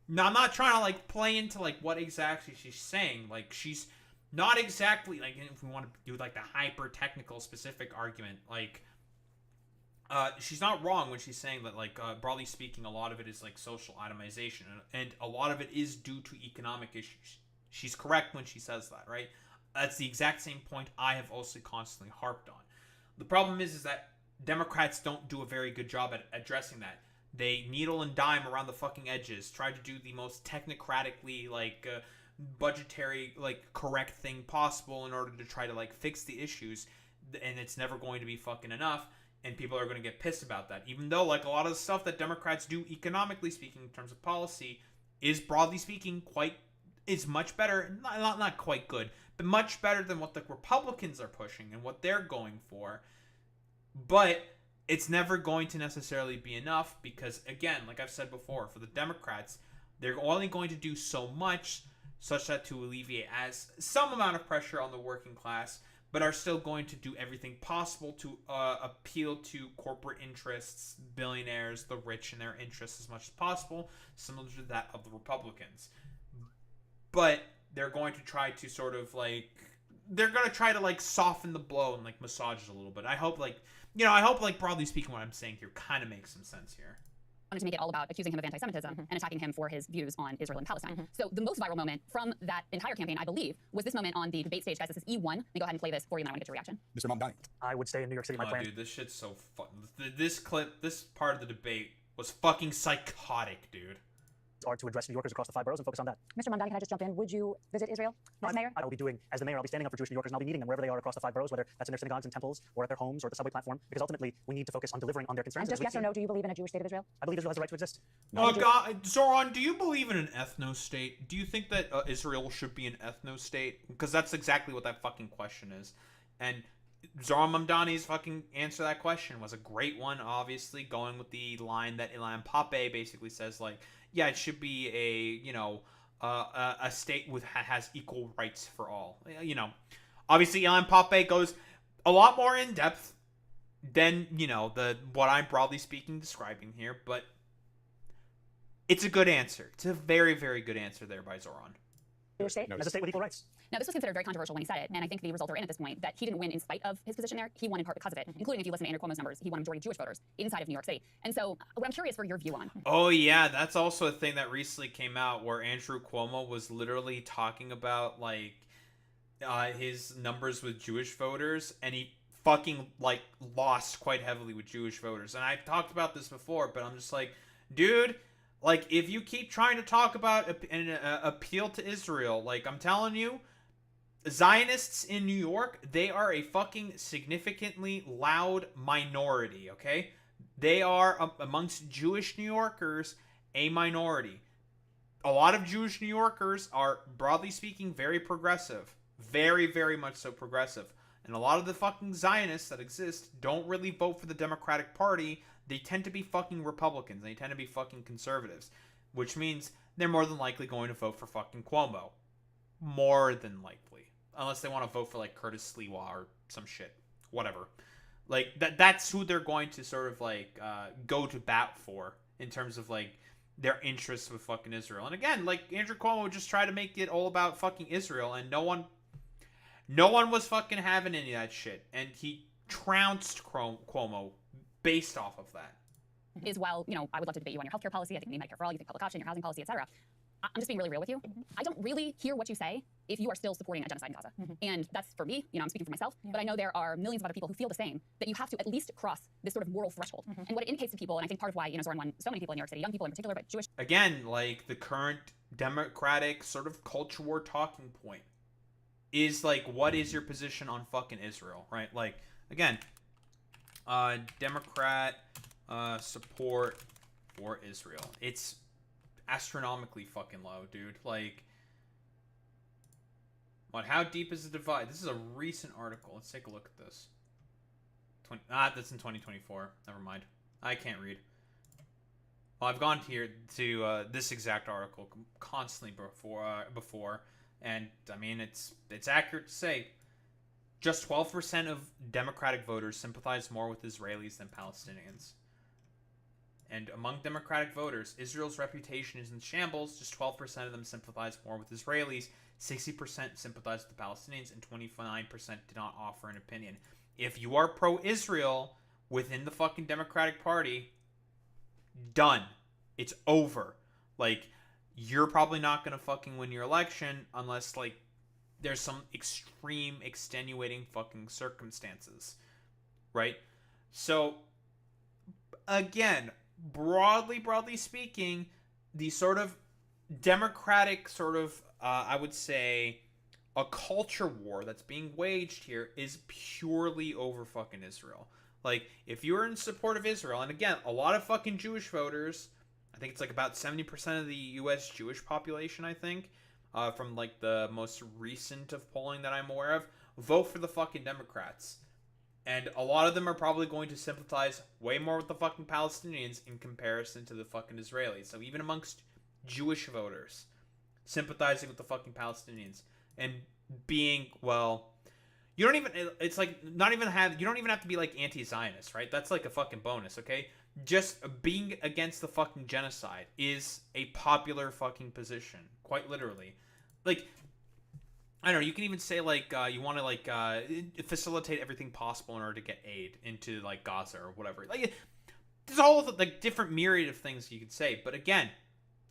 no, I'm not trying to, like, play into, like, what exactly she's saying. Like, she's not exactly, like, if we want to do, like, the hyper-technical specific argument, like, she's not wrong when she's saying that, like, broadly speaking, a lot of it is, like, social atomization, and a lot of it is due to economic issues. She's correct when she says that, right? That's the exact same point I have also constantly harped on. The problem is that Democrats don't do a very good job at addressing that. They needle and dime around the fucking edges, try to do the most technocratically, like, budgetary, like, correct thing possible in order to try to, like, fix the issues, and it's never going to be fucking enough. And people are going to get pissed about that. Even though, like, a lot of the stuff that Democrats do, economically speaking, in terms of policy, is, broadly speaking, is much better. Not quite good, but much better than what the Republicans are pushing and what they're going for. But it's never going to necessarily be enough because, again, like I've said before, for the Democrats, they're only going to do so much such that to alleviate as some amount of pressure on the working class, but are still going to do everything possible to appeal to corporate interests, billionaires, the rich, and their interests as much as possible, similar to that of the Republicans. But they're going to try to sort of, like, they're going to try to, like, soften the blow and, like, massage it a little bit. I hope, like, broadly speaking, what I'm saying here kind of makes some sense here. Wanted to make it all about accusing him of anti-Semitism and attacking him for his views on Israel and Palestine. So the most viral moment from that entire campaign, I believe, was this moment on the debate stage. Guys, this is E1. Let me go ahead and play this for you, and I want to get your reaction. Mr. Mamdani. I would stay in New York City. My plan. Dude, this shit's so fun. This part of the debate was fucking psychotic, dude. Are to address New Yorkers across the 5 boroughs and focus on that. Mr. Mamdani, can I just jump in? Would you visit Israel as mayor? I will be doing, as the mayor, I'll be standing up for Jewish New Yorkers, and I'll be meeting them wherever they are across the 5 boroughs, whether that's in their synagogues and temples, or at their homes, or at the subway platform, because ultimately, we need to focus on delivering on their concerns. And just yes or no, do you believe in a Jewish state of Israel? I believe Israel has the right to exist. Oh, God, Zoran, do you believe in an ethno-state? Do you think that Israel should be an ethno-state? Because that's exactly what that fucking question is. And Zoran Mamdani's fucking answer to that question was a great one, obviously, going with the line that Ilan Pape basically says, like, yeah, it should be a state has equal rights for all. You know, obviously, Ilan Pape goes a lot more in depth than, you know, what I'm broadly speaking describing here, but it's a good answer. It's a very, very good answer there by Zoran. As a state with equal rights. Now, this was considered very controversial when he said it, and I think the results are in at this point that he didn't win in spite of his position there. He won in part because of it, including if you listen to Andrew Cuomo's numbers, he won a majority of Jewish voters inside of New York City. And so, what I'm curious for your view on. Oh, yeah, that's also a thing that recently came out where Andrew Cuomo was literally talking about, like, his numbers with Jewish voters, and he fucking, like, lost quite heavily with Jewish voters. And I've talked about this before, but I'm just like, dude, like, if you keep trying to talk about and appeal to Israel, like, I'm telling you, Zionists in New York, they are a fucking significantly loud minority, okay? They are, amongst Jewish New Yorkers, a minority. A lot of Jewish New Yorkers are, broadly speaking, very progressive. Very, very much so progressive. And a lot of the fucking Zionists that exist don't really vote for the Democratic Party. They tend to be fucking Republicans. They tend to be fucking conservatives. Which means they're more than likely going to vote for fucking Cuomo. More than likely. Unless they want to vote for, like, Curtis Sliwa or some shit. Whatever. Like, that's who they're going to sort of, like, go to bat for. In terms of, like, their interests with fucking Israel. And again, like, Andrew Cuomo just tried to make it all about fucking Israel. And no one was fucking having any of that shit. And he trounced Cuomo based off of that. Is, well, you know, I would love to debate you on your healthcare policy. I think you need Medicare for all. You think public option, your housing policy, etc. I'm just being really real with you. I don't really hear what you say if you are still supporting a genocide in Gaza. And that's for me, you know, I'm speaking for myself, but I know there are millions of other people who feel the same, that you have to at least cross this sort of moral threshold. And what it indicates to people, and I think part of why, you know, Zoran won so many people in New York City, young people in particular, but Jewish. Again, like, the current Democratic sort of culture war talking point is, like, what is your position on fucking Israel, right? Like, again, Democrat support for Israel. It's astronomically fucking low, dude. Like, what? How deep is the divide? This is a recent article. Let's take a look at this. That's in 2024. Never mind. I can't read. Well, I've gone here to this exact article constantly before, and I mean it's accurate to say just 12% of Democratic voters sympathize more with Israelis than Palestinians. And among Democratic voters, Israel's reputation is in shambles. Just 12% of them sympathize more with Israelis, 60% sympathize with the Palestinians, and 29% did not offer an opinion. If you are pro-Israel within the fucking Democratic Party, done. It's over. Like, you're probably not going to fucking win your election unless, like, there's some extreme extenuating fucking circumstances. Right? So, again, broadly speaking, the sort of democratic sort of, I would say, a culture war that's being waged here is purely over fucking Israel. Like, if you're in support of Israel, and again, a lot of fucking Jewish voters, I think it's like about 70% of the U.S. Jewish population, I think, from like the most recent of polling that I'm aware of, vote for the fucking Democrats. And a lot of them are probably going to sympathize way more with the fucking Palestinians in comparison to the fucking Israelis. So even amongst Jewish voters, sympathizing with the fucking Palestinians and being, well, you don't even, it's like, you don't even have to be like anti-Zionist, right? That's like a fucking bonus, okay? Just being against the fucking genocide is a popular fucking position, quite literally. Like, I don't know, you can even say, like, you want to, like, facilitate everything possible in order to get aid into, like, Gaza or whatever. Like, there's a whole, like, different myriad of things you could say. But again,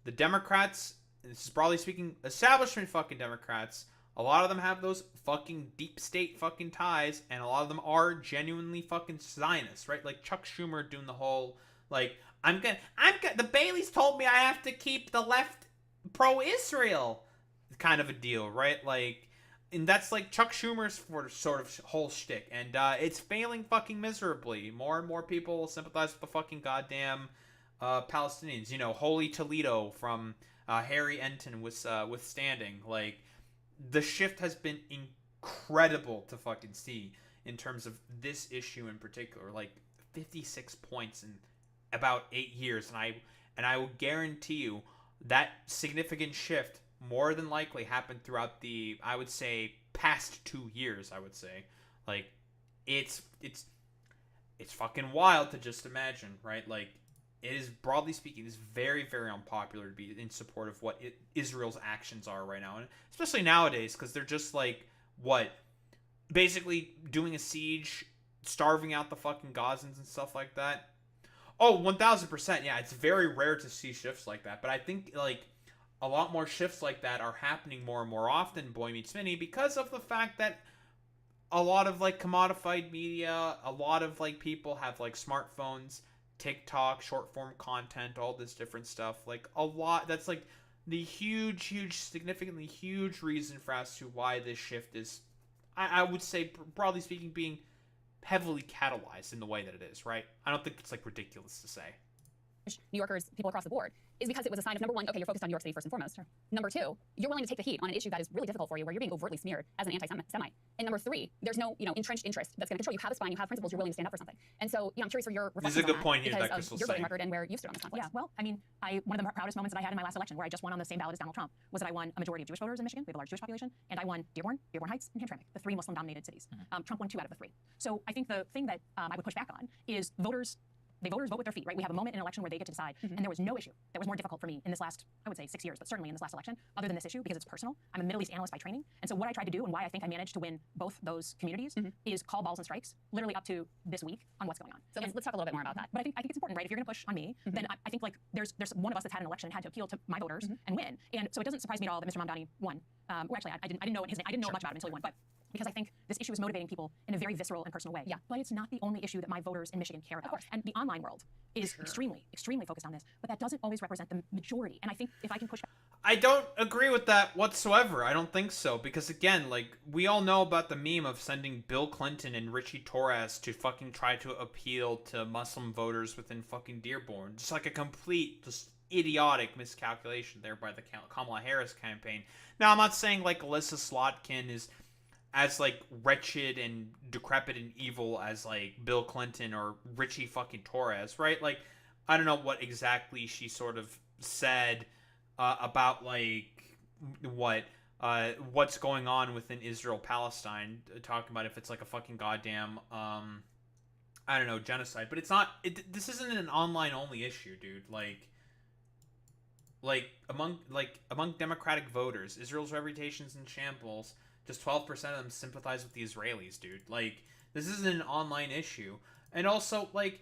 the Democrats, and this is broadly speaking, establishment fucking Democrats, a lot of them have those fucking deep state fucking ties, and a lot of them are genuinely fucking Zionists, right? Like, Chuck Schumer doing the whole, like, the Baileys told me I have to keep the left pro-Israel kind of a deal, right? Like, and that's like Chuck Schumer's sort of whole shtick, and it's failing fucking miserably. More and more people sympathize with the fucking goddamn Palestinians. You know, Holy Toledo from Harry Enton was withstanding. Like, the shift has been incredible to fucking see in terms of this issue in particular. Like, 56 points in about 8 years, and I will guarantee you that significant shift more than likely happened throughout the, I would say, past 2 years, I would say. Like, it's fucking wild to just imagine, right? Like, it is, broadly speaking, it's very, very unpopular to be in support of what Israel's actions are right now. And especially nowadays, because they're just, like, what? Basically doing a siege, starving out the fucking Gazans and stuff like that. Oh, 1,000%, yeah, it's very rare to see shifts like that. But I think, like, a lot more shifts like that are happening more and more often, Boy Meets Mini, because of the fact that a lot of, like, commodified media, a lot of, like, people have, like, smartphones, TikTok, short form content, all this different stuff. Like, a lot, that's, like, the huge, significantly huge reason for as to why this shift is, I would say, broadly speaking, being heavily catalyzed in the way that it is, right? I don't think it's like ridiculous to say. New Yorkers, people across the board, is because it was a sign of, number one, okay, you're focused on New York City first and foremost. Sure. Number two, you're willing to take the heat on an issue that is really difficult for you, where you're being overtly smeared as an anti-Semite. And number three, there's no, entrenched interest that's going to control you. You have a spine, you have principles, you're willing to stand up for something. And so, I'm curious for your reflections This is a good on point here because that Crystal's of your voting saying. record and where you've stood on this conflict. Yeah, well, I mean, one of the proudest moments that I had in my last election, where I just won on the same ballot as Donald Trump, was that I won a majority of Jewish voters in Michigan. We have a large Jewish population, and I won Dearborn Heights, and Hamtramck, the 3 Muslim-dominated cities. Trump won 2 out of the 3. So I think the thing that I would push back on is voters vote with their feet, right? We have a moment in an election where they get to decide, and there was no issue that was more difficult for me in this last, I would say, 6 years, but certainly in this last election, other than this issue, because it's personal. I'm a Middle East analyst by training, and so what I tried to do and why I think I managed to win both those communities is call balls and strikes, literally up to this week on what's going on. So let's talk a little bit more about that. But I think it's important, right? If you're going to push on me, then I think like there's one of us that's had an election and had to appeal to my voters and win, and so it doesn't surprise me at all that Mr. Mamdani won. Or actually, I didn't know his name. I didn't know much about him until he won, but because I think this issue is motivating people in a very visceral and personal way. Yeah. But it's not the only issue that my voters in Michigan care about. Of course. And the online world is extremely focused on this, but that doesn't always represent the majority. And I think if I can push back. I don't agree with that whatsoever. I don't think so. Because again, like, we all know about the meme of sending Bill Clinton and Richie Torres to fucking try to appeal to Muslim voters within fucking Dearborn. Just like a complete, just idiotic miscalculation there by the Kamala Harris campaign. Now, I'm not saying like Alyssa Slotkin is as like wretched and decrepit and evil as like Bill Clinton or Richie fucking Torres, right? Like, I don't know what exactly she sort of said about like what's going on within Israel-Palestine, talking about if it's like a fucking goddamn I don't know, genocide. But it's not. This isn't an online only issue, dude. Like among Democratic voters, Israel's reputation's in shambles. Just 12% of them sympathize with the Israelis, dude. Like, this isn't an online issue. And also, like,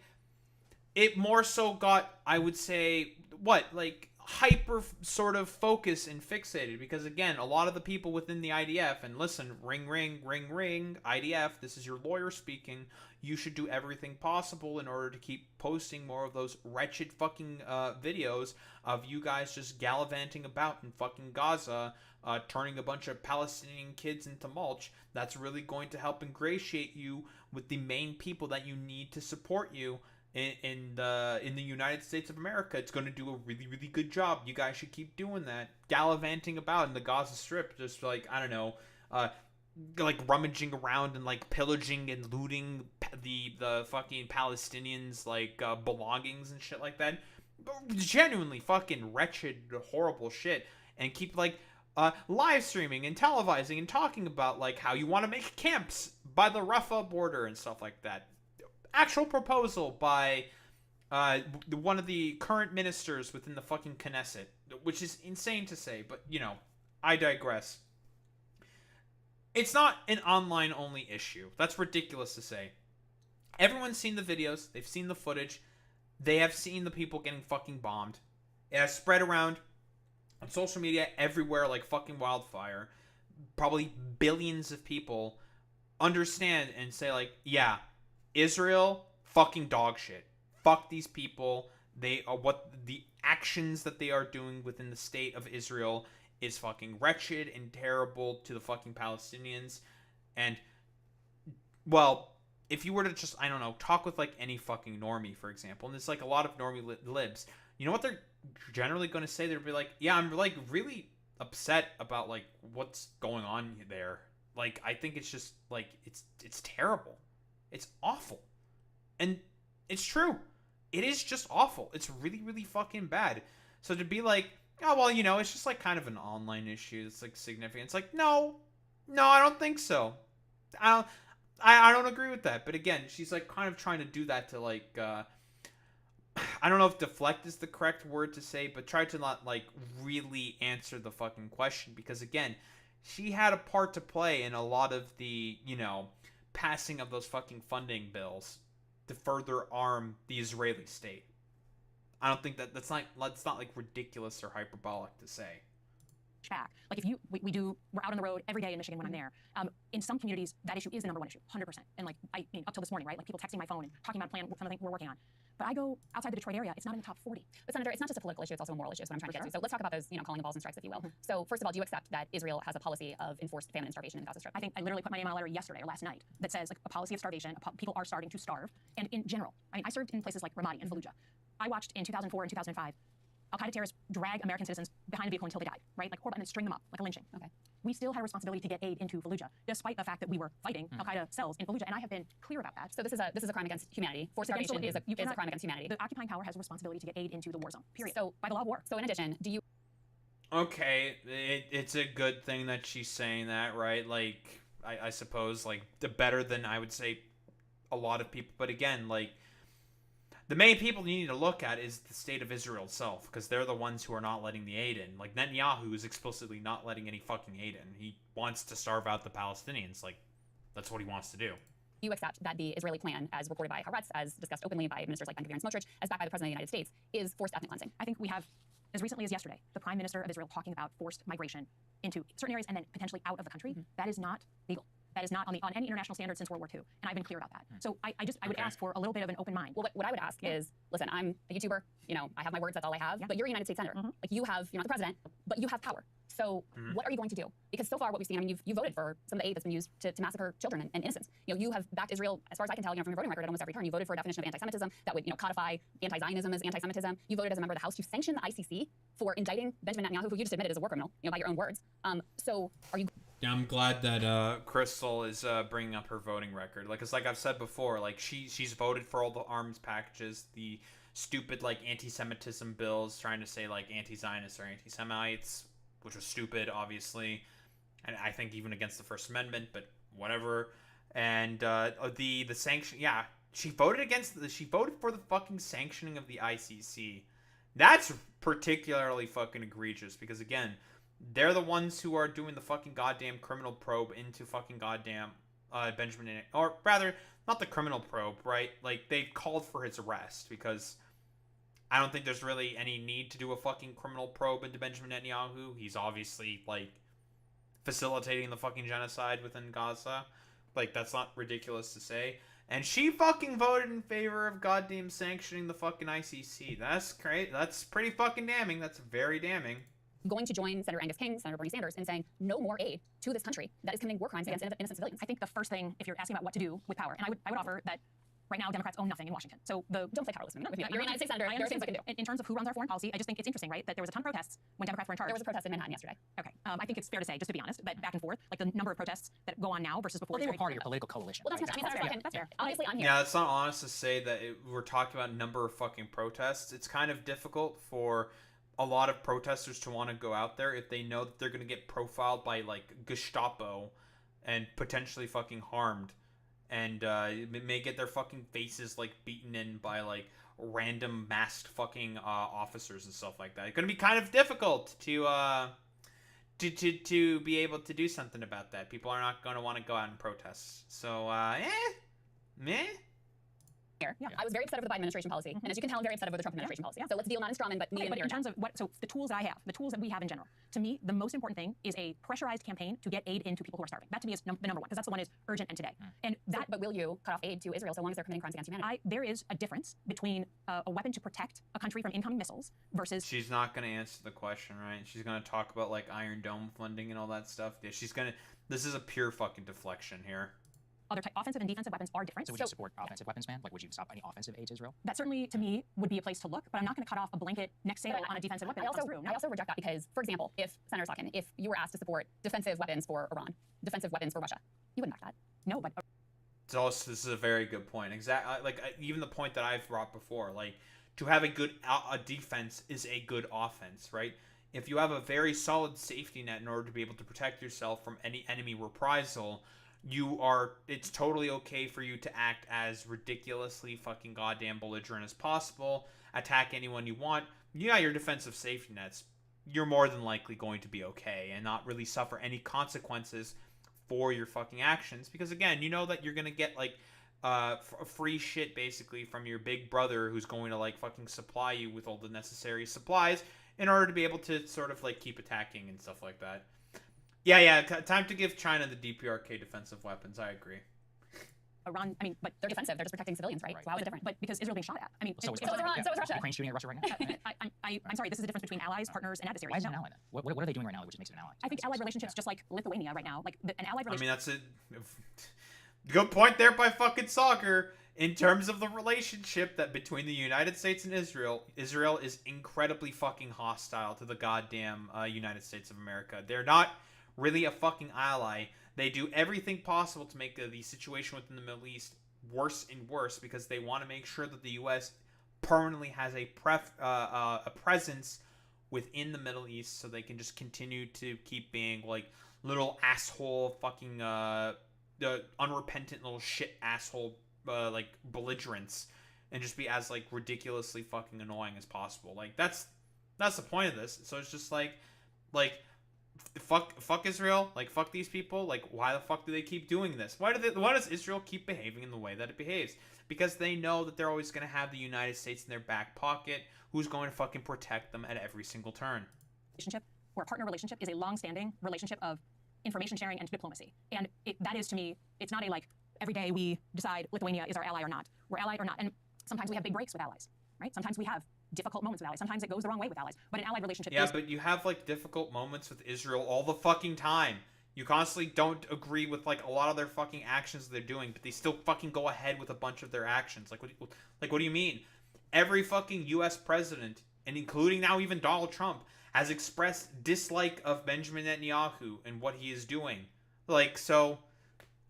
it more so got, I would say, hyper sort of focus and fixated. Because, again, a lot of the people within the IDF, and listen, ring, ring, ring, ring, IDF, this is your lawyer speaking, you should do everything possible in order to keep posting more of those wretched fucking videos of you guys just gallivanting about in fucking Gaza, turning a bunch of Palestinian kids into mulch. That's really going to help ingratiate you with the main people that you need to support you in the United States of America. It's going to do a really, really good job. You guys should keep doing that. Gallivanting about in the Gaza Strip, just like, I don't know, like rummaging around and like pillaging and looting the fucking Palestinians like belongings and shit like that. Genuinely fucking wretched, horrible shit. And keep like live streaming and televising and talking about like how you want to make camps by the Rafah border and stuff like that. Actual proposal by one of the current ministers within the fucking Knesset, which is insane to say, but you know, I digress. It's not an online only issue. That's ridiculous to say. Everyone's seen the videos, they've seen the footage, they have seen the people getting fucking bombed. It has spread around on social media everywhere like fucking wildfire. Probably billions of people understand and say like, yeah, Israel, fucking dog shit. Fuck these people. They are what the actions that they are doing within the state of Israel is fucking wretched and terrible to the fucking Palestinians. And, well, if you were to just, I don't know, talk with like any fucking normie, for example, and there's like a lot of normie libs, you know what they're generally going to say? They'll be like, yeah, I'm like really upset about like what's going on there. Like, I think it's just like, it's terrible. It's awful. And it's true. It is just awful. It's really, really fucking bad. So to be like, oh, well, you know, it's just like kind of an online issue that's like significant. It's like, no, I don't think so. I don't agree with that. But again, she's like kind of trying to do that to like, I don't know if deflect is the correct word to say, but try to not like really answer the fucking question. Because again, she had a part to play in a lot of the, you know, passing of those fucking funding bills to further arm the Israeli state. I don't think that's not like ridiculous or hyperbolic to say. back. Like if you, we're out on the road every day in Michigan when I'm there. In some communities, that issue is the number one issue, 100%. And like, I mean, up till this morning, right? Like people texting my phone and talking about a plan, something we're working on. But I go outside the Detroit area, it's not in the top 40. But Senator, it's not just a political issue, it's also a moral issue, is what I'm trying to get to. So let's talk about those, calling the balls and strikes, if you will. So first of all, do you accept that Israel has a policy of enforced famine and starvation in the Gaza Strip? I think I literally put my name on a letter yesterday or last night that says like a policy of starvation, people are starting to starve. And in general, I mean, I served in places like Ramadi and Fallujah. I watched in 2004 and 2005, Al-Qaeda terrorists drag American citizens behind a vehicle until they died, right? Like horrible, and then string them up like a lynching. Okay. We still had a responsibility to get aid into Fallujah, despite the fact that we were fighting Al-Qaeda cells in Fallujah, and I have been clear about that. So this is a crime against humanity. Forced starvation is a crime against humanity. The occupying power has a responsibility to get aid into the war zone, period. So by the law of war. So in addition, do you... Okay, it's a good thing that she's saying that, right? Like, I suppose, like, the better than, I would say, a lot of people. But again, like, the main people you need to look at is the state of Israel itself, because they're the ones who are not letting the aid in. Like, Netanyahu is explicitly not letting any fucking aid in. He wants to starve out the Palestinians. Like, that's what he wants to do. You accept that the Israeli plan, as reported by Haaretz, as discussed openly by ministers like Ben-Gvir and Smotrich, as backed by the President of the United States, is forced ethnic cleansing? I think we have, as recently as yesterday, the Prime Minister of Israel talking about forced migration into certain areas and then potentially out of the country. That is not legal. That is not on any international standard since World War II, and I've been clear about that. So I would ask for a little bit of an open mind. Well, what I would ask is, listen, I'm a YouTuber, I have my words, that's all I have, but you're a United States Senator. Like you're not the president, but you have power. So what are you going to do? Because so far what we've seen, I mean, you voted for some of the aid that's been used to massacre children and innocents. You have backed Israel, as far as I can tell, from your voting record at almost every turn. You voted for a definition of anti-Semitism that would, codify anti-Zionism as anti-Semitism. You voted as a member of the House to sanction the ICC for indicting Benjamin Netanyahu, who you just admitted is a war criminal, by your own words. So are you... Yeah, I'm glad that Crystal is bringing up her voting record. Like, it's like I've said before, like she's voted for all the arms packages, the stupid like anti-Semitism bills trying to say like anti-Zionists or anti-Semites, which was stupid, obviously, and I think even against the First Amendment, but whatever. And the sanction, yeah, she voted for the fucking sanctioning of the ICC. That's particularly fucking egregious because again, they're the ones who are doing the fucking goddamn criminal probe into fucking goddamn Benjamin, or rather, not the criminal probe, right? Like, they called for his arrest because I don't think there's really any need to do a fucking criminal probe into Benjamin Netanyahu. He's obviously, like, facilitating the fucking genocide within Gaza. Like, that's not ridiculous to say. And she fucking voted in favor of goddamn sanctioning the fucking ICC. That's great. That's pretty fucking damning. That's very damning. Going to join Senator Angus King, Senator Bernie Sanders, in saying no more aid to this country that is committing war crimes against innocent civilians? I think the first thing, if you're asking about what to do with power, and I would offer that right now Democrats own nothing in Washington. So don't play powerless with me. You're a United States Senator. There are things I can do. In terms of who runs our foreign policy, I just think it's interesting, right, that there was a ton of protests when Democrats were in charge. There was a protest in Manhattan yesterday. Okay. I think it's fair to say, just to be honest, that back and forth, like the number of protests that go on now versus before. Well, they were part of your political coalition. Well, that's fair. That's fair. Obviously, I'm here. Yeah, it's not honest to say that we're talking about number of fucking protests. It's kind of difficult for a lot of protesters to want to go out there if they know that they're going to get profiled by like Gestapo and potentially fucking harmed, and may get their fucking faces like beaten in by like random masked fucking officers and stuff like that. It's going to be kind of difficult to be able to do something about that. People are not going to want to go out and protest. So meh. Yeah. I was very upset over the Biden administration policy, and as you can tell, I'm very upset over the Trump administration policy. So let's deal not in strawman, but but in terms of so the tools that I have, the tools that we have in general, to me, the most important thing is a pressurized campaign to get aid into people who are starving. That to me is the number one, because that's the one is urgent and today. And that, but will you cut off aid to Israel so long as they're committing crimes against humanity? There is a difference between a weapon to protect a country from incoming missiles versus. She's not going to answer the question, right? She's going to talk about like Iron Dome funding and all that stuff. Yeah, she's going to. This is a pure fucking deflection here. Other offensive and defensive weapons are different. So would you support offensive weapons ban? Like, would you stop any offensive aid to Israel? That certainly, to me, would be a place to look, but I'm not going to cut off a blanket next sale on a defensive weapon. I also reject that because, for example, if Senator Slotkin, if you were asked to support defensive weapons for Iran, defensive weapons for Russia, you wouldn't back that. No, but this is a very good point. Exactly, like even the point that I've brought before, like to have a good defense is a good offense, right? If you have a very solid safety net in order to be able to protect yourself from any enemy reprisal, it's totally okay for you to act as ridiculously fucking goddamn belligerent as possible, attack anyone you want. Yeah, your defensive safety nets, you're more than likely going to be okay and not really suffer any consequences for your fucking actions, because again, you know that you're gonna get like free shit basically from your big brother who's going to like fucking supply you with all the necessary supplies in order to be able to sort of like keep attacking and stuff like that. Yeah, time to give China the DPRK defensive weapons. I agree. Iran, I mean, but they're defensive. They're just protecting civilians, right? So how is it different? But because Israel being shot at. I mean, so is Iran. So is Russia. Ukraine's shooting at Russia right now. I'm sorry. This is the difference between allies, partners, and adversaries. Why is it an ally then? What are they doing right now which makes it an ally? I think allied relationships, just like Lithuania right now, like an allied relationship. I mean, that's it. Good point there by fucking Soccer. In terms of the relationship that between the United States and Israel, Israel is incredibly fucking hostile to the goddamn United States of America. They're not really a fucking ally. They do everything possible to make the situation within the Middle East worse and worse because they want to make sure that the U.S. permanently has a presence within the Middle East so they can just continue to keep being like little asshole fucking unrepentant little shit asshole like belligerents and just be as like ridiculously fucking annoying as possible. Like that's the point of this. So it's just like fuck Israel, like fuck these people. Like why the fuck do they keep doing this? Why does Israel keep behaving in the way that it behaves? Because they know that they're always going to have the United States in their back pocket, who's going to fucking protect them at every single turn. Relationship or a partner relationship is a long-standing relationship of information sharing and diplomacy. And that is, to me, it's not a like every day we decide Lithuania is our ally or not. We're allied or not. And sometimes we have big breaks with allies, right? Sometimes we have difficult moments with allies. Sometimes it goes the wrong way with allies. But an allied relationship is... but you have like difficult moments with Israel all the fucking time. You constantly don't agree with like a lot of their fucking actions they're doing, but they still fucking go ahead with a bunch of their actions. Like what do you mean? Every fucking US president, and including now even Donald Trump, has expressed dislike of Benjamin Netanyahu and what he is doing. Like, so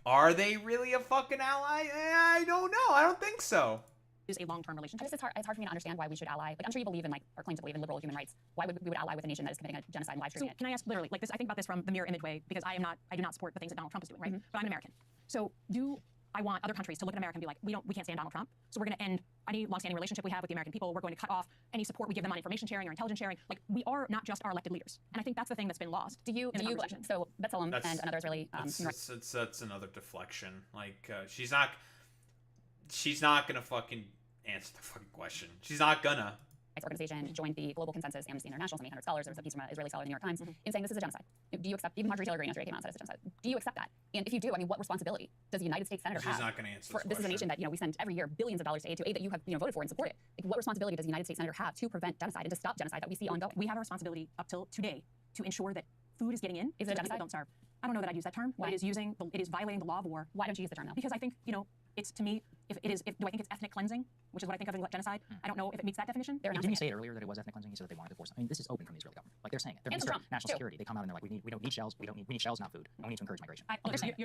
are they really a fucking ally? I don't know. I don't think so. Is a long-term relationship. It's hard for me to understand why we should ally. Like, I'm sure you believe in like or claim to believe in liberal human rights. Why would we add with a nation that is committing a genocide and live streaming it? Can I ask literally like this? I think about this from the mirror image way because I do not support the things that Donald Trump is doing, right? But I'm an American. So do I want other countries to look at America and be like, we can't stand Donald Trump, so we're going to end any long-standing relationship we have with the American people. We're going to cut off any support we give them on information sharing or intelligence sharing. Like, we are not just our elected leaders, and I think that's the thing that's been lost. Do you so Betzelem and another Israeli that's another deflection. Like she's not gonna fucking answer the fucking question. She's not gonna. Organization joined the Global Consensus, Amnesty International, so many hundred scholars. There was a piece from an Israeli scholar in the New York Times in saying this is a genocide. Do you accept? Even Marjorie Taylor Greene yesterday came out and said it's a genocide. Do you accept that? And if you do, I mean, what responsibility does the United States senator have? She's not going to answer this This is a nation that we send every year billions of dollars to aid that you have voted for and supported. Like, what responsibility does the United States senator have to prevent genocide and to stop genocide that we see ongoing? We have a responsibility up till today to ensure that food is getting in. Is it a genocide? Don't starve. I don't know that I'd use that term. Why? It is violating the law of war. Why don't you use the term though? Because I think it's, to me, do I think it's ethnic cleansing, which is what I think of in genocide? I don't know if it meets that definition. Didn't you say it earlier that it was ethnic cleansing? You said that they wanted to force. I mean, this is open from the Israeli government. Like they're saying it. They're Minister of National Security. They come out and they're like, we don't need shells. We need shells, not food. And we need to encourage migration.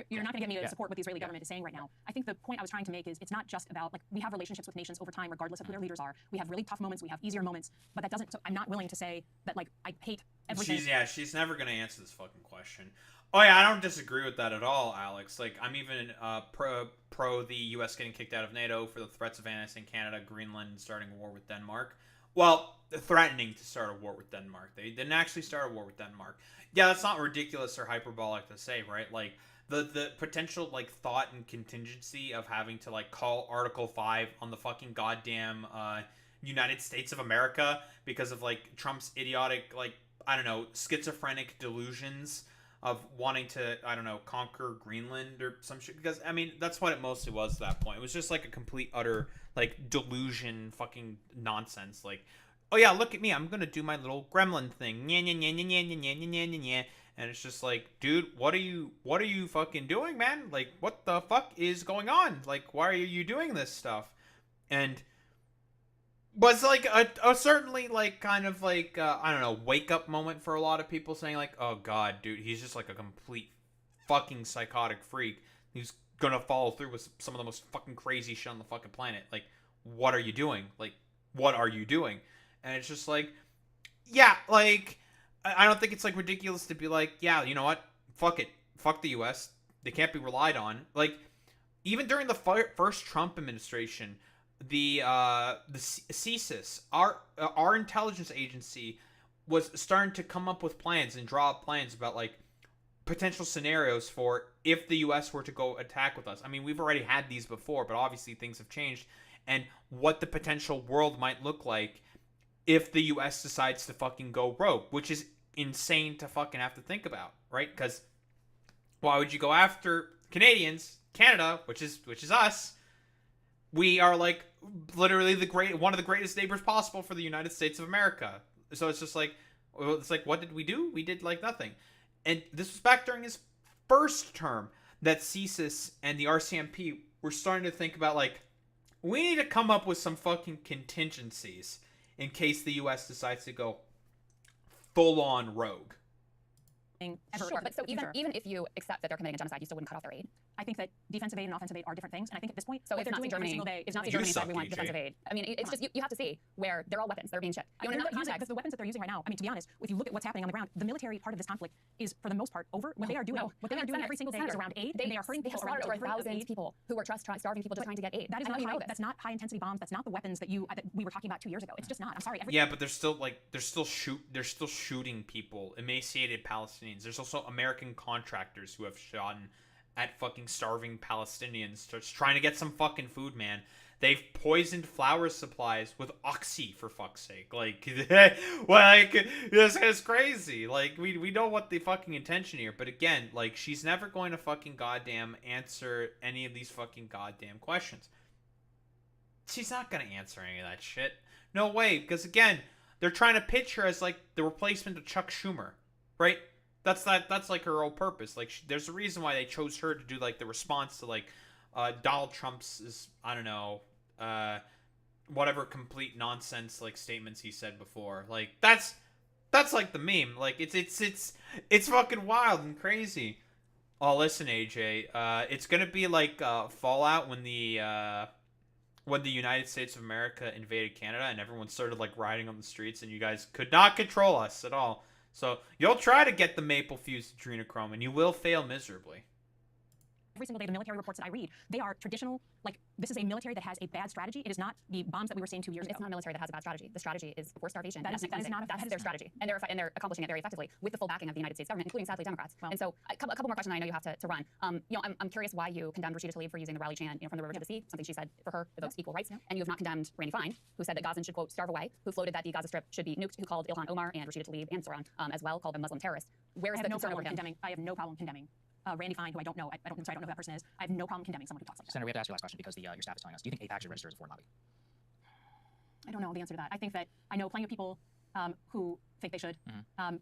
You're not going to get me to support what the Israeli government is saying right now. I think the point I was trying to make is it's not just about like we have relationships with nations over time, regardless of who their leaders are. We have really tough moments. We have easier moments, but that doesn't. So I'm not willing to say that like I hate everything. She's never going to answer this fucking question. Oh yeah, I don't disagree with that at all, Alex. Like, I'm even pro the U.S. getting kicked out of NATO for the threats of annexing Canada, Greenland, and starting a war with Denmark. Well, threatening to start a war with Denmark. They didn't actually start a war with Denmark. Yeah, that's not ridiculous or hyperbolic to say, right? Like, the potential, like, thought and contingency of having to, like, call Article 5 on the fucking goddamn United States of America because of, like, Trump's idiotic, like, I don't know, schizophrenic delusions of wanting to, I don't know, conquer Greenland or some shit. Because, I mean, that's what it mostly was at that point. It was just like a complete, utter, like, delusion fucking nonsense. Like, oh yeah, look at me. I'm going to do my little gremlin thing. And it's just like, dude, what are you fucking doing, man? Like, what the fuck is going on? Like, why are you doing this stuff? And was like a certainly like kind of like I don't know, wake up moment for a lot of people, saying like, oh god, dude, he's just like a complete fucking psychotic freak. He's gonna follow through with some of the most fucking crazy shit on the fucking planet. Like, what are you doing? Like, what are you doing? And it's just like, yeah, like I don't think it's like ridiculous to be like, yeah, you know what? Fuck it. Fuck the US. They can't be relied on. Like, even during the first Trump administration, the CSIS, our intelligence agency, was starting to come up with plans and draw up plans about like potential scenarios for if the US were to go attack with us. I mean, we've already had these before, but obviously things have changed, and what the potential world might look like if the US decides to fucking go rogue, which is insane to fucking have to think about, right? Because why would you go after Canadians, Canada, which is us? We are like literally one of the greatest neighbors possible for the United States of America. So it's just like, what did we do? We did like nothing. And this was back during his first term that CSIS and the RCMP were starting to think about, like, we need to come up with some fucking contingencies in case the US decides to go full on rogue. Sure, but so even if you accept that they're committing a genocide, you still wouldn't cut off their aid. I think that defensive aid and offensive aid are different things, and I think at this point, so if it's Nazi Germany, if Nazi Germany said we want defensive aid, I mean, it's just you have to see where they're all weapons that are being shipped. The weapons that they're using right now. I mean, to be honest, if you look at what's happening on the ground, the military part of this conflict is for the most part over. What they are doing every single day is around aid. They are hurting people around over 1,000 people who were starving people just trying to get aid. That is that's not high intensity bombs. That's not the weapons that we were talking about 2 years ago. It's just not. I'm sorry. Yeah, but they're still shooting people, emaciated Palestinians. There's also American contractors who have shot at fucking starving Palestinians just trying to get some fucking food, man. They've poisoned flour supplies with oxy, for fuck's sake. Like, this is crazy. Like, we know what the fucking intention here, but again, like, she's never going to fucking goddamn answer any of these fucking goddamn questions. She's not gonna answer any of that shit. No way, because again, they're trying to pitch her as like the replacement of Chuck Schumer, right? That's like her whole purpose. Like, there's a reason why they chose her to do like the response to like Donald Trump's whatever complete nonsense like statements he said before. Like that's like the meme. Like it's fucking wild and crazy. Oh, listen, AJ, it's gonna be like Fallout when the United States of America invaded Canada and everyone started like rioting on the streets and you guys could not control us at all. So you'll try to get the maple fused adrenochrome and you will fail miserably. Every single day, the military reports that I read, they are traditional, like, this is a military that has a bad strategy. It is not the bombs that we were seeing 2 years ago. It's not a military that has a bad strategy. The strategy is forced starvation. That's their strategy. And they're accomplishing it very effectively with the full backing of the United States government, including, sadly, Democrats. And so a couple more questions I know you have to run. I'm curious why you condemned Rashida Tlaib for using the rally chant, from the river to the sea, something she said for her evokes equal rights. And you have not condemned Randy Fine, who said that Gazans should, quote, starve away, who floated that the Gaza Strip should be nuked, who called Ilhan Omar and Rashida Tlaib and Soran as well, called them Muslim terrorists. Where is the concern over him? I have no problem condemning Randy Fine, who I don't know. I don't know who that person is. I have no problem condemning someone who talks like that. Senator, we have to ask you last question because your staff is telling us. Do you think APAC should register as a foreign lobby? I don't know the answer to that. I think that I know plenty of people who think they should. I don't.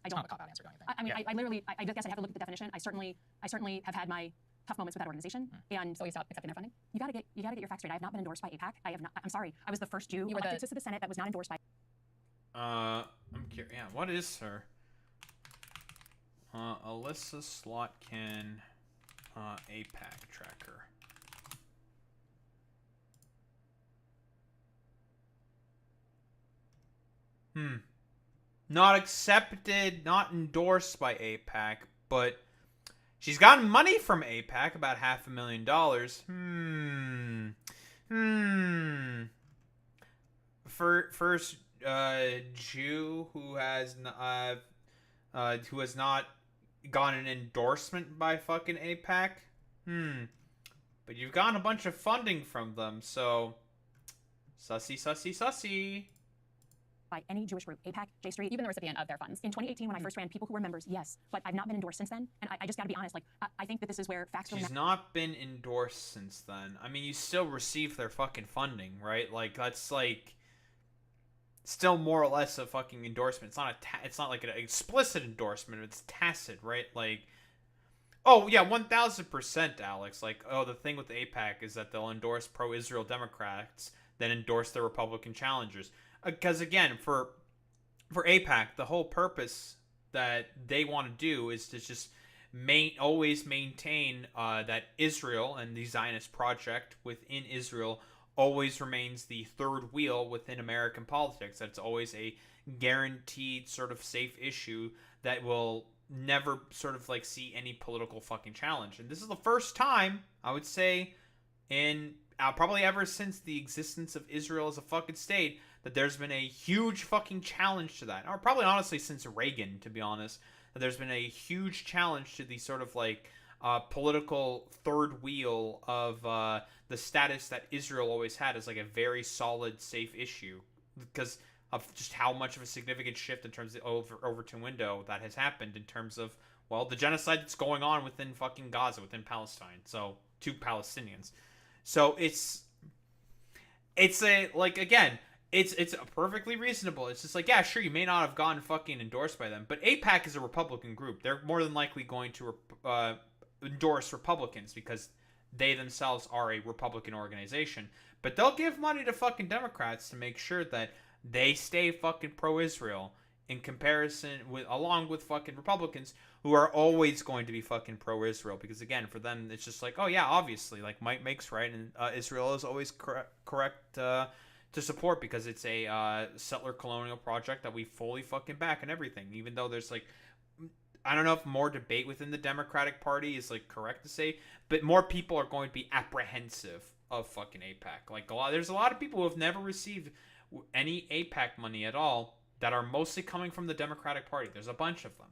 It's not a cop-out answer, don't you think? I mean, I guess I have to look at the definition. I certainly have had my tough moments with that organization, and so you stop accepting their funding. You gotta get your facts straight. I have not been endorsed by APAC. I have not. I'm sorry. I was the first Jew elected to the Senate that was not endorsed by. I'm curious. Yeah, what is her? Alyssa Slotkin, APAC tracker. Not accepted, not endorsed by APAC, but she's gotten money from APAC, about $500,000. First Jew who has not gotten an endorsement by fucking APAC. But you've gotten a bunch of funding from them, so sussy. By any Jewish group, APAC, J Street. You've been the recipient of their funds. In 2018, when I first ran, people who were members, yes, but I've not been endorsed since then, and I just gotta be honest, like, I think that this is where facts She's not been endorsed since then. I mean, you still receive their fucking funding, right? Like, that's, like, still more or less a fucking endorsement. It's not like an explicit endorsement, it's tacit, right? Like, oh, yeah, 1000%, Alex. Like, oh, the thing with the APAC is that they'll endorse pro-Israel Democrats, then endorse their Republican challengers. Because, again, for APAC, the whole purpose that they want to do is to just always maintain that Israel and the Zionist project within Israel always remains the third wheel within American politics. That's always a guaranteed sort of safe issue that will never sort of like see any political fucking challenge. And this is the first time, I would say, in probably ever since the existence of Israel as a fucking state, that there's been a huge fucking challenge to that. Or probably honestly since Reagan, to be honest, that there's been a huge challenge to the sort of like political third wheel of the status that Israel always had as like a very solid, safe issue. Because of just how much of a significant shift in terms of the Overton window that has happened in terms of, well, the genocide that's going on within fucking Gaza, within Palestine. So, to Palestinians. So, it's a, like, again, it's perfectly reasonable. It's just like, yeah, sure, you may not have gotten fucking endorsed by them, but AIPAC is a Republican group. They're more than likely going to endorse Republicans because they themselves are a Republican organization. But they'll give money to fucking Democrats to make sure that they stay fucking pro-Israel in comparison with, along with fucking Republicans who are always going to be fucking pro-Israel, because again, for them, it's just like, oh yeah, obviously, like, might makes right, and Israel is always correct to support because it's a settler colonial project that we fully fucking back and everything, even though there's, like, I don't know if more debate within the Democratic Party is, like, correct to say, but more people are going to be apprehensive of fucking AIPAC. Like, there's a lot of people who have never received any AIPAC money at all that are mostly coming from the Democratic Party. There's a bunch of them.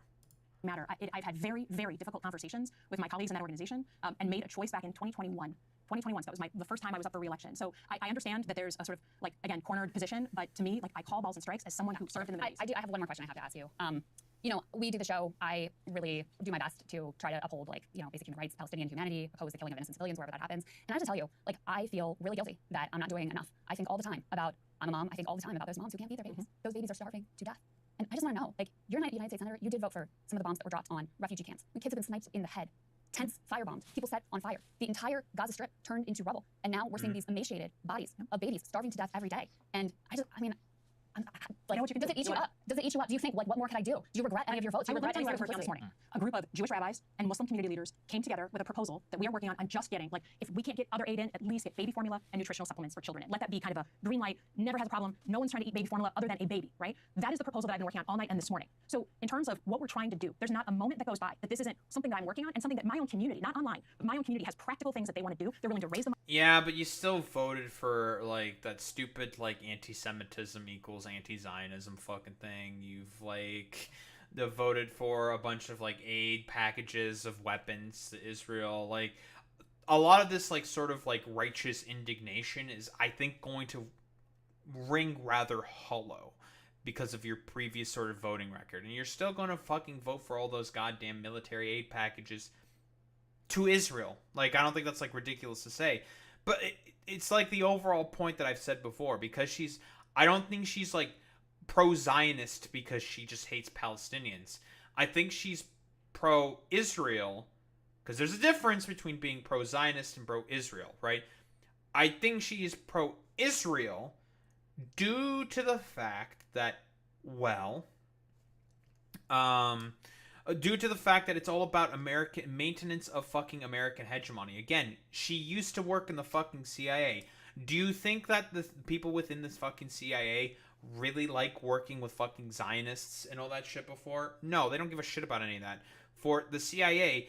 Matter. I've had very, very difficult conversations with my colleagues in that organization and made a choice back in 2021. 2021, so that was the first time I was up for re-election. So I understand that there's a sort of, like, again, cornered position, but to me, like, I call balls and strikes as someone who served in the Middle East. I have one more question I have to ask you. You know, we do the show. I really do my best to try to uphold, like, you know, basic human rights, Palestinian humanity, oppose the killing of innocent civilians wherever that happens. And I have to tell you, like, I feel really guilty that I'm not doing enough. I think all the time about, I'm a mom, I think all the time about those moms who can't feed their babies. Those babies are starving to death. And I just want to know, like, you're a United States Senator, you did vote for some of the bombs that were dropped on refugee camps. When kids have been sniped in the head, tents firebombed, people set on fire. The entire Gaza Strip turned into rubble. And now we're seeing these emaciated bodies of babies starving to death every day. And like, does it eat you up? Does it eat you up? Do you think, like, what more could I do? Do you regret any of your votes? I will tell you what I heard this morning. A group of Jewish rabbis and Muslim community leaders came together with a proposal that we are working on just getting, like, if we can't get other aid in, at least get baby formula and nutritional supplements for children. And let that be kind of a green light, never has a problem. No one's trying to eat baby formula other than a baby, right? That is the proposal that I've been working on all night and this morning. So in terms of what we're trying to do, there's not a moment that goes by that this isn't something that I'm working on and something that my own community, not online, but my own community has practical things that they want to do. They're willing to raise them. Yeah, but you still voted for, like, that stupid, like, anti-Semitism equals anti-Zionism fucking thing. You've, like, voted for a bunch of, like, aid packages of weapons to Israel. Like, a lot of this, like, sort of, like, righteous indignation is, I think, going to ring rather hollow because of your previous sort of voting record. And you're still going to fucking vote for all those goddamn military aid packages to Israel. Like, I don't think that's, like, ridiculous to say. But it's, like, the overall point that I've said before, because I don't think she's, like, pro-Zionist because she just hates Palestinians. I think she's pro-Israel, because there's a difference between being pro-Zionist and pro-Israel, right? I think she is pro-Israel due to the fact that, well, due to the fact that it's all about American maintenance of fucking American hegemony. Again, she used to work in the fucking CIA. Do you think that the people within this fucking CIA really like working with fucking Zionists and all that shit before? No, they don't give a shit about any of that. For the CIA,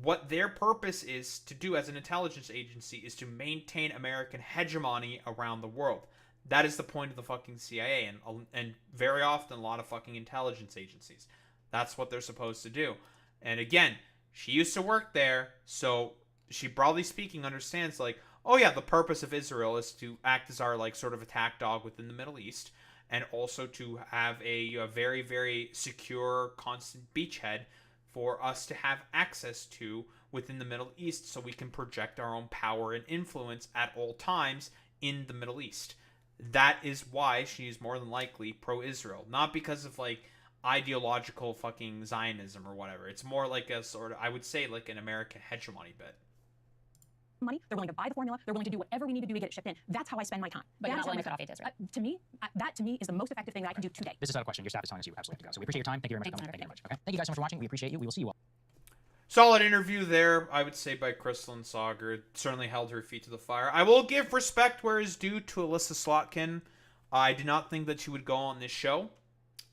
what their purpose is to do as an intelligence agency is to maintain American hegemony around the world. That is the point of the fucking CIA and very often a lot of fucking intelligence agencies. That's what they're supposed to do. And again, she used to work there, so she, broadly speaking, understands, like, oh yeah, the purpose of Israel is to act as our, like, sort of attack dog within the Middle East, and also to have a very, very secure, constant beachhead for us to have access to within the Middle East so we can project our own power and influence at all times in the Middle East. That is why she's more than likely pro-Israel. Not because of, like, ideological fucking Zionism or whatever. It's more like a sort of, I would say, like an American hegemony bit. Money, they're willing to buy the formula, they're willing to do whatever we need to do to get it shipped in. That's how I spend my time. But you're not willing to cut off aid to Israel. That to me is the most effective thing that I can do today. This is not a question. Your staff is telling us you absolutely have to go. So we appreciate your time. Thank you very much for coming. Thank you very much. Okay. Thank you guys so much for watching. We appreciate you. We will see you all. Solid interview there, I would say, by Crystal Sager. Certainly held her feet to the fire. I will give respect where is due to Alyssa Slotkin. I did not think that she would go on this show,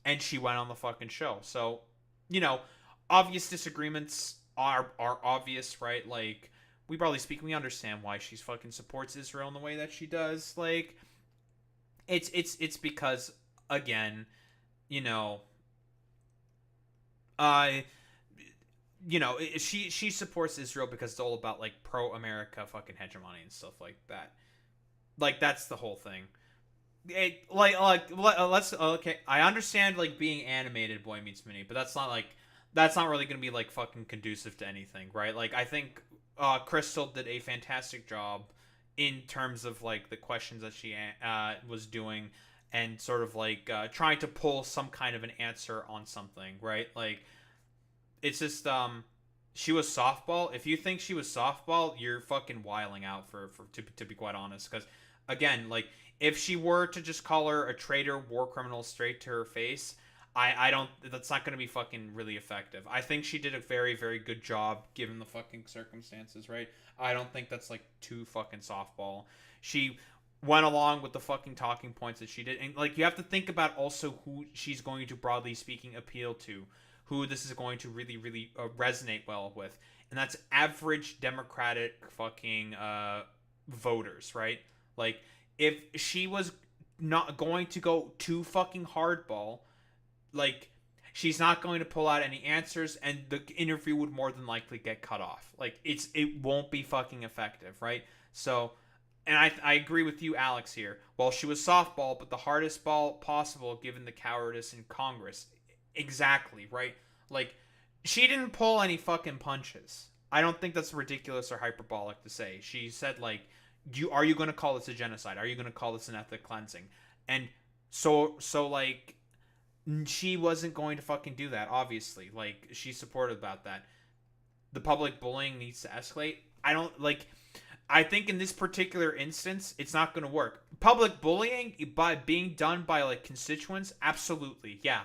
and she went on the fucking show. So, you know, obvious disagreements are obvious, right? Like, we broadly speaking, we understand why she fucking supports Israel in the way that she does. Like, it's because, again, you know, she supports Israel because it's all about, like, pro-America fucking hegemony and stuff like that. Like, that's the whole thing. let's okay. I understand like being animated Boy Meets Mini, but that's not really gonna be like fucking conducive to anything, right? Like I think Crystal did a fantastic job in terms of like the questions that she was doing and sort of like trying to pull some kind of an answer on something, right? Like it's just she was softball. If you think she was softball, you're fucking wiling out to be quite honest. Because again, like if she were to just call her a traitor, war criminal straight to her face, I don't. That's not going to be fucking really effective. I think she did a very very good job given the fucking circumstances, right? I don't think that's like too fucking softball. She went along with the fucking talking points that she did, and like you have to think about also who she's going to broadly speaking appeal to, who this is going to really really resonate well with, and that's average Democratic fucking voters, right? Like if she was not going to go too fucking hardball, like she's not going to pull out any answers, and the interview would more than likely get cut off. Like it won't be fucking effective, right? So, and I agree with you, Alex, here. Well, she was softball, but the hardest ball possible given the cowardice in Congress. Exactly, right? Like she didn't pull any fucking punches. I don't think that's ridiculous or hyperbolic to say. She said like, are you going to call this a genocide? Are you going to call this an ethnic cleansing? And so like she wasn't going to fucking do that, obviously. Like she's supportive about that. The public bullying needs to escalate. I think in this particular instance it's not going to work. Public bullying by being done by like constituents, absolutely. Yeah.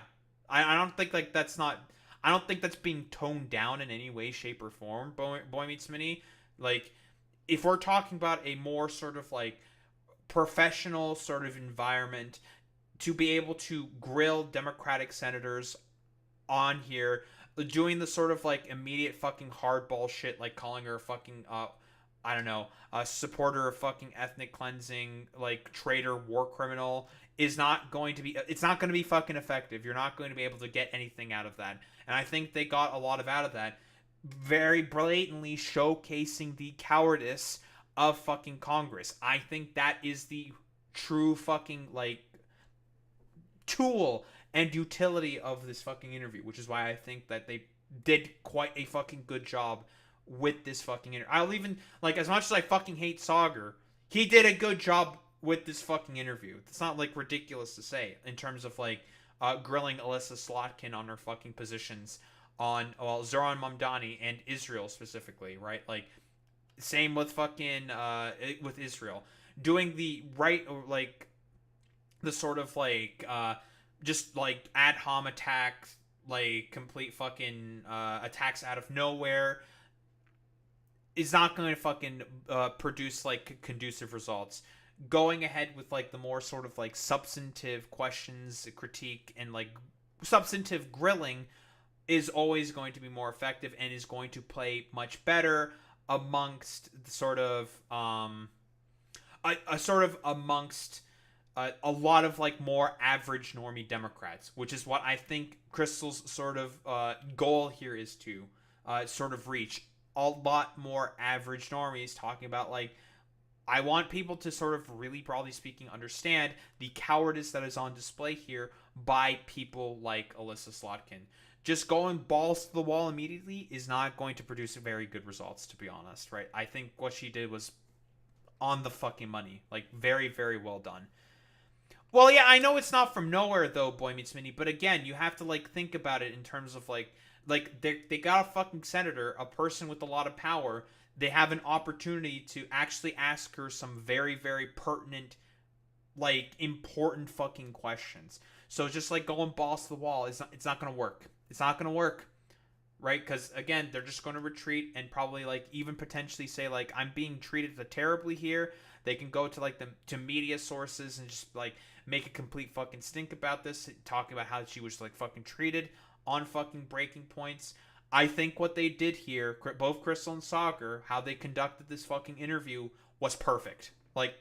I don't think like that's not, I don't think that's being toned down in any way, shape, or form. Boy Meets Mini. Like if we're talking about a more sort of like professional sort of environment to be able to grill Democratic senators on here, doing the sort of like immediate fucking hardball shit, like calling her a fucking I don't know, a supporter of fucking ethnic cleansing, like traitor, war criminal, is not going to be, it's not going to be fucking effective. You're not going to be able to get anything out of that. And I think they got a lot out of that, very blatantly showcasing the cowardice of fucking Congress. I think that is the true fucking like tool and utility of this fucking interview, which is why I think that they did quite a fucking good job with this fucking interview. I'll even, like, as much as I fucking hate Sauger, he did a good job with this fucking interview. It's not, like, ridiculous to say in terms of, like, grilling Alyssa Slotkin on her fucking positions on, well, Zoran Mamdani and Israel specifically, right? Like, same with fucking, with Israel. Doing the right, like, the sort of, like, just, like, ad hom attacks, like, complete fucking attacks out of nowhere, is not going to fucking produce, like, conducive results. Going ahead with, like, the more sort of, like, substantive questions, critique, and, like, substantive grilling is always going to be more effective and is going to play much better amongst the sort of, amongst a lot of, like, more average normie Democrats, which is what I think Crystal's sort of goal here is to sort of reach. A lot more average normies talking about, like, I want people to sort of really, broadly speaking, understand the cowardice that is on display here by people like Alyssa Slotkin. Just going balls to the wall immediately is not going to produce very good results, to be honest, right? I think what she did was on the fucking money. Like, very, very well done. Well, yeah, I know it's not from nowhere, though, Boy Meets Mini, but again, you have to, like, think about it in terms of, like, they got a fucking senator, a person with a lot of power. They have an opportunity to actually ask her some very, very pertinent, like, important fucking questions. So just, like, going balls to the wall, it's not going to work. It's not going to work, right? Because, again, they're just going to retreat and probably, like, even potentially say, like, I'm being treated terribly here. They can go to, like, to media sources and just, like, make a complete fucking stink about this, talking about how she was, like, fucking treated on fucking breaking points. I think what they did here, both Crystal and Sauger, how they conducted this fucking interview was perfect. Like,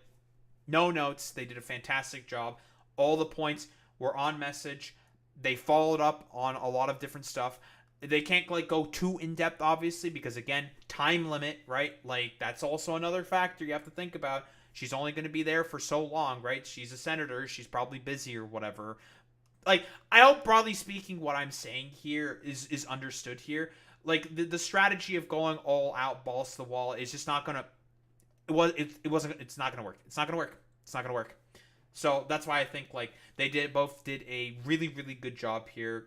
no notes. They did a fantastic job. All the points were on message. They followed up on a lot of different stuff. They can't, like, go too in-depth, obviously, because, again, time limit, right? Like, that's also another factor you have to think about. She's only going to be there for so long, right? She's a senator. She's probably busy or whatever. Like, I hope, broadly speaking, what I'm saying here is understood here. Like, the strategy of going all out, balls to the wall, is just not gonna. It's not gonna work. It's not gonna work. It's not gonna work. So that's why I think like they both did a really, really good job here.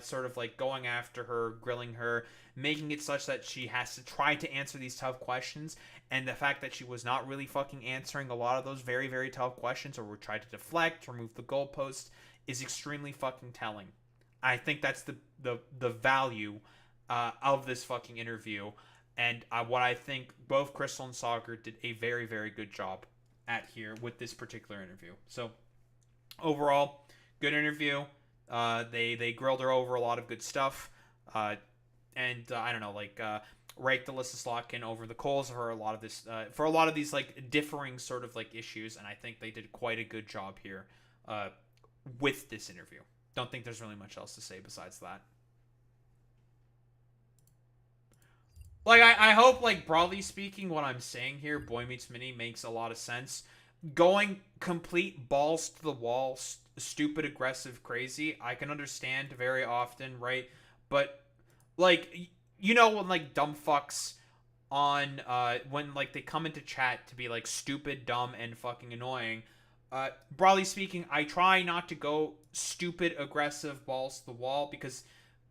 Sort of like going after her, grilling her, making it such that she has to try to answer these tough questions. And the fact that she was not really fucking answering a lot of those very, very tough questions, or would try to deflect, or move the goalpost, is extremely fucking telling. I think that's the value of this fucking interview, and what I think both Crystal and Soccer did a very, very good job at here with this particular interview. So overall, good interview. They grilled her over a lot of good stuff, and I don't know, like raked Alyssa Slotkin over the coals for a lot of this, for a lot of these like differing sort of like issues, and I think they did quite a good job here with this interview. Don't think there's really much else to say besides that. Like, I hope, like, broadly speaking, what I'm saying here, Boy Meets Mini, makes a lot of sense. Going complete balls to the wall, stupid, aggressive, crazy, I can understand very often, right? But, like, you know when, like, dumb fucks on, when, like, they come into chat to be, like, stupid, dumb, and fucking annoying, broadly speaking, I try not to go stupid, aggressive, balls to the wall, because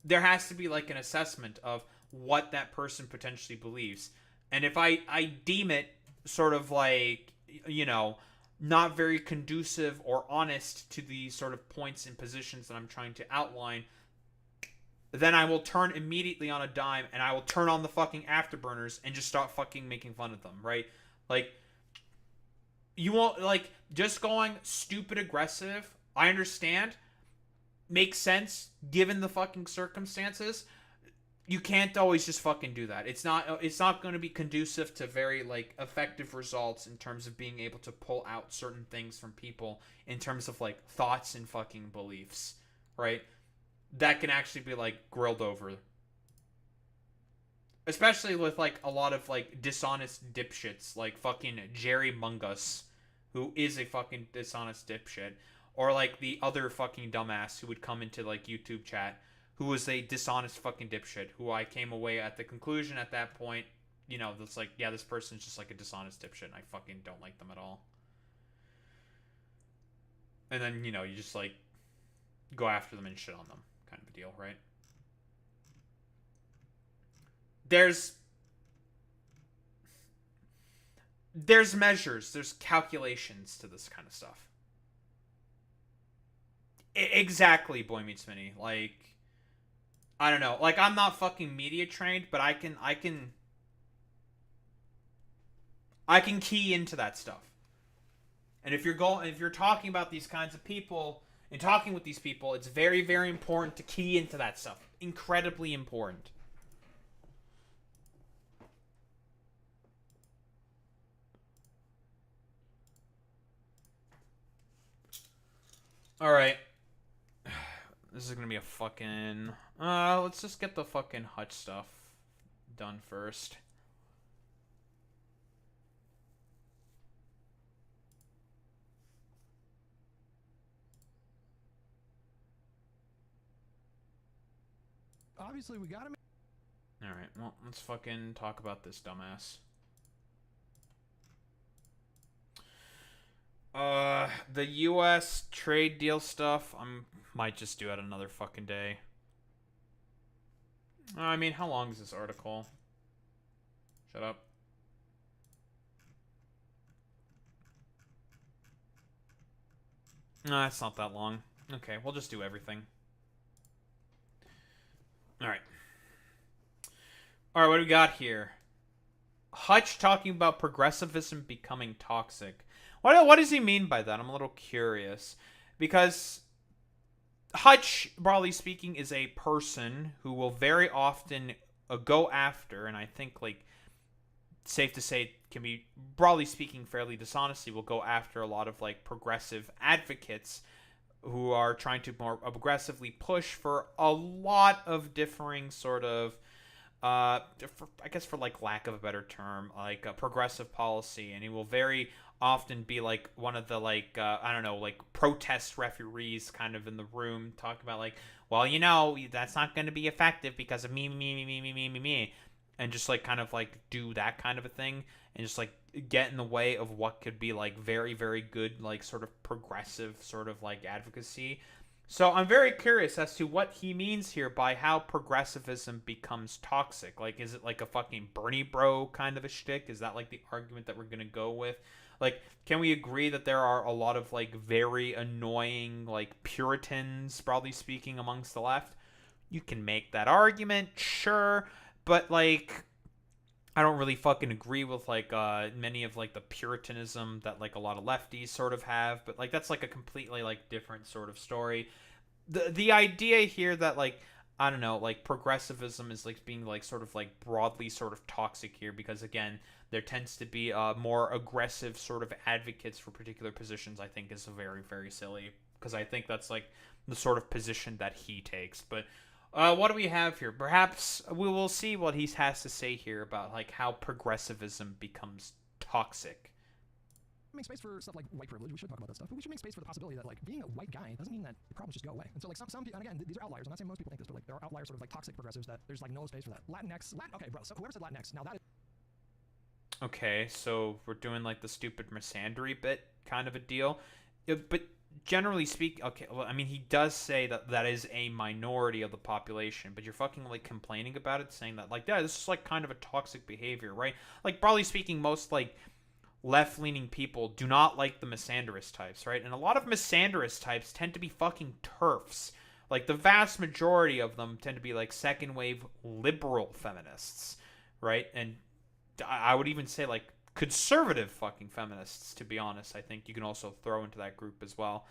there has to be, like, an assessment of what that person potentially believes. And if I deem it sort of like, you know, not very conducive or honest to the sort of points and positions that I'm trying to outline, then I will turn immediately on a dime and I will turn on the fucking afterburners and just start fucking making fun of them, right? Like, you won't, like, just going stupid aggressive, I understand, makes sense given the fucking circumstances. You can't always just fucking do that. It's not going to be conducive to very, like, effective results in terms of being able to pull out certain things from people in terms of, like, thoughts and fucking beliefs, right? That can actually be, like, grilled over. Especially with, like, a lot of, like, dishonest dipshits, like fucking Jerry Mungus, who is a fucking dishonest dipshit, or, like, the other fucking dumbass who would come into, like, YouTube chat, who was a dishonest fucking dipshit, who I came away at the conclusion at that point, you know, that's like, yeah, this person's just like a dishonest dipshit, and I fucking don't like them at all. And then, you know, you just, like, go after them and shit on them, kind of a deal, right? There's measures, there's calculations to this kind of stuff. Exactly, Boy Meets Mini, like, I don't know. Like, I'm not fucking media trained, but I can key into that stuff. And if you're talking about these kinds of people and talking with these people, it's very, very important to key into that stuff. Incredibly important. All right. This is gonna be a fucking... let's just get the fucking hutch stuff done first. Obviously, we gotta... Alright, well, let's fucking talk about this dumbass. The U.S. trade deal stuff, might just do it another fucking day. I mean, how long is this article? Shut up. No, it's not that long. Okay, we'll just do everything. Alright. Alright, what do we got here? Hutch talking about progressivism becoming toxic. What does he mean by that? I'm a little curious. Because Hutch, broadly speaking, is a person who will very often go after, and I think, like, safe to say, can be, broadly speaking, fairly dishonestly, will go after a lot of, like, progressive advocates who are trying to more aggressively push for a lot of differing sort of I guess for like lack of a better term, like a progressive policy, and he will very often be like one of the like I don't know, like protest referees kind of in the room, talk about like, well, you know, that's not going to be effective because of me, and just like kind of like do that kind of a thing, and just like get in the way of what could be like very, very good like sort of progressive sort of like advocacy. So I'm very curious as to what he means here by how progressivism becomes toxic. Like, is it like a fucking Bernie bro kind of a shtick? Is that like the argument that we're gonna go with? Like, can we agree that there are a lot of like very annoying like Puritans, broadly speaking, amongst the left? You can make that argument, sure, but like, I don't really fucking agree with like many of like the Puritanism that like a lot of lefties sort of have, but like that's like a completely like different sort of story. The idea here that like, I don't know, like progressivism is like being like sort of like broadly sort of toxic here, because again, there tends to be more aggressive sort of advocates for particular positions, I think is very, very silly, because I think that's like the sort of position that he takes. But what do we have here? Perhaps we will see what he has to say here about like how progressivism becomes toxic. Make space for stuff like white privilege. We should talk about that stuff, but we should make space for the possibility that like being a white guy doesn't mean that the problems just go away. And so like some people, and again, these are outliers. I'm not saying most people think this, but like there are outliers, sort of like toxic progressives, that there's like no space for that. Okay, bro. So whoever said Latinx, now that is. Okay, so we're doing like the stupid misandry bit kind of a deal, but generally speaking, okay, well, I mean, he does say that that is a minority of the population, but you're fucking like complaining about it, saying that like, yeah, this is like kind of a toxic behavior, right? Like, broadly speaking, most like left-leaning people do not like the misandrist types, right? And a lot of misandrist types tend to be fucking TERFs. Like, the vast majority of them tend to be like second-wave liberal feminists, right? And I would even say like conservative fucking feminists, to be honest. I think you can also throw into that group as well.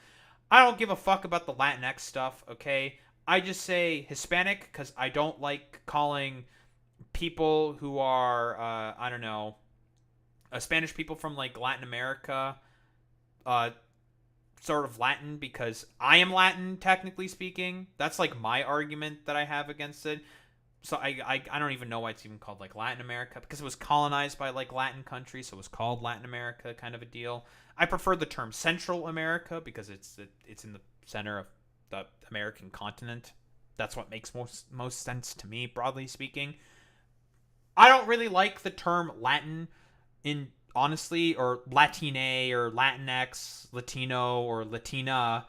I don't give a fuck about the Latinx stuff, okay? I just say Hispanic because I don't like calling people who are, I don't know, Spanish people from like Latin America, sort of Latin, because I am Latin, technically speaking. That's like my argument that I have against it. So I don't even know why it's even called like Latin America, because it was colonized by like Latin countries, so it was called Latin America kind of a deal. I prefer the term Central America because it's in the center of the American continent. That's what makes most sense to me, broadly speaking. I don't really like the term Latin in honestly, or Latine or Latinx, Latino or Latina,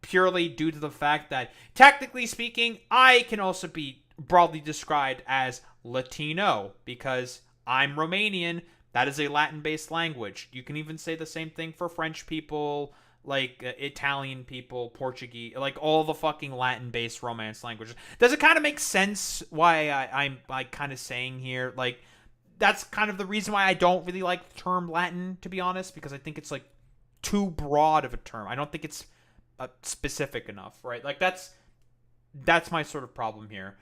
purely due to the fact that technically speaking, I can also be broadly described as Latino because I'm Romanian. That is a Latin-based language. You can even say the same thing for French people, like Italian people, Portuguese, like all the fucking Latin-based Romance languages. Does it kind of make sense why I'm like kind of saying here? Like, that's kind of the reason why I don't really like the term Latin, to be honest, because I think it's like too broad of a term. I don't think it's specific enough, right? Like that's my sort of problem here.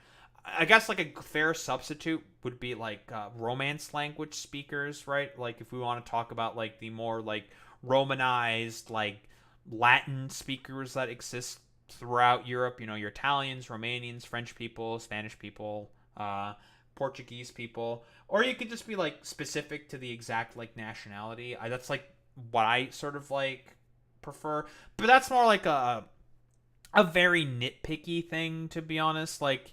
I guess like a fair substitute would be like Romance language speakers, right? Like if we want to talk about like the more like Romanized like Latin speakers that exist throughout Europe, you know, your Italians, Romanians, French people, Spanish people, Portuguese people, or you could just be like specific to the exact like nationality. That's like what I sort of like prefer, but that's more like a very nitpicky thing, to be honest. Like,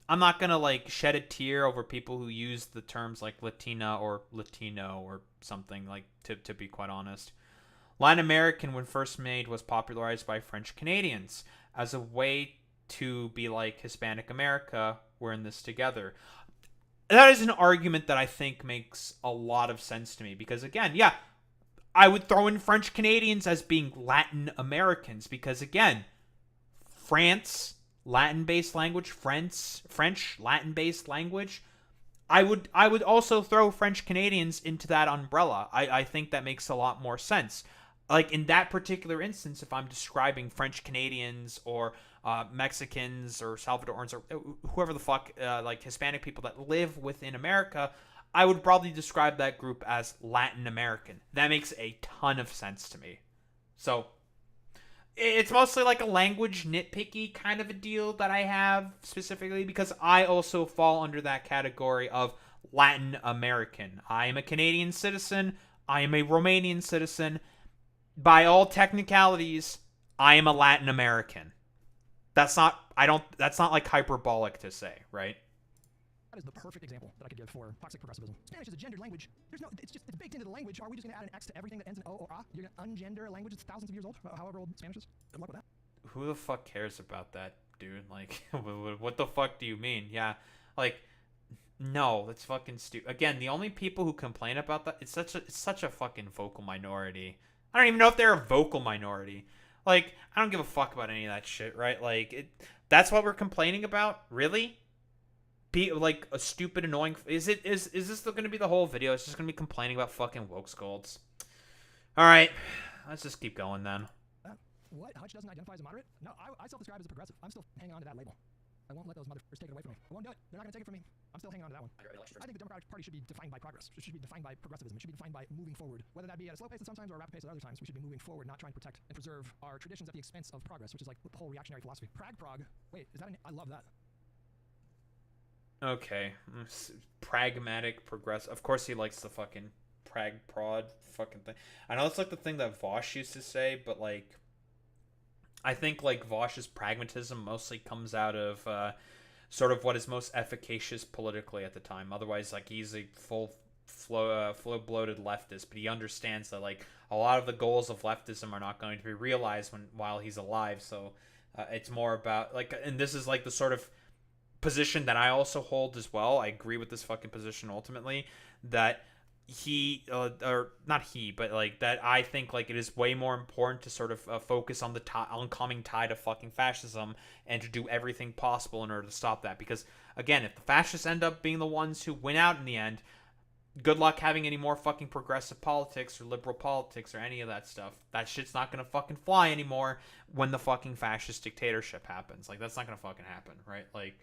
I'm not gonna like shed a tear over people who use the terms like Latina or Latino or something, like, to be quite honest. Latin American, when first made, was popularized by French Canadians as a way to be like Hispanic America. We're in this together. That is an argument that I think makes a lot of sense to me because, again, yeah, I would throw in French Canadians as being Latin Americans because, again, France, Latin-based language, French, Latin-based language. I would also throw French Canadians into that umbrella. I think that makes a lot more sense. Like, in that particular instance, if I'm describing French Canadians or Mexicans or Salvadorans or whoever the fuck, like Hispanic people that live within America, I would probably describe that group as Latin American. That makes a ton of sense to me. So, it's mostly like a language nitpicky kind of a deal that I have specifically because I also fall under that category of Latin American. I am a Canadian citizen. I am a Romanian citizen. By all technicalities, I am a Latin American. That's not like hyperbolic to say, right? That is the perfect example that I could give for toxic progressivism. Spanish is a gendered language. It's baked into the language. Are we just going to add an X to everything that ends in O or A? You're going to ungender a language that's thousands of years old, however old Spanish is? Good luck with that. Who the fuck cares about that, dude? Like, what the fuck do you mean? Yeah, like, no, that's fucking stupid. Again, the only people who complain about that, it's such a fucking vocal minority. I don't even know if they're a vocal minority. Like, I don't give a fuck about any of that shit, right? Like, that's what we're complaining about? Really? Be like a stupid, annoying. Is this going to be the whole video? It's just going to be complaining about fucking woke scolds. All right, let's just keep going then. What? Hutch doesn't identify as a moderate? No, I self-describe as a progressive. I'm still hanging on to that label. I won't let those motherfuckers take it away from me. I won't do it. They're not going to take it from me. I'm still hanging on to that one. I think the Democratic Party should be defined by progress. It should be defined by progressivism. It should be defined by moving forward. Whether that be at a slow pace at sometimes or a rapid pace at other times, we should be moving forward, not trying to protect and preserve our traditions at the expense of progress, which is like the whole reactionary philosophy. Prog. Wait, is that I love that. Okay. Pragmatic progress. Of course he likes the fucking prod fucking thing. I know it's like the thing that Vosh used to say, but like I think like Vosh's pragmatism mostly comes out of sort of what is most efficacious politically at the time. Otherwise, like he's a full-bloated leftist, but he understands that like a lot of the goals of leftism are not going to be realized while he's alive. So it's more about like, and this is like the sort of position that I also hold as well. I agree with this fucking position ultimately, that he or not he, but like that I think like it is way more important to sort of focus on the oncoming tide of fucking fascism and to do everything possible in order to stop that. Because again, if the fascists end up being the ones who win out in the end, good luck having any more fucking progressive politics or liberal politics or any of that stuff. That shit's not gonna fucking fly anymore when the fucking fascist dictatorship happens. Like that's not gonna fucking happen, right? Like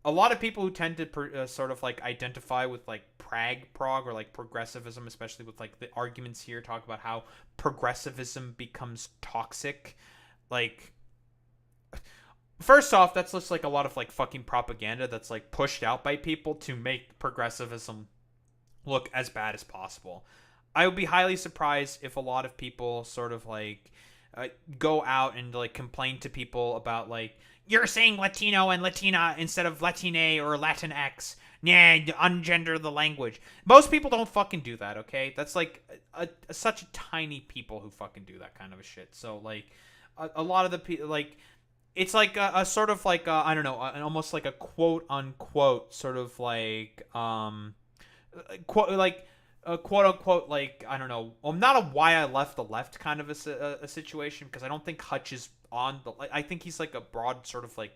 a lot of people who tend to sort of like identify with like prog or like progressivism, especially with like the arguments here, talk about how progressivism becomes toxic. Like, first off, that's just like a lot of like fucking propaganda that's like pushed out by people to make progressivism look as bad as possible. I would be highly surprised if a lot of people sort of like go out and like complain to people about like, you're saying Latino and Latina instead of Latine or Latinx. Nah, ungender the language. Most people don't fucking do that, okay? That's like such a tiny people who fucking do that kind of a shit. So like a lot of the people like it's like a sort of like I don't know, almost like a quote unquote sort of like quote unquote like I don't know. Not a why I left the left kind of a situation, because I don't think Hutch is on the. I think he's like a broad sort of like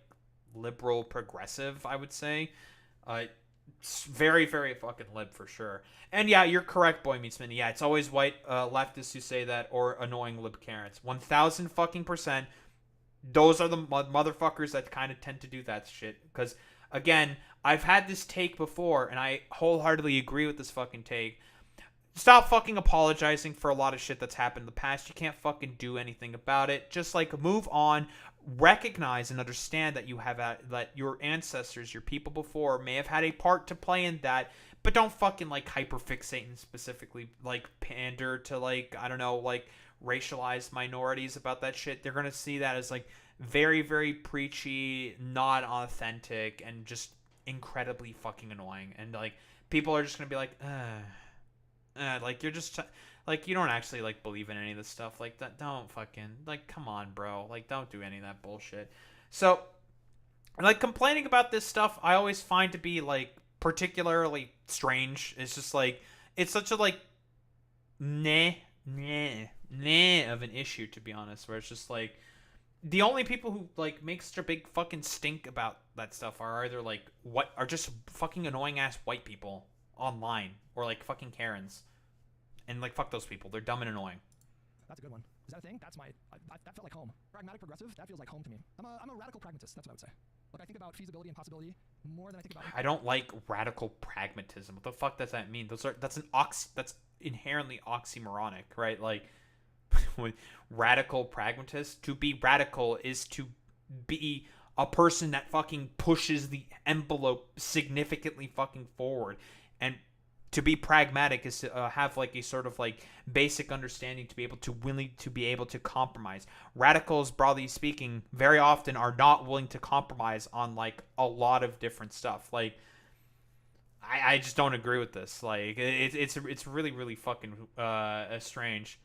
liberal progressive, I would say. Very very fucking lib for sure. And yeah, you're correct, Boy Meets Minnie. Yeah, it's always white leftists who say that, or annoying lib Karens. 1000 fucking %. Those are the motherfuckers that kind of tend to do that shit. Because again, I've had this take before, and I wholeheartedly agree with this fucking take. Stop fucking apologizing for a lot of shit that's happened in the past. You can't fucking do anything about it. Just like move on, recognize and understand that that your ancestors, your people before, may have had a part to play in that, but don't fucking like hyperfixate and specifically like pander to like, I don't know, like racialized minorities about that shit. They're gonna see that as like very very preachy, not authentic, and just incredibly fucking annoying. And like people are just gonna be like, like you're just like you don't actually like believe in any of this stuff. Like that, don't fucking like come on, bro. Like don't do any of that bullshit. So like complaining about this stuff, I always find to be like particularly strange. It's just like it's such a like nah of an issue, to be honest, where it's just like the only people who like make such a big fucking stink about that stuff are either like what are just fucking annoying ass white people online, or like fucking Karens, and like fuck those people. They're dumb and annoying. That's a good one. Is that a thing? That's that felt like home. Pragmatic progressive. That feels like home to me. I'm a radical pragmatist. That's what I would say. Look, I think about feasibility and possibility more than I think about. I don't like radical pragmatism. What the fuck does that mean? That's inherently oxymoronic, right? Like, radical pragmatist. To be radical is to be a person that fucking pushes the envelope significantly fucking forward. And to be pragmatic is to have like a sort of like basic understanding to be able to compromise. Radicals, broadly speaking, very often are not willing to compromise on like a lot of different stuff. Like, I just don't agree with this. Like, it's really, really fucking strange.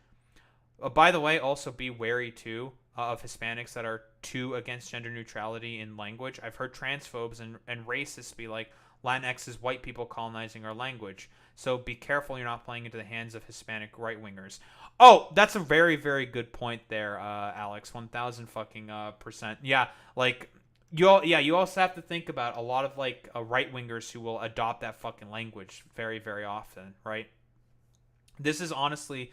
By the way, also be wary too of Hispanics that are too against gender neutrality in language. I've heard transphobes and racists be like, Latinx is white people colonizing our language. So be careful you're not playing into the hands of Hispanic right-wingers. Oh, that's a very, very good point there, Alex. 1,000 fucking percent. Yeah, like you also have to think about a lot of like right-wingers who will adopt that fucking language very, very often, right? This honestly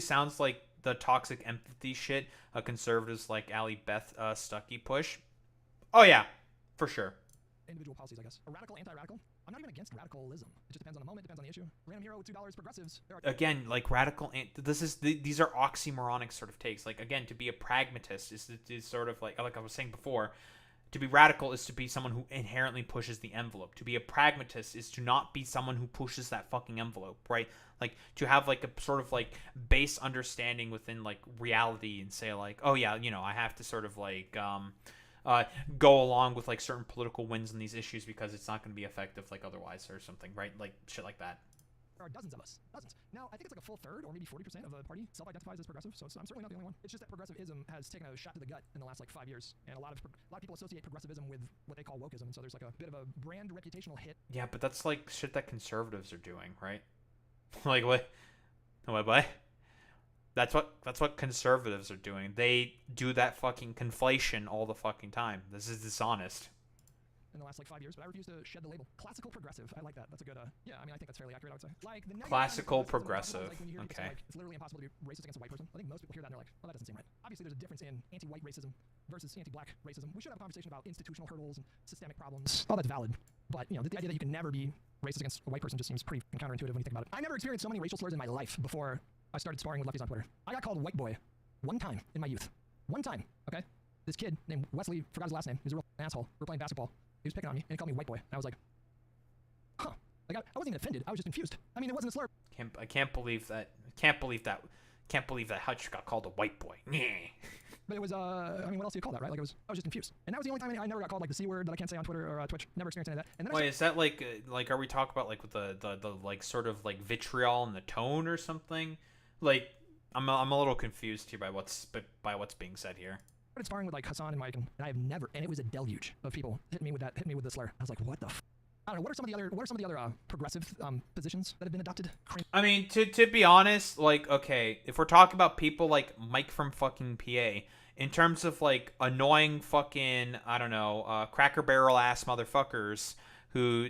sounds like the toxic empathy shit conservatives like Ally Beth Stuckey push. Oh yeah, for sure. Individual policies, I guess. A radical, anti-radical? I'm not even against radicalism. It just depends on the moment, depends on the issue. Random hero with $2 progressives. Again, like radical, these are oxymoronic sort of takes. Like, again, to be a pragmatist is sort of like I was saying before, to be radical is to be someone who inherently pushes the envelope. To be a pragmatist is to not be someone who pushes that fucking envelope, right? Like, to have like a sort of like base understanding within like reality and say like, oh yeah, I have to sort of like go along with like certain political wins on these issues because it's not going to be effective like otherwise or something, right? Like shit like that. There are dozens of us. Dozens. Now, I think it's like a full third or maybe 40% of the party self-identifies as progressive, so I'm certainly not the only one. It's just that progressivism has taken a shot to the gut in the last like 5 years, and a lot of people associate progressivism with what they call wokeism, and so there's like a bit of a brand reputational hit. Yeah, but that's like shit that conservatives are doing, right? Like what? What? That's what conservatives are doing. They do that fucking conflation all the fucking time. This is dishonest. In the last like 5 years, but I refuse to shed the label. Classical progressive. I like that. That's a good. Yeah, I mean, I think that's fairly accurate. I would say. Like the classical progressive. Like, when you hear okay. Like, it's literally impossible to be racist against a white person. I think most people hear that and they're like, well, that doesn't seem right. Obviously, there's a difference in anti-white racism versus anti-black racism. We should have a conversation about institutional hurdles and systemic problems. All that's valid, but the idea that you can never be racist against a white person just seems pretty counterintuitive when you think about it. I never experienced so many racial slurs in my life before I started sparring with lefties on Twitter. I got called white boy one time in my youth. One time, okay? This kid named Wesley, forgot his last name. He was a real asshole. We were playing basketball. He was picking on me, and he called me white boy. And I was like, huh. Like, I wasn't even offended. I was just confused. I mean, it wasn't a slur. I can't believe that Hutch got called a white boy. But it was, I mean, what else do you call that, right? Like, I was just confused. And that was the only time I never got called, like, the C word that I can't say on Twitter or Twitch. Never experienced any of that. And then wait, is that like, are we talking about, like, with the like, sort of, like, vitriol in the tone or something? Like, I'm a little confused here by what's being said here. I started sparring with like Hassan and Mike, and I have never, and it was a deluge of people hitting me with the slur. I was like, what the I don't know, what are some of the other progressive positions that have been adopted? I mean, to be honest, like, okay, if we're talking about people like Mike from fucking PA, in terms of like annoying fucking, I don't know, Cracker Barrel ass motherfuckers who,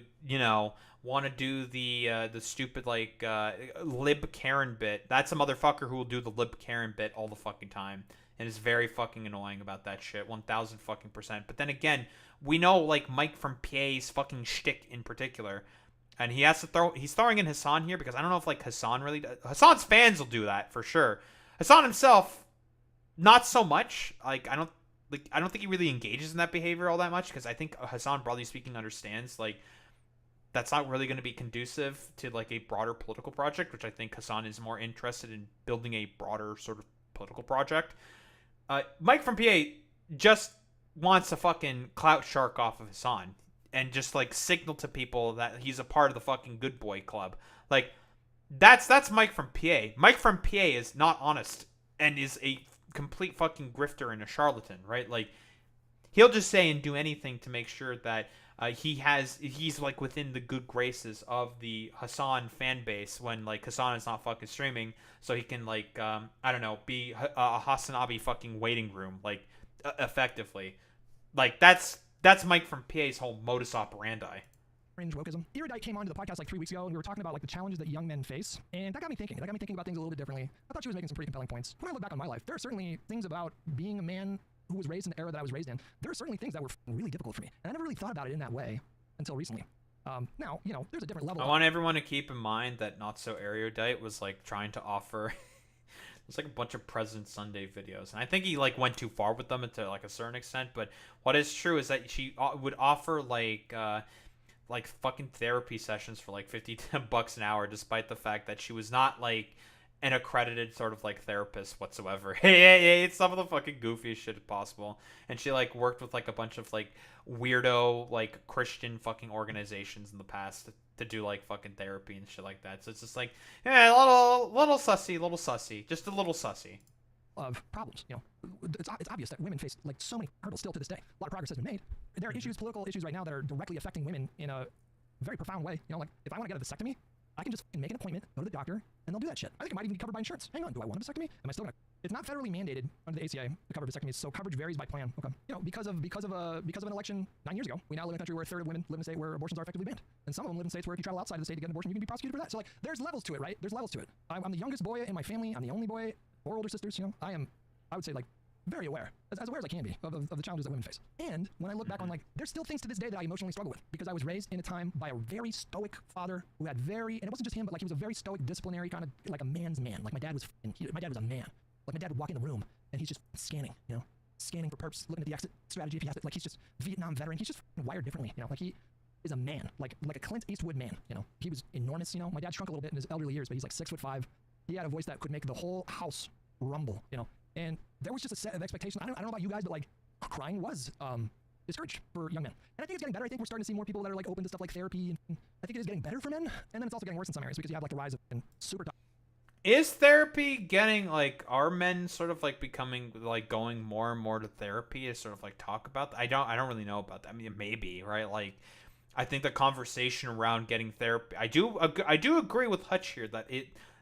want to do the stupid like lib Karen bit, that's a motherfucker who will do the lib Karen bit all the fucking time. And is very fucking annoying about that shit, 1,000 fucking percent. But then again, we know like Mike from PA's fucking shtick in particular, and he's throwing in Hassan here because I don't know if like Hassan really does. Hassan's fans will do that for sure. Hassan himself, not so much. Like I don't think he really engages in that behavior all that much because I think Hassan, broadly speaking, understands like that's not really going to be conducive to like a broader political project, which I think Hassan is more interested in building a broader sort of political project. Mike from PA just wants to fucking clout shark off of Hassan and just like signal to people that he's a part of the fucking good boy club. Like that's Mike from PA. Mike from PA is not honest and is a complete fucking grifter and a charlatan, right? Like he'll just say and do anything to make sure that he's like within the good graces of the Hassan fan base when like Hassan is not fucking streaming, so he can like I don't know, be a Hassanabi fucking waiting room like effectively. Like that's Mike from PA's whole modus operandi. Fringe wokeism. Erudite came onto the podcast like 3 weeks ago, and we were talking about like the challenges that young men face, and that got me thinking. That got me thinking about things a little bit differently. I thought she was making some pretty compelling points. When I look back on my life, there are certainly things about being a man who was raised in the era that I was raised in. There are certainly things that were really difficult for me, and I never really thought about it in that way until recently. Now, there's a different level. I want everyone to keep in mind that Not So Erudite was like trying to offer It's like a bunch of President Sunday videos, and I think he like went too far with them to like a certain extent. But what is true is that she would offer like fucking therapy sessions for like $50 an hour, despite the fact that she was not like an accredited sort of like therapist whatsoever. Hey, it's some of the fucking goofiest shit possible. And she like worked with like a bunch of like weirdo like Christian fucking organizations in the past to do like fucking therapy and shit like that. So it's just like, yeah, little sussy, just a little sussy. Of problems, it's obvious that women face like so many hurdles still to this day. A lot of progress has been made. There are issues, political issues right now that are directly affecting women in a very profound way. Like if I want to get a vasectomy, I can just make an appointment, go to the doctor, and they'll do that shit. I think it might even be covered by insurance. Hang on, do I want a vasectomy? Am I still gonna? It's not federally mandated under the ACA to cover vasectomies, so coverage varies by plan. Okay, because of an election 9 years ago, we now live in a country where a third of women live in a state where abortions are effectively banned, and some of them live in states where if you travel outside of the state to get an abortion, you can be prosecuted for that. So like, there's levels to it, right? There's levels to it. I'm the youngest boy in my family. I'm the only boy, 4 older sisters. I would say like very aware, as aware as I can be of the challenges that women face. And when I look back on like, there's still things to this day that I emotionally struggle with because I was raised in a time by a very stoic father who had and it wasn't just him, but like he was a very stoic, disciplinary kind of like a man's man. Like my dad was a man. Like my dad would walk in the room and he's just scanning, scanning for perps, looking at the exit strategy if he has to. Like he's just Vietnam veteran. He's just wired differently, like he is a man, like a Clint Eastwood man. He was enormous. My dad shrunk a little bit in his elderly years, but he's like 6'5". He had a voice that could make the whole house rumble, And there was just a set of expectations. I don't know about you guys, but like crying was discouraged for young men. And I think it's getting better. I think we're starting to see more people that are like open to stuff like therapy. And I think it is getting better for men. And then it's also getting worse in some areas because you have like the rise of super. Is therapy getting like, are men sort of like becoming like going more and more to therapy to sort of like talk about that? I don't really know about that. I mean, maybe, right? Like, I think the conversation around getting therapy, I do agree with Hutch here that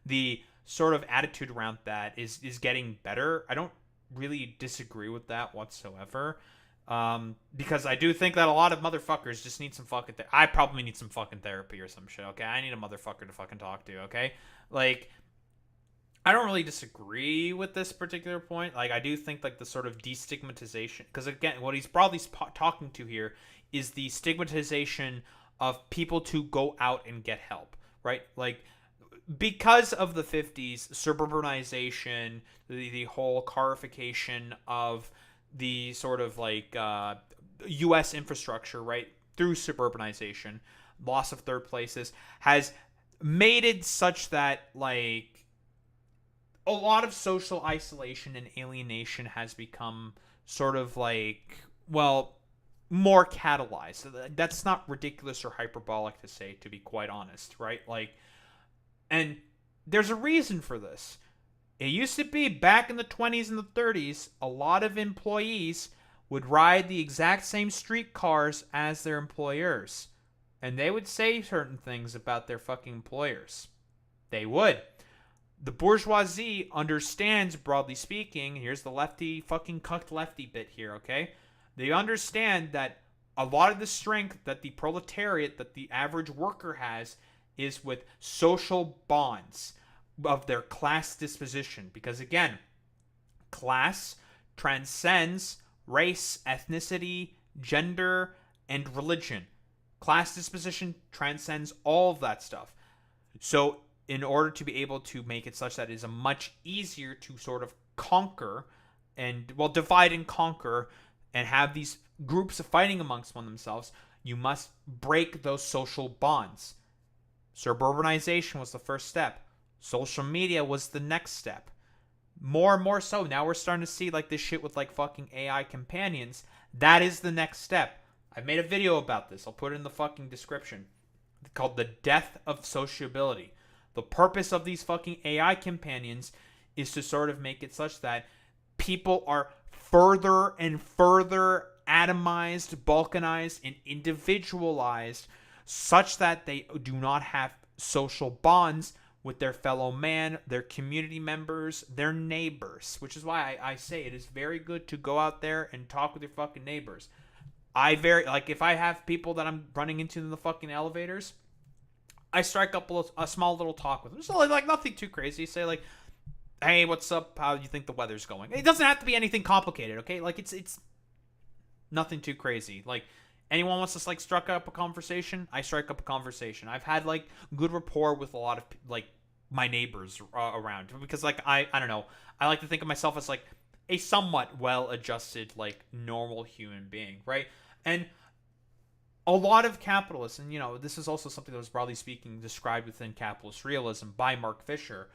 the sort of attitude around that is getting better. I don't really disagree with that whatsoever. Because I do think that a lot of motherfuckers just need some fucking I probably need some fucking therapy or some shit, okay? I need a motherfucker to fucking talk to, okay? Like, I don't really disagree with this particular point. Like, I do think like the sort of destigmatization, because again, what he's broadly talking to here is the stigmatization of people to go out and get help, right? Like, because of the 50s, suburbanization, the whole carification of the sort of like U.S. infrastructure, right, through suburbanization, loss of third places, has made it such that like a lot of social isolation and alienation has become sort of like, well, more catalyzed. That's not ridiculous or hyperbolic to say, to be quite honest, right? Like, and there's a reason for this. It used to be back in the 20s and the 30s, a lot of employees would ride the exact same streetcars as their employers. And they would say certain things about their fucking employers. They would. The bourgeoisie understands, broadly speaking, here's the lefty, fucking cucked lefty bit here, okay? They understand that a lot of the strength that the proletariat, that the average worker has, is with social bonds of their class disposition. Because again, class transcends race, ethnicity, gender, and religion. Class disposition transcends all of that stuff. So in order to be able to make it such that it is a much easier to sort of conquer and, well, divide and conquer and have these groups of fighting amongst one themselves, you must break those social bonds. Suburbanization was the first step. Social media was the next step. More and more so, now we're starting to see like this shit with like fucking AI companions. That is the next step. I made a video about this. I'll put it in the fucking description. It's called The Death of Sociability. The purpose of these fucking AI companions is to sort of make it such that people are further and further atomized, balkanized, and individualized such that they do not have social bonds with their fellow man, their community members, their neighbors. Which is why I say it is very good to go out there and talk with your fucking neighbors. If I have people that I'm running into in the fucking elevators, I strike up a small little talk with them. So like nothing too crazy. Say like, hey, what's up? How do you think the weather's going? It doesn't have to be anything complicated, okay? Like it's nothing too crazy. Like, anyone wants to like strike up a conversation, I strike up a conversation. I've had like good rapport with a lot of like my neighbors around, because like I don't know, I like to think of myself as like a somewhat well-adjusted, like normal human being, right? And a lot of capitalists, and this is also something that was broadly speaking described within capitalist realism by Mark Fisher.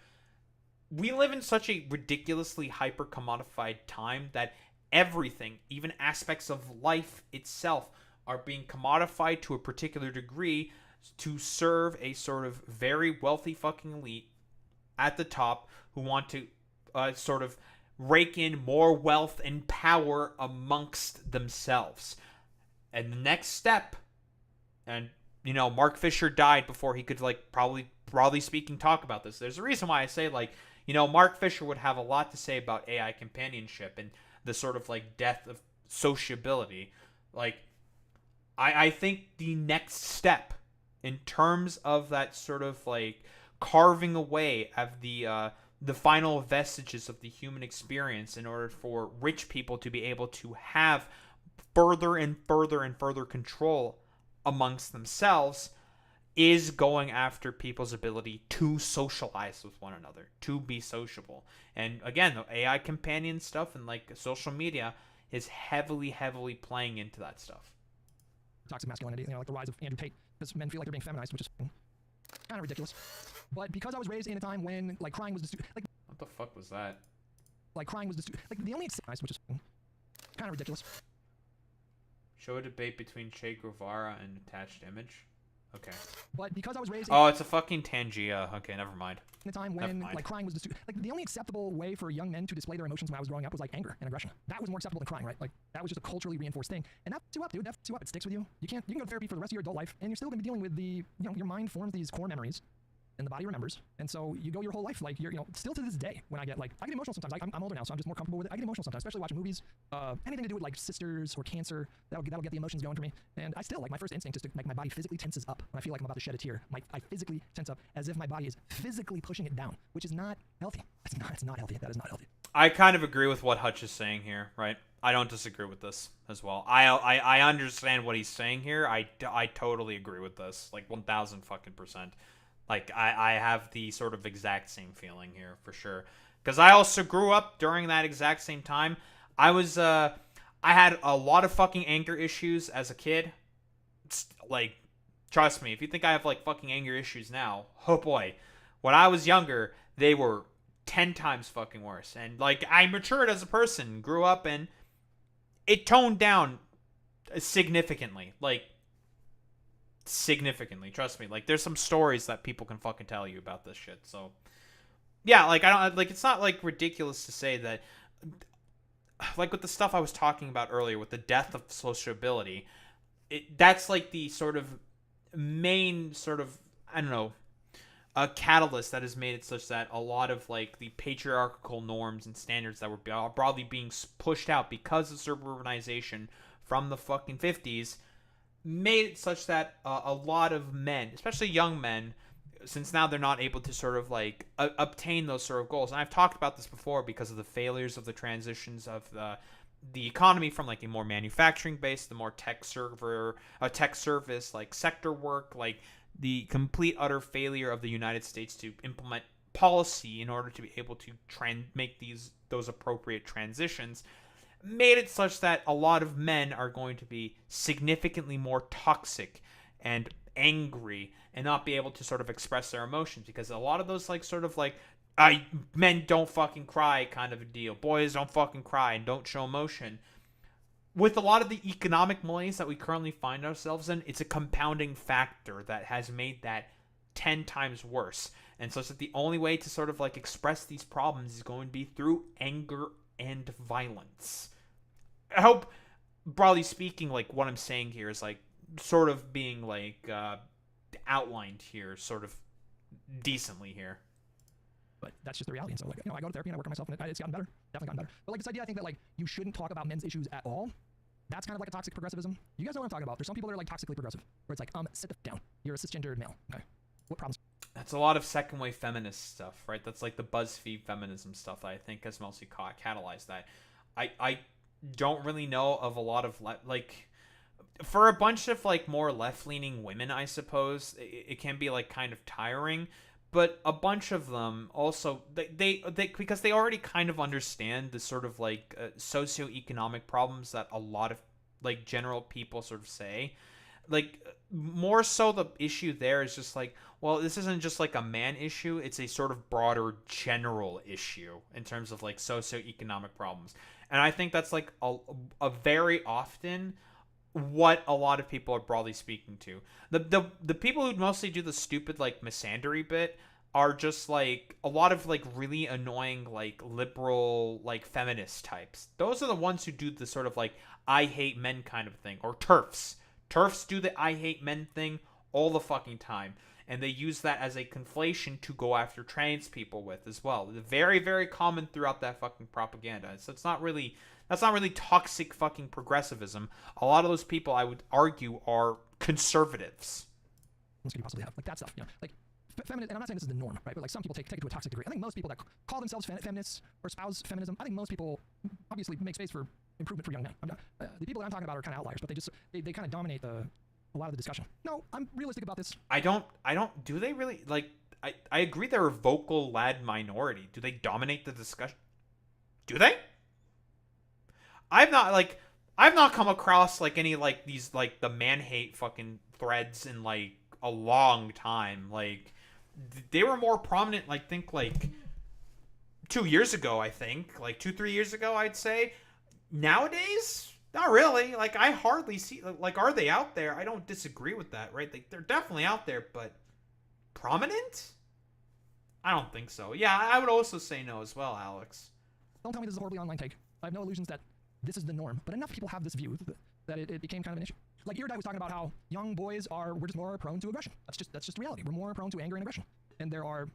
We live in such a ridiculously hyper commodified time that everything, even aspects of life itself, are being commodified to a particular degree to serve a sort of very wealthy fucking elite at the top who want to sort of rake in more wealth and power amongst themselves. And the next step, and Mark Fisher died before he could like probably broadly speaking talk about this. There's a reason why I say like Mark Fisher would have a lot to say about AI companionship and the sort of like death of sociability. Like I think the next step in terms of that sort of like carving away of the final vestiges of the human experience in order for rich people to be able to have further and further and further control amongst themselves is going after people's ability to socialize with one another, to be sociable. And again, the AI companion stuff and like social media is heavily, heavily playing into that stuff. Toxic masculinity, like the rise of Andrew Tate, because men feel like they're being feminized, which is kind of ridiculous. But because I was raised in a time when like crying was like what the fuck was that? Like crying was like the only which is kind of ridiculous. Show a debate between Che Guevara and attached image. Okay. But because I was raised oh, it's a fucking Tangia. Okay, never mind. In a time when like crying was like the only acceptable way for young men to display their emotions when I was growing up was like anger and aggression. That was more acceptable than crying, right? Like that was just a culturally reinforced thing. And that's too up, dude. That's too up. It sticks with you. You can go to therapy for the rest of your adult life, and you're still gonna be dealing with the your mind forms these core memories. And the body remembers, and so you go your whole life like you're still to this day when I get emotional sometimes. I'm older now, so I'm just more comfortable with it. I get emotional sometimes, especially watching movies, anything to do with like sisters or cancer. That'll get the emotions going for me. And I still like my first instinct is to like my body physically tenses up when I feel like I'm about to shed a tear. I physically tense up as if my body is physically pushing it down, which is not healthy. It's not healthy. That is not healthy. I kind of agree with what Hutch is saying here, right? I don't disagree with this as well. I understand what he's saying here. I totally agree with this, like 1,000 fucking %. Like, I have the sort of exact same feeling here, for sure. Because I also grew up during that exact same time. I had a lot of fucking anger issues as a kid. Like, trust me, if you think I have, like, fucking anger issues now, oh boy. When I was younger, they were 10 times fucking worse. And, like, I matured as a person, grew up, and it toned down significantly. Like, significantly, trust me. Like, there's some stories that people can fucking tell you about this shit. So yeah, like, I don't like, it's not like ridiculous to say that, like with the stuff I was talking about earlier with the death of sociability, that's like the sort of main sort of, I don't know, a catalyst that has made it such that a lot of like the patriarchal norms and standards that were broadly being pushed out because of suburbanization from the fucking 50s made it such that a lot of men, especially young men, since now they're not able to sort of like obtain those sort of goals. And I've talked about this before because of the failures of the transitions of the economy from like a more manufacturing based, the more tech service like sector work, like the complete utter failure of the United States to implement policy in order to be able to make those appropriate transitions, made it such that a lot of men are going to be significantly more toxic and angry and not be able to sort of express their emotions, because a lot of those like sort of like men don't fucking cry kind of a deal, boys don't fucking cry and don't show emotion, with a lot of the economic malaise that we currently find ourselves in, it's a compounding factor that has made that 10 times worse. And so it's like the only way to sort of like express these problems is going to be through anger and violence. I hope, broadly speaking, like what I'm saying here is like sort of being like outlined here, sort of decently here. But that's just the reality. And so, like, I go to therapy and I work on myself, and it's gotten better. Definitely gotten better. But, like, this idea, I think that, like, you shouldn't talk about men's issues at all. That's kind of like a toxic progressivism. You guys know what I'm talking about. There's some people that are, like, toxically progressive, where it's like, sit down. You're a cisgendered male. Okay. What problems? That's a lot of second wave feminist stuff, right? That's like the BuzzFeed feminism stuff that I think has mostly catalyzed that. I don't really know of a lot of, like, for a bunch of, like, more left-leaning women, I suppose, it can be, like, kind of tiring. but a bunch of them also they because they already kind of understand the sort of like socioeconomic problems that a lot of like general people sort of say. Like, more so the issue there is just like, well, this isn't just like a man issue, it's a sort of broader general issue in terms of like socioeconomic problems. And I think that's like a very often what a lot of people are broadly speaking to. The people who mostly do the stupid like misandry bit are just like a lot of like really annoying like liberal like feminist types. Those are the ones who do the sort of like I hate men kind of thing, or TERFs. TERFs do the I hate men thing all the fucking time, and they use that as a conflation to go after trans people with as well. Very, very common throughout that fucking propaganda. So that's not really toxic fucking progressivism. A lot of those people, I would argue, are conservatives. Could you possibly have like that stuff? You know, like feminist, and I'm not saying this is the norm, right? But like some people take it to a toxic degree. I think most people that call themselves feminists or espouse feminism, I think most people obviously make space for improvement for young men. The people that I'm talking about are kind of outliers, but they kind of dominate a lot of the discussion. No, I'm realistic about this. I don't. Do they really like? I agree they're a vocal lad minority. Do they dominate the discussion? Do they? I've not come across like any like these like the man hate fucking threads in like a long time. Like they were more prominent, like think like 2 years ago, I think. Like 2-3 years ago, I'd say. Nowadays, not really. Like I hardly see like are they out there? I don't disagree with that, right? Like they're definitely out there, but prominent? I don't think so. Yeah, I would also say no as well, Alex. Don't tell me this is a horribly online take. I have no illusions that this is the norm, but enough people have this view that it became kind of an issue. Like Eardite was talking about how young boys we're just more prone to aggression. That's just reality. We're more prone to anger and aggression, and there are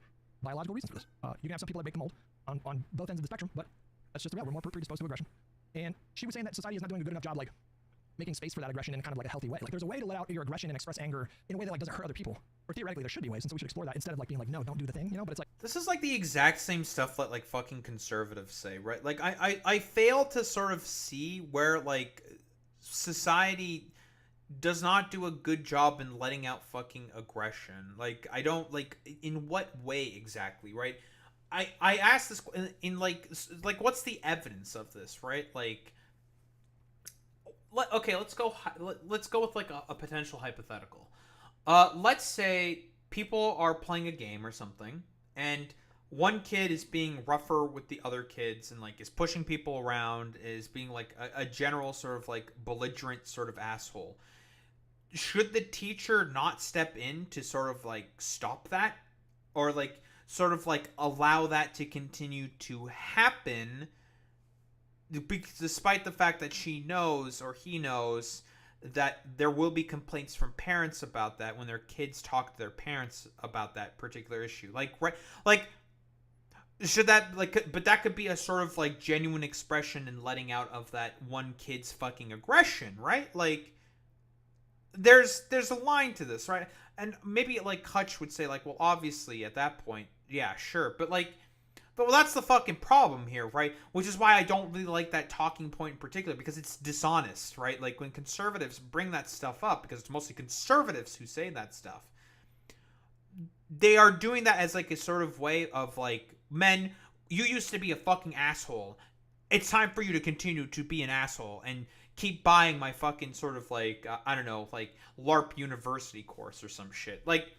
biological reasons for this. You can have some people that break the mold on both ends of the spectrum, but that's just the reality. We're more predisposed to aggression. And she was saying that society is not doing a good enough job like making space for that aggression in kind of like a healthy way. Like there's a way to let out your aggression and express anger in a way that like doesn't hurt other people. Or theoretically there should be ways, and so we should explore that instead of like being like, no, don't do the thing, you know? But it's like this is like the exact same stuff that like fucking conservatives say, right? Like I fail to sort of see where like society does not do a good job in letting out fucking aggression. Like I don't like in what way exactly, right? I asked this in like what's the evidence of this, right? Like okay, let's go with like a potential hypothetical. Let's say people are playing a game or something, and one kid is being rougher with the other kids and like is pushing people around, is being like a general sort of like belligerent sort of asshole. Should the teacher not step in to sort of like stop that, or like sort of like allow that to continue to happen, despite the fact that she knows or he knows that there will be complaints from parents about that when their kids talk to their parents about that particular issue? Like, right, like should that like, but that could be a sort of like genuine expression and letting out of that one kid's fucking aggression, right? Like there's a line to this, right? And maybe like Hutch would say like, well, obviously at that point, yeah, sure, but well, that's the fucking problem here, right? Which is why I don't really like that talking point in particular, because it's dishonest, right? Like when conservatives bring that stuff up, because it's mostly conservatives who say that stuff, they are doing that as like a sort of way of like, men, you used to be a fucking asshole. It's time for you to continue to be an asshole and keep buying my fucking sort of like, I don't know, like LARP university course or some shit. Like,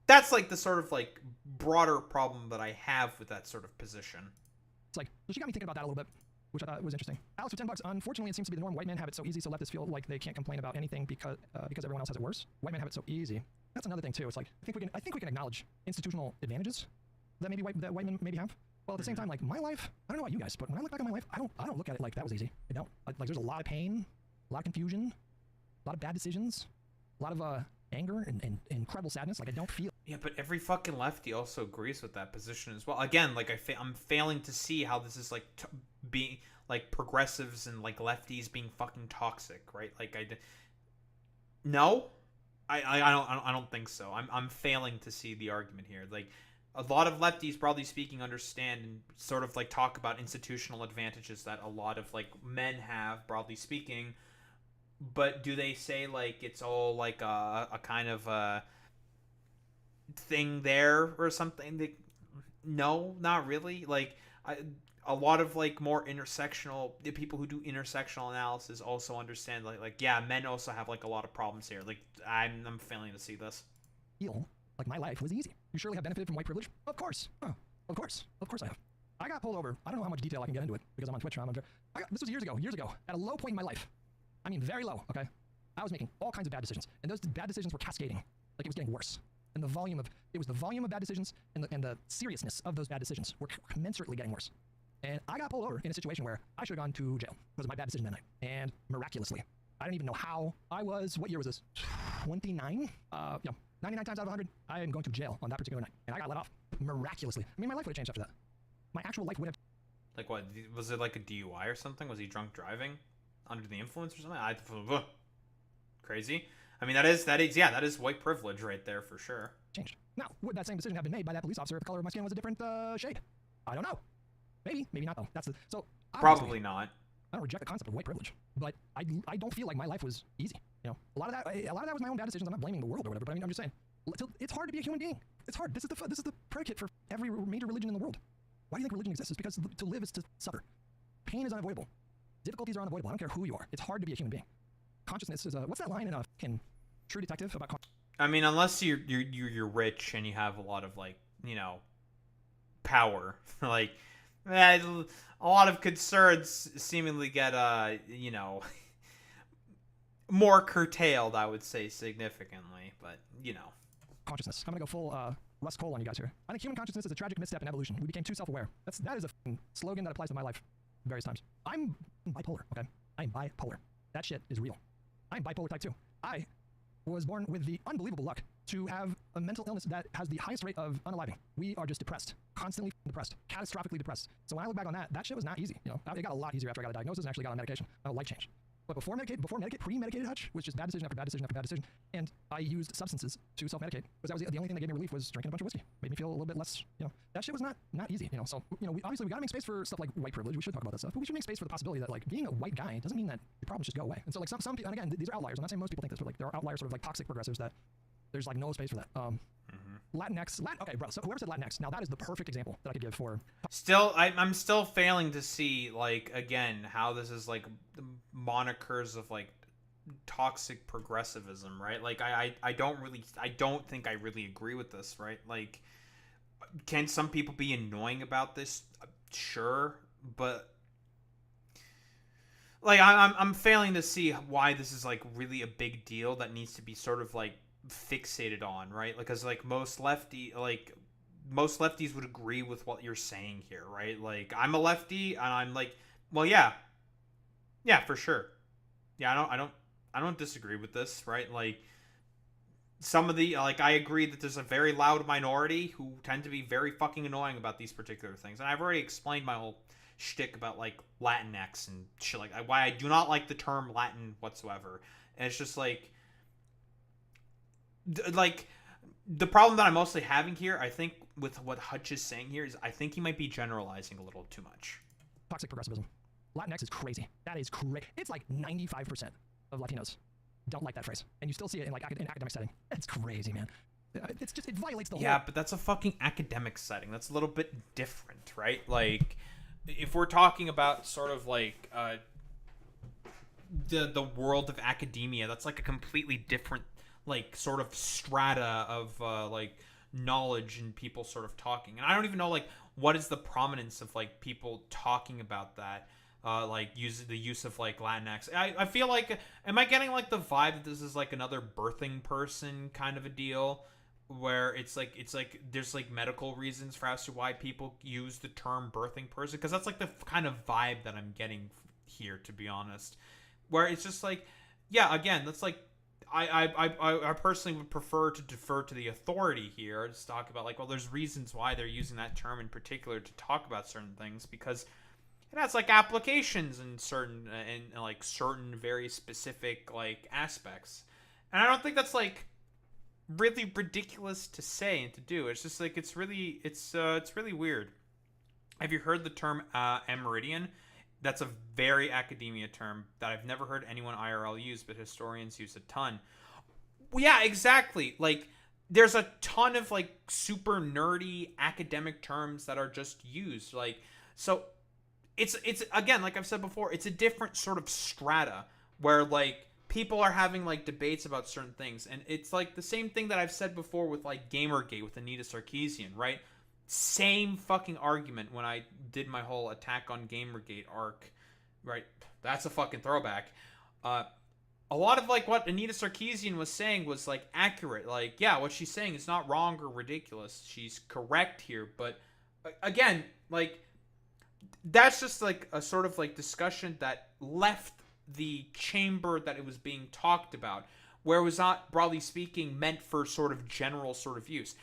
that's like the sort of like broader problem that I have with that sort of position. It's like, so she got me thinking about that a little bit, which I thought was interesting. Alex, for $10, unfortunately, it seems to be the norm. White men have it so easy, so leftists feel like they can't complain about anything because everyone else has it worse. White men have it so easy. That's another thing too. It's like I think we can acknowledge institutional advantages that white men maybe have. Well, at the same time, like my life, I don't know about you guys, but when I look back on my life, I don't look at it like that was easy. I don't. Like there's a lot of pain, a lot of confusion, a lot of bad decisions, a lot of anger and incredible sadness. Like I don't feel. Yeah, but every fucking lefty also agrees with that position as well. Again, like I'm failing to see how this is like being like progressives and like lefties being fucking toxic, right? Like I don't think so. I'm failing to see the argument here. Like a lot of lefties, broadly speaking, understand and sort of like talk about institutional advantages that a lot of like men have, broadly speaking. But do they say like it's all like a kind of thing there or something. No, not really. Like, a lot of like more intersectional the people who do intersectional analysis also understand like yeah, men also have like a lot of problems here. Like I'm failing to see this. Feel like my life was easy. You surely have benefited from white privilege? Of course. Oh, of course I have. I got pulled over. I don't know how much detail I can get into it because I'm on Twitch. This was years ago, at a low point in my life. I mean, very low, okay? I was making all kinds of bad decisions, and those bad decisions were cascading. Like, it was getting worse. And the volume of bad decisions and the seriousness of those bad decisions were commensurately getting worse. And I got pulled over in a situation where I should have gone to jail because of my bad decision that night. And miraculously, I didn't even know how I was. What year was this? 29? 99 times out of 100, I am going to jail on that particular night. And I got let off miraculously. I mean, my life would have changed after that. My actual life would have. Like what? Was it like a DUI or something? Was he drunk driving? Under the influence or something? Crazy. I mean, that is white privilege right there for sure. Changed. Now, would that same decision have been made by that police officer if the color of my skin was a different shade? I don't know. Maybe not though. Probably not. I don't reject the concept of white privilege, but I don't feel like my life was easy. You know, a lot of that was my own bad decisions. I'm not blaming the world or whatever, but I mean, I'm just saying, it's hard to be a human being. It's hard. This is the predicate for every major religion in the world. Why do you think religion exists? It's because to live is to suffer. Pain is unavoidable. Difficulties are unavoidable. I don't care who you are. It's hard to be a human being. Consciousness is what's that line in True Detective about? I mean, unless you're rich and you have a lot of like power, like a lot of concerns seemingly get more curtailed. I would say significantly, but consciousness. I'm gonna go full Russ Cole on you guys here. I think human consciousness is a tragic misstep in evolution. We became too self-aware. That is a slogan that applies to my life various times. I'm bipolar. Okay, I'm bipolar. That shit is real. I'm bipolar type 2. I was born with the unbelievable luck to have a mental illness that has the highest rate of unaliving. We are just depressed, constantly depressed, catastrophically depressed. So when I look back on that shit was not easy. It got a lot easier after I got a diagnosis and actually got on medication. Life changed. But pre-medicated hutch was just bad decision after bad decision after bad decision. And I used substances to self-medicate because that was the only thing that gave me relief was drinking a bunch of whiskey. Made me feel a little bit less, that shit was not easy, So, obviously we gotta make space for stuff like white privilege. We should talk about that stuff. But we should make space for the possibility that like being a white guy doesn't mean that your problems just go away. And so like some people, and again, these are outliers. I'm not saying most people think this, but like there are outliers sort of like toxic progressives that there's like no space for that. Latinx. Okay, bro. So whoever said Latinx, now that is the perfect example that I could give for. I'm still failing to see like again how this is like monikers of like toxic progressivism, right? Like I don't think I really agree with this, right? Like, can some people be annoying about this? Sure, but like I'm failing to see why this is like really a big deal that needs to be sort of like fixated on, right? Because like most lefties would agree with what you're saying here, right? Like I'm a lefty and I'm like, well, yeah, for sure. Yeah, I don't disagree with this, right? Like some of the I agree that there's a very loud minority who tend to be very fucking annoying about these particular things. And I've already explained my whole shtick about like Latinx and shit like why I do not like the term Latin whatsoever. And it's just like the problem that I'm mostly having here, I think, with what Hutch is saying here is I think he might be generalizing a little too much. Toxic progressivism. Latinx is crazy. That is crazy. It's like 95% of Latinos don't like that phrase, and you still see it in like an academic setting. It's crazy, man. It's just it violates the whole. Yeah, but that's a fucking academic setting. That's a little bit different, right? Like, if we're talking about sort of like the world of academia, that's like a completely different like sort of strata of like knowledge and people sort of talking. And I don't even know like what is the prominence of like people talking about that. Like the use of like Latinx. I feel like, am I getting like the vibe that this is like another birthing person kind of a deal, where it's like there's like medical reasons for as to why people use the term birthing person, because that's like the kind of vibe that I'm getting here, to be honest, where it's just like, yeah, again, that's like I personally would prefer to defer to the authority here to talk about like, well, there's reasons why they're using that term in particular to talk about certain things, because it has like applications in certain like certain very specific like aspects. And I don't think that's like really ridiculous to say and to do. It's just like it's really weird. Have you heard the term amerindian? That's a very academia term that I've never heard anyone IRL use, but historians use a ton. Well, yeah, exactly. Like there's a ton of like super nerdy academic terms that are just used. Like, so it's again, like I've said before, it's a different sort of strata where like people are having like debates about certain things, and it's like the same thing that I've said before with like Gamergate with Anita Sarkeesian, right? Same fucking argument when I did my whole attack on Gamergate arc, right? That's a fucking throwback. A lot of like what Anita Sarkeesian was saying was like accurate. Like, yeah, what she's saying is not wrong or ridiculous. She's correct here, but again, like that's just like a sort of like discussion that left the chamber that it was being talked about, where it was not, broadly speaking, meant for sort of general sort of use.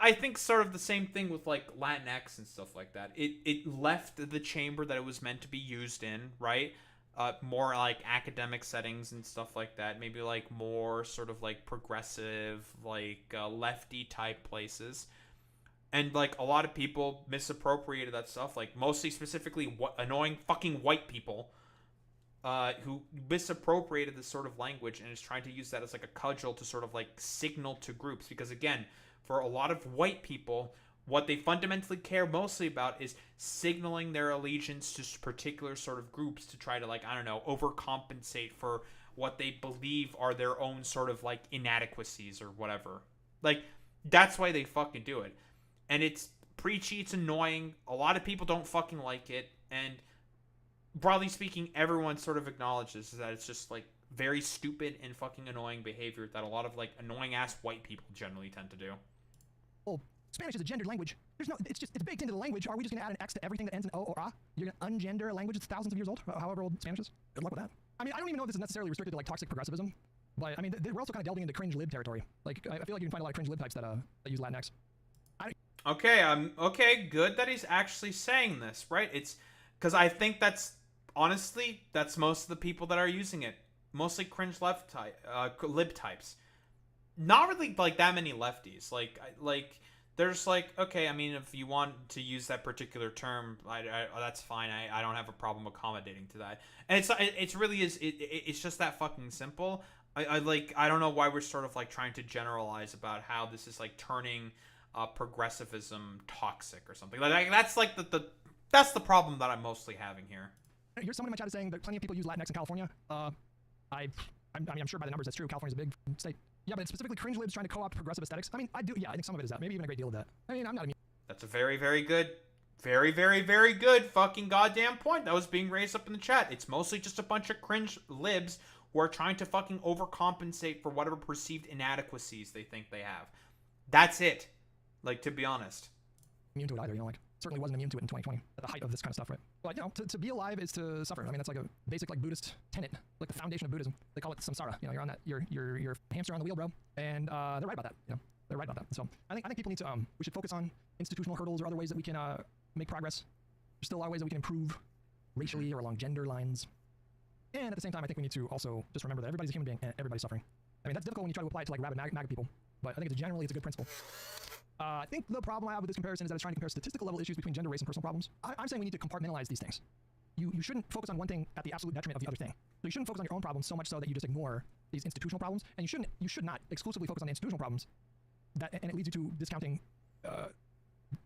I think sort of the same thing with like Latinx and stuff like that. It left the chamber that it was meant to be used in, right? More like academic settings and stuff like that. Maybe like more sort of like progressive, like lefty type places. And like a lot of people misappropriated that stuff, like mostly specifically annoying fucking white people who misappropriated this sort of language and is trying to use that as like a cudgel to sort of like signal to groups. Because again, for a lot of white people, what they fundamentally care mostly about is signaling their allegiance to particular sort of groups to try to, like, I don't know, overcompensate for what they believe are their own sort of, like, inadequacies or whatever. Like, that's why they fucking do it. And it's preachy, it's annoying, a lot of people don't fucking like it, and broadly speaking, everyone sort of acknowledges that it's just, like, very stupid and fucking annoying behavior that a lot of, like, annoying-ass white people generally tend to do. Well, Spanish is a gendered language. There's no, it's baked into the language. Are we just going to add an X to everything that ends in O or A? You're going to ungender a language that's thousands of years old, however old Spanish is? Good luck with that. I mean, I don't even know if this is necessarily restricted to, like, toxic progressivism, but, I mean, we're also kind of delving into cringe lib territory. Like, I feel like you can find a lot of cringe lib types that use Latinx. Okay, good that he's actually saying this, right? It's, because I think that's, honestly, that's most of the people that are using it. Mostly cringe lib types. Not really, like, that many lefties. Like, there's like, okay, I mean, if you want to use that particular term, that's fine. I don't have a problem accommodating to that. And it's really is it's just that fucking simple. I don't know why we're sort of like trying to generalize about how this is like turning progressivism toxic or something. Like that's like that's the problem that I'm mostly having here. Here's someone in my chat is saying that plenty of people use Latinx in California. I'm sure by the numbers that's true. California's a big state. Yeah, but it's specifically cringe libs trying to co-opt progressive aesthetics. I mean, I do. Yeah, I think some of it is that. Maybe even a great deal of that. I mean, I'm not immune. That's a very, very good, very, very, very good fucking goddamn point that was being raised up in the chat. It's mostly just a bunch of cringe libs who are trying to fucking overcompensate for whatever perceived inadequacies they think they have. That's it. Like, to be honest. Immune to it either, you know, like, certainly wasn't immune to it in 2020 at the height of this kind of stuff, right? But, you know, to be alive is to suffer. I mean, that's like a basic, like, Buddhist tenet, like the foundation of Buddhism. They call it samsara. You know, you're on that, you're hamster on the wheel, bro. And they're right about that, you know. They're right about that. So I think people need to, we should focus on institutional hurdles or other ways that we can make progress. There's still a lot of ways that we can improve racially or along gender lines. And at the same time, I think we need to also just remember that everybody's a human being and everybody's suffering. I mean, that's difficult when you try to apply it to, like, rabid MAGA people, but I think generally it's a good principle. I think the problem I have with this comparison is that it's trying to compare statistical level issues between gender, race, and personal problems. I'm saying we need to compartmentalize these things. You shouldn't focus on one thing at the absolute detriment of the other thing. So you shouldn't focus on your own problems so much so that you just ignore these institutional problems, and you should not exclusively focus on the institutional problems, and it leads you to discounting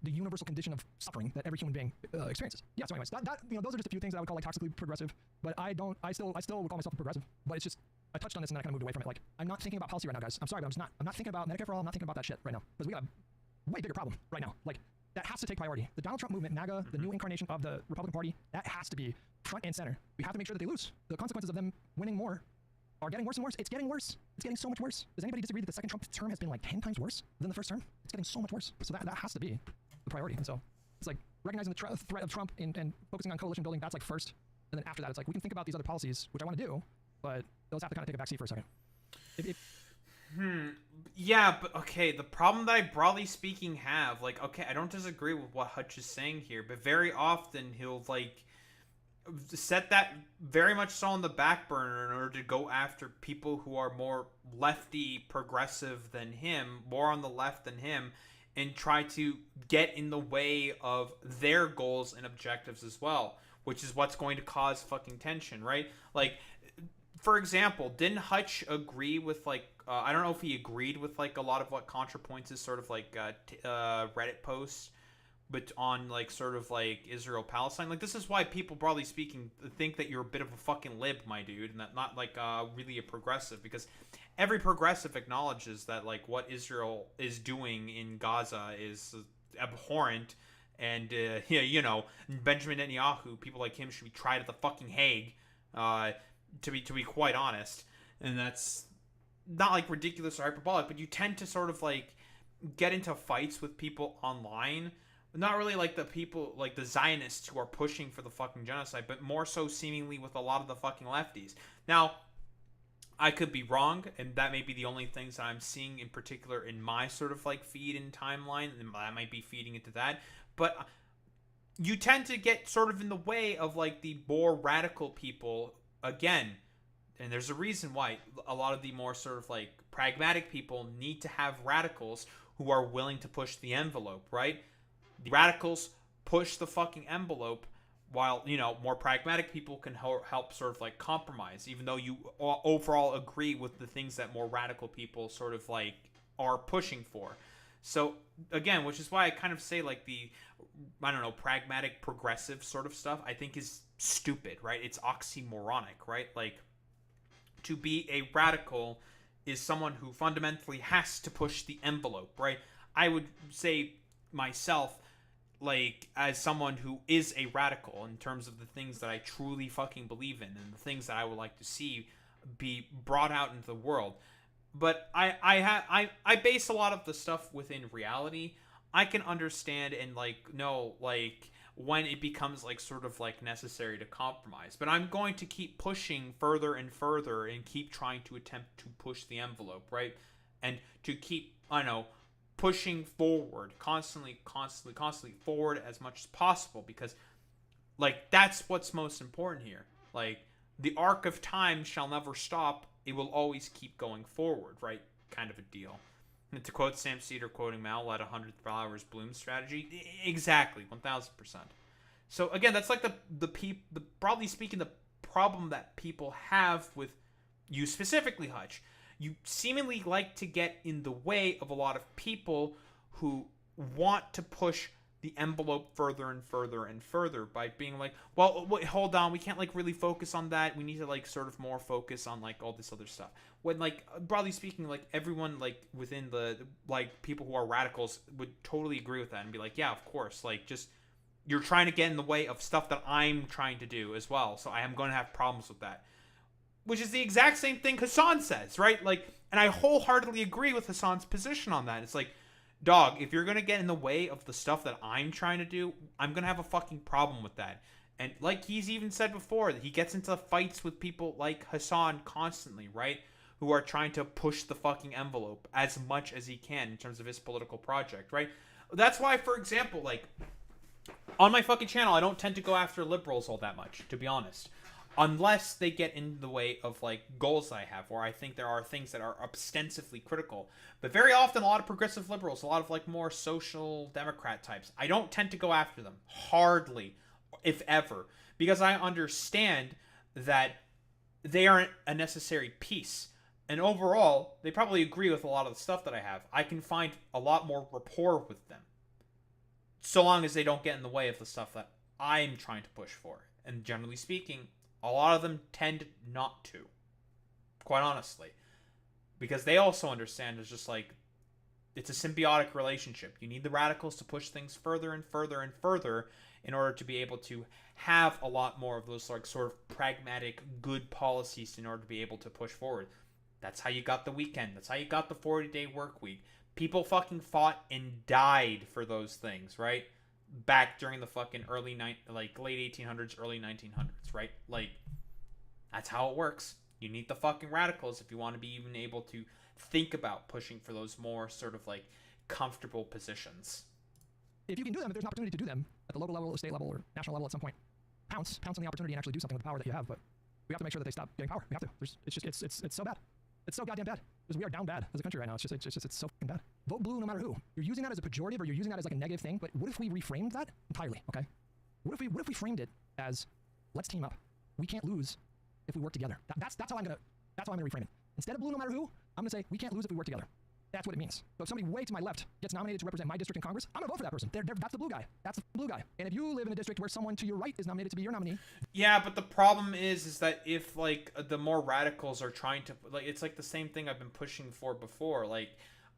the universal condition of suffering that every human being experiences. Yeah. So anyways, you know, those are just a few things that I would call like toxically progressive. But I still would call myself a progressive. But it's just I touched on this and then I kind of moved away from it. Like, I'm not thinking about policy right now, guys. I'm sorry, but I'm just not. I'm not thinking about Medicare for all. I'm not thinking about that shit right now because we got a way bigger problem right now. Like, that has to take priority. The Donald Trump movement, MAGA, the new incarnation of the Republican Party, that has to be front and center. We have to make sure that they lose. The consequences of them winning more are getting worse and worse. It's getting worse. It's getting so much worse. Does anybody disagree that the second Trump term has been like 10 times worse than the first term? It's getting so much worse. So that has to be the priority. And so it's like recognizing the threat of Trump and focusing on coalition building, that's like first. And then after that, it's like we can think about these other policies, which I want to do, but those have to kind of take a backseat for a second. Yeah, but okay, the problem that I broadly speaking have, like, okay, I don't disagree with what Hutch is saying here, but very often he'll, like, set that very much so on the back burner in order to go after people who are more lefty progressive than him, more on the left than him, and try to get in the way of their goals and objectives as well, which is what's going to cause fucking tension, right? Like, for example, didn't Hutch agree with, like, I don't know if he agreed with like a lot of what ContraPoints' sort of like Reddit posts, but on like sort of like Israel-Palestine. Like, this is why people, broadly speaking, think that you're a bit of a fucking lib, my dude, and that not like really a progressive, because every progressive acknowledges that like what Israel is doing in Gaza is abhorrent, and yeah, you know, Benjamin Netanyahu, people like him should be tried at the fucking Hague, to be quite honest. And that's not like ridiculous or hyperbolic, but you tend to sort of like get into fights with people online. Not really like the people, like the Zionists who are pushing for the fucking genocide, but more so seemingly with a lot of the fucking lefties. Now, I could be wrong, and that may be the only things that I'm seeing in particular in my sort of like feed and timeline, and I might be feeding into that. But you tend to get sort of in the way of like the more radical people, again, and there's a reason why a lot of the more sort of like pragmatic people need to have radicals who are willing to push the envelope, right? The radicals push the fucking envelope, while, you know, more pragmatic people can help sort of like compromise, even though you overall agree with the things that more radical people sort of like are pushing for. So again, which is why I kind of say like the, I don't know, pragmatic progressive sort of stuff I think is stupid, right? It's oxymoronic, right? Like, to be a radical is someone who fundamentally has to push the envelope, right? I would say myself, like, as someone who is a radical in terms of the things that I truly fucking believe in and the things that I would like to see be brought out into the world. But I base a lot of the stuff within reality. I can understand and like know like when it becomes like sort of like necessary to compromise. But I'm going to keep pushing further and further and keep trying to attempt to push the envelope, right? And to keep, I don't know, pushing forward, constantly forward as much as possible, because like that's what's most important here. Like, the arc of time shall never stop, it will always keep going forward, right? Kind of a deal. And to quote Sam Cedar quoting Mal, let 100 flowers bloom strategy. Exactly, 1000%. So again, that's like the broadly speaking, the problem that people have with you specifically, Hutch. You seemingly like to get in the way of a lot of people who want to push the envelope further and further and further by being like, well, wait, hold on, we can't like really focus on that. We need to like sort of more focus on like all this other stuff. When like broadly speaking, like everyone like within the like people who are radicals would totally agree with that and be like, yeah, of course, like just you're trying to get in the way of stuff that I'm trying to do as well. So I am going to have problems with that. Which is the exact same thing Hassan says, right? Like, and I wholeheartedly agree with Hassan's position on that. It's like, dog, if you're going to get in the way of the stuff that I'm trying to do, I'm going to have a fucking problem with that. And like he's even said before, that he gets into fights with people like Hassan constantly, right? Who are trying to push the fucking envelope as much as he can in terms of his political project, right? That's why, for example, like, on my fucking channel, I don't tend to go after liberals all that much, to be honest. Unless they get in the way of like goals that I have, where I think there are things that are ostensibly critical. But very often, a lot of progressive liberals, a lot of like more social democrat types, I don't tend to go after them. Hardly, if ever. Because I understand that they aren't a necessary piece. And overall, they probably agree with a lot of the stuff that I have. I can find a lot more rapport with them. So long as they don't get in the way of the stuff that I'm trying to push for. And generally speaking, a lot of them tend not to, quite honestly, because they also understand it's just like, it's a symbiotic relationship. You need the radicals to push things further and further and further in order to be able to have a lot more of those like sort of pragmatic good policies in order to be able to push forward. That's how you got the weekend. That's how you got the 40-day work week. People fucking fought and died for those things, right? Back during the fucking late 1800s, early 1900s, right? Like, that's how it works. You need the fucking radicals if you want to be even able to think about pushing for those more sort of like comfortable positions. If you can do them, if there's an opportunity to do them at the local level, state level, or national level at some point, pounce on the opportunity and actually do something with the power that you have. But we have to make sure that they stop getting power. We have to. It's so bad. It's so goddamn bad. Because we are down bad as a country right now. It's so fucking bad. Vote blue no matter who. You're using that as a pejorative, or you're using that as like a negative thing. But what if we reframed that entirely? Okay. What if we framed it as, let's team up. We can't lose if we work together. That's how I'm gonna reframe it. Instead of blue no matter who, I'm going to say we can't lose if we work together. That's what it means. So if somebody way to my left gets nominated to represent my district in Congress, I'm going to vote for that person. That's the blue guy. That's the blue guy. And if you live in a district where someone to your right is nominated to be your nominee. Yeah, but the problem is that if, like, the more radicals are trying to, like, it's like the same thing I've been pushing for before. Like,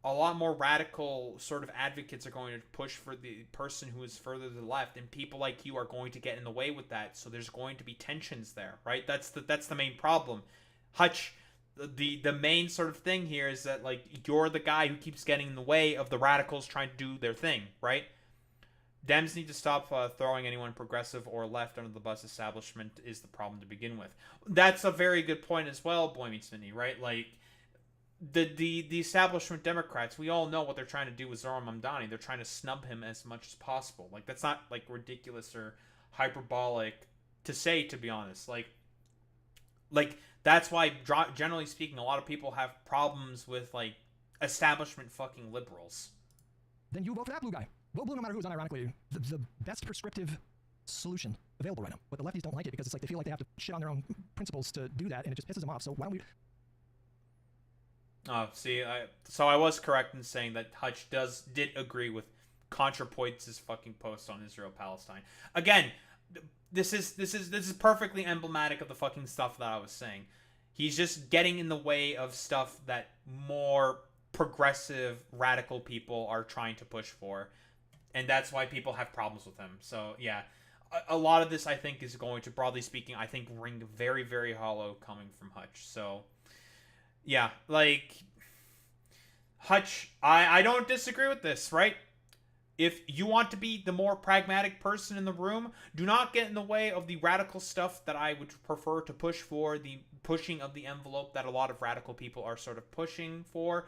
a lot more radical sort of advocates are going to push for the person who is further to the left, and people like you are going to get in the way with that. So there's going to be tensions there, right? That's the main problem. Hutch, the main sort of thing here is that, like, you're the guy who keeps getting in the way of the radicals trying to do their thing, right? Dems need to stop throwing anyone progressive or left under the bus. Establishment is the problem to begin with. That's a very good point as well, Boy Meets Mini, right? Like, the establishment Democrats, we all know what they're trying to do with Zoran Mamdani. They're trying to snub him as much as possible. Like, that's not, like, ridiculous or hyperbolic to say, to be honest. Like that's why, generally speaking, a lot of people have problems with, like, establishment fucking liberals. Then you vote for that blue guy. Vote blue no matter who's unironically the best prescriptive solution available right now. But the lefties don't like it because it's like they feel like they have to shit on their own principles to do that, and it just pisses them off. So why don't we... Oh, see, so I was correct in saying that Hutch did agree with ContraPoints' fucking post on Israel-Palestine. Again, this is perfectly emblematic of the fucking stuff that I was saying. He's just getting in the way of stuff that more progressive, radical people are trying to push for, and that's why people have problems with him. So yeah, a lot of this, I think, is going to, broadly speaking, I think, ring very, very hollow coming from Hutch. So yeah, like, Hutch, I don't disagree with this, right? If you want to be the more pragmatic person in the room, do not get in the way of the radical stuff that I would prefer to push for, the pushing of the envelope that a lot of radical people are sort of pushing for,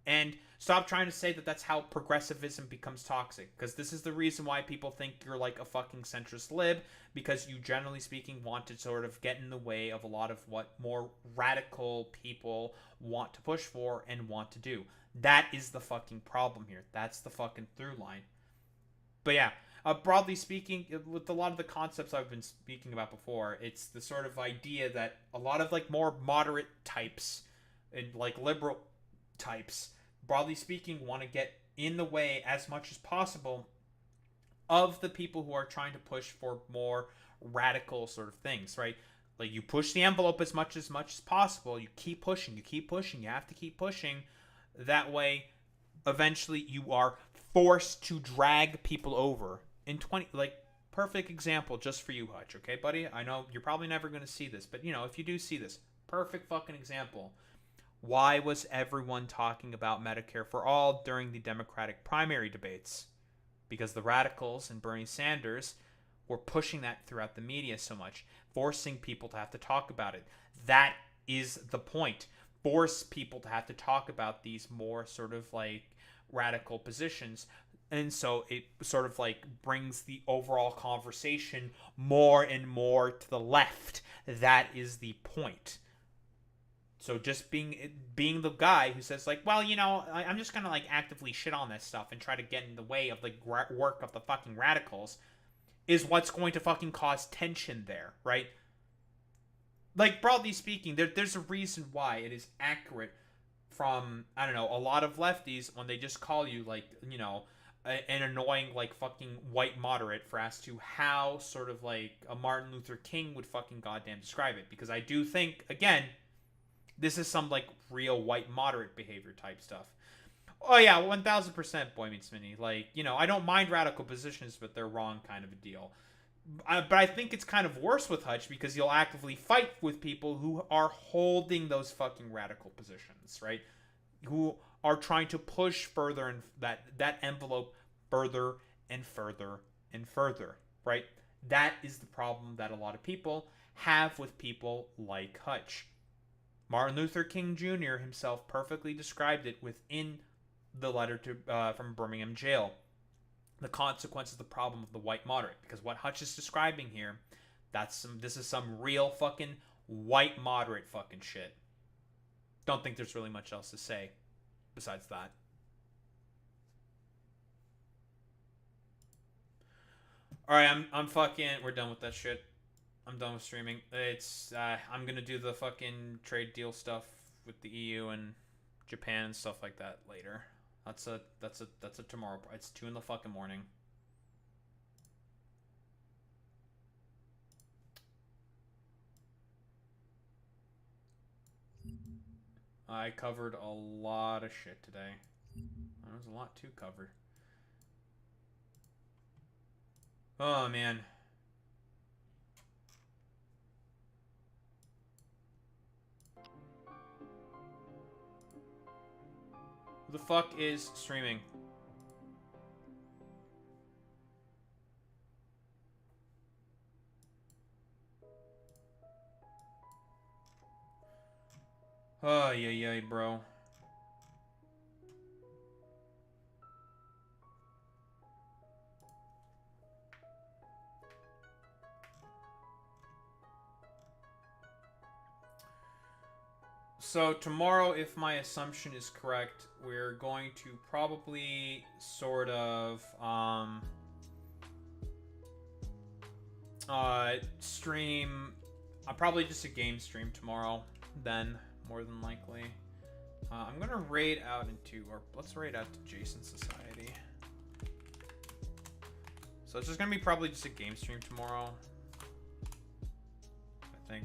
and stop trying to say that that's how progressivism becomes toxic, because this is the reason why people think you're like a fucking centrist lib, because you, generally speaking, want to sort of get in the way of a lot of what more radical people want to push for and want to do. That is the fucking problem here. That's the fucking through line. But yeah, broadly speaking, with a lot of the concepts I've been speaking about before, it's the sort of idea that a lot of, like, more moderate types and, like, liberal types, broadly speaking, want to get in the way as much as possible of the people who are trying to push for more radical sort of things, right? Like, you push the envelope as much as possible. You keep pushing. You have to keep pushing. That way, eventually, you are forced to drag people over. In perfect example just for you, Hutch, okay, buddy? I know you're probably never going to see this, but, you know, if you do see this, perfect fucking example. Why was everyone talking about Medicare for all during the Democratic primary debates? Because the radicals and Bernie Sanders were pushing that throughout the media so much, forcing people to have to talk about it. That is the point. Force people to have to talk about these more sort of, like, radical positions. And so it sort of, like, brings the overall conversation more and more to the left. That is the point. So just being the guy who says, like, well, you know, I'm just gonna, like, actively shit on this stuff and try to get in the way of the work of the fucking radicals is what's going to fucking cause tension there, right? Like, broadly speaking, there's a reason why it is accurate from, I don't know, a lot of lefties when they just call you, like, you know, an annoying, like, fucking white moderate for as to how sort of, like, a Martin Luther King would fucking goddamn describe it. Because I do think, again, this is some, like, real white moderate behavior type stuff. Oh yeah, 1000% Boy Meets Mini. Like, you know, I don't mind radical positions, but they're wrong kind of a deal. But I think it's kind of worse with Hutch because you'll actively fight with people who are holding those fucking radical positions, right? Who are trying to push further and that envelope further and further and further, right? That is the problem that a lot of people have with people like Hutch. Martin Luther King Jr. himself perfectly described it within the letter to from Birmingham jail. The consequence of the problem of the white moderate, because what Hutch is describing here, this is some real fucking white moderate fucking shit. Don't think there's really much else to say besides that. All right, I'm fucking. We're done with that shit. I'm done with streaming. I'm gonna do the fucking trade deal stuff with the EU, and Japan and stuff like that later. That's a tomorrow. It's 2 in the fucking morning. I covered a lot of shit today. There was a lot to cover. Oh, man. Who the fuck is streaming? Oh, yeah, bro. So tomorrow, if my assumption is correct, we're going to probably sort of stream probably just a game stream tomorrow then, more than likely. I'm gonna raid out into, or let's raid out to Jason Society. So it's just gonna be probably just a game stream tomorrow, I think.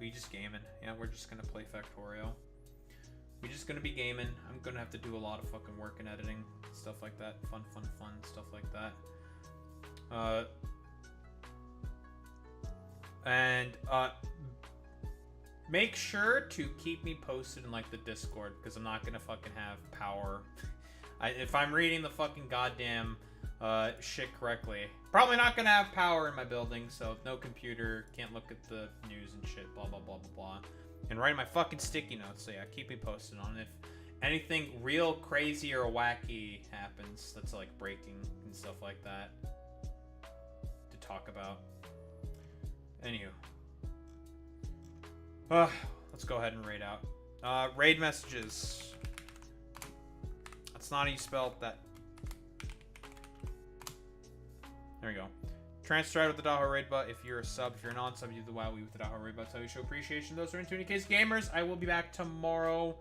We just gaming. Yeah, we're just gonna play Factorio. We're just gonna be gaming. I'm gonna have to do a lot of fucking work and editing, stuff like that. Fun, stuff like that. Make sure to keep me posted in like the Discord, because I'm not gonna fucking have power. If I'm reading the fucking goddamn shit correctly, probably not gonna have power in my building, so no computer, can't look at the news and shit, blah blah blah blah blah, and writing my fucking sticky notes. So yeah, keep me posted on if anything real crazy or wacky happens that's like breaking and stuff like that to talk about. Anywho, let's go ahead and raid out. Raid messages. That's not how you spell that. There we go. Transcribe with the Daho raid bot if you're a sub. If you're a non-sub, you do the WoW with the Daho raid bot. So you show appreciation. Those who are into 20K's gamers. I will be back tomorrow.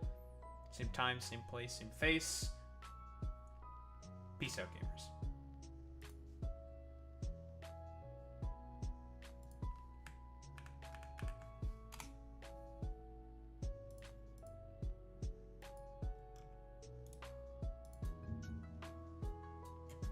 Same time, same place, same face. Peace out, gamers.